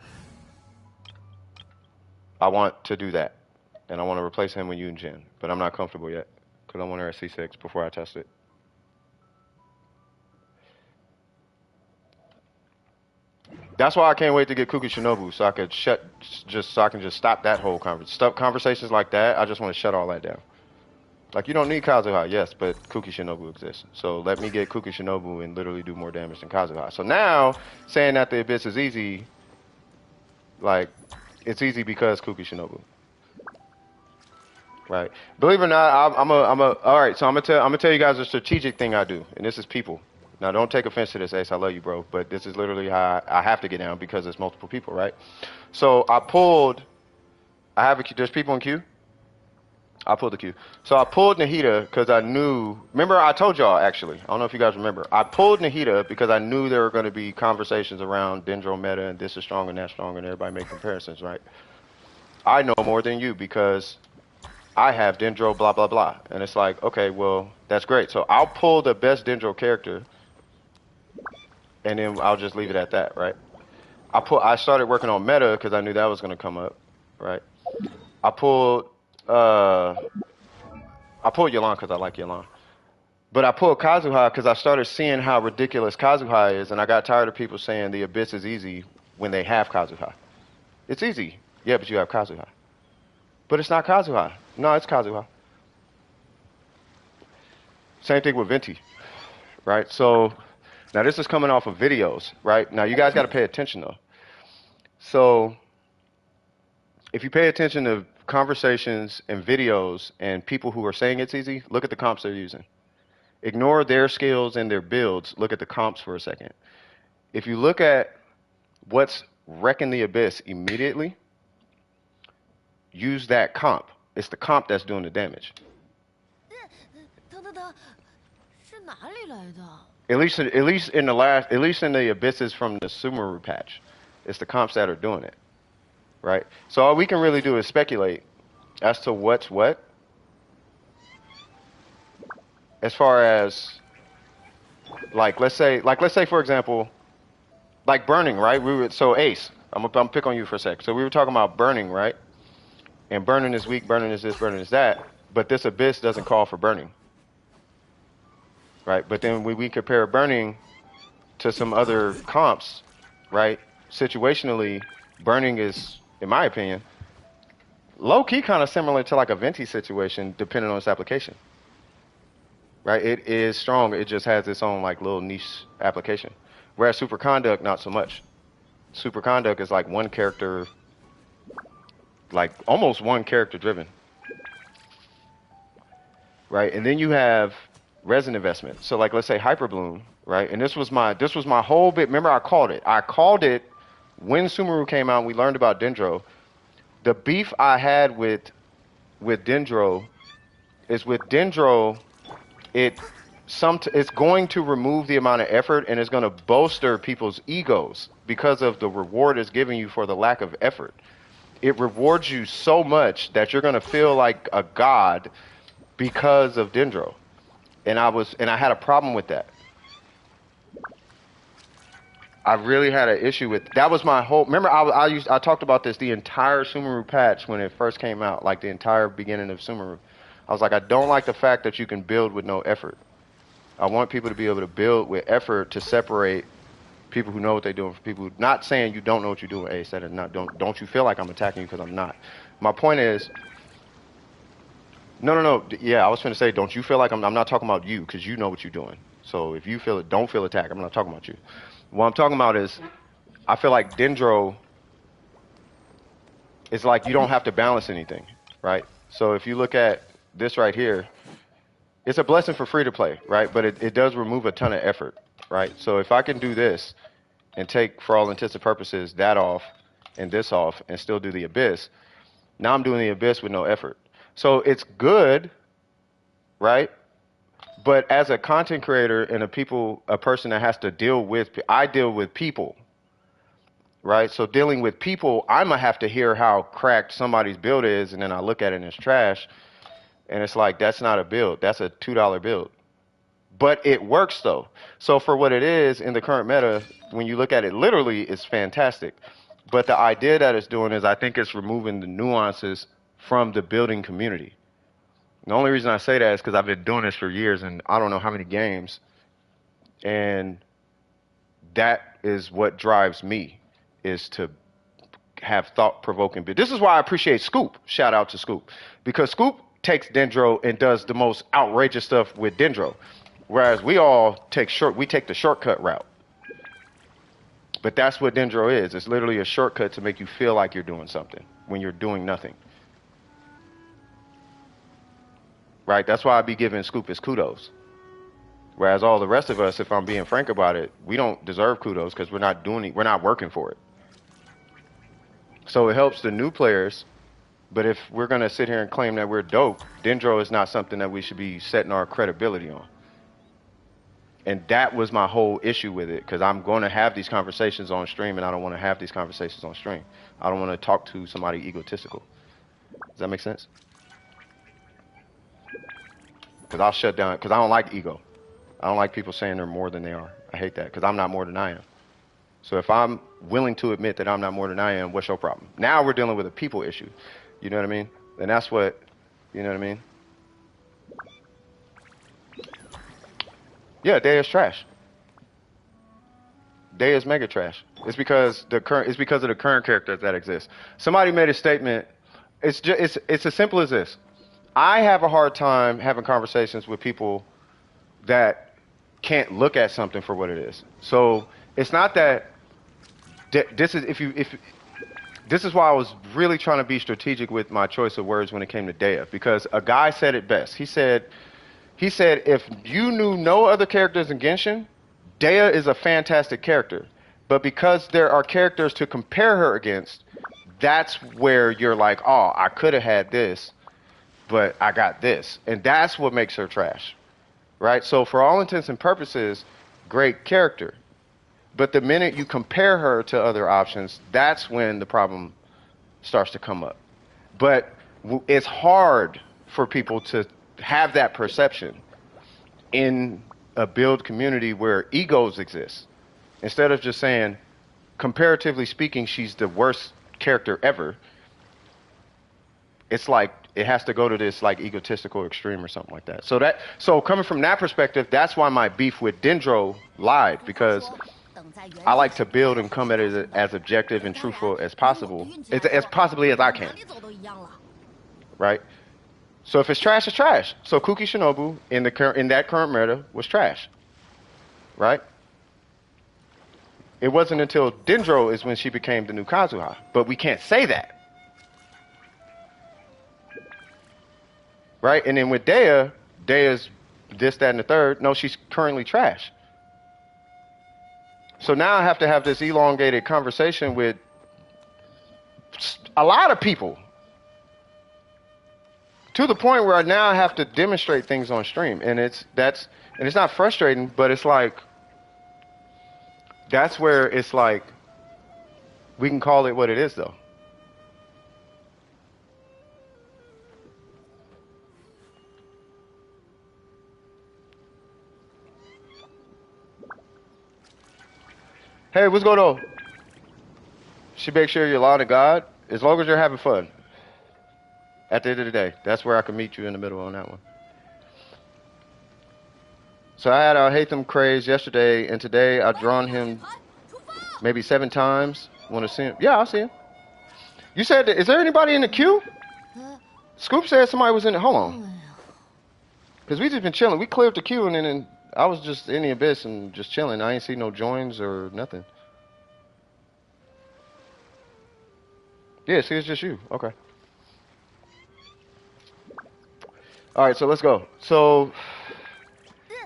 I want to do that. And I want to replace him with Yunjin. But I'm not comfortable yet. Because I want her at C6 before I test it. That's why I can't wait to get Kuki Shinobu, so I could just stop that whole conversation. Stop conversations like that. I just want to shut all that down. Like, you don't need Kazuha, yes, but Kuki Shinobu exists. So let me get Kuki Shinobu and literally do more damage than Kazuha. So now, saying that the Abyss is easy, like, it's easy because Kuki Shinobu. Right. Believe it or not, all right, so I'm gonna tell you guys a strategic thing I do, and this is people. Now, don't take offense to this, Ace. I love you, bro. But this is literally how I have to get down because there's multiple people, right? So there's people in queue. I pulled the queue. So I pulled Nahida because I knew. Remember, I told y'all, actually. I don't know if you guys remember. I pulled Nahida because I knew there were going to be conversations around Dendro meta and this is stronger and that's stronger and everybody make comparisons, right? I know more than you because I have Dendro blah, blah, blah. And it's like, okay, well, that's great. So I'll pull the best Dendro character. And then I'll just leave it at that, right? I started working on meta because I knew that was going to come up, right? I pulled Yelan because I like Yelan. But I pulled Kazuha because I started seeing how ridiculous Kazuha is, and I got tired of people saying the Abyss is easy when they have Kazuha. It's easy. Yeah, but you have Kazuha. But it's not Kazuha. No, it's Kazuha. Same thing with Venti, right? So now this is coming off of videos, right? Now you guys got to pay attention though. So if you pay attention to conversations and videos and people who are saying it's easy, look at the comps they're using. Ignore their skills and their builds. Look at the comps for a second. If you look at what's wrecking the Abyss immediately, use that comp. It's the comp that's doing the damage. At least in the Abysses from the Sumeru patch, it's the comps that are doing it, right? So all we can really do is speculate as to what's what. As far as let's say for example, like burning, right? So Ace, I'm pick on you for a sec. So we were talking about burning, right? And burning is weak, burning is this, burning is that. But this Abyss doesn't call for burning. Right, but then when we compare burning to some other comps, right? Situationally, burning is, in my opinion, low key kind of similar to like a Venti situation, depending on its application. Right, it is strong. It just has its own like little niche application. Whereas Superconduct, not so much. Superconduct is like one character, like almost one character driven. right? And then you have resin investment. So like let's say Hyperbloom, right? And this was my whole bit. Remember, I called it. I called it when Sumeru came out. And we learned about Dendro. The beef I had with Dendro is with Dendro. It's going to remove the amount of effort and it's going to bolster people's egos because of the reward it's giving you for the lack of effort. It rewards you so much that you're going to feel like a god because of Dendro. And I had a problem with that. I really had an issue with that. Was my whole. Remember, I talked about this the entire Sumeru patch when it first came out, like the entire beginning of Sumeru. I was like, I don't like the fact that you can build with no effort. I want people to be able to build with effort to separate people who know what they're doing from people who, not saying you don't know what you're doing. Hey, said it not. Don't you feel like I'm attacking you because I'm not. My point is, no. Yeah, I was going to say, don't you feel like I'm not talking about you because you know what you're doing. So if you feel it, don't feel attacked. I'm not talking about you. What I'm talking about is, I feel like Dendro is like you don't have to balance anything, right? So if you look at this right here, it's a blessing for free to play, right? But it does remove a ton of effort, right? So if I can do this and take, for all intents and purposes, that off and this off and still do the Abyss, now I'm doing the Abyss with no effort. So it's good, right? But as a content creator and a person that has to deal with, I deal with people, right? So dealing with people, I'm going to have to hear how cracked somebody's build is, and then I look at it and it's trash. And it's like, that's not a build. That's a $2 build. But it works, though. So for what it is in the current meta, when you look at it literally, it's fantastic. But the idea that it's doing is I think it's removing the nuances from the building community. The only reason I say that is because I've been doing this for years and I don't know how many games. And that is what drives me, is to have thought-provoking. But this is why I appreciate Scoop. Shout out to Scoop. Because Scoop takes Dendro and does the most outrageous stuff with Dendro, whereas we take the shortcut route. But that's what Dendro is. It's literally a shortcut to make you feel like you're doing something when you're doing nothing. Right? That's why I be giving Scoop his kudos. Whereas all the rest of us, if I'm being frank about it, we don't deserve kudos because we're not working for it. So it helps the new players. But if we're going to sit here and claim that we're dope, Dendro is not something that we should be setting our credibility on. And that was my whole issue with it, because I'm going to have these conversations on stream, and I don't want to have these conversations on stream. I don't want to talk to somebody egotistical. Does that make sense? Because I'll shut down, because I don't like ego. I don't like people saying they're more than they are. I hate that, because I'm not more than I am. So if I'm willing to admit that I'm not more than I am, what's your problem? Now we're dealing with a people issue. You know what I mean? And that's what, you know what I mean? Yeah, Day is trash. Day is mega trash. It's because of the current characters that exist. Somebody made a statement. It's as simple as this. I have a hard time having conversations with people that can't look at something for what it is. So it's not that this is This is why I was really trying to be strategic with my choice of words when it came to Dea, because a guy said it best. He said, if you knew no other characters in Genshin, Dea is a fantastic character. But because there are characters to compare her against, that's where you're like, oh, I could have had this, but I got this. And that's what makes her trash, right? So for all intents and purposes, great character. But the minute you compare her to other options, that's when the problem starts to come up. But it's hard for people to have that perception in a build community where egos exist. Instead of just saying, comparatively speaking, she's the worst character ever, it's like it has to go to this like egotistical extreme or something like that. So coming from that perspective, that's why my beef with Dendro lied, because I like to build and come at it as objective and truthful as possible, as possibly as I can. Right? So if it's trash, it's trash. So Kuki Shinobu in that current meta was trash. Right? It wasn't until Dendro is when she became the new Kazuha. But we can't say that. Right? And then with Dea Daya's this, that, and the third. No, she's currently trash. So now I have to have this elongated conversation with a lot of people, to the point where I now have to demonstrate things on stream, and it's not frustrating, but it's like that's where it's like we can call it what it is, though. Hey, what's going on? Should make sure you're loud to God, as long as you're having fun. At the end of the day, that's where I can meet you in the middle on that one. So I had Hatham craze yesterday, and today I've drawn him maybe 7 times. Want to see him? Yeah, I'll see him. You said, is there anybody in the queue? Scoop said somebody was in the. Hold on. Because we just been chilling. We cleared the queue, and then I was just in the abyss and just chilling. I ain't see no joins or nothing. Yeah, see, it's just you. Okay. All right, so let's go. So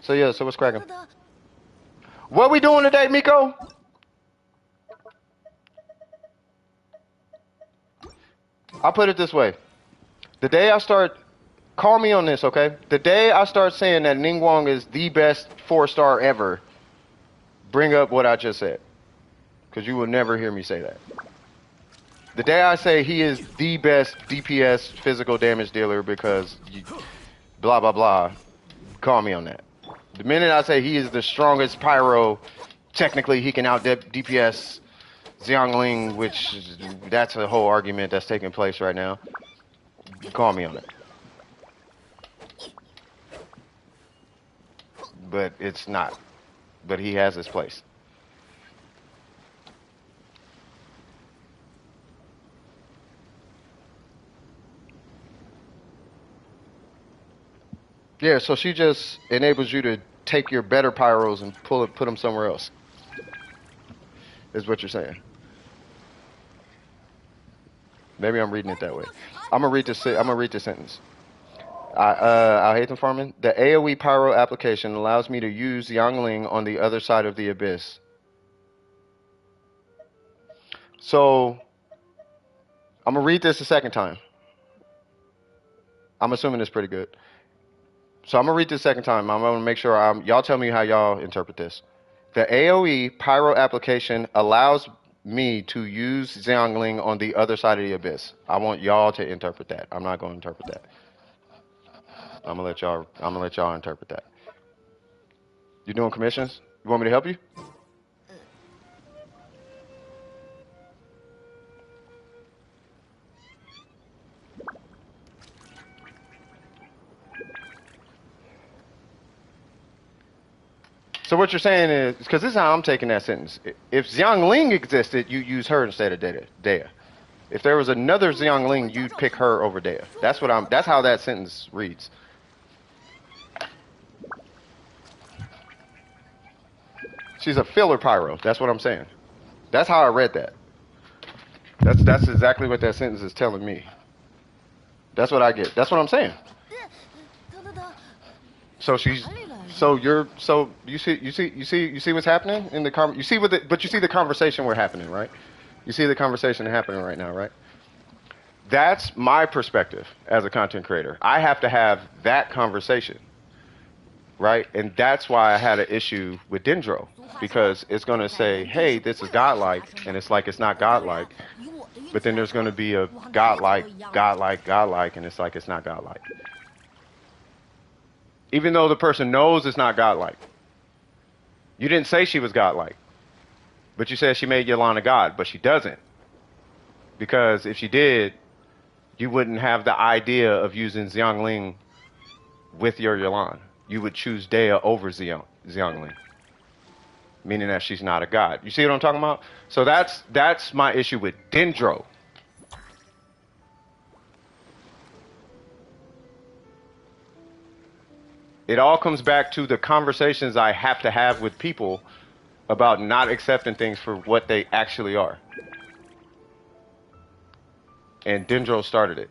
yeah, so what's cracking? What we doing today, Miko? I'll put it this way. The day I start, call me on this, okay? The day I start saying that Ningguang is the best 4-star ever, bring up what I just said. Because you will never hear me say that. The day I say he is the best DPS physical damage dealer because blah, blah, blah, call me on that. The minute I say he is the strongest pyro, technically he can out DPS Xiangling, which that's a whole argument that's taking place right now. Call me on it. But it's not. But he has his place. Yeah, so she just enables you to take your better pyros and put them somewhere else. Is what you're saying. Maybe I'm reading it that way. I'm gonna read this sentence. I hate them farming. The AoE pyro application allows me to use Yangling on the other side of the abyss. So I'm gonna read this a second time. I'm assuming it's pretty good. So I'm gonna read this a second time. I'm gonna make sure y'all tell me how y'all interpret this. The AoE pyro application allows me to use Xiangling on the other side of the abyss. I want y'all to interpret that. I'm not gonna interpret that. I'm gonna let y'all interpret that. You doing commissions? You want me to help you? So what you're saying is, because this is how I'm taking that sentence. If Xiangling existed, you use her instead of Daya. If there was another Xiangling, you'd pick her over Daya. That's how that sentence reads. She's a filler pyro. That's what I'm saying. That's how I read that. That's exactly what that sentence is telling me. That's what I get. That's what I'm saying. So you see what's happening in the but you see the conversation we're happening, right? You see the conversation happening right now, right? That's my perspective as a content creator. I have to have that conversation, right? And that's why I had an issue with Dendro, because it's going to say, hey, this is godlike, and it's like it's not godlike. But then there's going to be a godlike, and it's like it's not godlike. Even though the person knows it's not godlike. You didn't say she was godlike. But you said she made Yolanda god, but she doesn't. Because if she did, you wouldn't have the idea of using Xiangling with your Yolanda. You would choose Daya over Xiangling. Meaning that she's not a god. You see what I'm talking about? So that's my issue with Dendro. It all comes back to the conversations I have to have with people about not accepting things for what they actually are. And Dendro started it.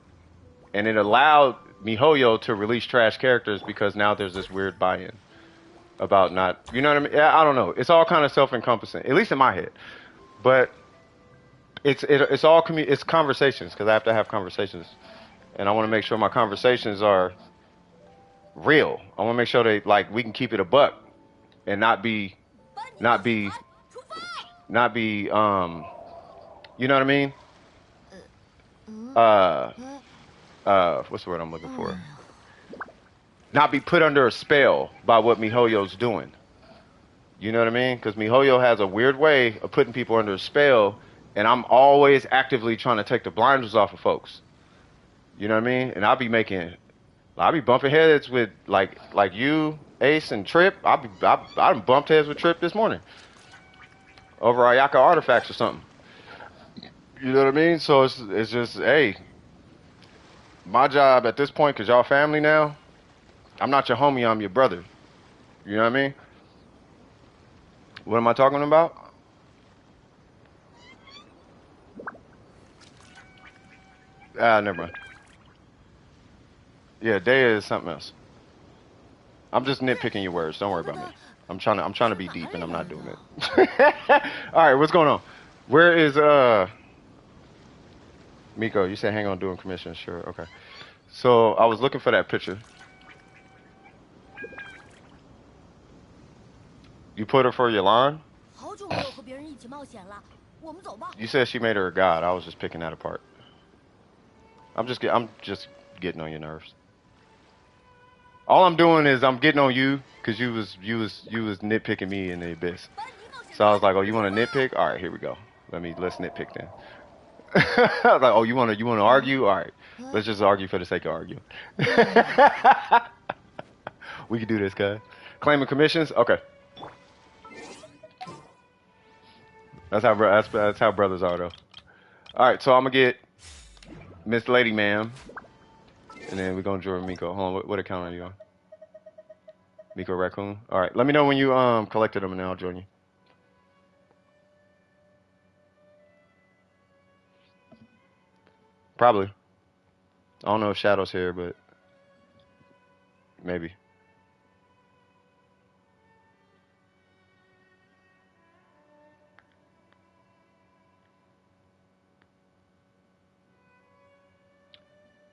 And it allowed MiHoYo to release trash characters because now there's this weird buy-in about not, you know what I mean? Yeah, I don't know. It's all kind of self-encompassing, at least in my head. But it's all it's conversations because I have to have conversations, and I want to make sure my conversations are real. I want to make sure they like we can keep it a buck and not be not be not be you know what I mean? Uh what's the word I'm looking for? Not be put under a spell by what MiHoYo's doing. You know what I mean? Because MiHoYo has a weird way of putting people under a spell, and I'm always actively trying to take the blinders off of folks. You know what I mean? And I'll be bumping heads with like you, Ace, and Trip. I bumped heads with Trip this morning over Ayaka artifacts or something. You know what I mean? So it's just hey, my job at this point, cause y'all family now. I'm not your homie. I'm your brother. You know what I mean? What am I talking about? Never mind. Yeah, Daya is something else. I'm just nitpicking your words. Don't worry about me. I'm trying to be deep and I'm not doing it. All right, what's going on? Where is Miko? You said hang on doing commission. Sure, okay. So I was looking for that picture. You put her for Yolan? You said she made her a god. I was just picking that apart. I'm just getting on your nerves. All I'm doing is I'm getting on you because you was nitpicking me in the abyss. So I was like, oh, you want to nitpick? All right, here we go. Let's nitpick then. I was like, oh, you want to argue? All right, let's just argue for the sake of arguing. We can do this, guys. Claiming commissions, okay. That's how brothers are, though. All right, so I'm gonna get Miss Lady Ma'am, and then we're gonna join Miko. Hold on, what account are you on? Miko Raccoon. All right, let me know when you collected them, and then I'll join you. Probably. I don't know if Shadow's here, but maybe.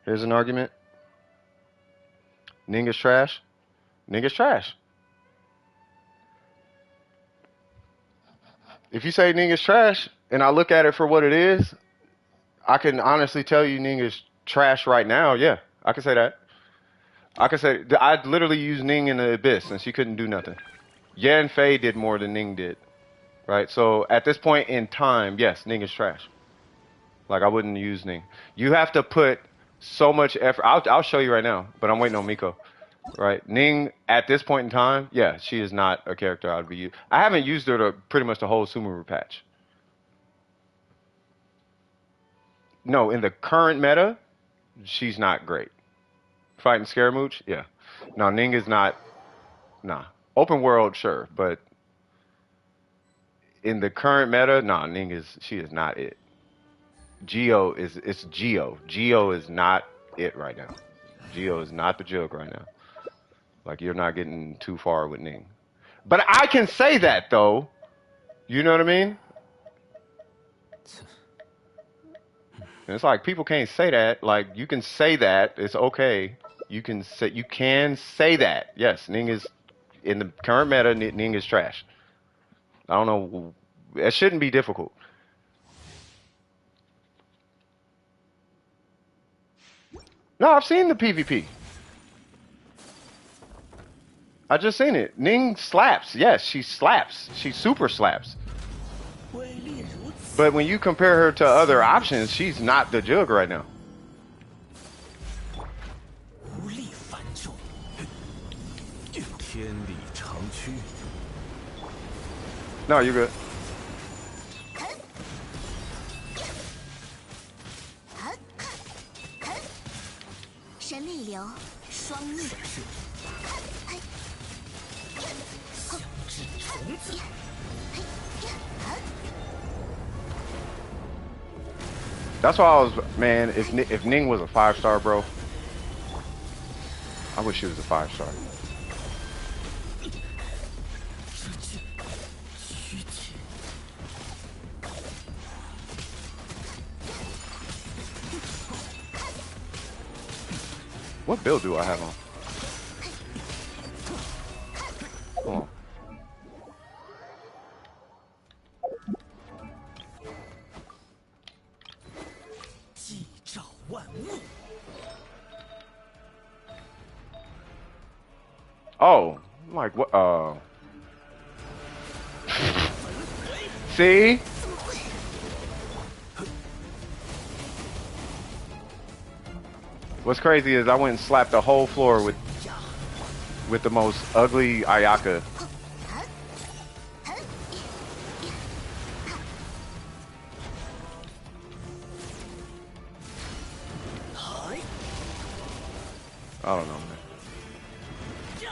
Here's an argument. Ninga's trash. Ninga's trash. If you say Ninga's trash, and I look at it for what it is, I can honestly tell you Ninga's trash right now. Yeah, I can say that. I can say I literally used Ning in the abyss, and she couldn't do nothing. Yeah, and Faye did more than Ning did. Right? So at this point in time, yes, Ning is trash. Like I wouldn't use Ning. You have to put so much effort. I'll show you right now, but I'm waiting on Miko. Right? Ning at this point in time, yeah, she is not a character I'd be used. I haven't used her to pretty much the whole Sumeru patch. No, in the current meta, she's not great. Fighting Scaramouche, yeah. No, Ning is not. Nah, open world, sure, but in the current meta, nah, she is not it. It's Geo. Geo is not it right now. Geo is not the joke right now. Like you're not getting too far with Ning. But I can say that though. You know what I mean? And it's like people can't say that. Like you can say that. It's okay. You can say that. Yes, Ning is in the current meta. Ning is trash. I don't know. It shouldn't be difficult. No, I've seen the PvP. I just seen it. Ning slaps. Yes, she slaps. She super slaps. But when you compare her to other options, she's not the jug right now. No, you're good. That's why I was, man, if Ning was a 5-star, bro, I wish she was a 5-star. What build do I have on? Hold on. Oh, I'm like what? See? What's crazy is I went and slapped the whole floor with the most ugly Ayaka. I don't know, man.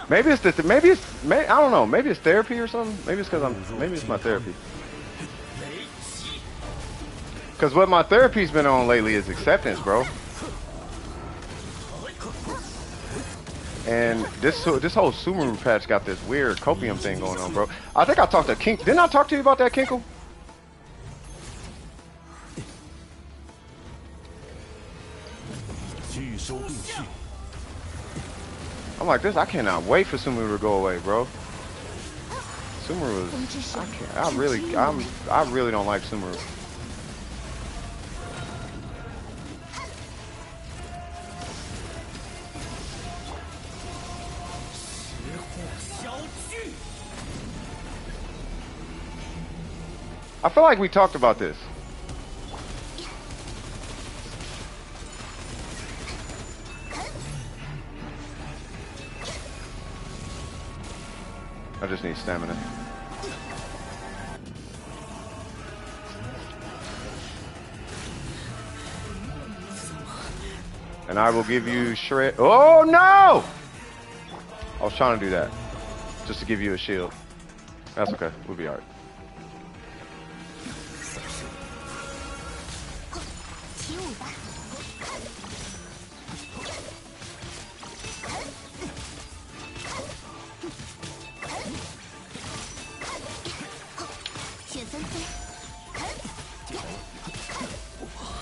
Maybe it's I don't know. Maybe it's therapy or something. Maybe it's maybe it's my therapy. Cause what my therapy's been on lately is acceptance, bro. And this whole Sumeru patch got this weird copium thing going on, bro. I think I talked to Kink. Didn't I talk to you about that, Kinkle? I'm like this. I cannot wait for Sumeru to go away, bro. Sumeru is. I can't. I really don't like Sumeru. I feel like we talked about this. I just need stamina. And I will give you shred. Oh no! I was trying to do that. Just to give you a shield. That's okay. We'll be alright.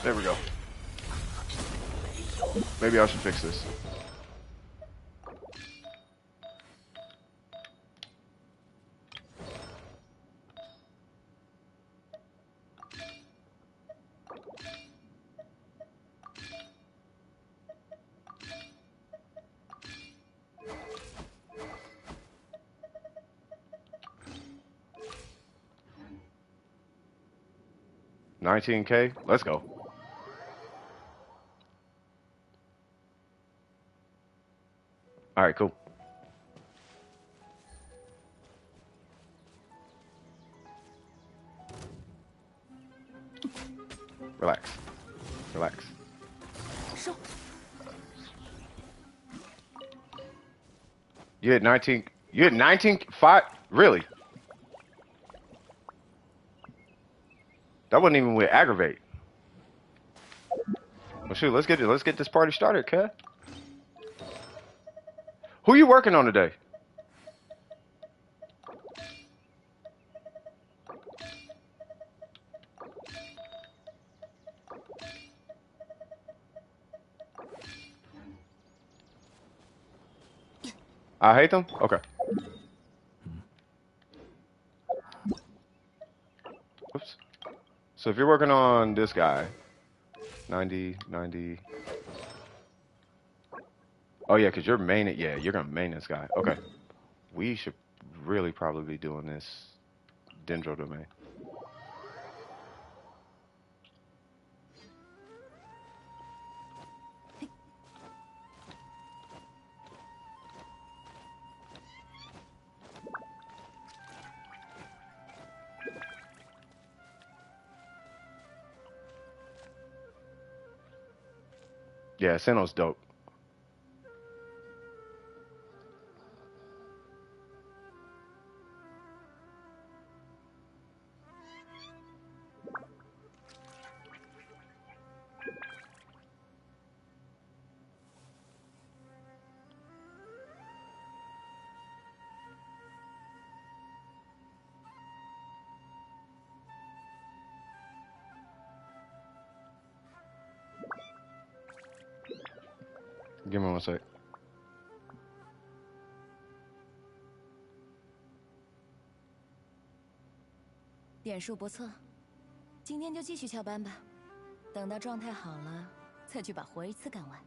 There we go. Maybe I should fix this. $19K? Let's go. Alright, cool. Relax. Relax. You had 19. You had 19.5. Really? That wasn't even with aggravate. Well, shoot, let's get this party started, cuz. Who you working on today? I hate them? Okay. Oops. So if you're working on this guy, 90, 90. Oh yeah, because you're main it. Yeah, you're gonna main this guy. Okay. We should really probably be doing this Dendro domain. Yeah, Sinnoh's dope. Give me one sec. 点数不错，今天就继续翘班吧，等到状态好了，再去把活一次干完。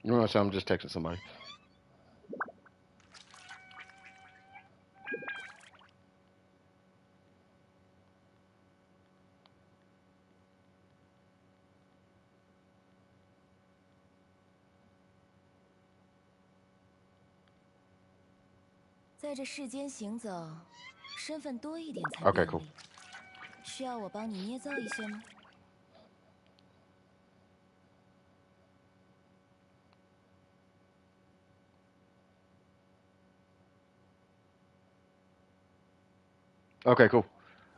You know what? I'm just texting somebody. "在这世间行走，身份多一点才 Okay, 便 cool. 利。需要我帮你捏造一些吗？" Okay, cool.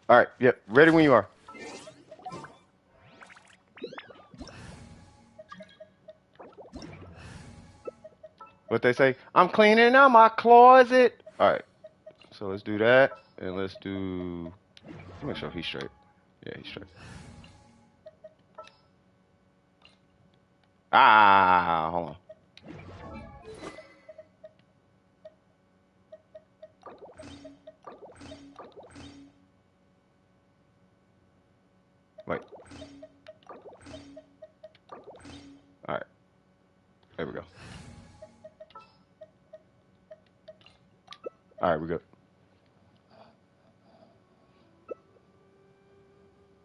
All right, yep. Ready when you are. What they say? I'm cleaning out my closet. All right. So let's do that, and let's do. Make sure he's straight. Yeah, he's straight. Ah, hold on. Wait. All right. There we go. All right, we're good.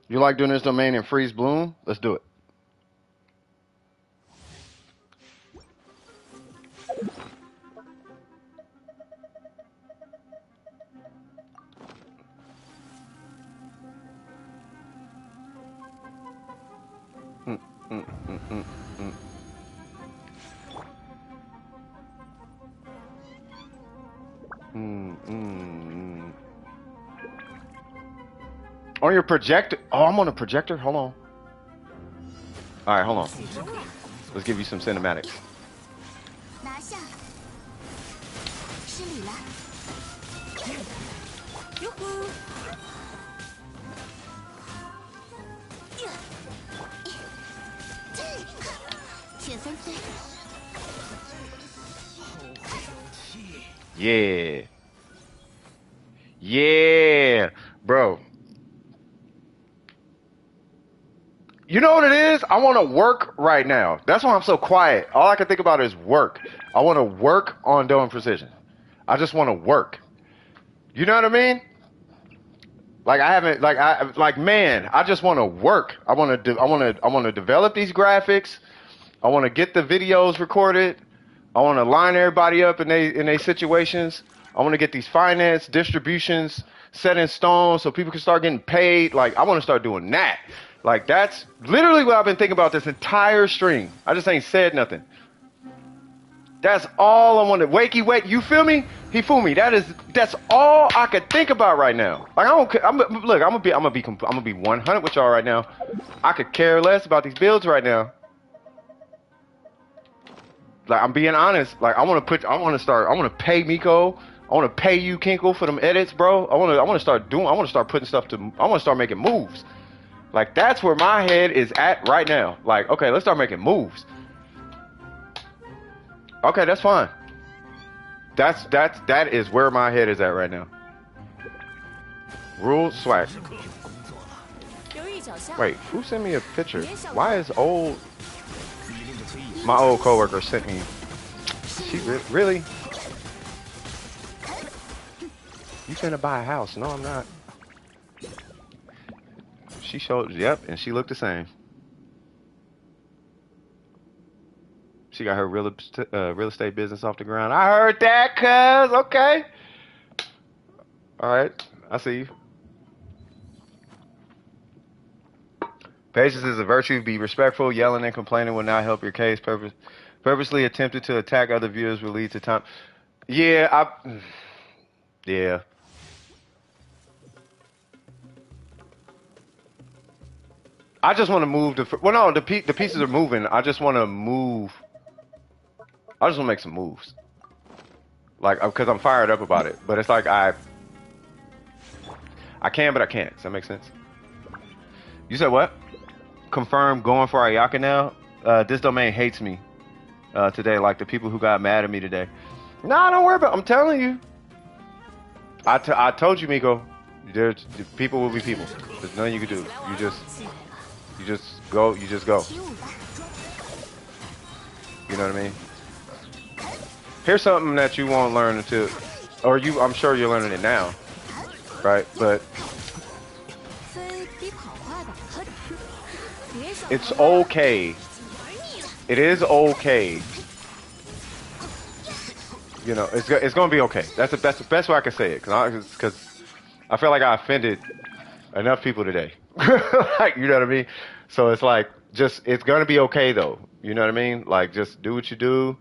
You like doing this domain in freeze bloom? Let's do it. Mm, mm, mm, mm, mm. Mm, mm, mm. On your projector. Oh, I'm on a projector. Hold on. All right, hold on. Let's give you some cinematics. 拿下，失礼了。哟呼！雪纷飞， Yeah. Yeah, bro. You know what it is? I want to work right now. That's why I'm so quiet. All I can think about is work. I want to work on doing precision. I just want to work. You know what I mean? Like I haven't, like man, I just want to work. I want to I want to develop these graphics. I want to get the videos recorded. I want to line everybody up in they situations. I want to get these finance distributions set in stone so people can start getting paid. Like I want to start doing that. Like that's literally what I've been thinking about this entire stream. I just ain't said nothing. That's all I want to. Wakey wake, you feel me? He fool me. That's all I could think about right now. Like I don't. Look, I'm gonna be 100 with y'all right now. I could care less about these builds right now. Like I'm being honest. Like I want to pay Miko. I want to pay you Kinkle for them edits, bro. I want to start putting stuff to. I want to start making moves. Like that's where my head is at right now. Like okay, let's start making moves. Okay, that's fine. That is where my head is at right now. Rule swag. 留意脚下。 Wait, who sent me a picture? Why is my old coworker sent me? She really? You finna buy a house? No, I'm not. She showed, yep, and she looked the same. She got her real estate business off the ground. I heard that, cuz. Okay. All right, I see you. Patience is a virtue. Be respectful. Yelling and complaining will not help your case. Purposely attempted to attack other viewers will lead to time. Yeah, yeah. I just want to move the. Well, no, the pieces are moving. I just want to move. I just want to make some moves. Like, because I'm fired up about it. But it's like I can, but I can't. Does that make sense? You said what? Confirm going for Ayaka now. This domain hates me today. Like the people who got mad at me today. Nah, don't worry about it. I'm telling you. I told you, Miko. People will be people. There's nothing you can do. You just go. You just go. You know what I mean? Here's something that you won't learn until, or I'm sure you're learning it now, right? But it's okay. It is okay. You know, it's gonna be okay. That's the best way I can say it, because I feel like I offended enough people today. Like, you know what I mean? So it's like, it's gonna be okay though. You know what I mean? Like, just do what you do,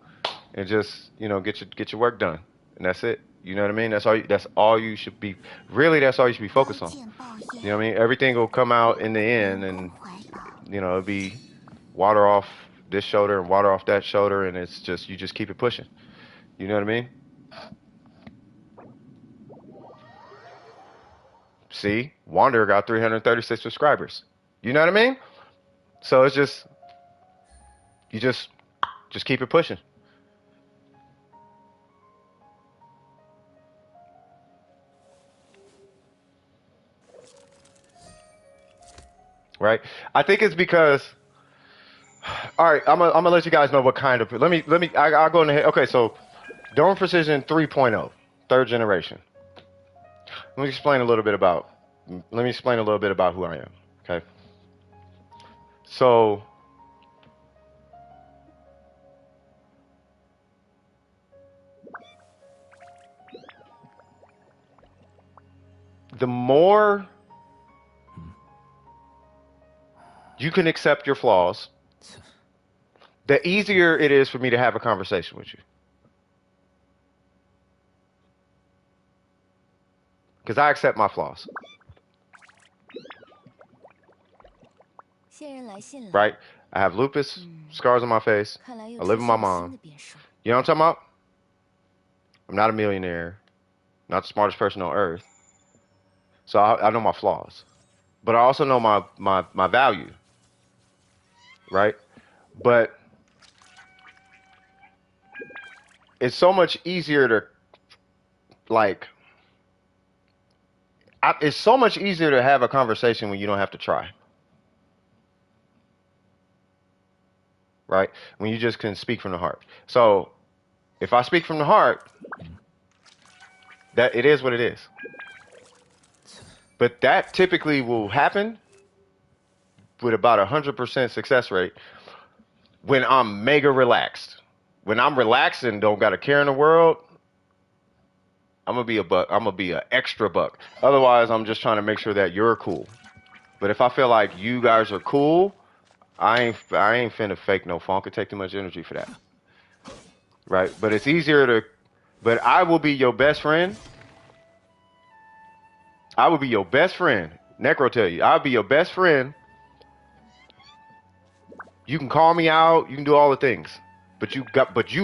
and just, you know, get your work done, and that's it. You know what I mean? That's all you should be. Really, that's all you should be focused on. You know what I mean? Everything will come out in the end, and you know, it'll be water off this shoulder and water off that shoulder, and it's just, you just keep it pushing. You know what I mean? See, Wanderer got 336 subscribers. You know what I mean? So it's just, you just keep it pushing. Right? I think it's because, all right, I'm gonna let you guys know what kind of, I'll go ahead. Okay, so Dome Precision 3.0, third generation. Let me explain a little bit about who I am. Okay. So the more you can accept your flaws, the easier it is for me to have a conversation with you. Because I accept my flaws. Right? I have lupus, scars on my face. I live with my mom. You know what I'm talking about? I'm not a millionaire. Not the smartest person on earth. So I know my flaws. But I also know my value. Right? But it's so much easier to, like, it's so much easier to have a conversation when you don't have to try. Right? When you just can speak from the heart. So if I speak from the heart, that it is what it is. But that typically will happen with about 100% success rate when I'm mega relaxed. When I'm relaxed and don't got a care in the world, I'm gonna be a buck. I'm gonna be an extra buck. Otherwise, I'm just trying to make sure that you're cool. But if I feel like you guys are cool, I ain't finna fake no funk. It take too much energy for that. Right? But it's easier to. But I will be your best friend. I will be your best friend. Necro tell you, I'll be your best friend. You can call me out. You can do all the things. But you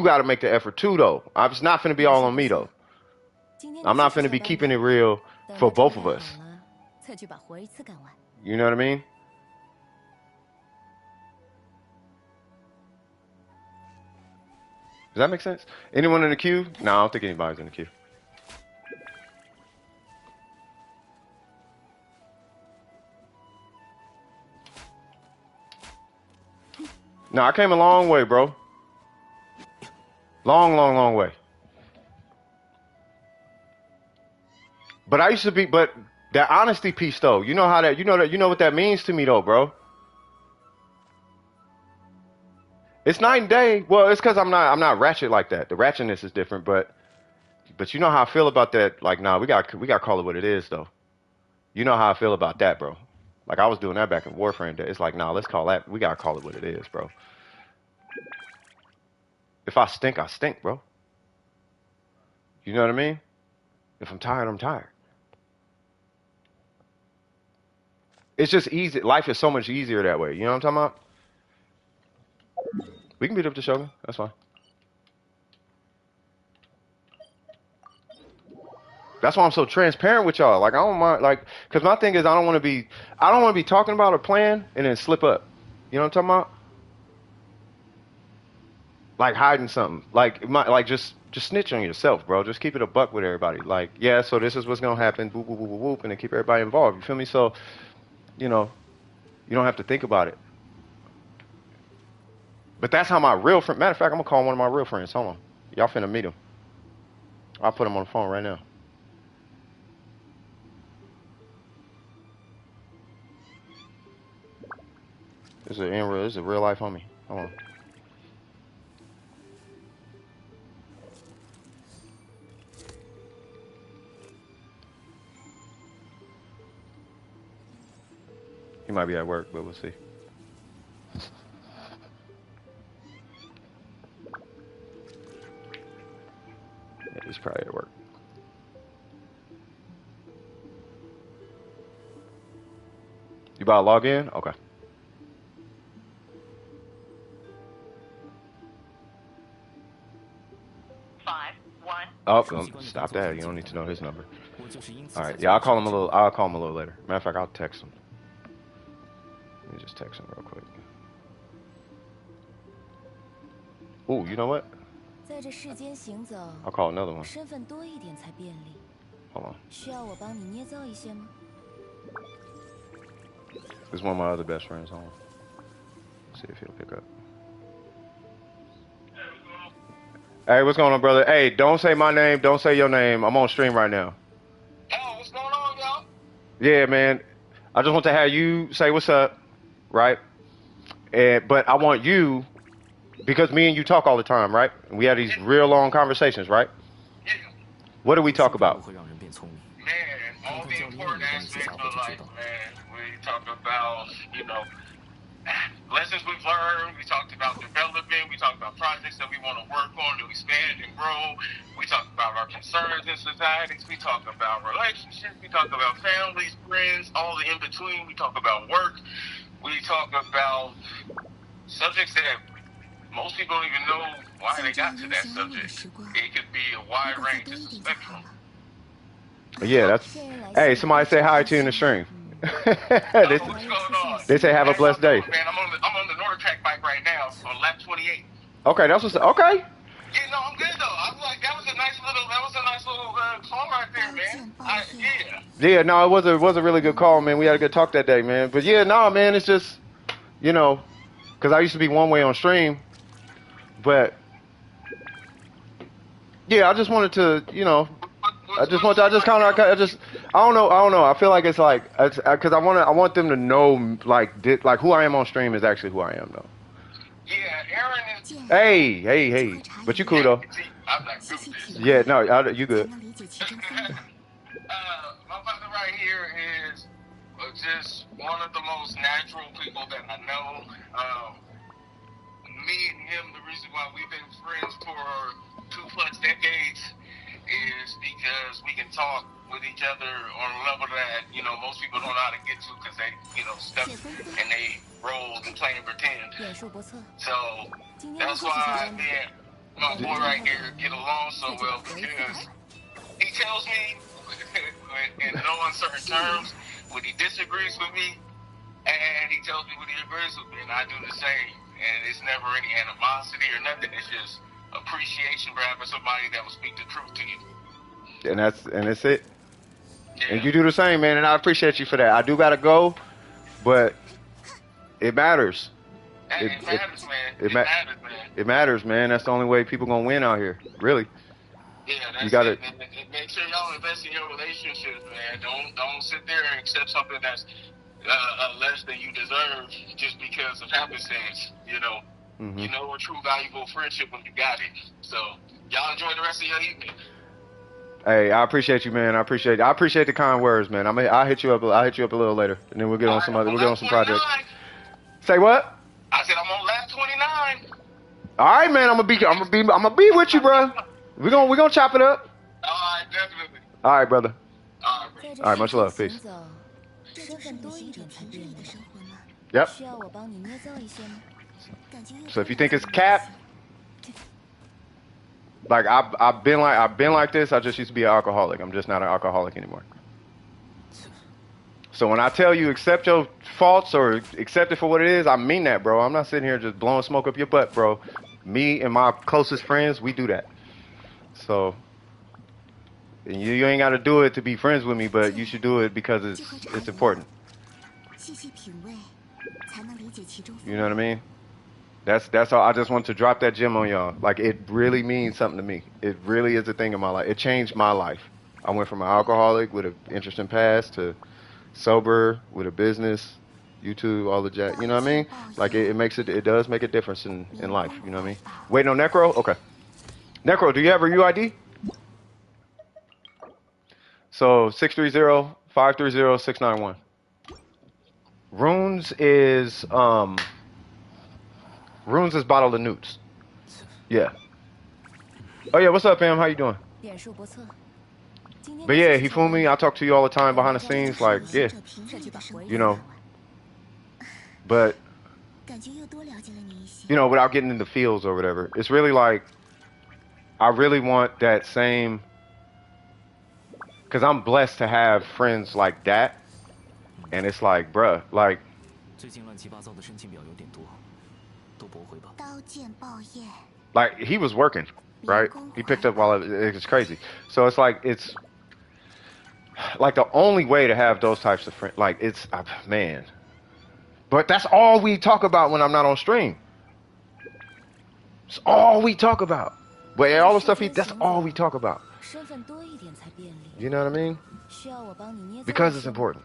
got to make the effort too, though. I'm just not finna be all on me though. I'm not finna be keeping it real for both of us. You know what I mean? Does that make sense? Anyone in the queue? No, I don't think anybody's in the queue. No, I came a long way, bro. Long way. But I used to be, but that honesty piece though, you know what that means to me though, bro. It's night and day. Well, it's because I'm not ratchet like that. The ratchetness is different, but But you know how I feel about that. Like, nah, we got to call it what it is, though. You know how I feel about that, bro. Like I was doing that back in Warframe day. It's like, nah, let's call that. We gotta call it what it is, bro. If I stink, I stink, bro. You know what I mean? If I'm tired, I'm tired. It's just easy. Life is so much easier that way. You know what I'm talking about? We can beat up the Shogun. That's fine. That's why I'm so transparent with y'all. Like I don't mind, like, cause my thing is I don't want to be talking about a plan and then slip up. You know what I'm talking about? Like hiding something. Like just snitch on yourself, bro. Just keep it a buck with everybody. Like, yeah, so this is what's gonna happen. Boop boop boop boop boop, and then keep everybody involved. You feel me? So, you know, you don't have to think about it. But that's how my real friend. Matter of fact, I'm gonna call one of my real friends. Hold on, y'all finna meet him. I'll put him on the phone right now. This is a real life homie. Hold on. He might be at work, but we'll see. Yeah, he's probably at work. You about to log in? Okay. Oh, stop that. You don't need to know his number. All right. Yeah, I'll call him a little. I'll call him a little later. Matter of fact, I'll text him. Let me just text him real quick. Ooh, you know what? I'll call another one. Hold on. This is one of my other best friends. Hold on. See if he'll pick up. Hey, what's going on, brother? Hey, don't say my name. Don't say your name. I'm on stream right now. Oh, what's going on, y'all? Yeah, man. I just want to have you say what's up, right? But I want you, because me and you talk all the time, right? And we have these real long conversations, right? Yeah. What do we talk about? Man, all the important aspects of life, man. We talk about, lessons we've learned. We talked about development. We talked about projects that we want to work on to expand and grow. We talk about our concerns in societies. We talk about relationships. We talk about families, friends, all the in between. We talk about work. We talk about subjects that most people don't even know why they got to that subject. It could be a wide range. It's a spectrum. Yeah, that's. Hey, somebody say hi to you in the stream. What's going on? They say have a blessed day. Man, I'm on the Northern Track bike right now on lap 28. Okay, that's what's okay. Yeah, no, I'm good though. I was like, that was a nice little call right there, man. Yeah. Yeah, no, it was a really good call, man. We had a good talk that day, man. But yeah, no, man, it's just, because I used to be one way on stream, but yeah, I just wanted to, I don't know. I feel like it's like, because I want them to know, like who I am on stream is actually who I am, though. Yeah, Aaron is. Hey. But you cool, though. I'm not good with this. Yeah, no, you good. My brother right here is just one of the most natural people that I know. Me and him, the reason why we've been friends for 2+ decades is because we can talk with each other on a level that, most people don't know how to get to because they, stuck and they roll and play and pretend. So that's why me and my boy right here get along so well, because he tells me in no uncertain terms when he disagrees with me, and he tells me when he agrees with me, and I do the same. And it's never any animosity or nothing. It's just appreciation for having somebody that will speak the truth to you. And that's it. Yeah. And you do the same, man. And I appreciate you for that. I do gotta go, but it matters. It matters, man. It matters, man. It matters, man. That's the only way people gonna win out here. Really. Yeah, that's you gotta. Make sure y'all invest in your relationships, man. Don't sit there and accept something that's less than you deserve just because of happenstance. Mm-hmm. You know a true valuable friendship when you got it. So y'all enjoy the rest of your evening. Hey, I appreciate you, man. I appreciate the kind words, man. I'll hit you up. I'll hit you up a little later, and then we'll get All on right, some I'm other. on We'll get on lap some 29. projects. Say what? I said I'm on lap 29. All right, man. I'm gonna be with you, bro. We're gonna chop it up. All right, definitely. All right, brother. All right. 在这 All right, 世 much 间 love. 行 Peace. 走，身份多一点才便利。 Yep. 需要我帮你捏造一些吗？ So if you think it's cap, like I've been like this. I just used to be an alcoholic. I'm just not an alcoholic anymore. So when I tell you accept your faults or accept it for what it is, I mean that, bro. I'm not sitting here just blowing smoke up your butt, bro. Me and my closest friends, we do that. So and you ain't got to do it to be friends with me, but you should do it because it's important. 细细品味，才能理解其中。 You know what I mean? That's all. I just want to drop that gem on y'all. Like it really means something to me. It really is a thing in my life. It changed my life. I went from an alcoholic with an interesting past to sober with a business, YouTube, all the jack. You know what I mean? Like it does make a difference in life. You know what I mean? Waiting on Necro? Okay. Necro, do you have a UID? So 630-530-691. Runes is Bottle of Newts. Yeah. Oh yeah, what's up, fam? How you doing? 点数不错。今天 But yeah, he fooled me. I talk to you all the time behind the scenes, like yeah, 再去把回 you know. But 感觉又多了解了你一些。 you know, without getting into feels or whatever, it's really like I really want that same. Cause I'm blessed to have friends like that, and it's like, bruh, like. 最近乱七八糟的申请表有点多，都驳回吧。刀剑报业。 Like he was working, right? He picked up while it's crazy. So it's like the only way to have those types of friends. Like it's man, but that's all we talk about when I'm not on stream. It's all we talk about. But all the stuff that's all we talk about. 身份多一点才便利。 You know what I mean? 需要我帮你捏造 Because 一 it's 些吗 important.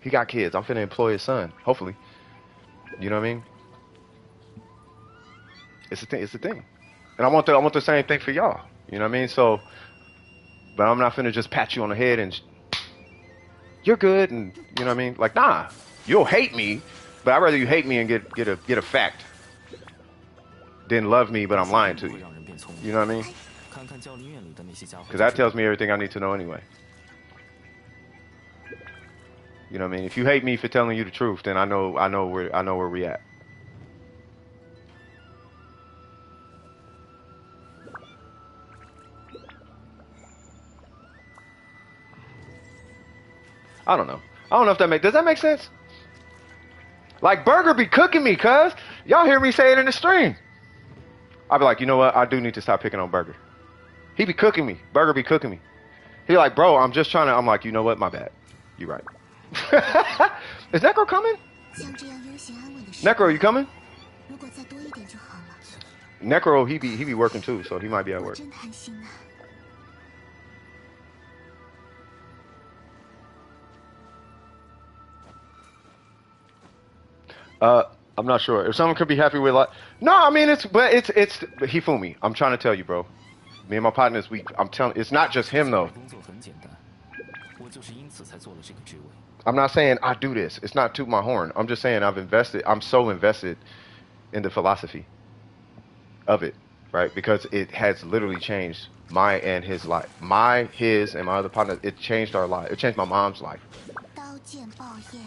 He got kids. I'm finna employ his son. Hopefully. You know what I mean? It's a thing. It's a thing. And I want the same thing for y'all. You know what I mean? So, but I'm not finna just pat you on the head and you're good and you know what I mean? Like, nah, you'll hate me, but I'd rather you hate me and get a fact than love me, but I'm lying to you. You know what I mean? 看看教练院里的那些家伙。 Because that tells me everything I need to know anyway. You know what I mean? If you hate me for telling you the truth, then I know where we at. I don't know. I don't know if does that make sense? Like Burger be cooking me, cuz y'all hear me say it in the stream. I'll be like, you know what? I do need to stop picking on Burger. He be cooking me. Burger be cooking me. He like, bro, I'm just trying to. I'm like, you know what? My bad. You right. Is Necro coming? 像这样悠闲安稳的事， Necro, you coming? 如果再多一点就好了。 Necro, he be working too, so he might be at 我 work. 真贪心呐。 I'm not sure. If someone could be happy with like, no, I mean it's he fooled me. I'm trying to tell you, bro. Me and my partners, I'm telling, it's not just him though. 工作很简单，我就是因此才做了这个职位。 I'm not saying I do this. It's not toot my horn. I'm just saying I'm so invested in the philosophy of it, right? Because it has literally changed my and his life. His, and my other partner, it changed our life. It changed my mom's life. 刀剑报业，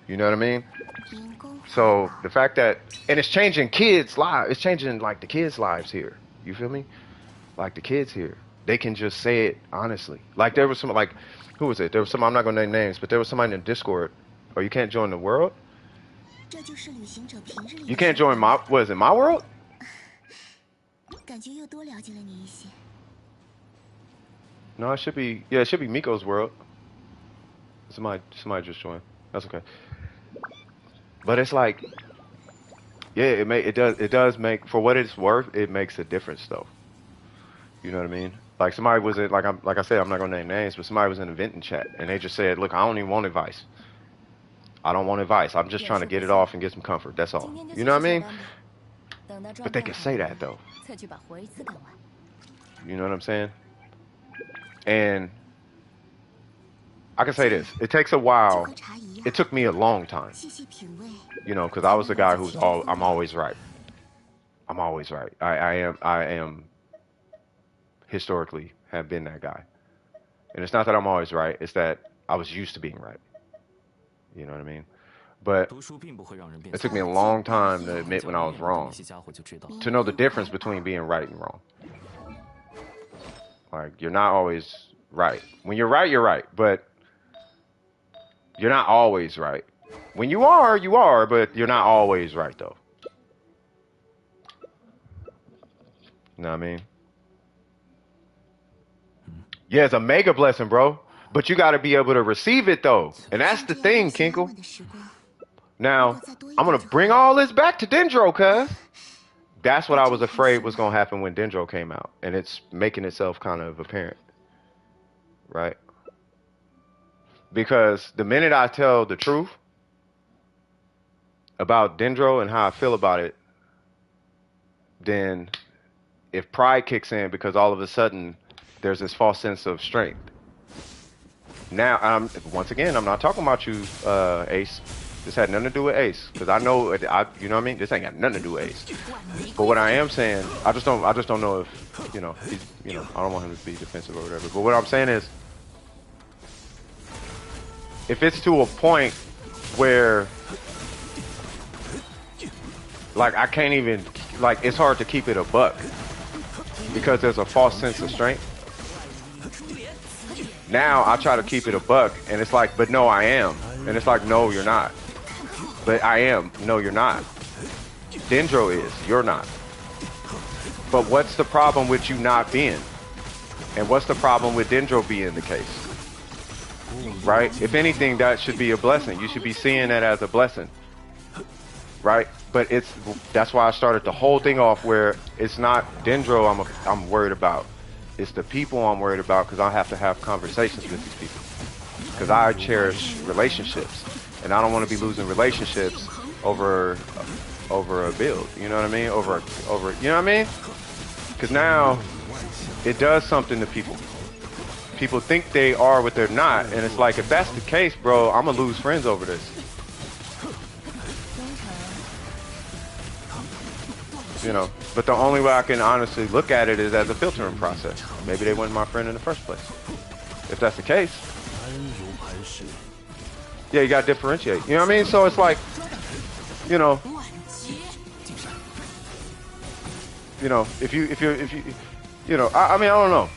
You know what I mean? 因公 So the fact that, and it's changing kids' lives. It's changing like the kids' lives here. You feel me? Like the kids here, they can just say it honestly. Like there was some, like, who was it? There was some, I'm not gonna name names, but there was somebody in Discord. Or you can't join the world. 这就是旅行者平日里的 You can't join my, what is it, my world? 感觉又多了解了你一些。 No, it should be, yeah, it should be Miko's world. Somebody just joined. That's okay. But it's like, yeah, it does make, for what it's worth, it makes a difference though. You know what I mean? Like somebody was in, like I said, I'm not gonna name names, but somebody was in a venting chat and they just said, look, I don't even want advice. I don't want advice. I'm just trying to get it off and get some comfort. That's all. You know what I mean? But they can say that though. 再去把活一次干完。 You know what I'm saying? And I can say this: it takes a while. It took me a long time, 细细品味， you know, because I was the guy who's I'm always right. I'm always right. I am historically have been that guy. And it's not that I'm always right, it's that I was used to being right. You know what I mean? But 读书并不会让人变 it 聪 took me a 明， long time to 好好 admit 教 when I 练 was 的那 wrong, 些家伙就知道， to know the difference between being right and wrong. Like, you're not always right. When you're right, but you're not always right. When you are, but you're not always right, though. You know what I mean? Yeah, it's a mega blessing, bro. But you got to be able to receive it, though. And that's the 像这样 thing, 一些安 Kinkle. 稳的时光， Now, I'm going to bring all this back to Dendro, cuz. That's what I was afraid was going to happen when Dendro came out. And it's making itself kind of apparent. Right? Because the minute I tell the truth about Dendro and how I feel about it, then if pride kicks in because all of a sudden there's this false sense of strength. Now, once again, I'm not talking about you, Ace. This had nothing to do with Ace, because I know, you know what I mean. This ain't got nothing to do with Ace. But what I am saying, I just don't know if, you know, I don't want him to be defensive or whatever. But what I'm saying is, if it's to a point where, like, I can't even, like, it's hard to keep it a buck because there's a false sense of strength. Now I try to keep it a buck, and it's like, but no, I am. And it's like, no, you're not. But I am. No, you're not. Dendro is. You're not. But what's the problem with you not being? And what's the problem with Dendro being the case? Right? If anything, that should be a blessing. You should be seeing that as a blessing. Right? But that's why I started the whole thing off where it's not Dendro I'm worried about. It's the people I'm worried about, because I have to have conversations with these people. Because I cherish relationships, and I don't want to be losing relationships over a build. You know what I mean? Over you know what I mean? Because now it does something to people. People think they are what they're not, and it's like, if that's the case, bro, I'm gonna lose friends over this. You know, but the only way I can honestly look at it is as a filtering process. Maybe they weren't my friend in the first place. If that's the case, yeah, you gotta differentiate. You know what I mean? So it's like, you know, if you, you know, I mean, I don't know.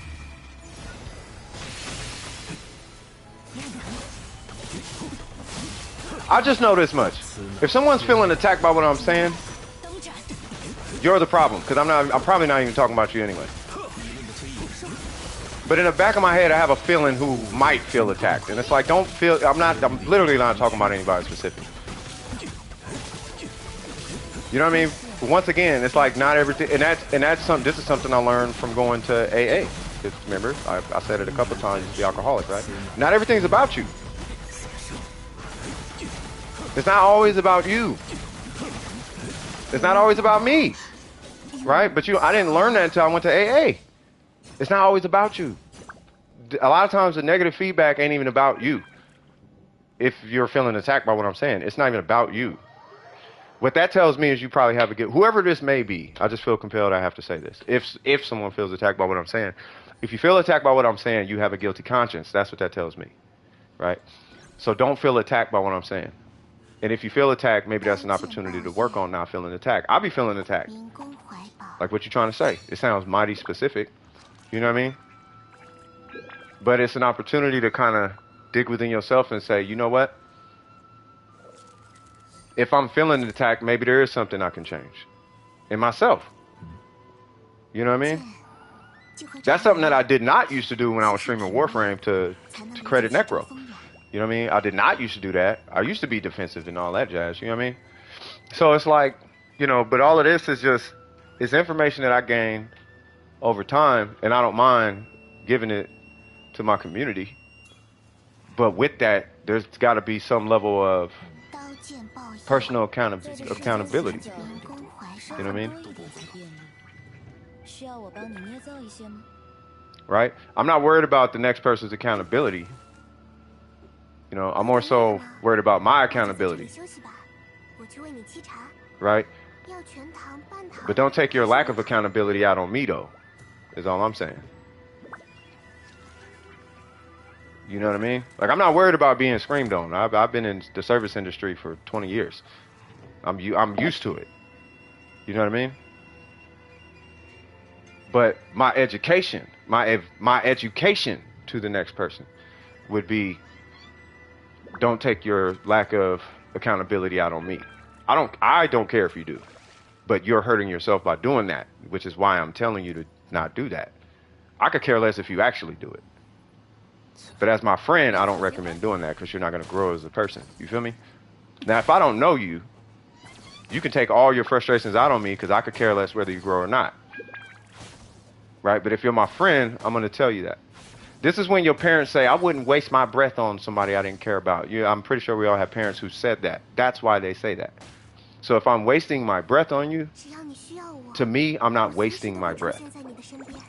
I just know this much. If someone's feeling attacked by what I'm saying, you're the problem, because I'm probably not even talking about you anyway. But in the back of my head, I have a feeling who might feel attacked, and it's like, don't feel. I'm literally not talking about anybody specific. You know what I mean? But once again, it's like not everything, and that's something. This is something I learned from going to AA. Because remember, I said it a couple times. The alcoholic, right? Not everything's about you. It's not always about you. It's not always about me. Right? But I didn't learn that until I went to AA. It's not always about you. A lot of times the negative feedback ain't even about you. If you're feeling attacked by what I'm saying, it's not even about you. What that tells me is you probably have a good, whoever this may be, I just feel compelled I have to say this. If someone feels attacked by what I'm saying, if you feel attacked by what I'm saying, you have a guilty conscience. That's what that tells me. Right? So don't feel attacked by what I'm saying. And if you feel attacked, maybe that's an opportunity to work on not feeling attacked. I'll be feeling attacked. 民工怀抱， Like what you're trying to say. It sounds mighty specific. You know what I mean? But it's an opportunity to kind of dig within yourself and say, you know what? If I'm feeling attacked, maybe there is something I can change in myself. You know what I mean? 就和这 That's something that I did not used to do when I was streaming Warframe to credit Necro. You know what I mean? I did not used to do that. I used to be defensive and all that jazz. You know what I mean? So it's like, you know, but all of this is just, it's information that I gained over time, and I don't mind giving it to my community. But with that, there's got to be some level of 刀剑报应， personal accountability. 民工怀 You know what I mean? 需要我帮你捏造一些吗？ right? I'm not worried about the next person's accountability. You know, I'm more so worried about my accountability, 休息吧，我去为你沏茶。 right? 要全糖半糖。 But don't take your lack of accountability out on me, though, is all I'm saying. You know what I mean? Like, I'm not worried about being screamed on. I've been in the service industry for 20 years. I'm used to it. You know what I mean? But my education, my education to the next person would be, don't take your lack of accountability out on me. I don't care if you do, but you're hurting yourself by doing that, which is why I'm telling you to not do that. I could care less if you actually do it. But as my friend, I don't recommend doing that because you're not going to grow as a person. You feel me? Now, if I don't know you, you can take all your frustrations out on me because I could care less whether you grow or not. Right? But if you're my friend, I'm going to tell you that. This is when your parents say, I wouldn't waste my breath on somebody I didn't care about. I'm pretty sure we all have parents who said that. That's why they say that. So if I'm wasting my breath on you, 只要你需要我， to me, I'm not 我随时 wasting 都 my 会出 breath. 现在你的身边。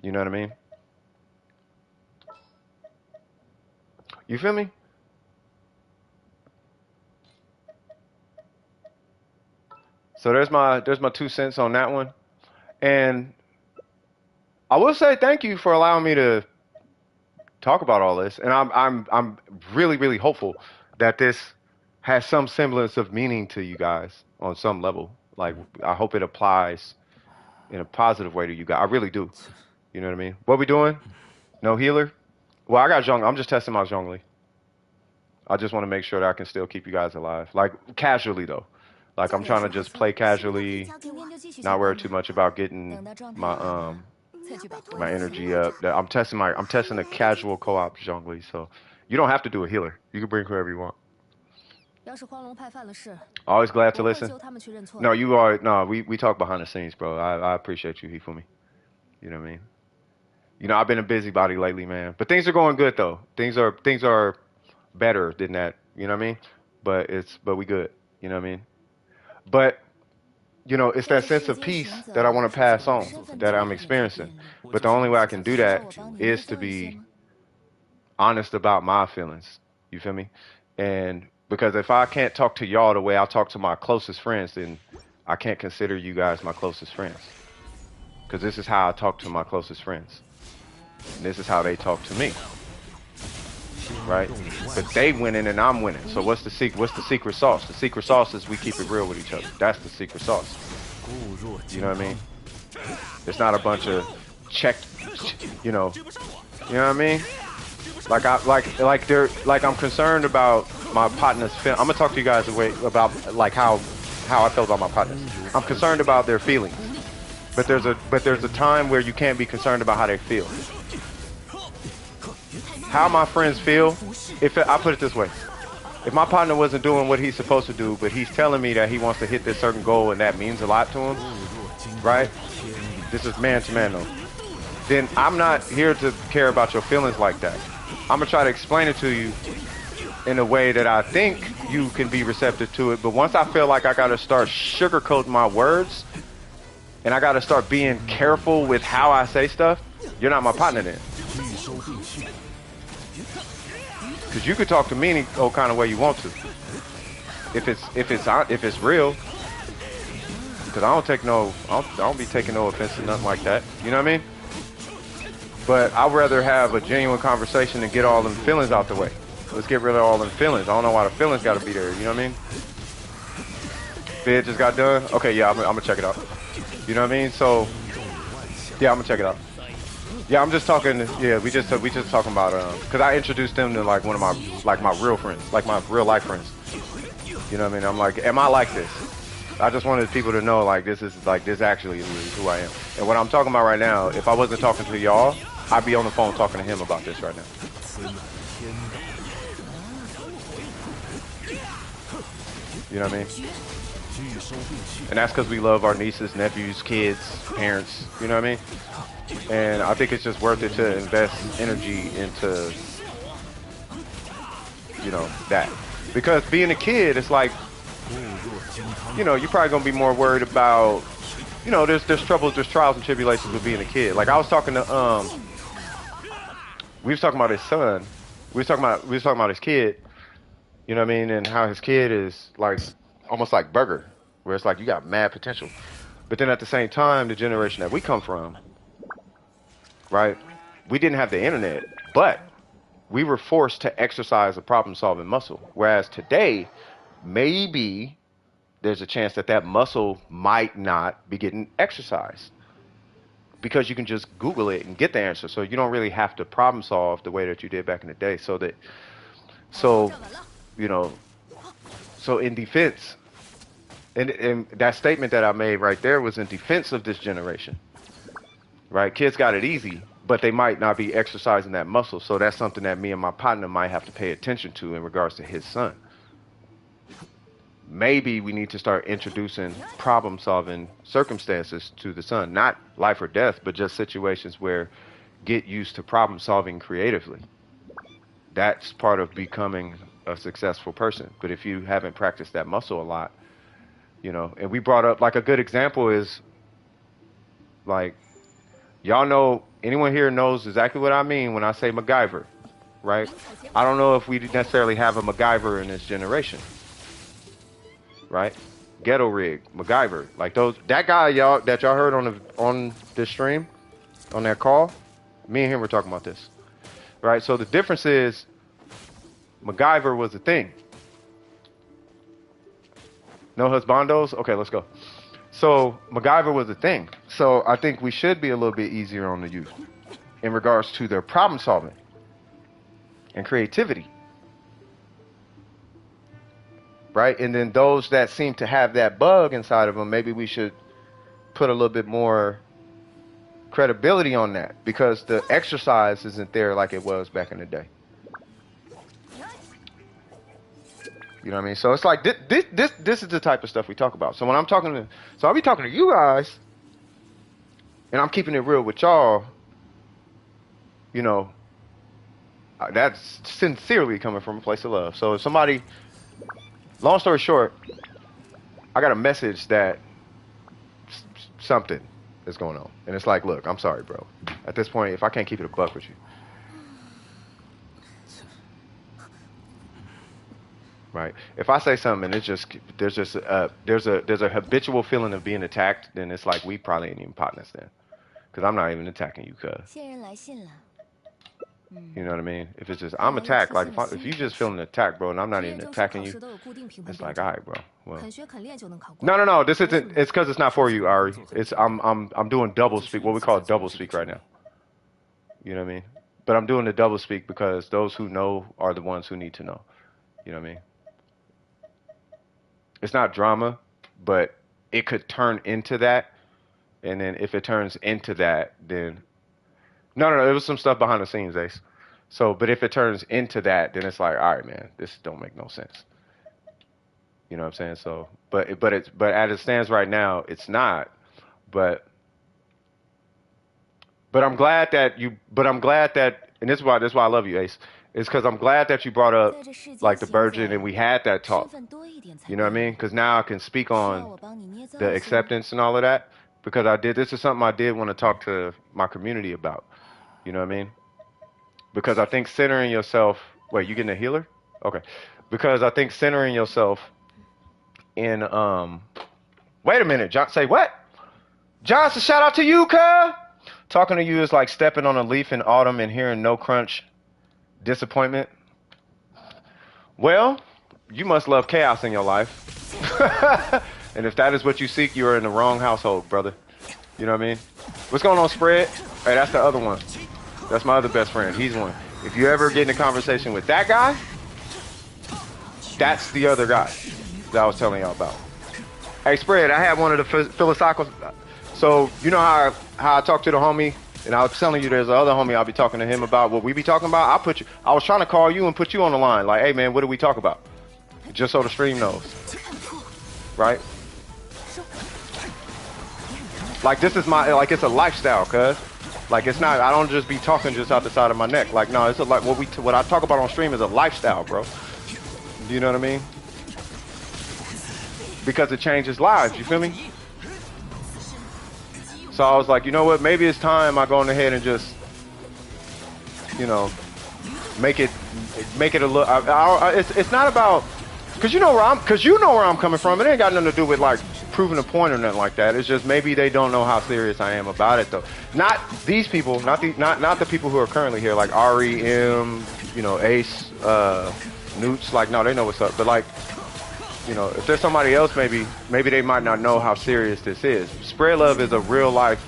You know what I mean? You feel me? So there's my 2 cents on that one. And I will say thank you for allowing me to talk about all this. And I'm really, really hopeful that this has some semblance of meaning to you guys on some level. Like, I hope it applies in a positive way to you guys. I really do. You know what I mean? What we doing? No healer? Well, I got Zhong. I'm just testing my Zhongli. I just want to make sure that I can still keep you guys alive. Like, casually, though. Like, I'm trying to just play casually, 今天就继续下 not 班 worry 吧 too much about getting 等到状态 my 好了再去把活 my 儿 energy up. I'm testing the casual co-op Zhongli, so you don't have to do a healer. You can bring whoever you want. 要是荒龙派犯了事， Always glad to 我会 listen. 救他们去认错 No, 的。 you are no. We talk behind the scenes, bro. I appreciate you, Hifumi. You know what I mean? You know, I've been a busybody lately, man. But things are going good though. Things are better than that. You know what I mean? But we good. You know what I mean? But you know, it's that sense of peace that I want to pass on, that I'm experiencing. But the only way I can do that is to be honest about my feelings. You feel me? And because if I can't talk to y'all the way I talk to my closest friends, then I can't consider you guys my closest friends. Because this is how I talk to my closest friends. And this is how they talk to me. Right? But they winning and I'm winning. So what's the secret sauce? The secret sauce is we keep it real with each other. That's the secret sauce. You know what I mean? It's not a bunch of you know what I mean? Like I'm concerned about my partner's I'm gonna talk to you guys about like how I feel about my partners. I'm concerned about their feelings. But there's a time where you can't be concerned about how they feel. How my friends feel, I put it this way. If my partner wasn't doing what he's supposed to do, but he's telling me that he wants to hit this certain goal and that means a lot to him, right? This is man to man though. Then I'm not here to care about your feelings like that. I'm gonna try to explain it to you in a way that I think you can be receptive to it. But once I feel like I gotta start sugarcoating my words and I gotta start being careful with how I say stuff, you're not my partner then. Because you could talk to me any old kind of way you want to. If it's real. Because I don't be taking no offense to nothing like that. You know what I mean? But I'd rather have a genuine conversation and get all them feelings out the way. Let's get rid of all them feelings. I don't know why the feelings got to be there. You know what I mean? Bid just got done. Okay, yeah, I'm gonna check it out. You know what I mean? So, yeah, I'm gonna check it out. Yeah, I'm just talking. Yeah, we just talking about because I introduced them to like one of my real friends, like my real life friends. You know what I mean? I'm like, am I like this? I just wanted people to know like this actually is who I am. And what I'm talking about right now, if I wasn't talking to y'all, I'd be on the phone talking to him about this right now. You know what I mean? And that's because we love our nieces, nephews, kids, parents. You know what I mean? And I think it's just worth it to invest energy into, you know, that. Because being a kid, it's like, you know, you're probably going to be more worried about, you know, there's troubles, there's trials and tribulations with being a kid. Like I was talking to we was talking about his son. We was talking about his kid. You know what I mean? And how his kid is like almost like Burger, where it's like you got mad potential. But then at the same time, the generation that we come from, right? We didn't have the internet, but we were forced to exercise a problem-solving muscle. Whereas today, maybe there's a chance that that muscle might not be getting exercised because you can just Google it and get the answer. So you don't really have to problem solve the way that you did back in the day. So you know, so in defense, and that statement that I made right there was in defense of this generation, right? Kids got it easy, but they might not be exercising that muscle. So that's something that me and my partner might have to pay attention to in regards to his son. Maybe we need to start introducing problem-solving circumstances to the son, not life or death, but just situations where get used to problem-solving creatively. That's part of becoming a successful person. But if you haven't practiced that muscle a lot, you know, and we brought up like a good example is like, y'all know, anyone here knows exactly what I mean when I say MacGyver, right? I don't know if we necessarily have a MacGyver in this generation, right? Ghetto Rig, MacGyver, like those, that guy y'all heard on this stream, on that call, me and him were talking about this, right? So the difference is MacGyver was a thing. No husbandos? Okay, let's go. So MacGyver was a thing. So I think we should be a little bit easier on the youth in regards to their problem solving and creativity. Right? And then those that seem to have that bug inside of them, maybe we should put a little bit more credibility on that because the exercise isn't there like it was back in the day. You know what I mean? So it's like this is the type of stuff we talk about. So when I'm talking to, so I'll be talking to you guys, and I'm keeping it real with y'all. You know, that's sincerely coming from a place of love. So if somebody, long story short, I got a message that something is going on, and it's like, look, I'm sorry, bro. At this point, if I can't keep it a buck with you. Right. If I say something and it's just there's a habitual feeling of being attacked, then it's like we probably ain't even partners then, because I'm not even attacking you, cuz. You know what I mean? If it's just I'm attacked, like if you just feeling attacked, bro, and I'm not even attacking you, it's like, all right, bro. Well, no. This isn't. It's because it's not for you, Ari. It's I'm doing double speak, what we call double speak right now. You know what I mean? But I'm doing the double speak because those who know are the ones who need to know. You know what I mean? It's not drama, but it could turn into that. And then if it turns into that, then no, there was some stuff behind the scenes, Ace. So, but if it turns into that, then it's like, all right, man, this don't make no sense. You know what I'm saying? So, but as it stands right now, it's not. But I'm glad that and this is why I love you, Ace. It's because I'm glad that you brought up like the Virgin and we had that talk. You know what I mean? Because now I can speak on the acceptance and all of that. Because this is something I did want to talk to my community about. You know what I mean? Because I think centering yourself. Wait, you getting a healer? Okay. Because I think centering yourself in wait a minute, John. Say what? Johnson, shout out to you, cuz. Talking to you is like stepping on a leaf in autumn and hearing no crunch. Disappointment. Well, you must love chaos in your life. And if that is what you seek, you are in the wrong household, brother. You know what I mean? What's going on, Spread? Hey, that's the other one. That's my other best friend. He's one. If you ever get in a conversation with that guy, that's the other guy that I was telling y'all about. Hey, Spread, I had one of the philosophical. So, you know how I talk to the homie? And I was telling you there's another homie I'll be talking to him about what we be talking about. I was trying to call you and put you on the line. Like, hey, man, what do we talk about? Just so the stream knows. Right? Like, this is it's a lifestyle, cuz. Like, it's not, I don't just be talking just out the side of my neck. Like, no, it's like what I talk about on stream is a lifestyle, bro. Do you know what I mean? Because it changes lives, you feel me? So I was like, you know what? Maybe it's time I go on ahead and just, you know, make it a little. It's not about, cause you know where I'm coming from. It ain't got nothing to do with like proving a point or nothing like that. It's just maybe they don't know how serious I am about it though. Not these people, not the people who are currently here, like Ari, M, you know, Ace, Newts. Like no, they know what's up. But like, you know, if there's somebody else, maybe they might not know how serious this is. Spread Love is a real life.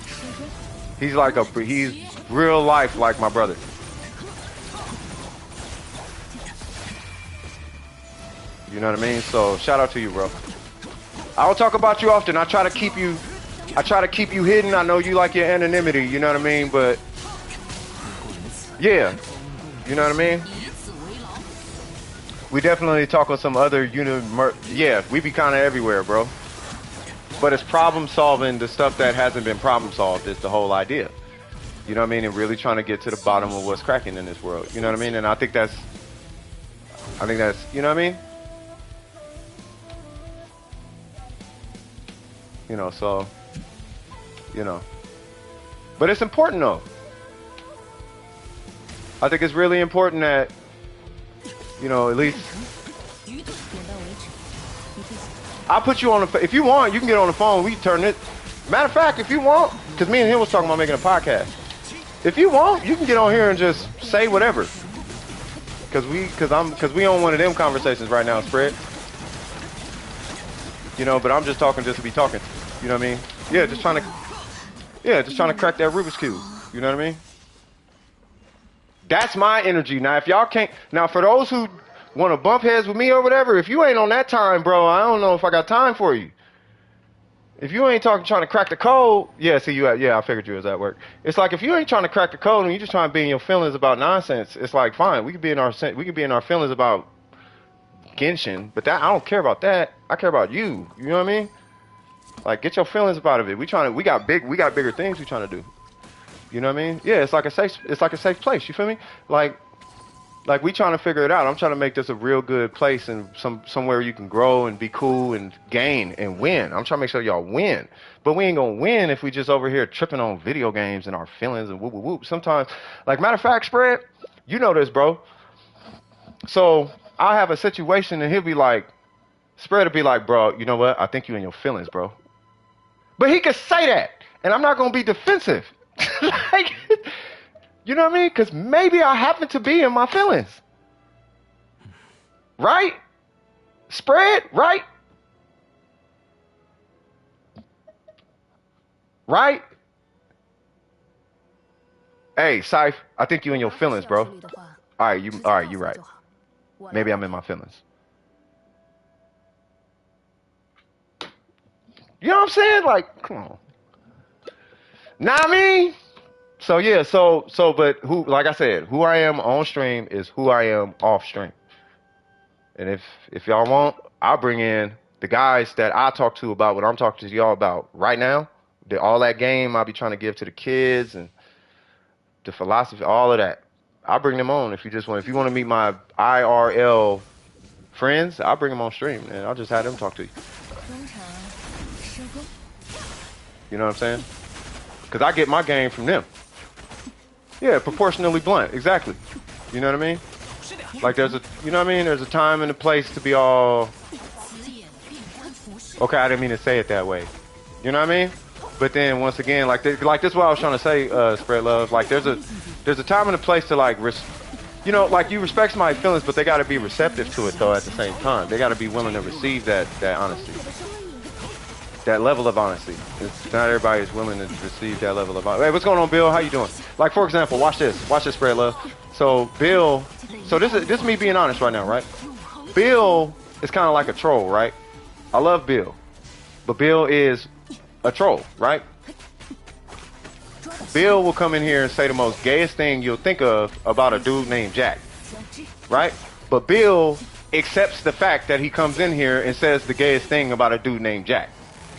He's real life like my brother. You know what I mean? So shout out to you, bro. I don't talk about you often. I try to keep you hidden. I know you like your anonymity, you know what I mean? But yeah, you know what I mean? We definitely talk on some other yeah, we be kind of everywhere, bro. But it's problem solving the stuff that hasn't been problem solved is the whole idea. You know what I mean? And really trying to get to the bottom of what's cracking in this world. You know what I mean? And I think that's, you know what I mean? You know, so, you know. But it's important though. I think it's really important that, you know, at least I'll put you on the, if you want, you can get on the phone, we can turn it. Matter of fact, if you want, because me and him was talking about making a podcast. If you want, you can get on here and just say whatever. Cause we on one of them conversations right now, Spread. You know, but I'm just talking just to be talking. You know what I mean? Yeah, just trying to crack that Rubik's Cube. You know what I mean? That's my energy. Now, if y'all can't, now for those who want to bump heads with me or whatever, if you ain't on that time, bro, I don't know if I got time for you. If you ain't trying to crack the code, yeah, see you at, yeah, I figured you was at work. It's like if you ain't trying to crack the code and you just trying to be in your feelings about nonsense, it's like fine, we could be in our feelings about Genshin, but that I don't care about that. I care about you. You know what I mean? Like get your feelings about it. We got bigger things we trying to do. You know what I mean? Yeah, it's like a safe place. You feel me? Like we trying to figure it out. I'm trying to make this a real good place and somewhere you can grow and be cool and gain and win. I'm trying to make sure y'all win. But we ain't gonna win if we just over here tripping on video games and our feelings and whoop whoop whoop. Sometimes, like matter of fact, Spread, you know this, bro. So I'll have a situation and he'll be like, Spread will be like, bro, you know what? I think you in your feelings, bro. But he could say that, and I'm not gonna be defensive. Like, you know what I mean? Because maybe I happen to be in my feelings. Right? Spread, right? Right? Hey, Syph, I think you in your feelings, bro. Alright, you right. Maybe I'm in my feelings. You know what I'm saying? Like, come on. Nah, I mean, so yeah, but who, like I said, who I am on stream is who I am off stream. And if y'all want, I'll bring in the guys that I talk to about what I'm talking to y'all about right now. All that game I'll be trying to give to the kids and the philosophy, all of that. I'll bring them on if you want to meet my IRL friends, I'll bring them on stream and I'll just have them talk to you. You know what I'm saying? Because I get my game from them. Yeah, proportionally blunt. Exactly. You know what I mean? Like there's a, you know what I mean? There's a time and a place to be all... Okay, I didn't mean to say it that way. You know what I mean? But then once again, like this is what I was trying to say, Spread Love. Like there's a time and a place to like, you know, like you respect my feelings, but they got to be receptive to it though at the same time. They got to be willing to receive that honesty. That level of honesty. Not everybody is willing to receive that level of honesty. Hey, what's going on, Bill? How you doing? Like, for example, watch this, Spread Love. So, Bill, so this is me being honest right now, right? Bill is kind of like a troll, right? I love Bill, but Bill is a troll, right? Bill will come in here and say the most gayest thing you'll think of about a dude named Jack, right? But Bill accepts the fact that he comes in here and says the gayest thing about a dude named Jack.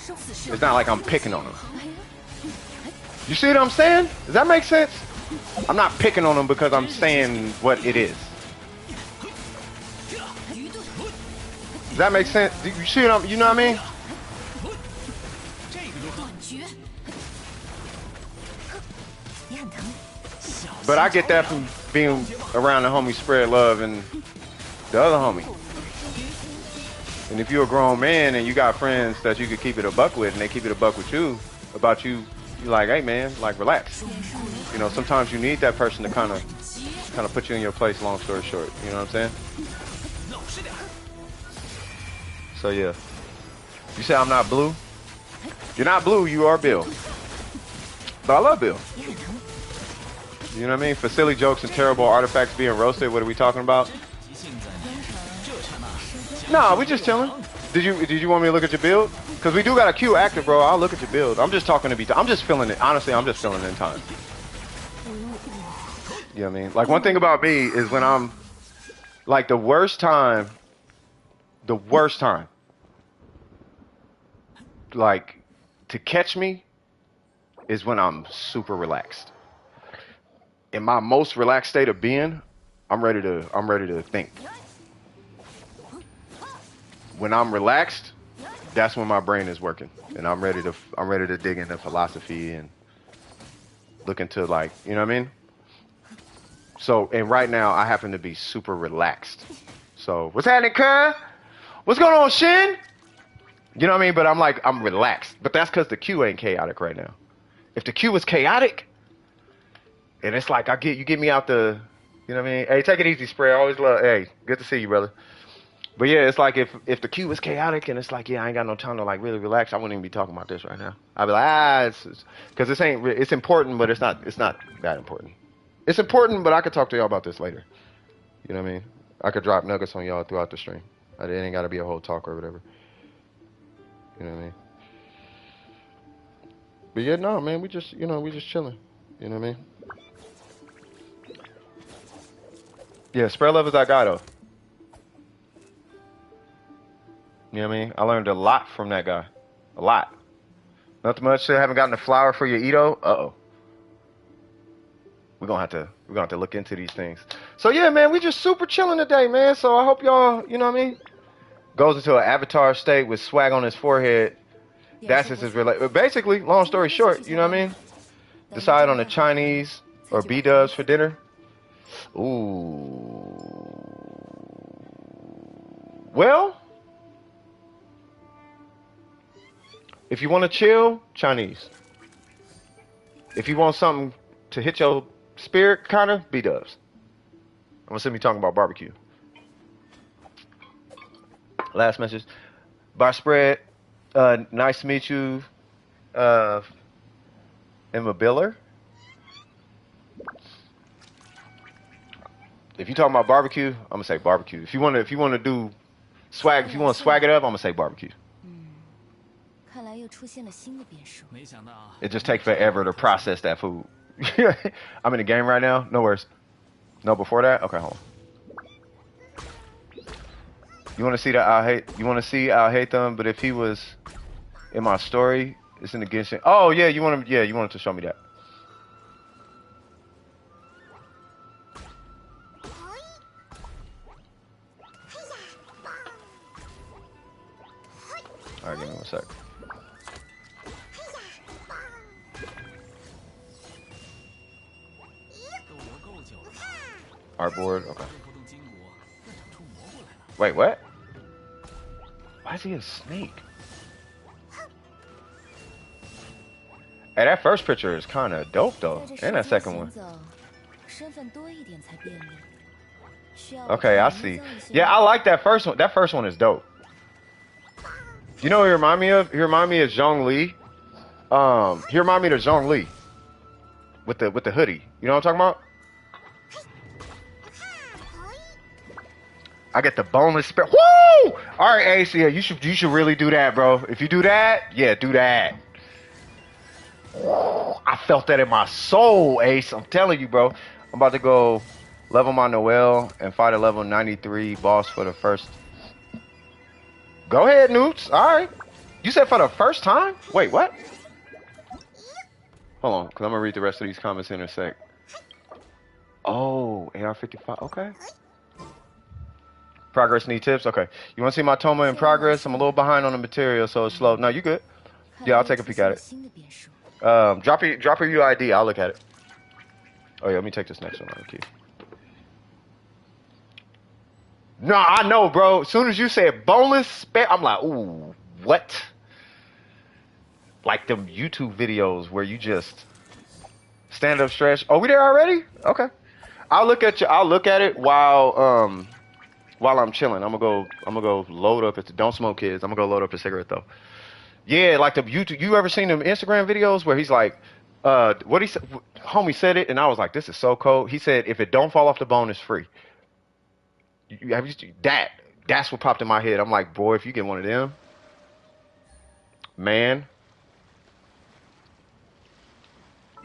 It's not like I'm picking on him. You see what I'm saying? Does that make sense? I'm not picking on him because I'm saying what it is. Does that make sense? You see what you know what I mean? But I get that from being around the homie Spread Love and the other homie. And if you're a grown man and you got friends that you could keep it a buck with and they keep it a buck with you about you, you're like, hey man, like relax. You know, sometimes you need that person to kind of put you in your place, long story short. You know what I'm saying? So yeah. You say I'm not blue? You're not blue, you are Bill. But I love Bill. You know what I mean? For silly jokes and terrible artifacts being roasted, what are we talking about? Nah, we just chilling. Did you want me to look at your build? Cause we do got a queue active, bro. I'll look at your build. I'm just talking to be. I'm just feeling it. Honestly, I'm just feeling it in time. You know what I mean? Like one thing about me is when I'm like the worst time, like to catch me is when I'm super relaxed. In my most relaxed state of being, I'm ready to think. When I'm relaxed, that's when my brain is working, and I'm ready to dig into philosophy and look into, like, you know what I mean? So, and right now I happen to be super relaxed. So, what's happening, cuz? What's going on, Shin? You know what I mean? But I'm relaxed. But that's because the queue ain't chaotic right now. If the queue was chaotic, and it's like you get me out the, you know what I mean? Hey, take it easy, Spray. I always love. Hey, good to see you, brother. But yeah, it's like if the queue was chaotic and it's like, yeah, I ain't got no time to like really relax, I wouldn't even be talking about this right now. I'd be like, because it's important, but it's not that important. It's important, but I could talk to y'all about this later. You know what I mean? I could drop nuggets on y'all throughout the stream. It ain't got to be a whole talk or whatever. You know what I mean? But yeah, no, man, we just chilling. You know what I mean? Yeah, Spread Love is that guy though. You know what I mean? I learned a lot from that guy. A lot. Not much. I haven't gotten a flower for your Ito. Uh-oh. We're gonna have to look into these things. So yeah, man, we just super chilling today, man. So I hope y'all, you know what I mean? Goes into an avatar state with swag on his forehead. That's just his real. Basically, long story short, you know what I mean? Decide on the Chinese or B-dubs for dinner. Ooh. Well, if you want to chill, Chinese. If you want something to hit your spirit, kind of, B-dubs. I'm gonna send me talking about barbecue. Last message. Bar Spread. Nice to meet you. Emma Biller. If you talking about barbecue, I'm gonna say barbecue. If you wanna do swag, if you wanna swag it up, I'm gonna say barbecue. It just takes forever to process that food. I'm in the game right now. No worries. No, before that? Okay, hold on. You want to see that I'll hate them, but if he was in my story, it's in the Genshin. Oh yeah, you wanted to show me that. Alright, give me 1 sec. Artboard, okay. Wait, what? Why is he a snake? Hey, that first picture is kind of dope though, and that second one. Okay, I see. Yeah, I like that first one. That first one is dope. You know what he remind me of? He remind me of Zhongli. He remind me of Zhongli with the hoodie. You know what I'm talking about? I get the boneless spirit. Woo! All right, Ace, yeah, you should really do that, bro. If you do that, yeah, do that. I felt that in my soul, Ace. I'm telling you, bro. I'm about to go level my Noel and fight a level 93 boss for the first. Go ahead, Newts. All right. You said for the first time? Wait, what? Hold on, because I'm going to read the rest of these comments in a sec. Oh, AR55. Okay. Progress need tips? Okay. You want to see my Toma in progress? I'm a little behind on the material, so it's slow. No, you good. Yeah, I'll take a peek at it. Drop your UID. I'll look at it. Oh yeah, let me take this next one out of the key. No, I know, bro. As soon as you said boneless spare, I'm like, ooh, what? Like them YouTube videos where you just stand up stretch. Oh, we there already? Okay. I'll look at you. I'll look at it while I'm chilling. I'm gonna go load up. Don't smoke, kids. I'm gonna go load up a cigarette though. Yeah, like the YouTube. You ever seen them Instagram videos where he's like, what he said? Homie said it, and I was like, this is so cold. He said, if it don't fall off the bone, it's free. Have you that? That's what popped in my head. I'm like, boy, if you get one of them, man,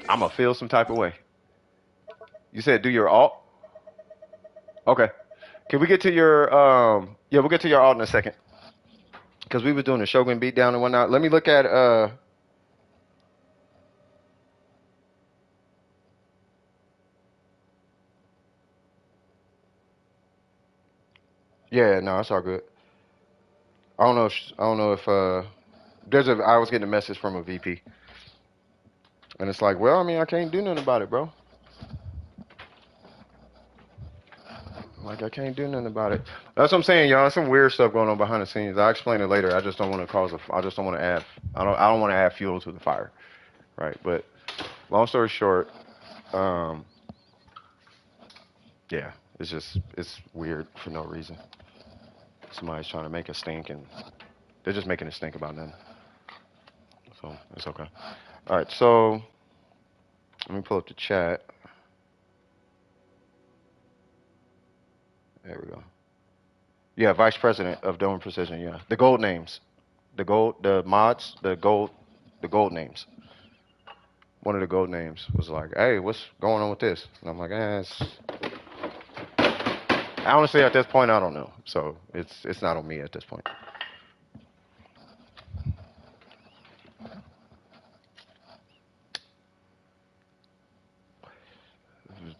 I'm gonna feel some type of way. You said do your alt. Okay. Can we get to your Yeah, we'll get to your alt in a second. Because we was doing the Shogun beatdown and whatnot. Let me look at yeah, no, it's all good. I don't know if I was getting a message from a VP. And it's like, well, I mean, I can't do nothing about it, bro. Like I can't do nothing about it. That's what I'm saying, y'all. There's some weird stuff going on behind the scenes. I'll explain it later. I just don't want to I just don't want to add I don't want to add fuel to the fire. Right? But long story short, um yeah, it's weird for no reason. Somebody's trying to make a stink and they're just making a stink about nothing. So it's okay. All right, so let me pull up the chat. There we go. Yeah, Vice President of Dome Precision. Yeah, the gold names, the mods, the gold names. One of the gold names was like, "Hey, what's going on with this?" And I'm like, honestly, at this point, I don't know. So it's not on me at this point.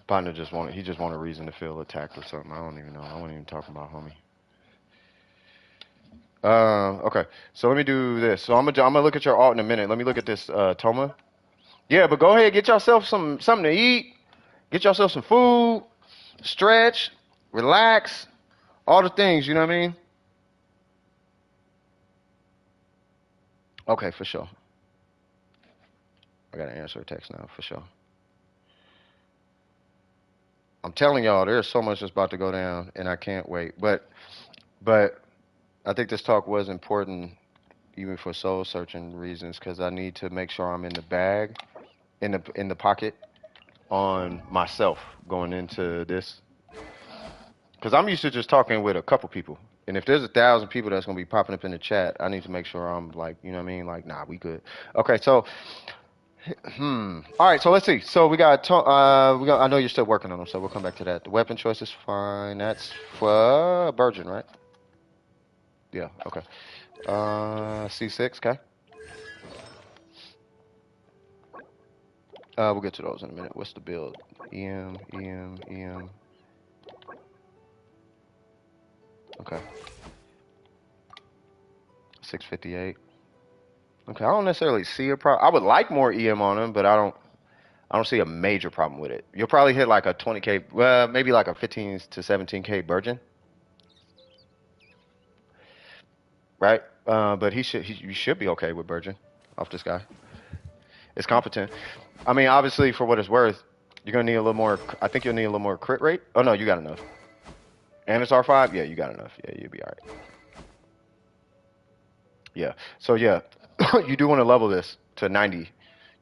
Partner he just wanted a reason to feel attacked or something. I don't even know. I wasn't even talking about homie. Okay. So let me do this. So I'm gonna look at your alt in a minute. Let me look at this Toma. Yeah, but go ahead, get yourself something to eat. Get yourself some food. Stretch, relax, all the things. You know what I mean? Okay, for sure. I gotta answer a text now for sure. I'm telling y'all, there's so much that's about to go down, and I can't wait. But I think this talk was important, even for soul searching reasons, because I need to make sure I'm in the bag, in the pocket, on myself going into this. Because I'm used to just talking with a couple people, and if there's 1,000 people that's gonna be popping up in the chat, I need to make sure I'm like, you know what I mean? Like, nah, we good. Okay, so All right, so let's see. So we got. I know you're still working on them, so we'll come back to that. The weapon choice is fine. That's for Virgin, right? Yeah. Okay. C6. Okay. We'll get to those in a minute. What's the build? EM, EM, EM. Okay. 658. Okay. I don't necessarily see a problem. I would like more EM on them, but I don't see a major problem with it. You'll probably hit like a 20K, well, maybe like a 15 to 17K Virgin, right? But you should be okay with Virgin off this guy. It's competent. I mean, obviously, for what it's worth, you're gonna need a little more. I think you'll need a little more crit rate. Oh no, you got enough. And it's R5. Yeah, you got enough. Yeah, you'll be all right. Yeah. So yeah, you do want to level this to 90.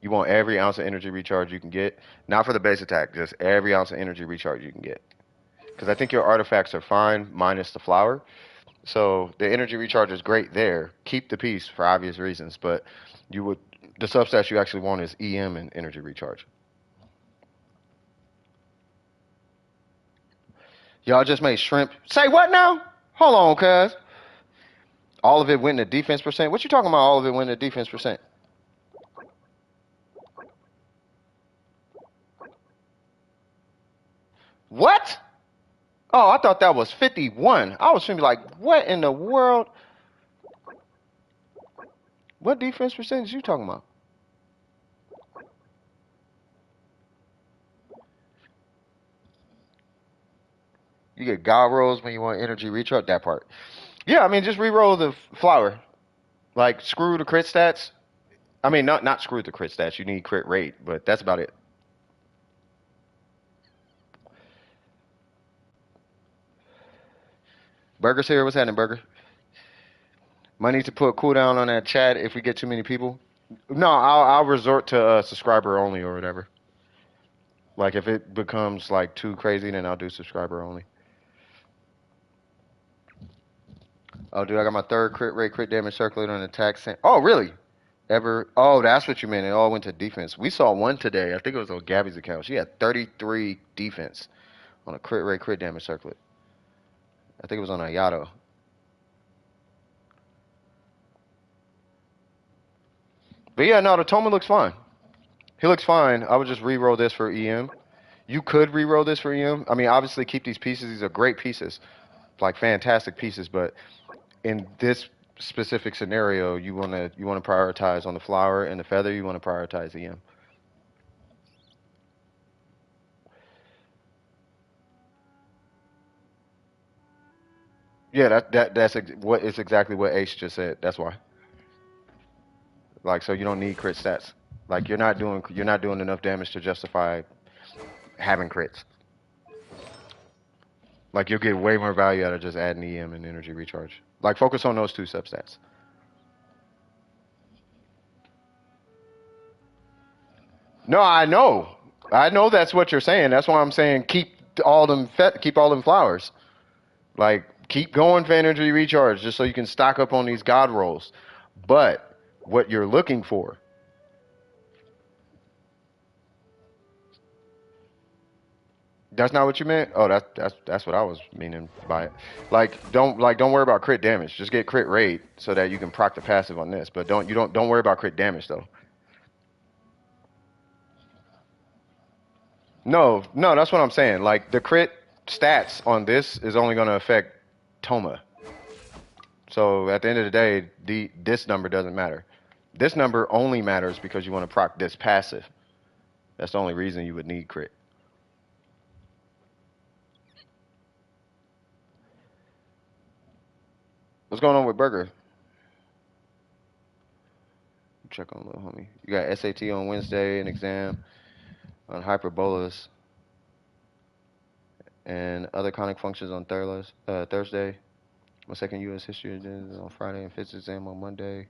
You want every ounce of energy recharge you can get. Not for the base attack, just every ounce of energy recharge you can get. Because I think your artifacts are fine, minus the flower. So the energy recharge is great there. Keep the piece for obvious reasons, but the substats you actually want is EM and energy recharge. Y'all just made shrimp. Say what now? Hold on, cuz. All of it went to defense percent. What you talking about? All of it went to defense percent. What? Oh, I thought that was 51. I was thinking like, what in the world? What defense percentage you talking about? You get God rolls when you want energy recharge. That part. Yeah, I mean, just re-roll the flower. Like, screw the crit stats. I mean, not screw the crit stats. You need crit rate, but that's about it. Burger's here. What's happening, Burger? Might need to put cooldown on that chat if we get too many people. No, I'll resort to subscriber only or whatever. Like if it becomes like too crazy, then I'll do subscriber only. Oh, dude, I got my third crit rate, crit damage circulator on attack. Oh, really? Ever? Oh, that's what you meant. It all went to defense. We saw one today. I think it was on Gabby's account. She had 33 defense on a crit rate, crit damage circlet. I think it was on Ayato. But yeah, no, the Toma looks fine. He looks fine. I would just re-roll this for EM. You could re-roll this for EM. I mean, obviously keep these pieces. These are great pieces, like fantastic pieces. But in this specific scenario, you wanna prioritize on the flower and the feather. You want to prioritize EM. Yeah, what is exactly what Ace just said. That's why. Like, so you don't need crit stats. Like you're not doing enough damage to justify having crits. Like you'll get way more value out of just adding EM and energy recharge. Like focus on those two substats. No, I know. I know that's what you're saying. That's why I'm saying keep all them flowers. Like keep going for energy recharge just so you can stock up on these god rolls. But what you're looking for. That's not what you meant? Oh, that's what I was meaning by it. Like don't worry about crit damage. Just get crit rate so that you can proc the passive on this. But don't worry about crit damage though. No, that's what I'm saying. Like the crit stats on this is only going to affect Toma. So at the end of the day, this number doesn't matter. This number only matters because you want to proc this passive. That's the only reason you would need crit. What's going on with Burger? Check on little homie. You got SAT on Wednesday, an exam on hyperbolus, and other conic functions on Thursday. My second U.S. history is on Friday, and physics exam on Monday.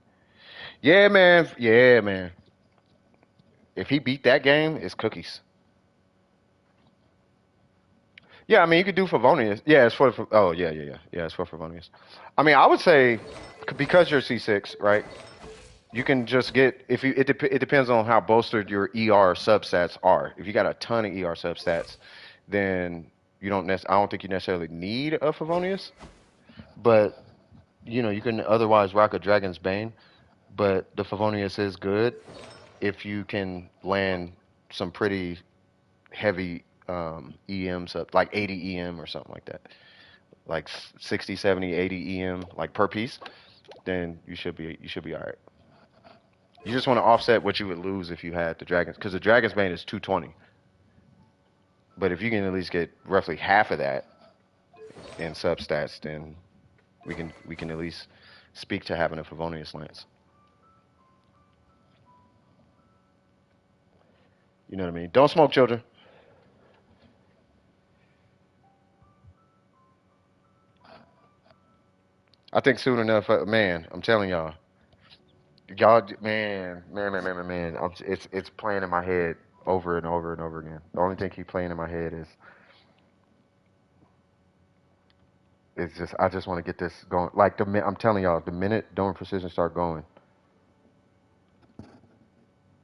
Yeah, man. Yeah, man. If he beat that game, it's cookies. Yeah, I mean, you could do Favonius. Yeah, it's for oh, yeah, it's for Favonius. I mean, I would say because you're C6, right? You can just get if you it depends on how bolstered your ER substats are. If you got a ton of ER substats, then I don't think you necessarily need a Favonius, but you can otherwise rock a Dragon's Bane, but the Favonius is good if you can land some pretty heavy EM sub, like 80 EM or something like that, like 60, 70, 80 EM, like per piece, then you should be all right. You just want to offset what you would lose if you had the Dragons, because the Dragon's Bane is 220. But if you can at least get roughly half of that in substats, then we can at least speak to having a Favonius Lance. You know what I mean? Don't smoke, children. I think soon enough, man. I'm telling y'all, man. It's playing in my head over and over and over again. The only thing keep playing in my head is just I just want to get this going. Like I'm telling y'all, the minute Dome Precision start going,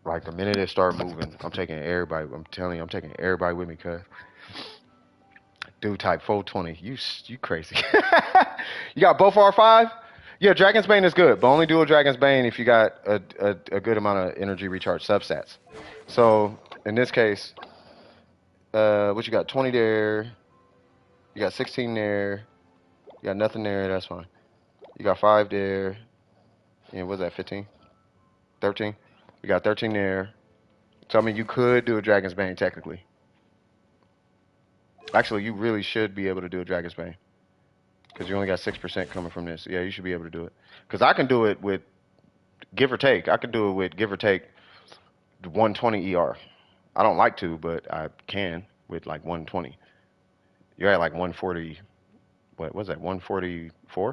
like the minute it start moving, I'm taking everybody. I'm telling you, I'm taking everybody with me, cuz. Dude, type 420. You crazy. You got both R5? Yeah, Dragon's Bane is good, but only do a Dragon's Bane if you got a good amount of energy recharge substats. So in this case, what you got? 20 there. You got 16 there. You got nothing there. That's fine. You got 5 there. And what's that? 15? 13? You got 13 there. So I mean, you could do a Dragon's Bane technically. Actually, you really should be able to do a Dragon's Bane. Because you only got 6% coming from this. Yeah, you should be able to do it. Because I can do it with, give or take, I can do it with, give or take, 120 ER. I don't like to, but I can with like 120. You're at like 140, what was that, 144?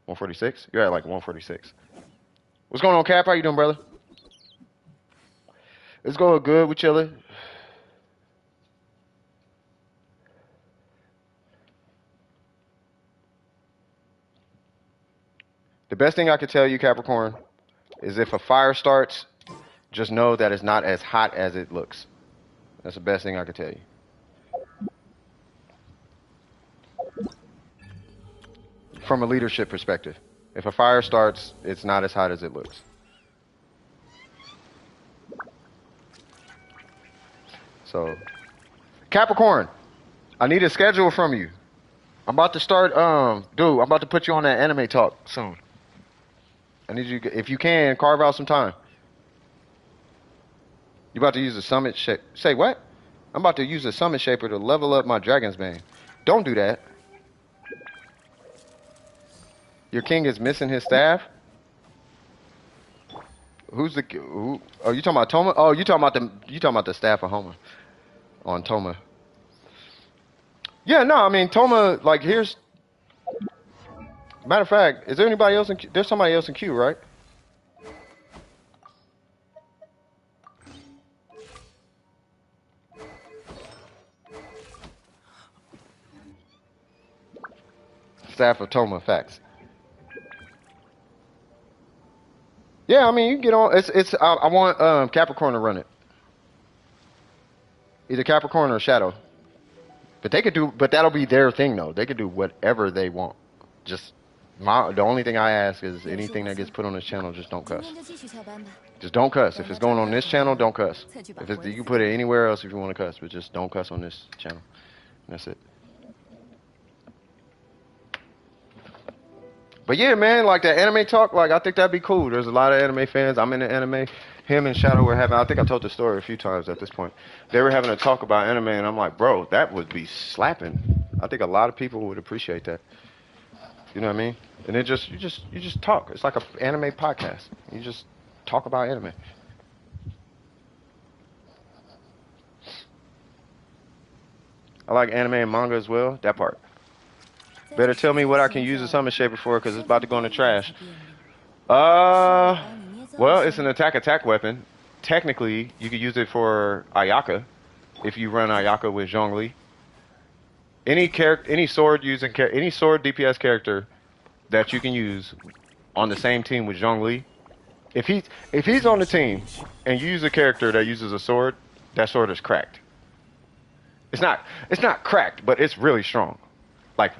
146? You're at like 146. What's going on, Cap? How you doing, brother? It's going good. We chilling. The best thing I could tell you, Capricorn, is if a fire starts, just know that it's not as hot as it looks. That's the best thing I could tell you. From a leadership perspective. If a fire starts, it's not as hot as it looks. So, Capricorn, I need a schedule from you. I'm about to start, dude, I'm about to put you on that anime talk soon. I need you, if you can, carve out some time. You about to use a summit shape. Say what? I'm about to use a summit shaper to level up my Dragon's Bane. Don't do that. Your king is missing his staff? Who's the, who? Oh, you talking about Toma? Oh, you talking about the staff of Homer on Toma. Yeah, no, I mean, Toma, like, here's, matter of fact, is there anybody else in queue? There's somebody else in queue, right? Staff of Toma, facts. Yeah, I mean, you can get on. I want Capricorn to run it. Either Capricorn or Shadow. But they could do. But that'll be their thing, though. They could do whatever they want. Just the only thing I ask is anything that gets put on this channel, just don't cuss. Just don't cuss. If it's going on this channel, don't cuss. If it's, you can put it anywhere else if you want to cuss, but just don't cuss on this channel. And that's it. But yeah, man, like that anime talk, like I think that'd be cool. There's a lot of anime fans. I'm into anime. Him and Shadow were having, I think I told the story a few times at this point. They were having a talk about anime, and I'm like, bro, that would be slapping. I think a lot of people would appreciate that. You know what I mean? And it just, you just talk. It's like an anime podcast. You just talk about anime. I like anime and manga as well. That part. Better tell me what I can use a summon shaper for, because it's about to go in the trash. Well, it's an attack weapon. Technically, you could use it for Ayaka, if you run Ayaka with Zhongli. Any sword DPS character that you can use on the same team with Zhongli. If he's on the team and you use a character that uses a sword, that sword is cracked. It's not cracked, but it's really strong. Like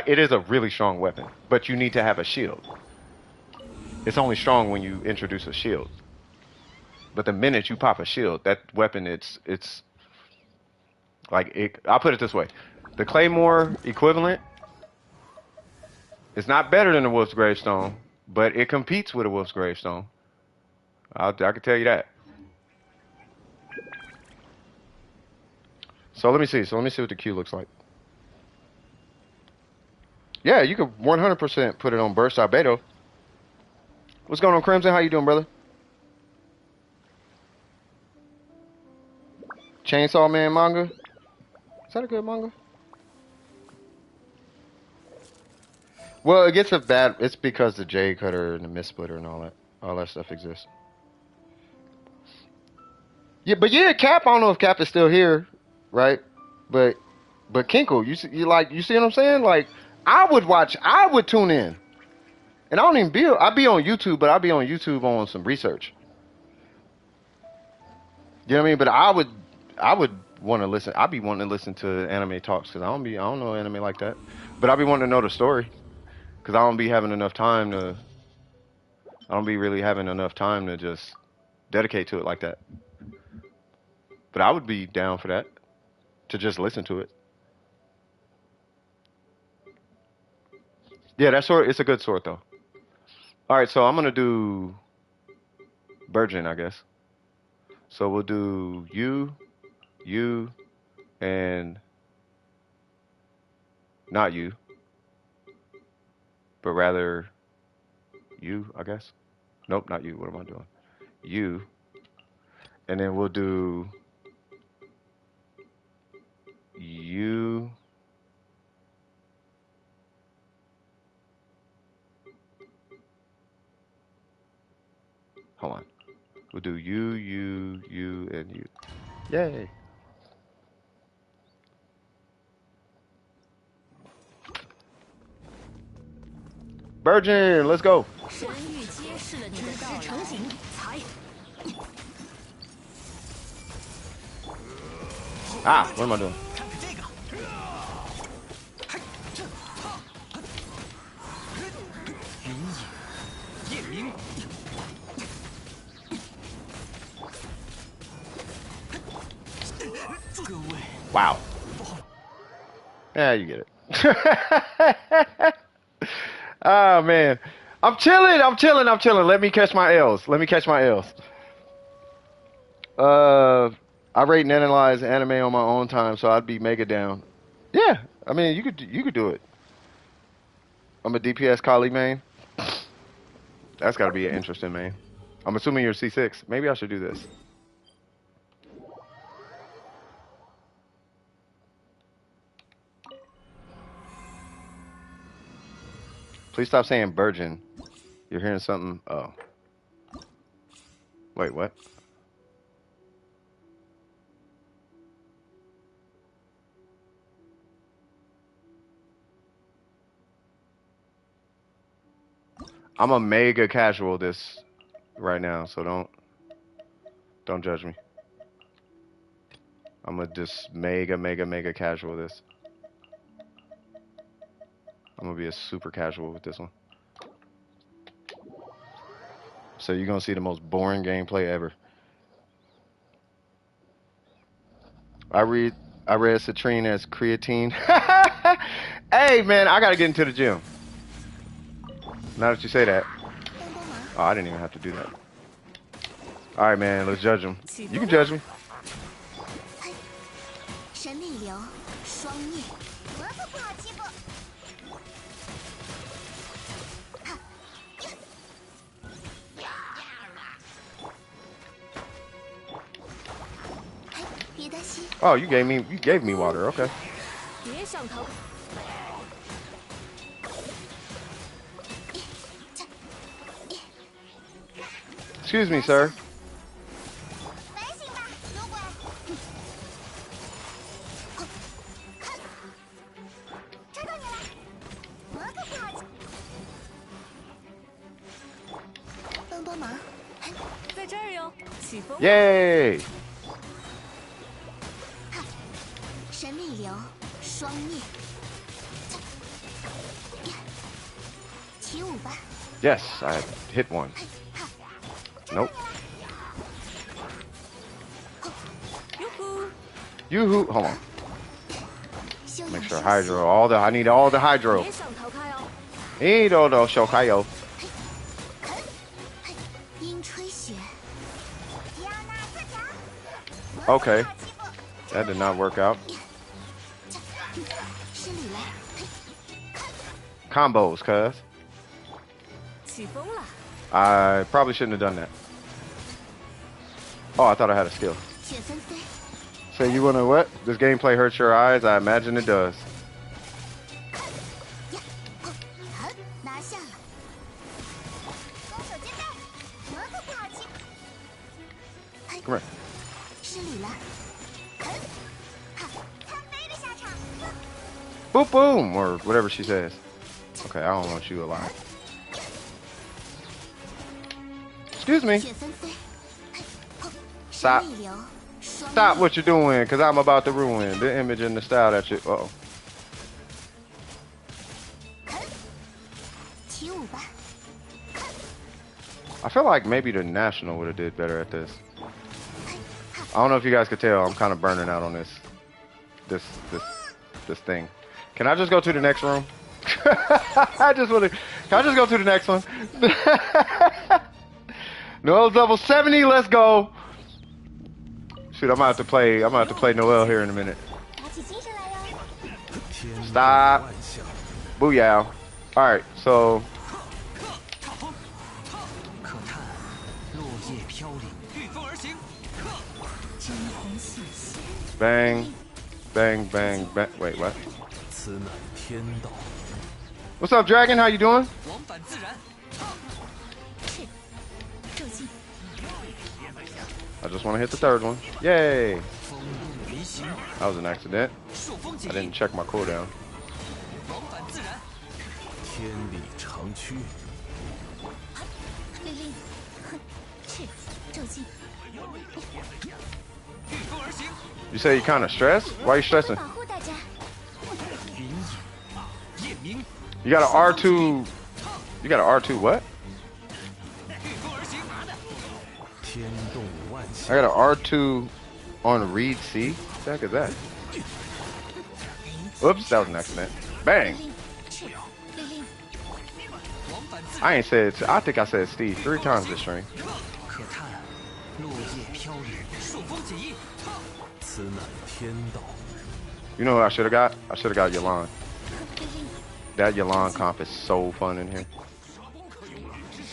it is a really strong weapon, but you need to have a shield. It's only strong when you introduce a shield. But the minute you pop a shield, that weapon, it's like it. I'll put it this way: the Claymore equivalent is not better than the Wolf's Gravestone, but it competes with a Wolf's Gravestone. I can tell you that. So let me see. What the queue looks like. Yeah, you could 100% put it on Burst Albedo. What's going on, Crimson? How you doing, brother? Chainsaw Man manga? Is that a good manga? Well, it gets a bad. It's because the J Cutter and the Mist Splitter and all that stuff exists. Yeah, but yeah, Cap. I don't know if Cap is still here, right? But Kinkle, you see what I'm saying? Like, I would tune in. And I don't even I'd be on YouTube, but I'd be on YouTube on some research. You know what I mean? But I would want to listen. I'd be wanting to listen to anime talks, because I don't know anime like that. But I'd be wanting to know the story, because I don't be having enough time to. I don't be really having enough time to just dedicate to it like that. But I would be down for that, to just listen to it. Yeah, that sword, it's a good sword though. All right, so I'm gonna do Virgin, I guess. So we'll do you, and Not you, but rather you, I guess. Nope, not you. What am I doing? You. And then we'll do you. Hold on. We'll do you, and you. Yay. Virgin, let's go. 神域揭示了你的到来。Ah, what am I doing? 看看这个，嘿，这，云野，夜明，各位， Wow. Yeah, you get it. Oh man. I'm chilling. Let me catch my L's. I rate and analyze anime on my own time, so I'd be mega down. Yeah, I mean you could do it. I'm a DPS colleague main. That's gotta be an interesting main. I'm assuming you're C6. Maybe I should do this. Please stop saying virgin. You're hearing something. Oh. Wait, what? I'm a mega casual this right now, so don't judge me. I'm a just mega casual this. I'm gonna be a super casual with this one. So you're gonna see the most boring gameplay ever. I read citrine as creatine. Hey man, I gotta get into the gym. Now that you say that. Oh, I didn't even have to do that. Alright man, let's judge him. You can judge me. 神秘流，双灭，我可不好欺负。别担心。Oh, you gave me water. Okay. 别想逃。 Excuse me, sir. 反省吧，赌鬼。抓到你了，我可不好欺负。帮帮忙。在这儿哟，起风。 Yay! 神秘流，双灭。起舞吧。 Yes, I hit one. Nope. Yoo-hoo. Hold on. Make sure hydro. I need all the hydro. 别想逃开哦。 Need all the shokayo. 阴吹雪。 Okay. That did not work out. 施礼了。 Combos, cuz. 起风了。 I probably shouldn't have done that. Oh, I thought I had a skill. 雪纷飞。 Say you wanna what? This gameplay hurts your eyes? I imagine it does. 好，拿下了。攻守兼备，我可不好欺负。 Come here. 失礼了。看飞的下场。 Boop boom, or whatever she says. Okay, I don't want you alive. Excuse me. 雪纷飞。 Stop. 神秘流，双 Stop 灭。 what you're doing, because I'm about to ruin the image and the style that you... Uh-oh. 起舞吧。 I feel like maybe the National would have did better at this. I don't know if you guys could tell, I'm kind of burning out on this thing. Can I just go to the next room? I just want to... Can I just go to the next one? Noel's level 70, let's go! Shoot, I'm gonna have to play Noel here in a minute. 打起精神来哟。 天 Stop. 外 Booyah. Alright, so 可叹落叶飘零，御风而行。 惊鸿显现， bang, bang, bang, bang. Wait, what? 此乃天道。 What's up, Dragon? How you doing? 往返自然， 是骤进， I just want to hit the third one. Yay! 风入离形， That was an accident. 朔风解 I 印 didn't，check my cooldown. 往返自然， 天理长驱，令令，哼，是骤进， 御风而行， You say you kind of stressed? Why are you stressing? 保护大家。 云影，夜明， You got an R2. You got an R2 what? 御风而行， 天动万 I 象。 got an R2 on Reed C. What the heck is that? Oops, that was an accident. Bang! 令是令令， 往返自 I 然， ain't said. I think I said Steve 3 times this stream. 可叹落叶飘零，朔风解印， 此乃天道。 You know who I should have got? I should have got Yolande. 令令， That Yolande comp is so fun in here.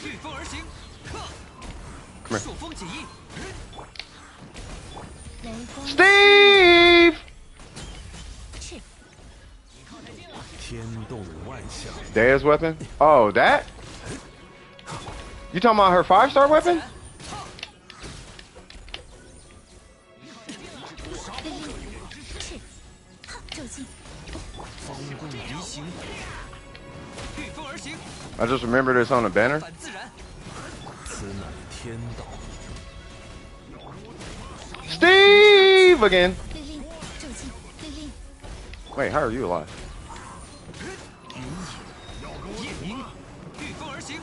御风而行， Come here. 朔风解印， 雷光 Steve! 是 天动万象。 Dea's weapon? Oh, that? You talking about her 5-star weapon? 令令，是骤进， 风动离形，御风而行， I just remember this on the banner. 反自然， 此乃天道。 Steve again. 令令，骤进，令令， Wait, how are you alive? 夜明，御风而行，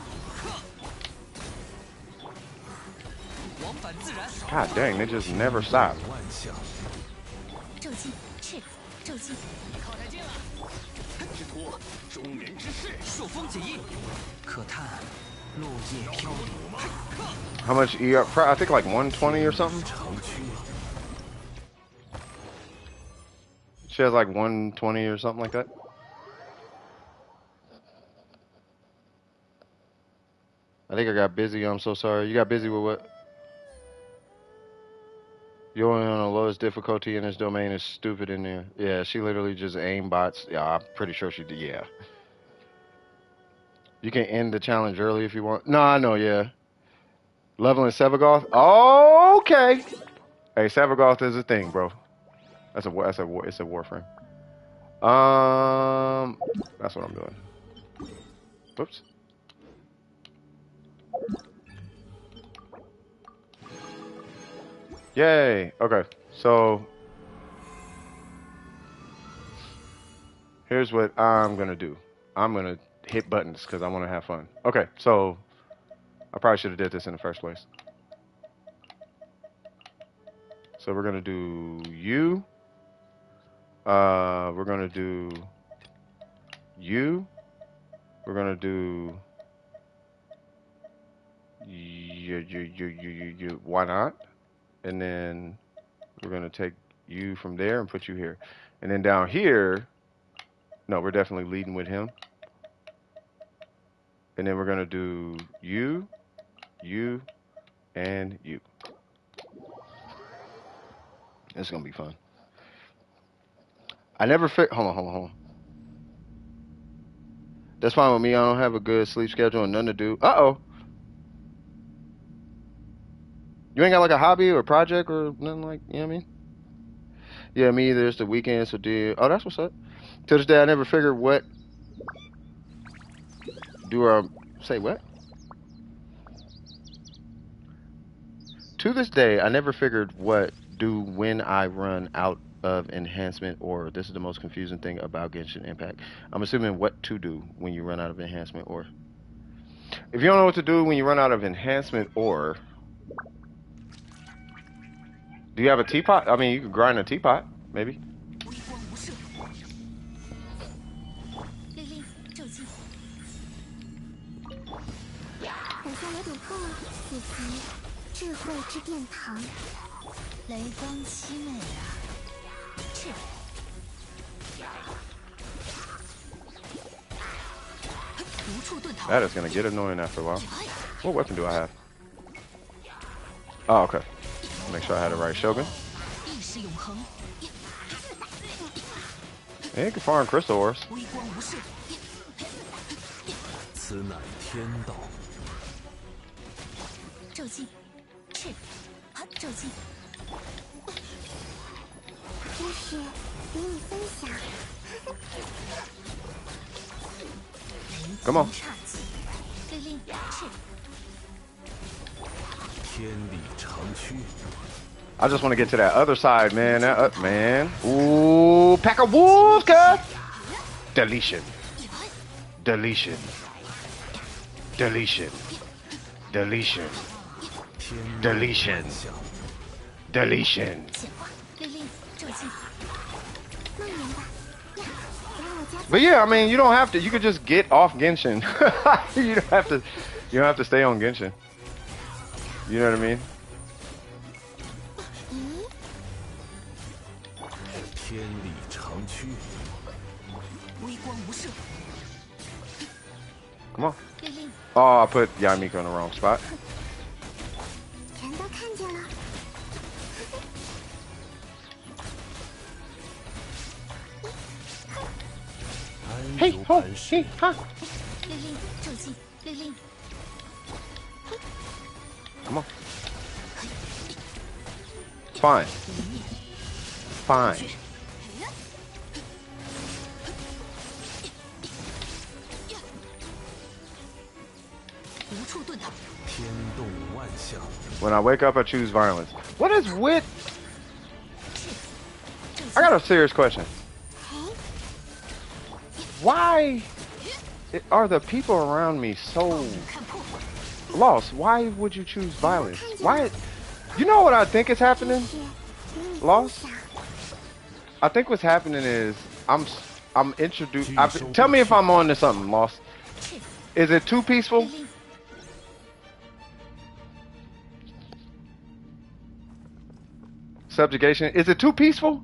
往返自然， God dang, they just never stop. 万象。骤进，是骤进， 朔风解印，可叹落叶飘零， How much ER? I think like 120 or something. 长驱， She has like 120 or something like that. I think I got busy. I'm so sorry. You got busy with what? You're only on the lowest difficulty in this domain is stupid in there. Yeah, she literally just aim bots. Yeah, I'm pretty sure she did. Yeah. You can end the challenge early if you want. No, I know. Yeah. Leveling Sevagoth. Okay. Hey, Sevagoth is a thing, bro. It's a warframe. That's what I'm doing. Oops. Yay. Okay. So here's what I'm gonna do. I'm gonna hit buttons because I want to have fun. Okay. So I probably should have did this in the first place. So we're gonna do you. We're gonna do you. We're gonna do you. Why not? And then we're gonna take you from there and put you here. And then down here, no, we're definitely leading with him. And then we're gonna do you, you, and you. It's gonna be fun. I never hold on. That's fine with me. I don't have a good sleep schedule and nothing to do. Uh-oh. You ain't got like a hobby or a project or nothing like, you know what I mean? Yeah, me either. It's the weekend, so oh, that's what's up. To this day, I never figured what say what? To this day, I never figured what do when I run out of enhancement or. This is the most confusing thing about Genshin Impact. I'm assuming what to do when you run out of enhancement or. If you don't know what to do when you run out of enhancement or. Do you have a teapot? I mean, you could grind a teapot, maybe. 微光无射，令令，骤进。我先来点破，此题智慧之殿堂，雷光凄美啊！是， That is gonna get annoying after a while. What weapon do I have? Oh, okay. Make sure I had the right Shogun. Yeah, you can farm crystal ores. 此乃天道。骤击，是，骤击。知识与你分享。Come on. 律令是。天理长驱。 I just want to get to that other side, man. That man. Ooh, pack of wolves, cut. Deletion. Deletion. Deletion. Deletion. Deletion. Deletion. 显化，律令骤击。梦明白。呀，让我加。 But yeah, I mean, you don't have to. You could just get off Genshin. You don't have to. You don't have to stay on Genshin. You know what I mean? 天理长驱。微光无射。 Come on. 律令 Oh, I put Yamika in the wrong spot. 全都看见了。安如磐石。 ha. 律令骤击，律令 Come on. Fine. Fine. 无处遁逃。天动万象。 When I wake up, I choose violence. What is with? I got a serious question. Why are the people around me so lost? Why would you choose violence? Why? You know what I think is happening? Lost? I think what's happening is I'm introduced. Tell me if I'm on to something. Lost. Is it too peaceful? Subjugation. Is it too peaceful?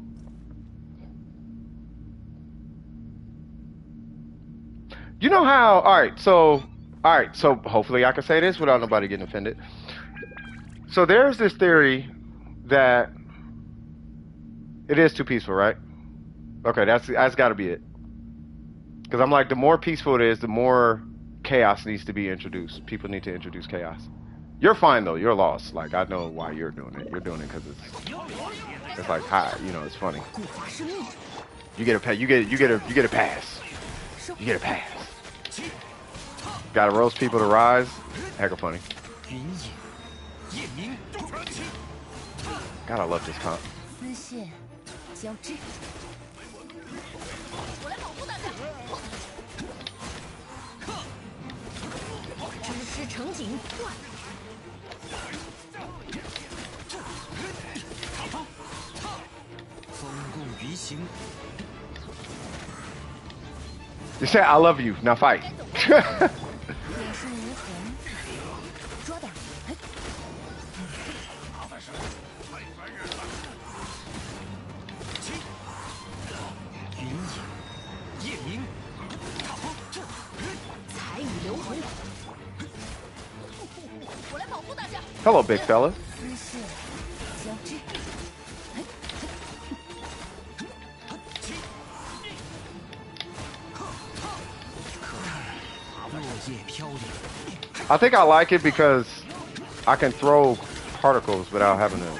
You know how? All right. So hopefully I can say this without nobody getting offended. So there's this theory that it is too peaceful, right? Okay, that's got to be it. Because I'm like, the more peaceful it is, the more chaos needs to be introduced. People need to introduce chaos. You're fine though. You're lost. Like, I know why you're doing it. You're doing it because it's like, hi, you know, it's funny. You get a pass. You get a pass. You get a pass. Gotta roast people to rise. Heck of funny. God, I love this comp. 丝线交织。知识成景。 风共鱼行。 You say I love you. Now fight. 眼神无痕。捉的。云影，夜明，彩雨流回。我来保护大家。 Hello, big fella. 丝线交织。 落叶飘零。 I think I like it because I can throw particles without having to.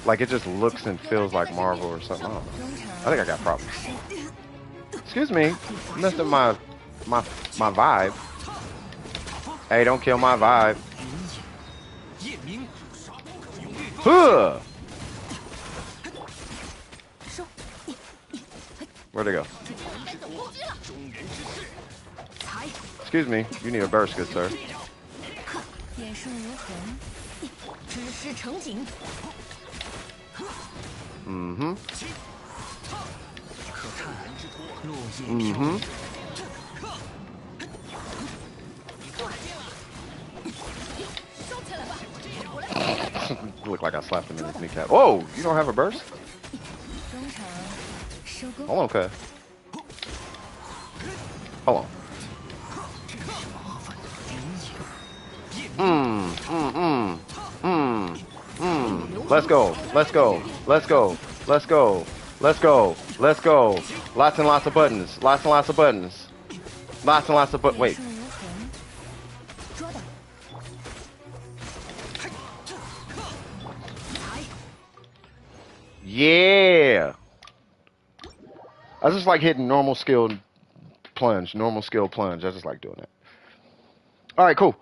Like, it just looks and feels like Marvel or something. I don't know. I think I got problems. Excuse me, messing my vibe. Hey, don't kill my vibe. 夜明， Huh. Where'd they go? Excuse me, you need a burst, good sir. 眼神无痕。知识成景。 Mm-hmm. 可叹落叶飘 Mm-hmm. 零。 Look like I slapped him in his kneecap. Whoa, you don't have a burst? 中场收工。 Hold on, okay. Hold on. Mm, mm, mm. Let's go. Let's go. Let's go. Let's go. Let's go. Let's go. Lots and lots of buttons. Lots and lots of buttons. Lots and lots of wait. 顺如痕，捉到。Yeah. I just like hitting normal skill plunge. Normal skill plunge. I just like doing that. All right, cool.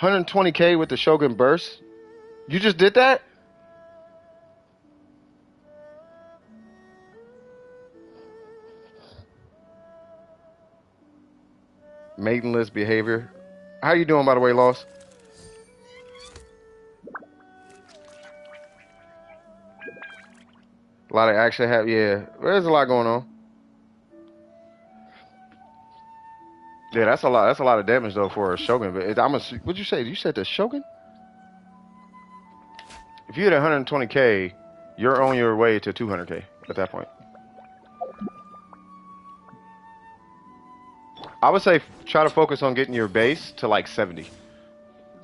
120k with the Shogun burst. You just did that? Maidenless behavior. How you doing, by the way, Lost? A lot of action yeah. There's a lot going on. Yeah, that's a lot. That's a lot of damage though for a Shogun. But what'd you say? You said the Shogun? If you hit 120k, you're on your way to 200k at that point. I would say try to focus on getting your base to like 70,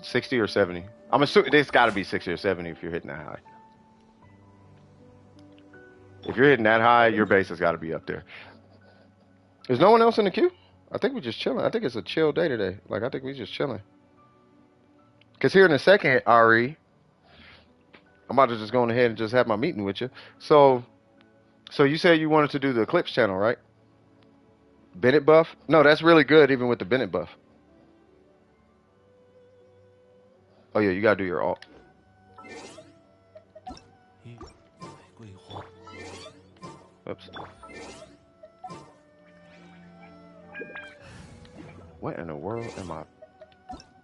60 or 70. I'm assuming it's got to be 60 or 70 if you're hitting that high. If you're hitting that high, your base has got to be up there. Is no one else in the queue? I think we're just chilling. I think it's a chill day today. Like, I think we're just chilling. Because here in a second, Ari, I'm about to just go ahead and just have my meeting with you. So you said you wanted to do the Eclipse channel, right? Bennett buff? No, that's really good even with the Bennett buff. Oh, yeah, you got to do your alt. Oops. What in the world am I?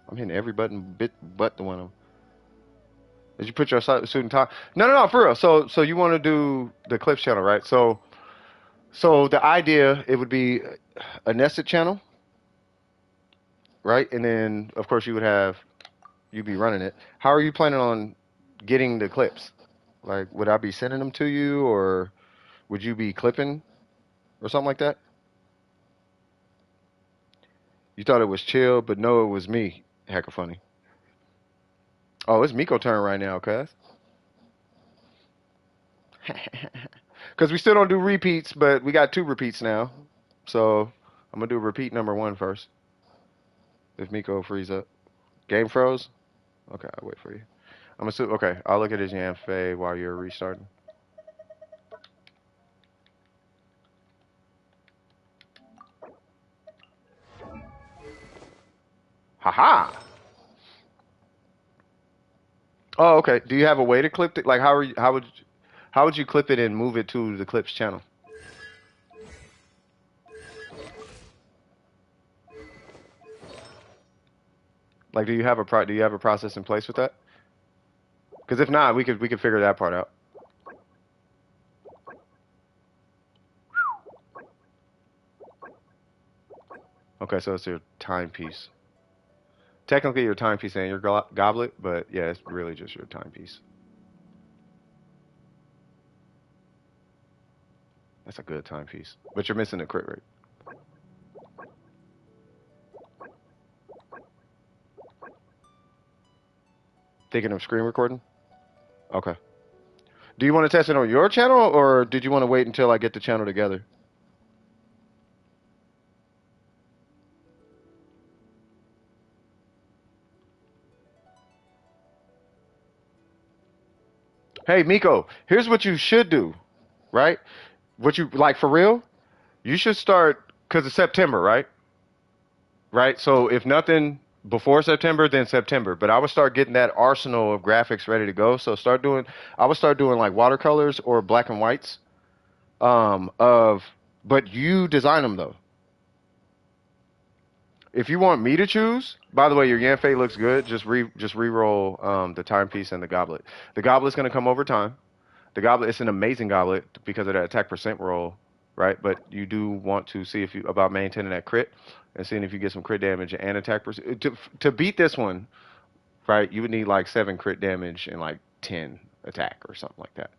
I'm hitting every button but the one of them. Did you put your suit and tie? No, for real. So you want to do the Clips channel, right? So the idea, it would be a nested channel, right? And then of course you'd be running it. How are you planning on getting the clips? Like, would I be sending them to you, or would you be clipping or something like that? You thought it was chill, but no, it was me. Hecka funny. Oh, it's Miko turn right now, cuz. Because we still don't do repeats, but we got 2 repeats now. So I'm going to do repeat number 1 first. If Miko frees up. Game froze? Okay, I'll wait for you. I'm assuming, okay, I'll look at his Yanfei while you're restarting. Haha! Oh, okay. Do you have a way to clip it? Like, how would you clip it and move it to the clips channel? Like, do you have a process in place with that? Because if not, we could figure that part out. Okay, so it's your timepiece. Technically, your timepiece and your goblet, but yeah, it's really just your timepiece. That's a good timepiece, but you're missing the crit rate. Thinking of screen recording? Okay. Do you want to test it on your channel, or did you want to wait until I get the channel together? Hey, Miko, here's what you should do, right? What you, like, for real? You should start, because it's September, right? Right? So if nothing before September, then September. But I would start getting that arsenal of graphics ready to go. So I would start doing like watercolors or black and whites, but you design them though. If you want me to choose, by the way, your Yanfei looks good. Just re-roll the timepiece and the goblet. The goblet's gonna come over time. The goblet, it's an amazing goblet because of that attack percent roll, right? But you do want to see about maintaining that crit and seeing if you get some crit damage and attack percent. To beat this one, right, you would need like 7 crit damage and like 10 attack or something like that.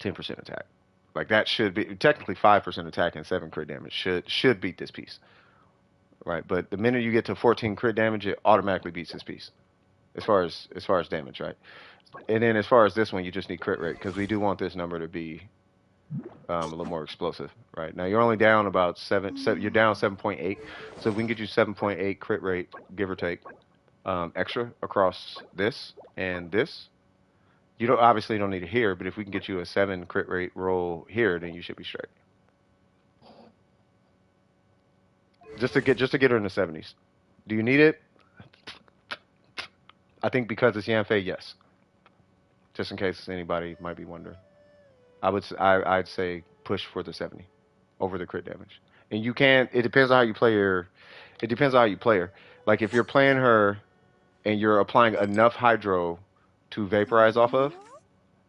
10% attack. Like that should be technically 5% attack and 7 crit damage should beat this piece. right? But the minute you get to 14 crit damage, it automatically beats his piece as far as damage, right? And then as far as this one, you just need crit rate because we do want this number to be a little more explosive, right? Now you're only down about seven, you're down 7.8. So if we can get you 7.8 crit rate, give or take, extra across this and this, you don't obviously don't need it here, but if we can get you a 7 crit rate roll here, then you should be straight. Just to get her in the 70s. Do you need it? I think because it's Yanfei, yes. Just in case anybody might be wondering. I'd say push for the 70 over the crit damage. And you can it depends on how you play her. It depends on how you play her. Like if you're playing her and you're applying enough hydro to vaporize off of,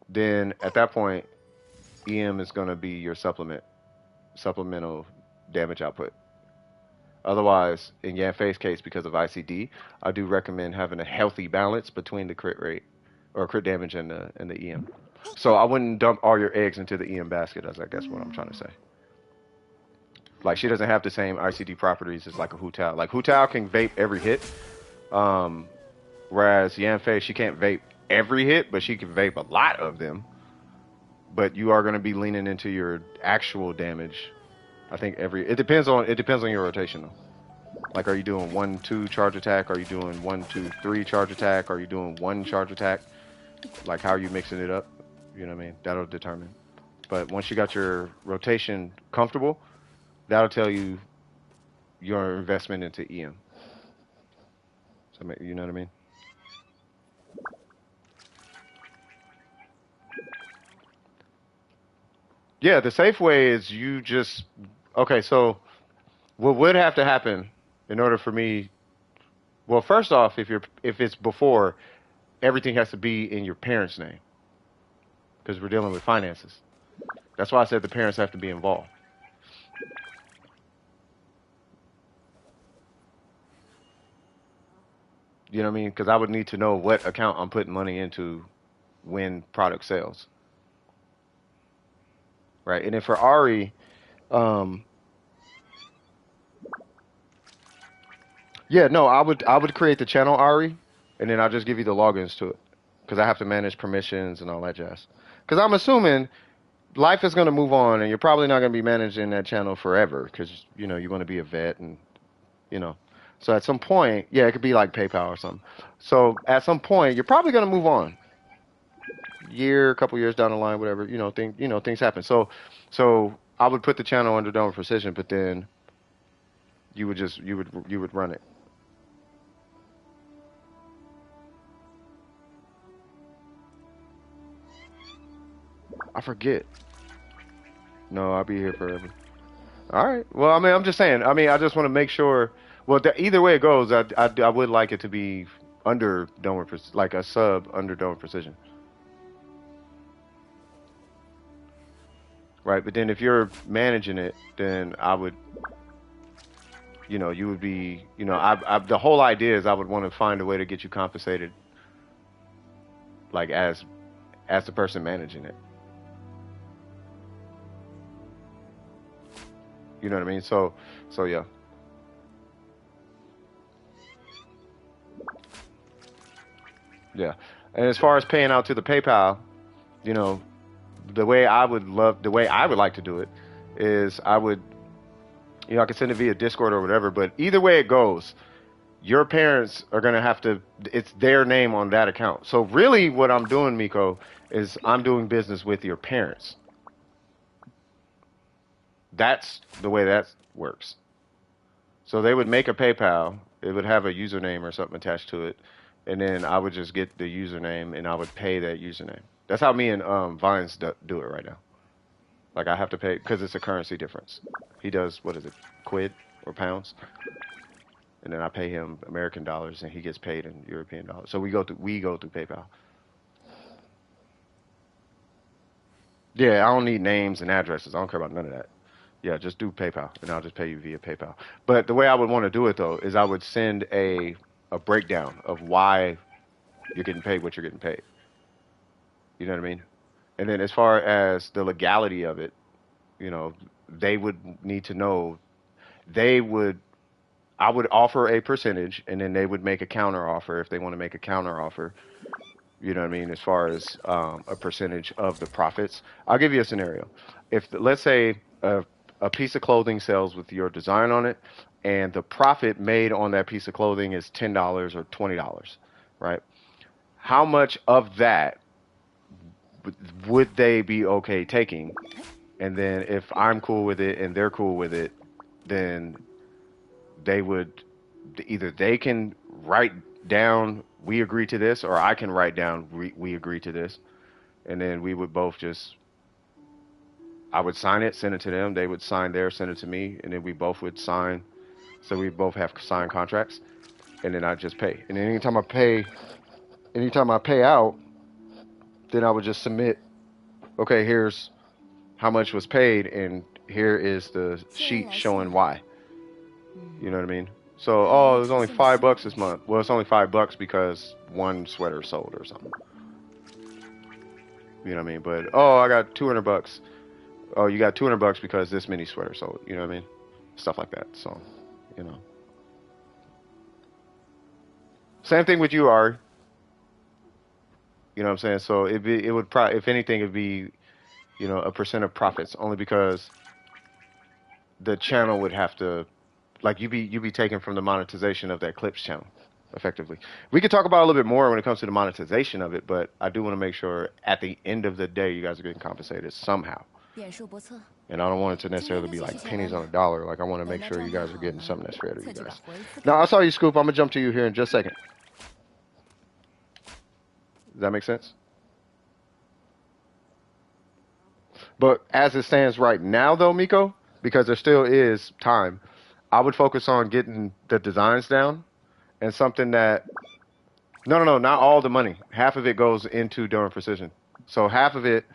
then at that point EM is going to be your supplemental damage output. Otherwise, in Yanfei's case, because of ICD, I do recommend having a healthy balance between the crit rate or crit damage and the EM. So I wouldn't dump all your eggs into the EM basket, as I guess what I'm trying to say. Like she doesn't have the same ICD properties as like a Hu Tao. Like Hu Tao can vape every hit, whereas Yanfei she can't vape every hit, but she can vape a lot of them. But you are going to be leaning into your actual damage. I think it depends on your rotation though. Like, are you doing 1-2 charge attack? Are you doing 1-2-3 charge attack? Are you doing 1 charge attack? Like, how are you mixing it up? You know what I mean? That'll determine. But once you got your rotation comfortable, that'll tell you your investment into EM. So you know what I mean? Yeah, the safe way is you just okay. So what would have to happen in order for me? Well, first off, if it's before, everything has to be in your parents' name because we're dealing with finances. That's why I said the parents have to be involved. You know what I mean? Because I would need to know what account I'm putting money into when product sells, right? And then for Ari, um, yeah, no, I would create the channel Ari, and then I'll just give you the logins to it because I have to manage permissions and all that jazz. Because I'm assuming life is going to move on, and you're probably not going to be managing that channel forever because you want to be a vet and you know. So at some point, yeah, it could be like PayPal or something. So at some point, you're probably going to move on. A couple years down the line, whatever, things happen. So I would put the channel under Dome Precision, but then you would run it. I forget. No, I'll be here forever. All right. Well, I mean, I'm just saying. I mean, I just want to make sure. Well, either way it goes, I would like it to be under Dome like a sub under Dome Precision. Right, but then if you're managing it, then I would, you would be, the whole idea is I would want to find a way to get you compensated, like as the person managing it. You know what I mean? So yeah. Yeah. And as far as paying out to the PayPal, you know, the way I would like to do it is I would, I could send it via Discord or whatever, but either way it goes, your parents are going to have to, it's their name on that account. So really what I'm doing, Miko, is I'm doing business with your parents. That's the way that works. So they would make a PayPal. It would have a username or something attached to it. And then I would just get the username and I would pay that username. That's how me and Vines do it right now. Like I have to pay because it's a currency difference. He does, what is it, quid or pounds? And then I pay him American dollars and he gets paid in European dollars. So we go through PayPal. Yeah, I don't need names and addresses. I don't care about none of that. Yeah, just do PayPal and I'll just pay you via PayPal. But the way I would want to do it though is I would send a breakdown of why you're getting paid what you're getting paid. You know what I mean? And then as far as the legality of it, they would need to know, they would I would offer a percentage, and then they would make a counter offer if they want to make a counter offer. You know what I mean? As far as a percentage of the profits. I'll give you a scenario. If let's say a piece of clothing sells with your design on it, and the profit made on that piece of clothing is $10 or $20, right? How much of that would they be okay taking? And then if I'm cool with it and they're cool with it, then they would either they can write down we agree to this, or I can write down we agree to this, and then we would both just I would sign it, send it to them, they would sign theirs, send it to me, and then we both would sign. So we both have signed contracts, and then I just pay. And then anytime I pay out, then I would just submit. Okay, here's how much was paid, and here is the sheet showing why. You know what I mean? So, oh, it was only $5 this month. Well, it's only $5 because one sweater sold or something. You know what I mean? But oh, I got $200. Oh, you got $200 because this many sweaters sold. You know what I mean? Stuff like that. So, you know. Same thing with you, Ari. You know what I'm saying? So it would probably, if anything, it'd be, you know, a percent of profits, only because the channel would have to, like, you be taken from the monetization of that clips channel, effectively. We could talk about it a little bit more when it comes to the monetization of it, but I do want to make sure at the end of the day you guys are getting compensated somehow. And I don't want it to necessarily be like pennies on a dollar. Like, I want to make sure you guys are getting something that's fair to you guys. Now, I saw you, Scoop. I'm gonna jump to you here in just a second. Does that make sense? But as it stands right now, though, Miko, because there still is time, I would focus on getting the designs down and something that. No, not all the money. Half of it goes into Durham Precision. So half of it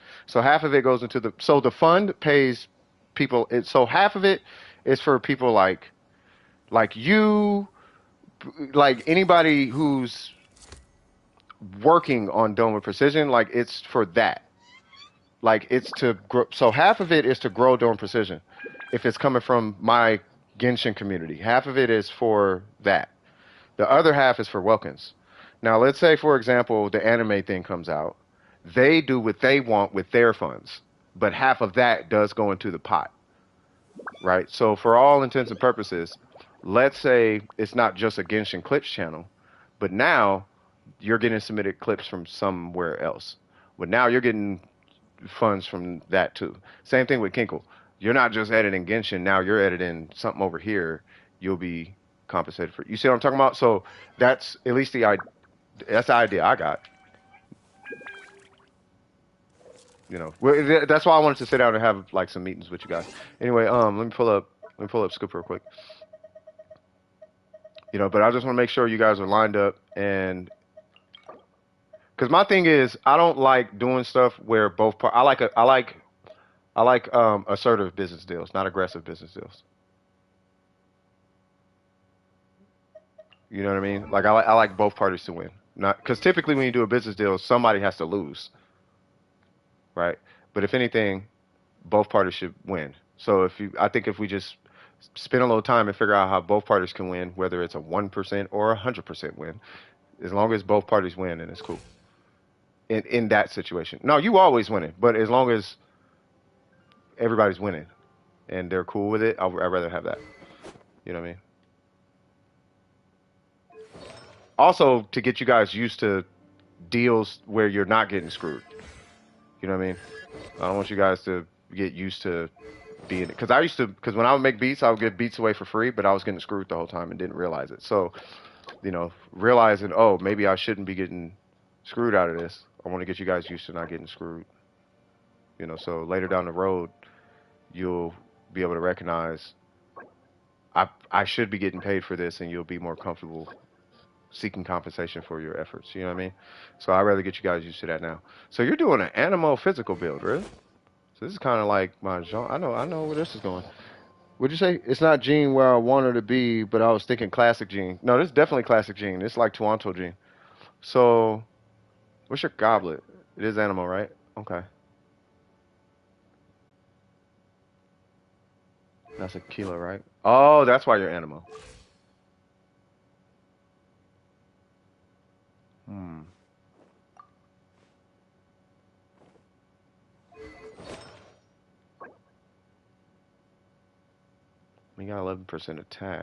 goes into the. So the fund pays people. So half of it is for people like you, like anybody who's working on Dome with Precision. Like, it's for that. Like, it's to grow. So half of it is to grow Dome Precision. If it's coming from my Genshin community, half of it is for that. The other half is for Welkins. Now, let's say, for example, the anime thing comes out. They do what they want with their funds, but half of that does go into the pot, right? So for all intents and purposes, let's say it's not just a Genshin Clips channel, but now you're getting submitted clips from somewhere else. But now you're getting funds from that too. Same thing with Kinkle. You're not just editing Genshin, now you're editing something over here. You'll be compensated for. You see what I'm talking about? So that's at least that's the idea I got. You know, that's why I wanted to sit down and have like some meetings with you guys. Anyway, let me pull up Scoop real quick. You know, but I just want to make sure you guys are lined up, and because my thing is, I don't like doing stuff where both parts. I like assertive business deals, not aggressive business deals. You know what I mean? Like, I like both parties to win. Not because typically when you do a business deal, somebody has to lose, right? But if anything, both parties should win. So I think if we just spend a little time and figure out how both parties can win, whether it's a 1% or 100% win, as long as both parties win, then it's cool. In that situation, no, you always winning, but as long as everybody's winning and they're cool with it, I'd rather have that. You know what I mean? Also, to get you guys used to deals where you're not getting screwed. You know what I mean? I don't want you guys to get used to being, because when I would make beats, I would give beats away for free, but I was getting screwed the whole time and didn't realize it. So, you know, realizing, oh, maybe I shouldn't be getting screwed out of this. I want to get you guys used to not getting screwed. You know, so later down the road, you'll be able to recognize I should be getting paid for this, and you'll be more comfortable seeking compensation for your efforts. You know what I mean? So I'd rather get you guys used to that now. So you're doing an animal physical build, really? So this is kind of like my genre. I know where this is going. Would you say it's not Gene where I want her to be, but I was thinking classic Gene. No, this is definitely classic Gene. It's like Toronto Gene. So what's your goblet? It is animal, right? Okay. That's a kilo, right? Oh, that's why you're animal. We got 11% attack.